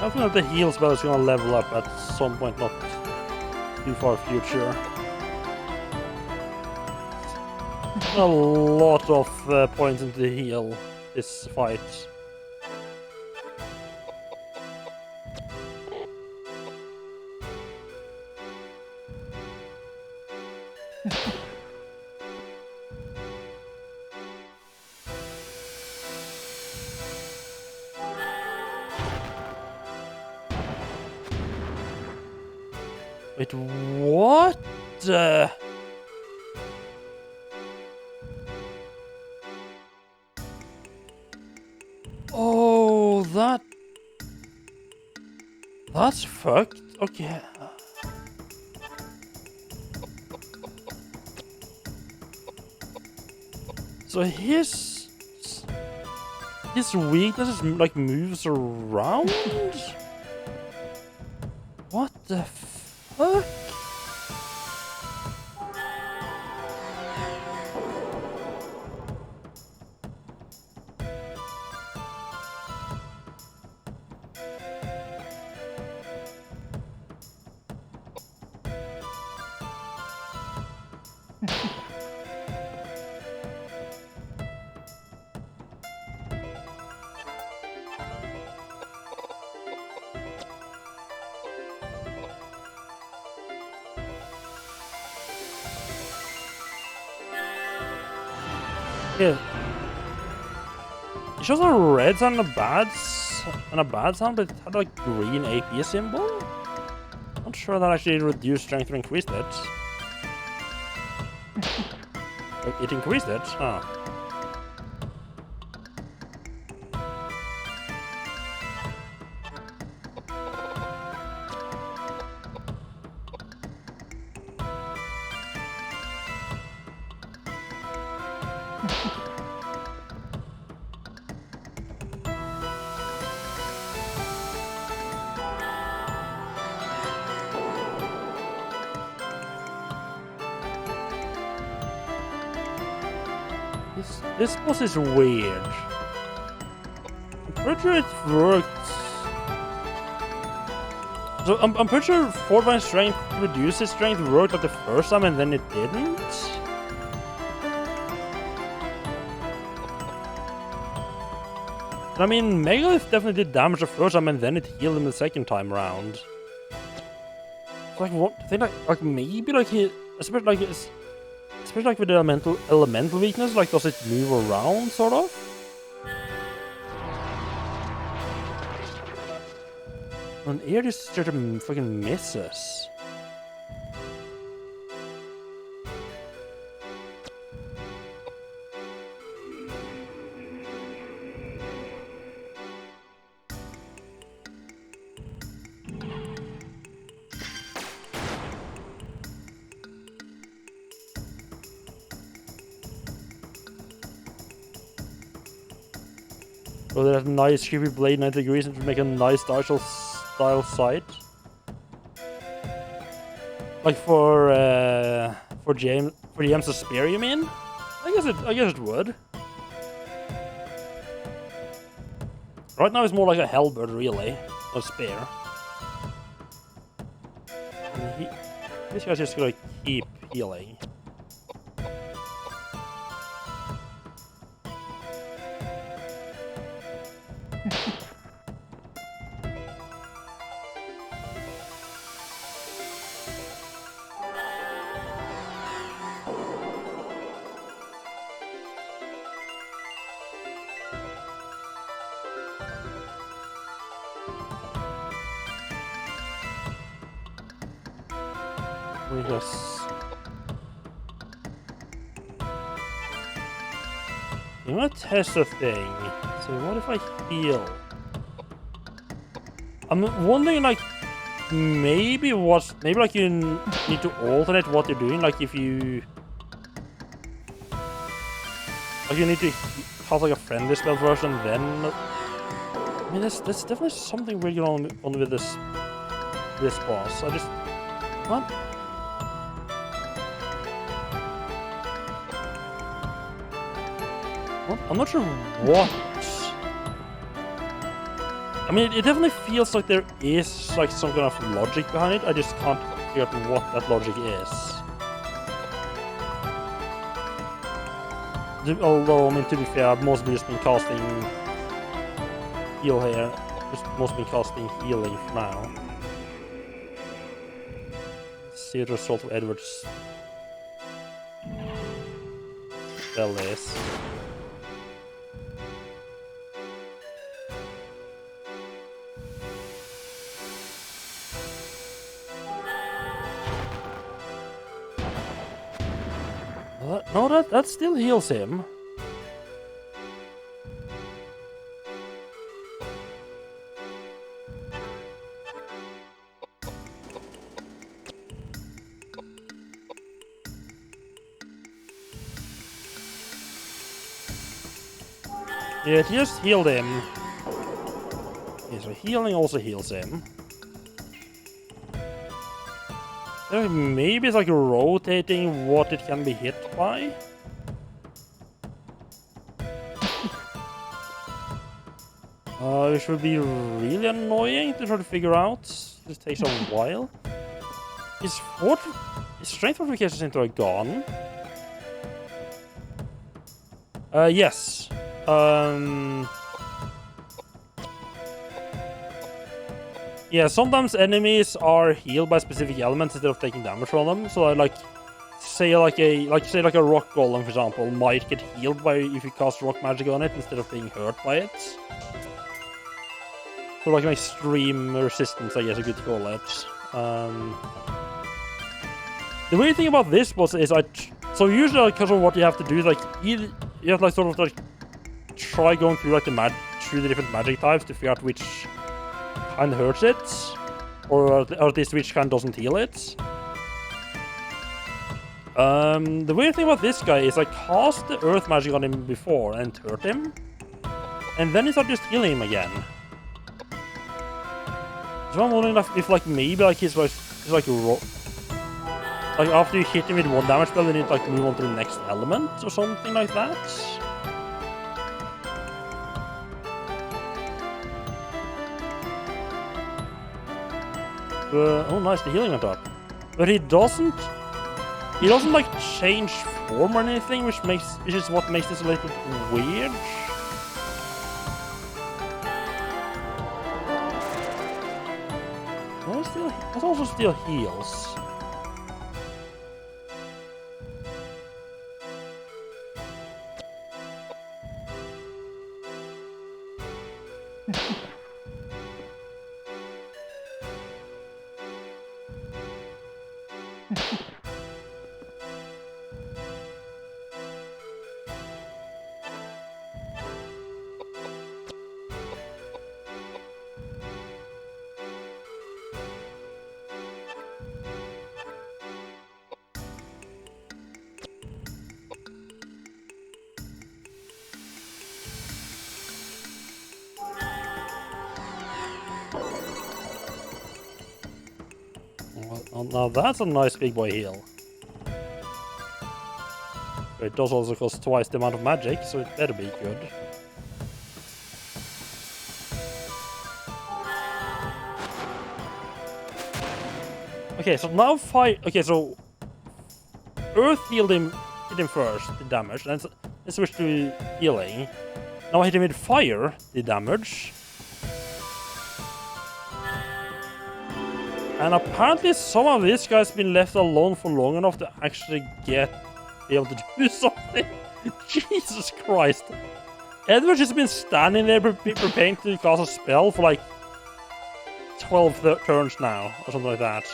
I think that the heal spell is gonna level up at some point, not too far future. A lot of points into the heal this fight. Wait, what? Oh, that's fucked. Okay. So his weakness is like moves around? What the fuck? Yeah. It shows a red sound and a bad sound, but it had like green AP symbol. Not sure that actually reduced strength or increased it. Like, it increased it? Huh. This boss is weird. I'm pretty sure it worked. So I'm pretty sure 4 strength reduces strength worked like the first time and then it didn't. I mean, Megalith definitely did damage the first time and then it healed him the second time round. Like what? I think like maybe like he, especially like with the elemental weakness, like does it move around sort of? And air just straight up fucking misses. Oh, there's a nice creepy blade 90 degrees and to make a nice style sight. Like for James' spear, you mean? I guess it would. Right now it's more like a halberd, really, a spear. And this guy's just gonna keep healing. I'm gonna test a thing. So what if I heal? I'm wondering, like, maybe like you need to alternate what you're doing. Like if you need to cast like a friendly spell first and then. I mean, there's definitely something weird going on with this boss. I just what? I'm not sure what. I mean, it definitely feels like there is like some kind of logic behind it. I just can't figure out what that logic is. Although, I mean, to be fair, I've mostly just been casting heal here. Just mostly been casting healing for now. Let's see the result of Edward's spell is. No, that still heals him. Yeah, it just healed him. Okay, so healing also heals him. Maybe it's like rotating what it can be hit by. Which would be really annoying to try to figure out. This takes a while. His strength fortifications seem to have gone. Yes. Yeah, sometimes enemies are healed by specific elements instead of taking damage from them. So say like a rock golem, for example, might get healed by if you cast rock magic on it instead of being hurt by it. So like an extreme resistance, I guess you could call it. The weird thing about this boss is so usually because of what you have to do is like you have to like sort of like try going through like through the different magic types to figure out which kind hurts it, or at least which kind doesn't heal it. The weird thing about this guy is I cast the earth magic on him before and it hurt him, and then it started just healing him again. So I'm wondering if like maybe like he's like after you hit him with one damage spell, then you like move on to the next element or something like that. Oh nice, the healing went up. But he doesn't like change form or anything, which is what makes this a little bit weird. That also still heals. Well, now that's a nice big boy heal. But it does also cost twice the amount of magic, so it better be good. Okay, so now okay, so Earth hit him first, the damage, and then switched to healing. Now I hit him with fire, the damage. And apparently some of these guys have been left alone for long enough to actually be able to do something. Jesus Christ. Edward has been standing there preparing to cast a spell for like 12 turns now, or something like that.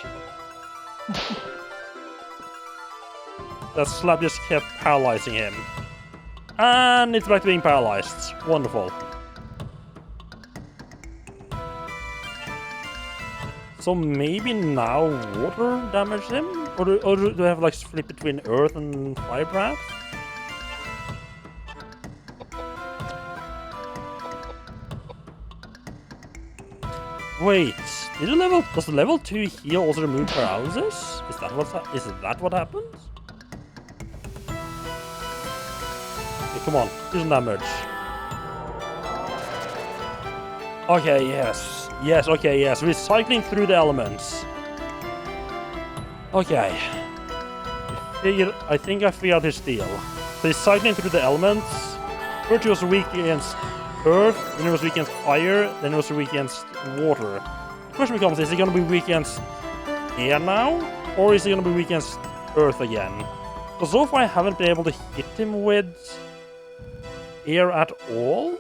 That slap just kept paralyzing him. And it's back to being paralyzed. Wonderful. So maybe now water damaged him? Or do I have like split between earth and fire perhaps? Wait, does the level 2 heal also remove paralysis? Is that what happens? Okay, come on, do some damage. Okay, yes. Yes, okay, yes. We're cycling through the elements. Okay. I think I figured out his deal. So he's cycling through the elements. First he was weak against earth, then he was weak against fire, then he was weak against water. The question becomes, is he going to be weak against air now? Or is he going to be weak against earth again? So far I haven't been able to hit him with air at all.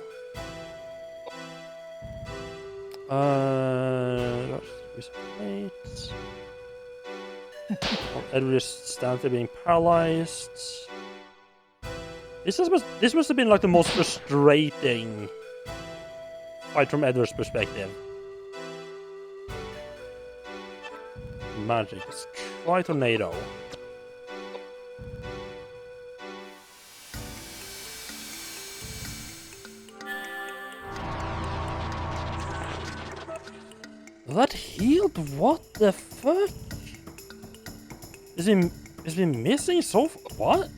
Edward just stands there being paralyzed. This must have been like the most frustrating fight from Edward's perspective. Magic. Let's try tornado. That healed? What the fuck? Is he missing so far? What?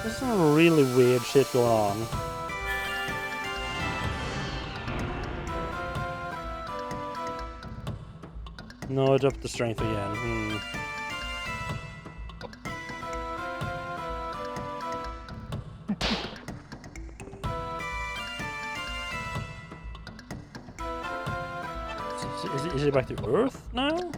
There's some really weird shit going on. No, I dropped the strength again. Is it back to Earth now?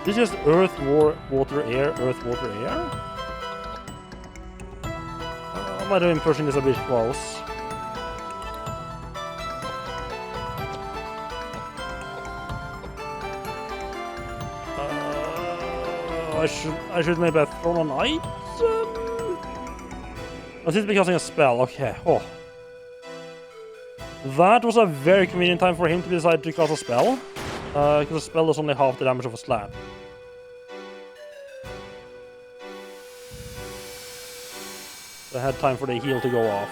This is just earth, water, air, earth, water, air? I might have been pushing this a bit close. I should maybe have thrown an item? Oh, this is because of a spell, okay. Oh. That was a very convenient time for him to decide to cast a spell. Because a spell is only half the damage of a slap. So I had time for the heal to go off.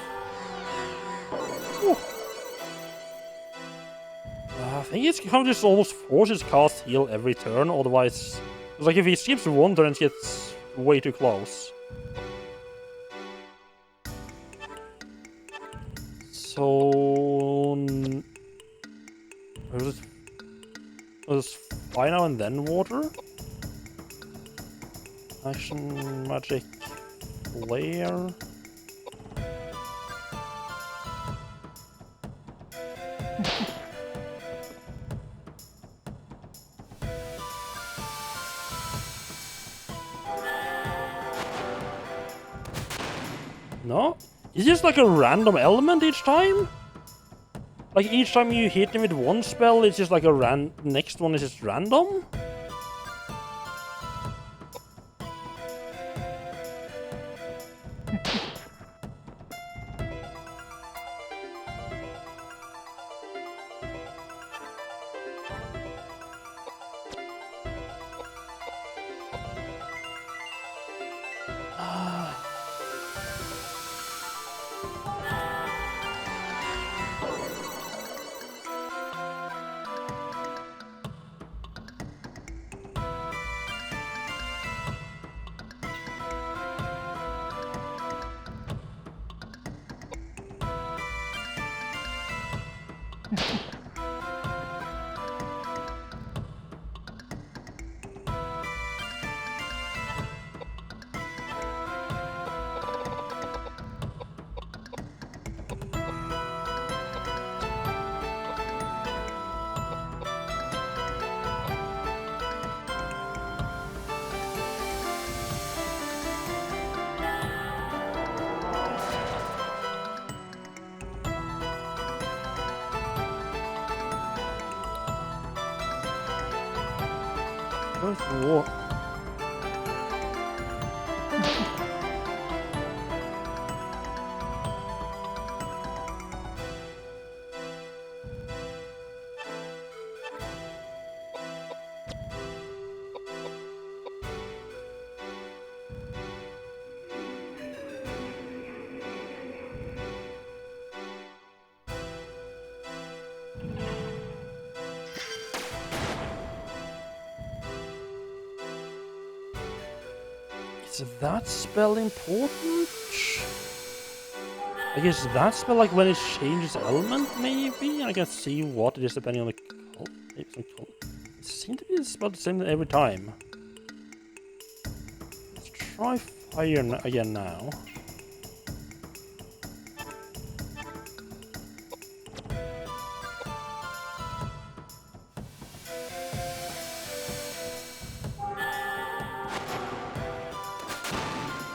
I think it's kind of just almost forces cast heal every turn, otherwise... It's like if he skips one turn, it gets way too close. So... Was it fire now and then water? Action, magic, flare. No? It's just like a random element each time? Like each time you hit him with one spell, it's just like a next one is just random? What? Is that spell important? I guess that spell, like when it changes element, maybe? I can see what it is depending on the color. It seems to be about the same every time. Let's try fire again now.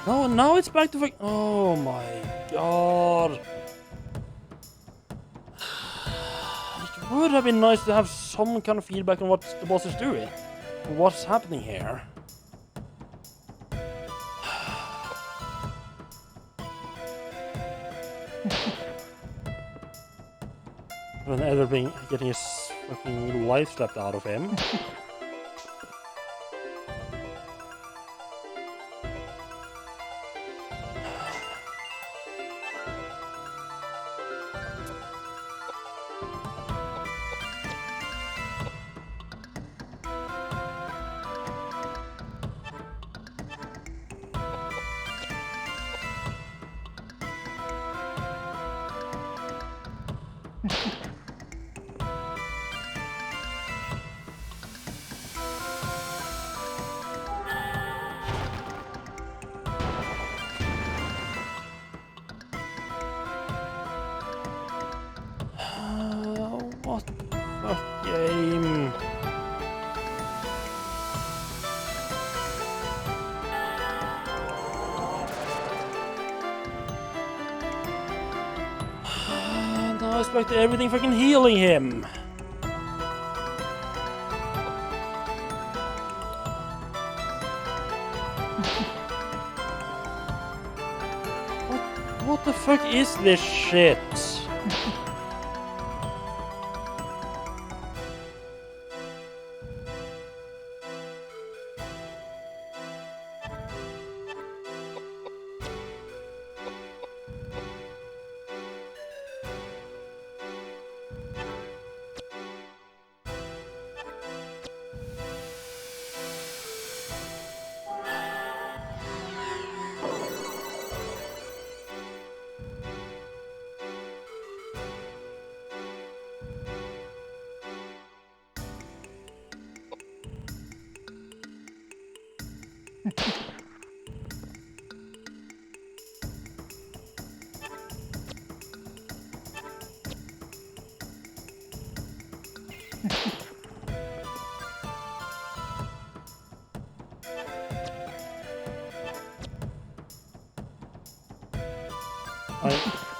No, now it's back to oh my god. It would have been nice to have some kind of feedback on what the boss is doing. What's happening here? When either getting his fucking life slapped out of him. What the game? Now I expect everything fucking healing him. What the fuck is this shit?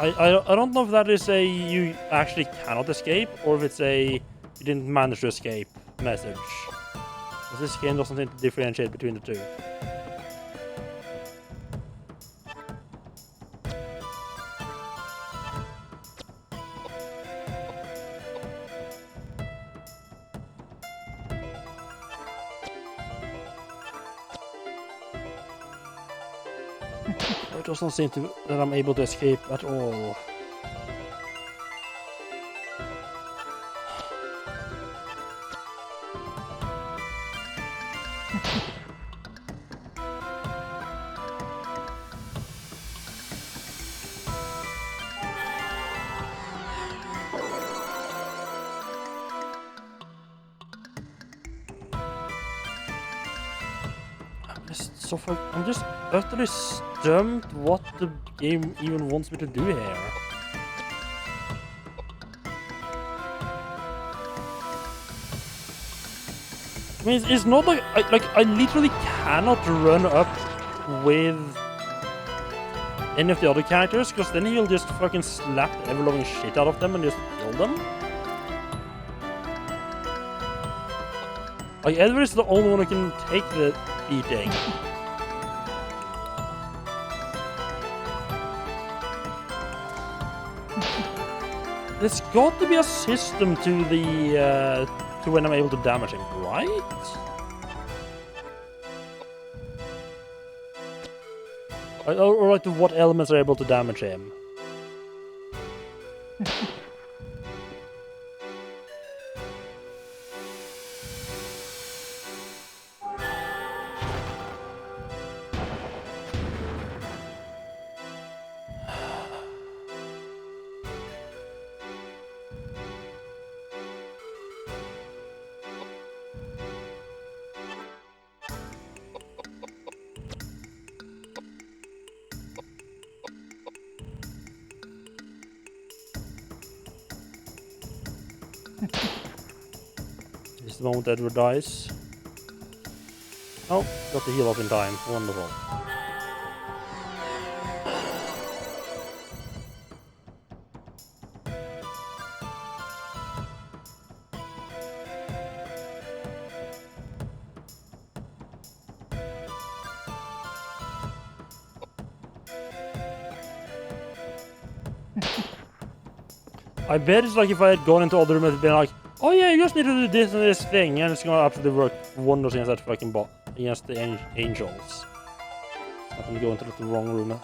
I don't know if that is a you actually cannot escape or if it's a you didn't manage to escape message. Because this game doesn't seem to differentiate between the two. It doesn't seem to that I'm able to escape at all. I'm just utterly stumped what the game even wants me to do here. I mean, it's not like I literally cannot run up with any of the other characters, because then he'll just fucking slap the ever-loving shit out of them and just kill them. Like, Edward is the only one who can take the beating. There's got to be a system to the to when I'm able to damage him, right? Or like to what elements are able to damage him? This is the moment Edward dies. Oh, got the heal up in time. Wonderful. I bet it's like if I had gone into other room and been like, oh yeah, you just need to do this and this thing, and it's gonna absolutely work wonders against that fucking bot, against the angels. I'm gonna go into the wrong room.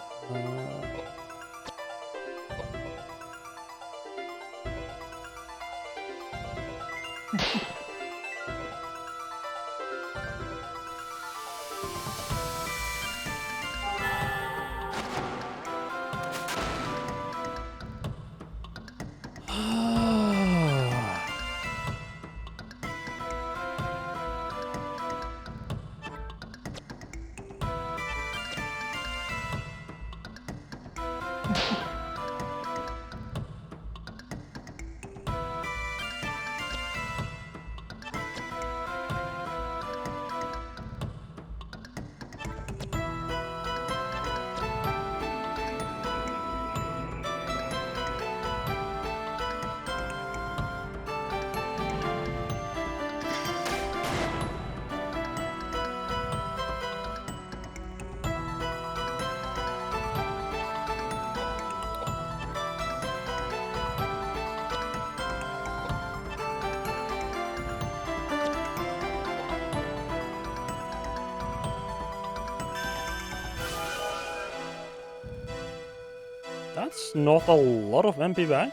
That's not a lot of MP back.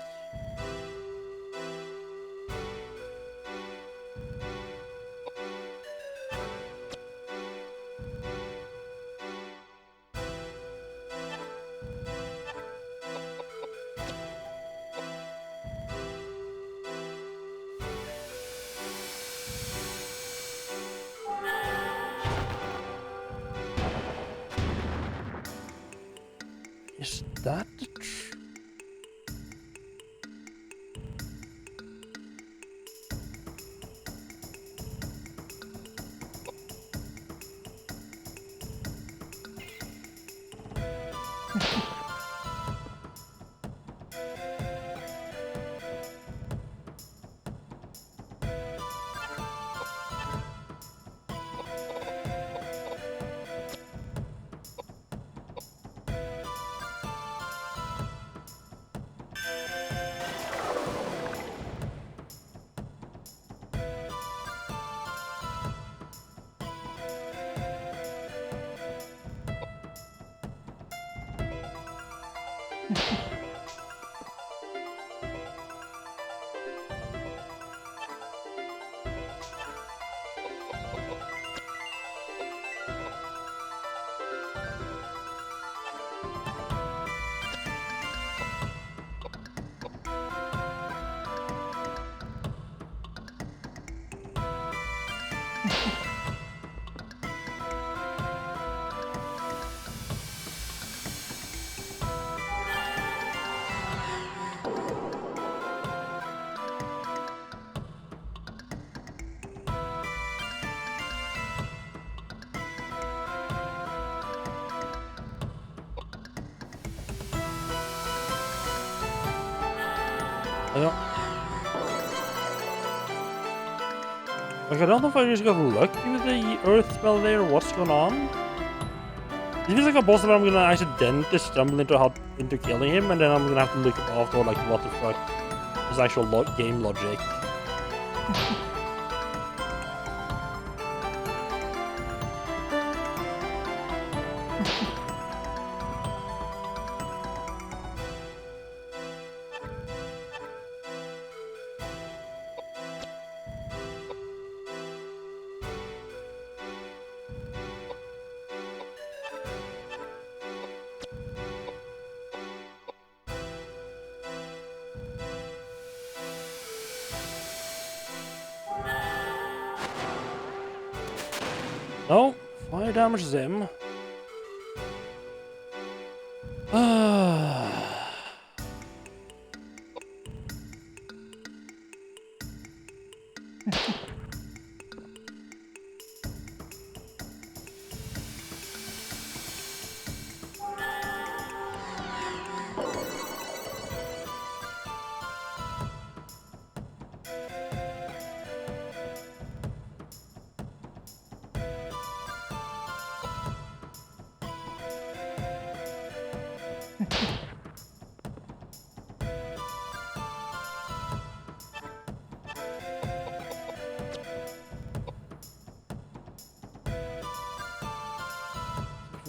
Is that the Like, I don't know if I just got lucky with the earth spell there or what's going on. It feels like a boss that I'm gonna accidentally stumble into killing him, and then I'm gonna have to look up after, like, what the fuck is actual game logic. No, fire damages him.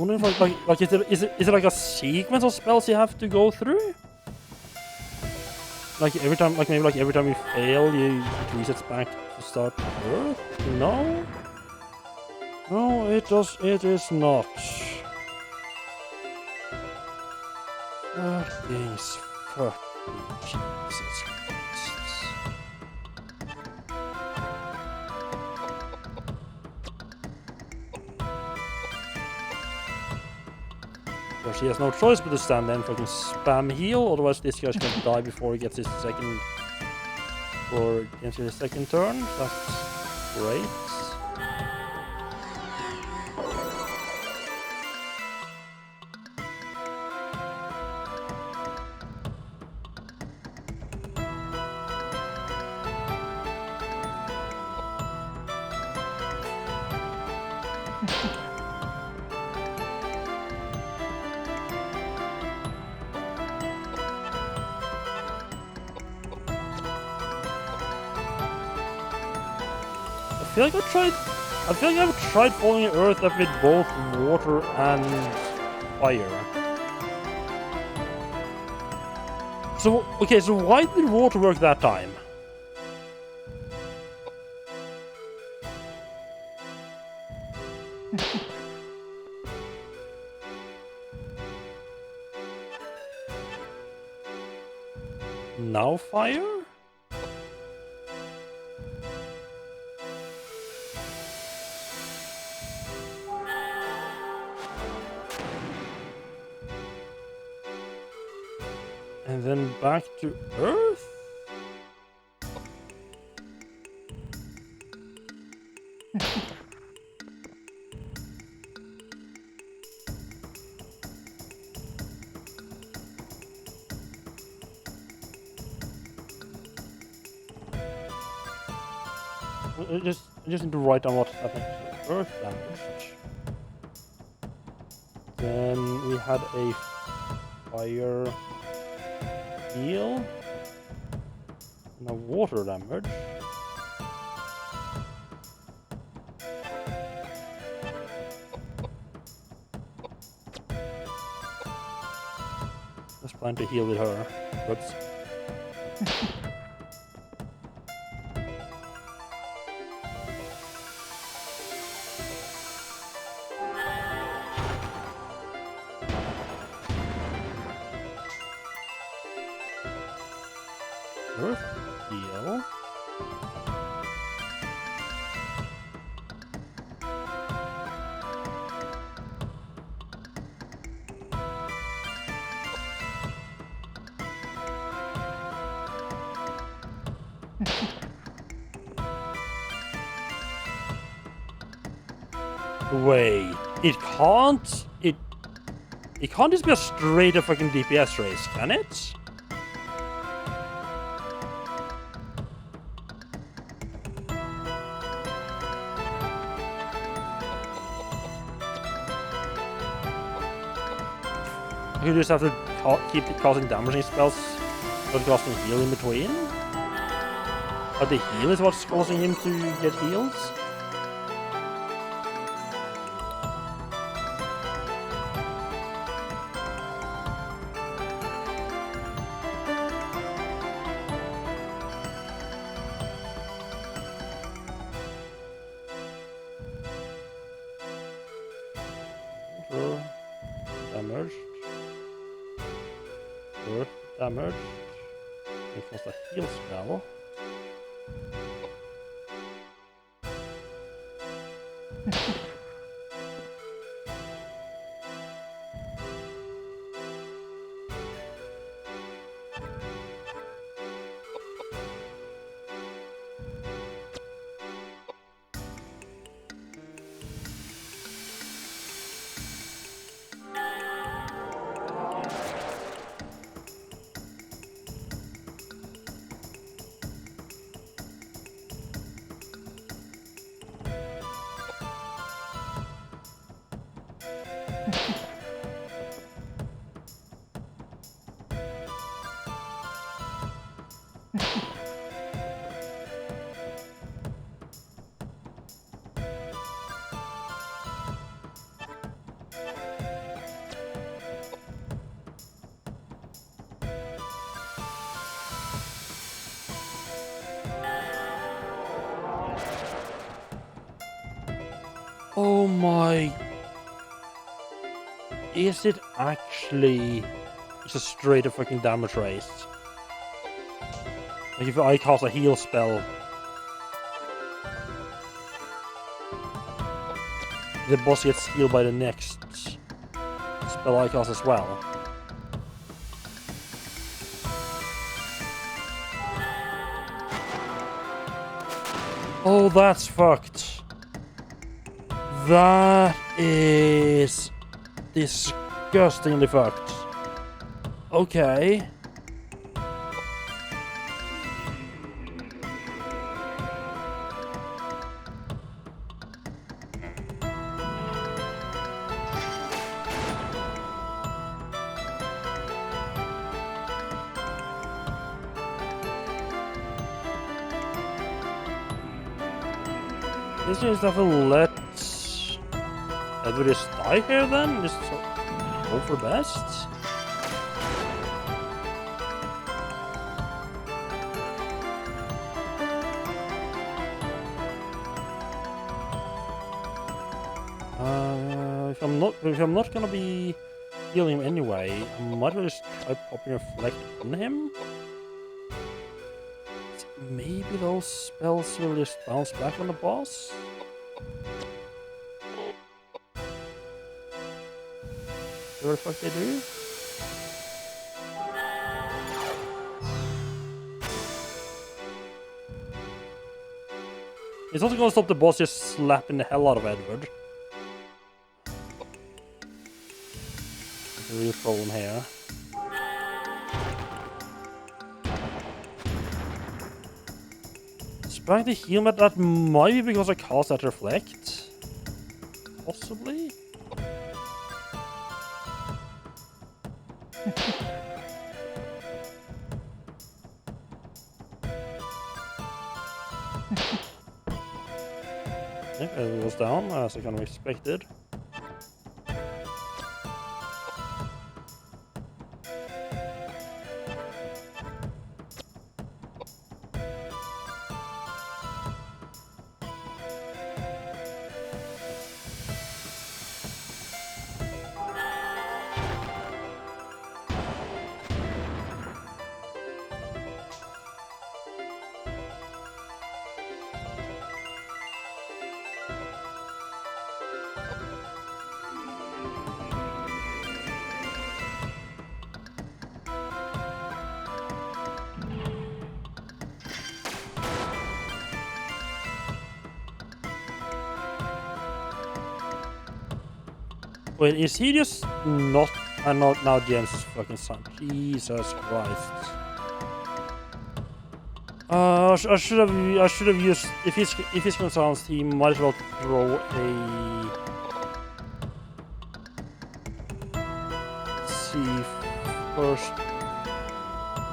wondering if like is it like a sequence of spells you have to go through? Like every time, like maybe like every time you fail, it resets back to start Earth? No? No, it is not. Things fucking Jesus Christ. So she has no choice but to stand there and fucking spam heal, otherwise this guy's gonna die before he gets his second or into his second turn. That's great. I feel like I've tried following Earth up with both water and fire. So, okay, so why did water work that time? Now fire? And then back to Earth? I just need to write down what's happening. So Earth damage. Then we had a fire heal. Now water damage. Let's plan to heal with her. Oops. Earth heal. Wait, it can't just be a straight up fucking DPS race, can it? You just have to keep causing damaging spells, but casting heal in between? But the heal is what's causing him to get heals? Damaged. Earth damaged. It was a heal spell. my... Is it actually just straight up fucking damage raised? Like if I cast a heal spell, the boss gets healed by the next spell I cast as well. Oh, that's fucked. That is disgustingly fucked. Okay. This means that we'll let Edward just die here then? Just hope for the best? If I'm not gonna be healing him anyway, I might as well just try popping a reflect on him. Maybe those spells will just bounce back on the boss? What the fuck they do? It's also gonna stop the boss just slapping the hell out of Edward. That's a real problem here. Trying to heal, but that might be because I cast that reflect. Possibly? Yep, it was down, as I kind of expected. Wait, is he just not... not now James' fucking son. Jesus Christ. I should have used... If he's concerns, he might as well throw a... Let's see... First...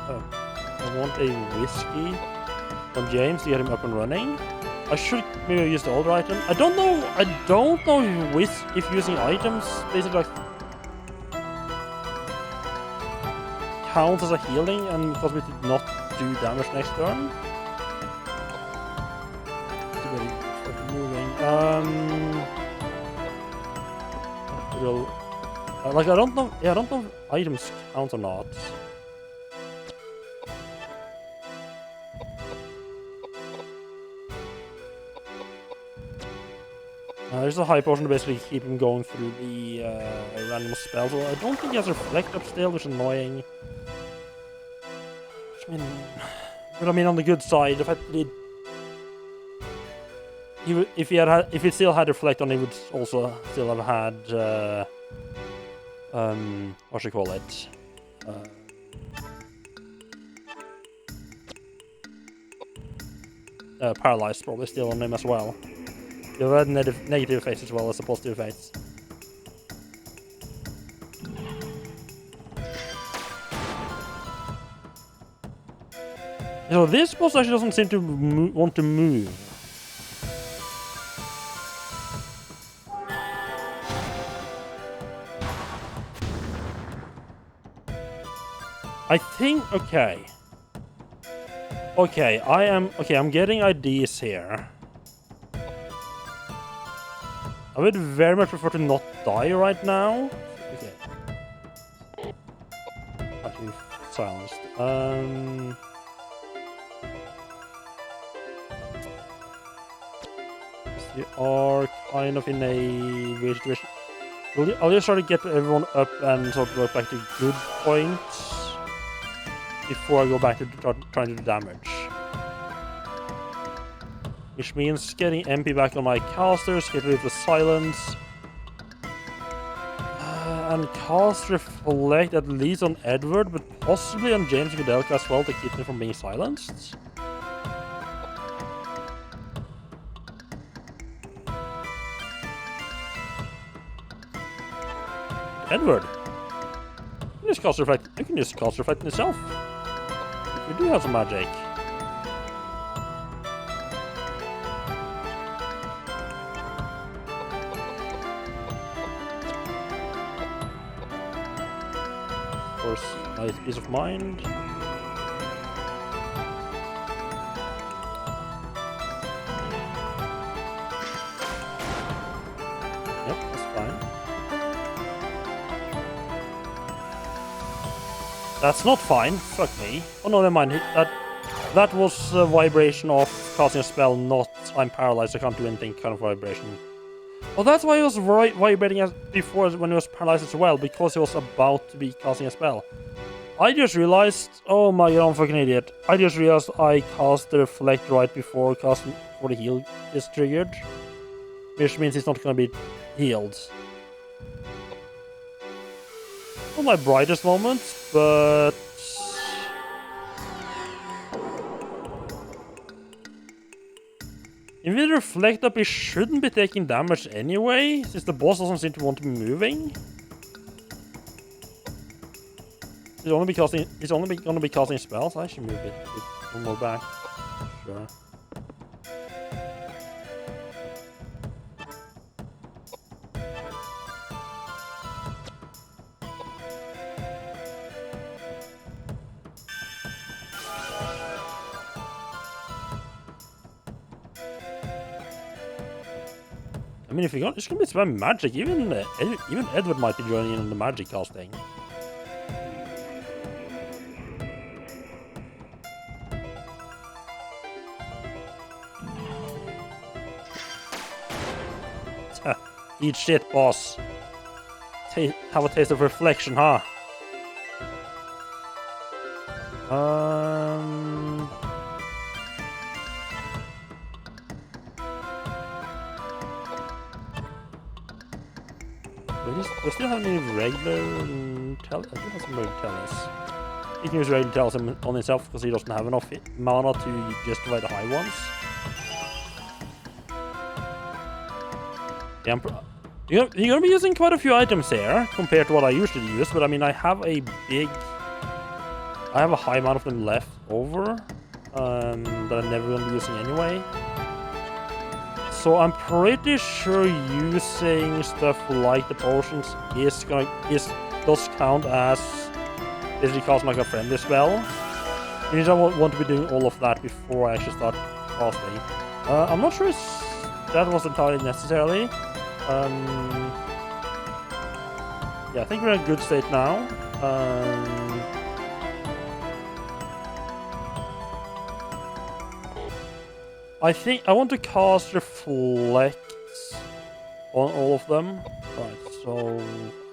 Oh, I want a whiskey from James to get him up and running. I should maybe use the older item. I don't know if using items basically like counts as a healing and cause me to not do damage next turn. It's very fucking moving. Like I don't know. Yeah, I don't know if items count or not. There's a high potion to basically keep him going through the random spells. Well, I don't think he has reflect up still, which is annoying. But I mean, on the good side, the fact that if he still had reflect on, he would also still have had what should you call it? Paralyzed probably still on him as well. You have had negative effects as well as the positive effects. So this boss actually doesn't seem to want to move. I think, okay. Okay, I'm getting ideas here. I would very much prefer to not die right now. Okay. Actually, silenced. You are kind of in a weird situation. I'll just try to get everyone up and sort of work back to good points before I go back to trying to do damage. Which means getting MP back on my casters, get rid of the silence. And cast Reflect at least on Edward, but possibly on James and Koudelka as well to keep them from being silenced. Edward, you can just cast Reflect. You can just cast Reflect yourself. You do have some magic. Of course, nice peace of mind. Yep, that's fine. That's not fine. Fuck me. Oh no, never mind. That was a vibration of casting a spell, not I'm paralyzed, I can't do anything kind of vibration. Oh, that's why he was vibrating as before when he was paralyzed as well, because he was about to be casting a spell. I just realized, oh my god, I'm a fucking idiot. I just realized I cast the Reflect right before casting for the heal is triggered. Which means he's not gonna be healed. Not my brightest moments, but... If we Reflect up, he shouldn't be taking damage anyway, since the boss doesn't seem to want to be moving. He's only gonna be casting spells. I should move it one more back. Sure. I mean, if you're just gonna be spamming magic, even Edward might be joining in on the magic casting. Eat shit, boss. Have a taste of reflection, huh? We still have any regular tell. I do have some regular tellers. He can use regular tellers on himself because he doesn't have enough mana to justify the high ones. Yeah, you're gonna be using quite a few items here compared to what I usually use, but I mean I have a high amount of them left over that I'm never gonna be using anyway. So I'm pretty sure using stuff like the potions does count as basically casting like a friendly spell. Means I want to be doing all of that before I actually start casting. I'm not sure if that was entirely necessarily. Yeah, I think we're in a good state now. I think I want to cast Reflect on all of them. Right, so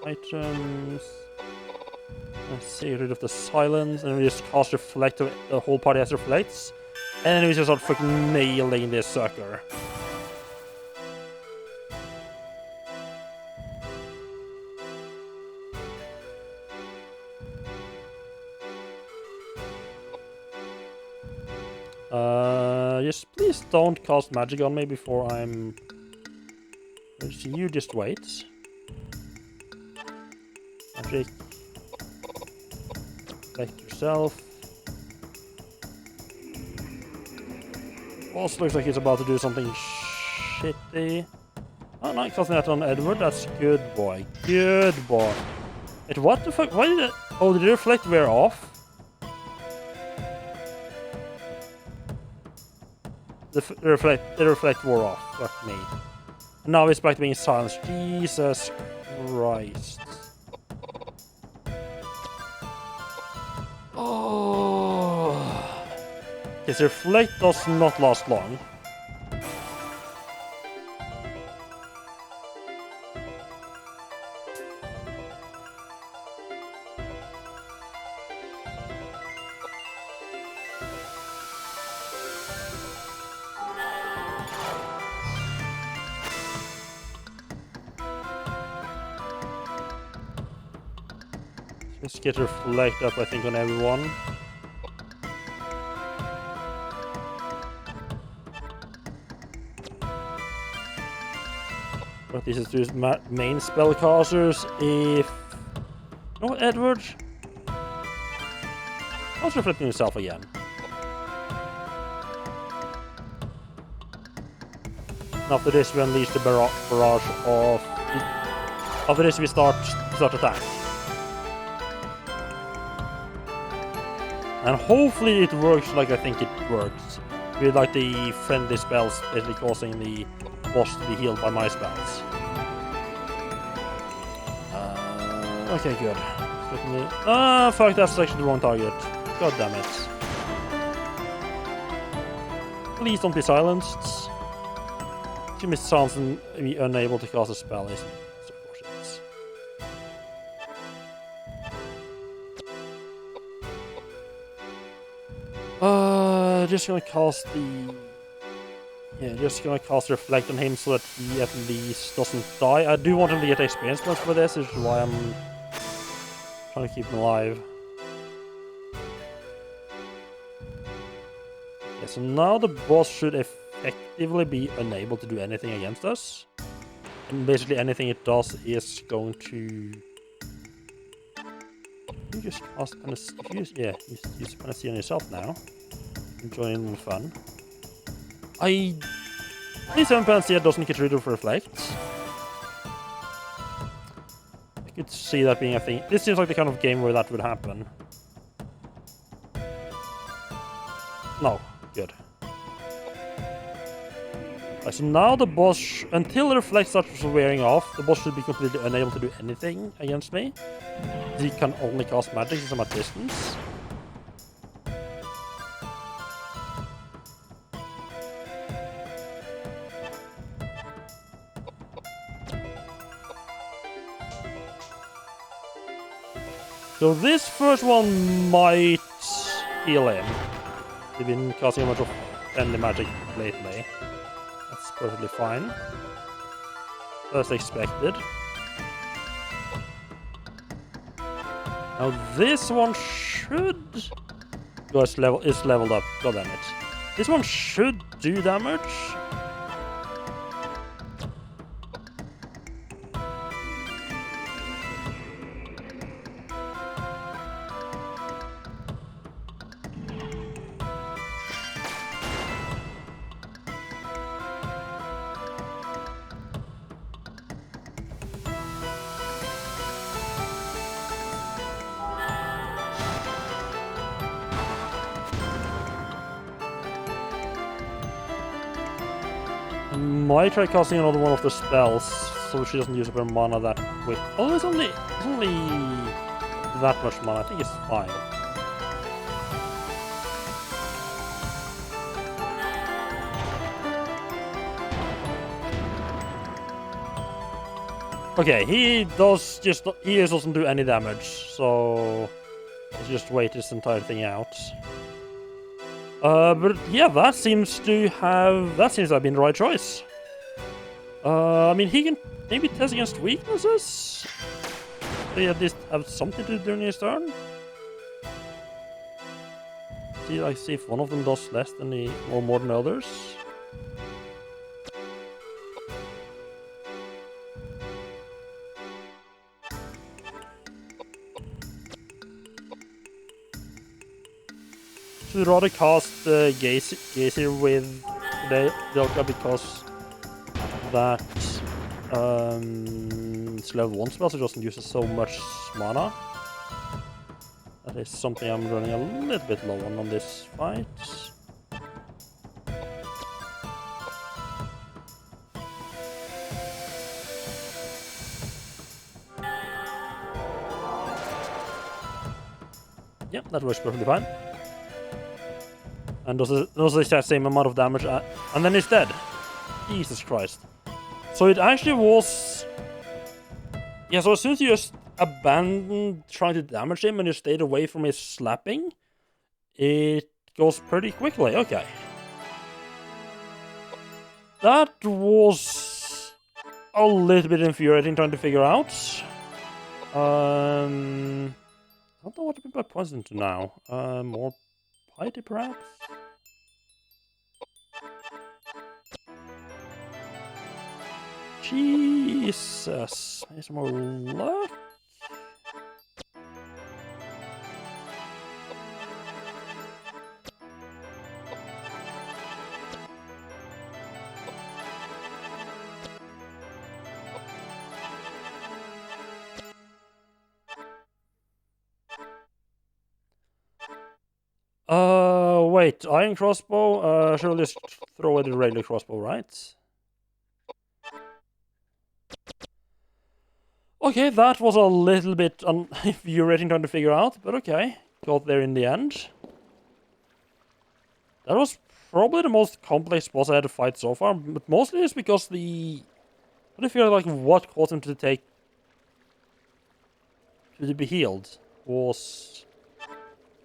items. Let's see, rid of the silence, and we just cast Reflect. The whole party has Reflects, and then we just start fucking nailing this sucker. Just please don't cast magic on me before I'm... You just wait. Magic. Select yourself. Also looks like he's about to do something shitty. Oh, no, casting that on Edward. That's good boy. Good boy. Wait, what the fuck? Why did it... Oh, did the Reflect wear off? The reflect wore off. Fuck me. Now it's back to being silenced. Jesus Christ. Oh. His reflect does not last long. Let's get reflect up, I think, on everyone. But this is just main spellcasters. If no, Edward. How's reflecting himself again? After this, we unleash the barrage of. After this, we start attack. And hopefully it works like I think it works. With like the friendly spells basically causing the boss to be healed by my spells. Okay, good. Fuck, that's actually the wrong target. God damn it. Please don't be silenced. She missed chance and be unable to cast a spell. Isn't it? Just gonna cast the... Yeah, just gonna cast Reflect on him so that he at least doesn't die. I do want him to get experience points for this, which is why I'm trying to keep him alive. Yeah, so now the boss should effectively be unable to do anything against us. And basically anything it does is going to... You just cast Panacea. Yeah, use Panacea on yourself now. Join in the fun. Please have Panacea doesn't get rid of Reflect. I could see that being a thing. This seems like the kind of game where that would happen. No, good. Right, so now the boss, until the Reflect starts wearing off, the boss should be completely unable to do anything against me. He can only cast magic since I'm at distance. So this first one might heal him. We've been casting a bunch of friendly magic lately. That's perfectly fine. As expected. Now this one should... Oh, it's leveled up. God damn it. This one should do damage. Might try casting another one of the spells so she doesn't use up her mana that quick. Oh, it's only that much mana. I think it's fine. Okay, he doesn't do any damage, so let's just wait this entire thing out. But yeah, that seems to have been the right choice. I mean, he can maybe test against weaknesses. So he at least have something to do during his turn. See if one of them does less than or more than others. Should rather cast Gazer with Koudelka because that it's level 1 spell, so it doesn't use so much mana. That is something I'm running a little bit low on this fight. that works perfectly fine. And does the exact same amount of damage, and then it's dead. Jesus Christ. So it actually was... Yeah, so as soon as you just abandoned trying to damage him and you stayed away from his slapping, it goes pretty quickly. Okay. That was a little bit infuriating trying to figure out. I don't know what to put my points into now. More piety, perhaps? Jesus. Need some more luck? Wait, iron crossbow? Should I just throw away the regular crossbow, right? Okay, that was a little bit infuriating trying to figure out, but okay. Got there in the end. That was probably the most complex boss I had to fight so far, but mostly it's because I don't feel like what caused him to be healed was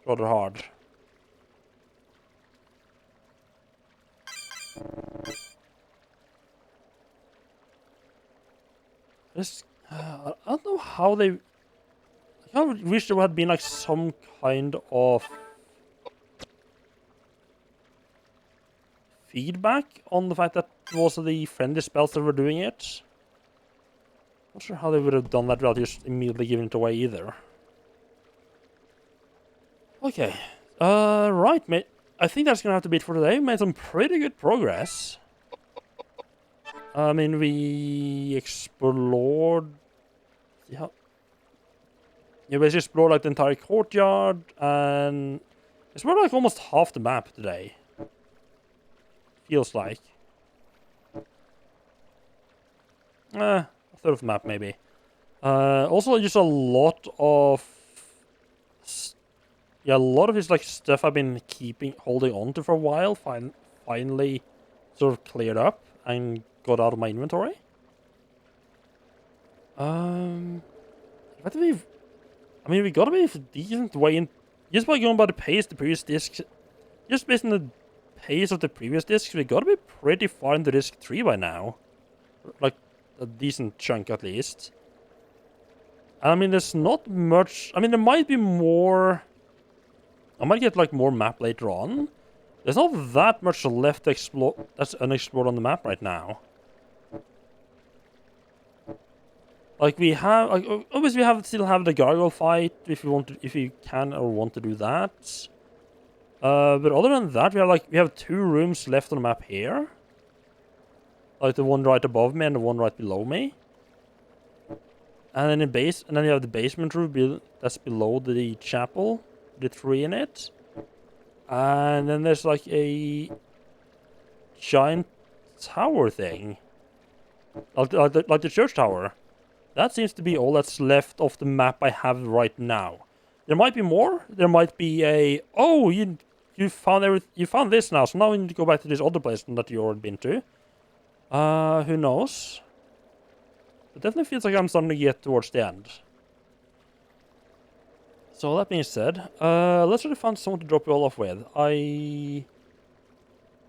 rather hard. This, I don't know how they... I kind of wish there had been like some kind of feedback on the fact that it was the friendly spells that were doing it. Not sure how they would have done that without just immediately giving it away either. Okay. Right, mate. I think that's gonna have to be it for today. We made some pretty good progress. I mean, we explored... Yeah, we basically explored like the entire courtyard, and explored like almost half the map today. Feels like. A third of the map, maybe. Also, just a lot of... Yeah, a lot of his like stuff I've been holding on to for a while, finally sort of cleared up and got out of my inventory. We gotta be a decent way in, just by going by the pace the previous discs, just based on the pace of the previous discs, we gotta be pretty far into disc 3 by now. Like, a decent chunk at least. I mean, there's not much, I mean, there might be more, I might get like more map later on. There's not that much left to explore that's unexplored on the map right now. Like we have, like obviously we still have the gargoyle fight if you can or want to do that. But other than that, we have 2 rooms left on the map here. Like the one right above me and the one right below me. And then and then you have the basement room that's below the chapel, the 3 in it. And then there's like a giant tower thing, like the church tower. That seems to be all that's left of the map I have right now. There might be more. There might be you found this now, so now we need to go back to this other place that you already been to. Who knows? It definitely feels like I'm starting to get towards the end. So that being said, let's try to find someone to drop you all off with. I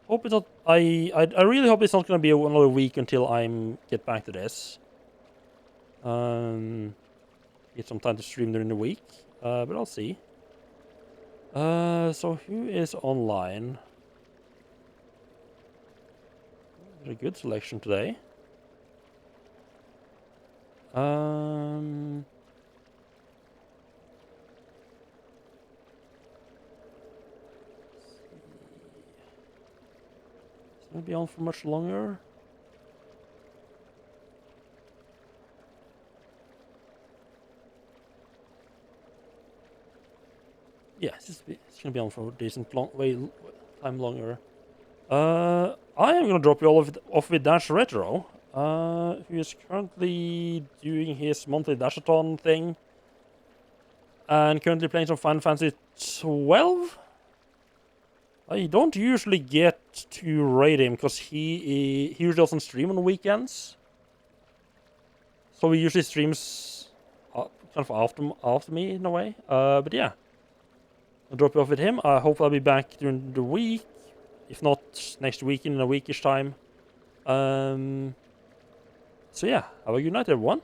hope it's not. I really hope it's not going to be another week until I get back to this. Get some time to stream during the week, but I'll see. So who is online? A good selection today. It's gonna be on for much longer. Yeah, it's gonna be on for a decent time longer. I am gonna drop you all off with Dash Retro, who is currently doing his monthly Dashathon thing. And currently playing some Final Fantasy 12. I don't usually get to raid him because he usually doesn't stream on the weekends. So he usually streams kind of after me in a way. But yeah, I'll drop you off with him. I hope I'll be back during the week. If not, next week in a weekish time. So yeah, have a good night everyone.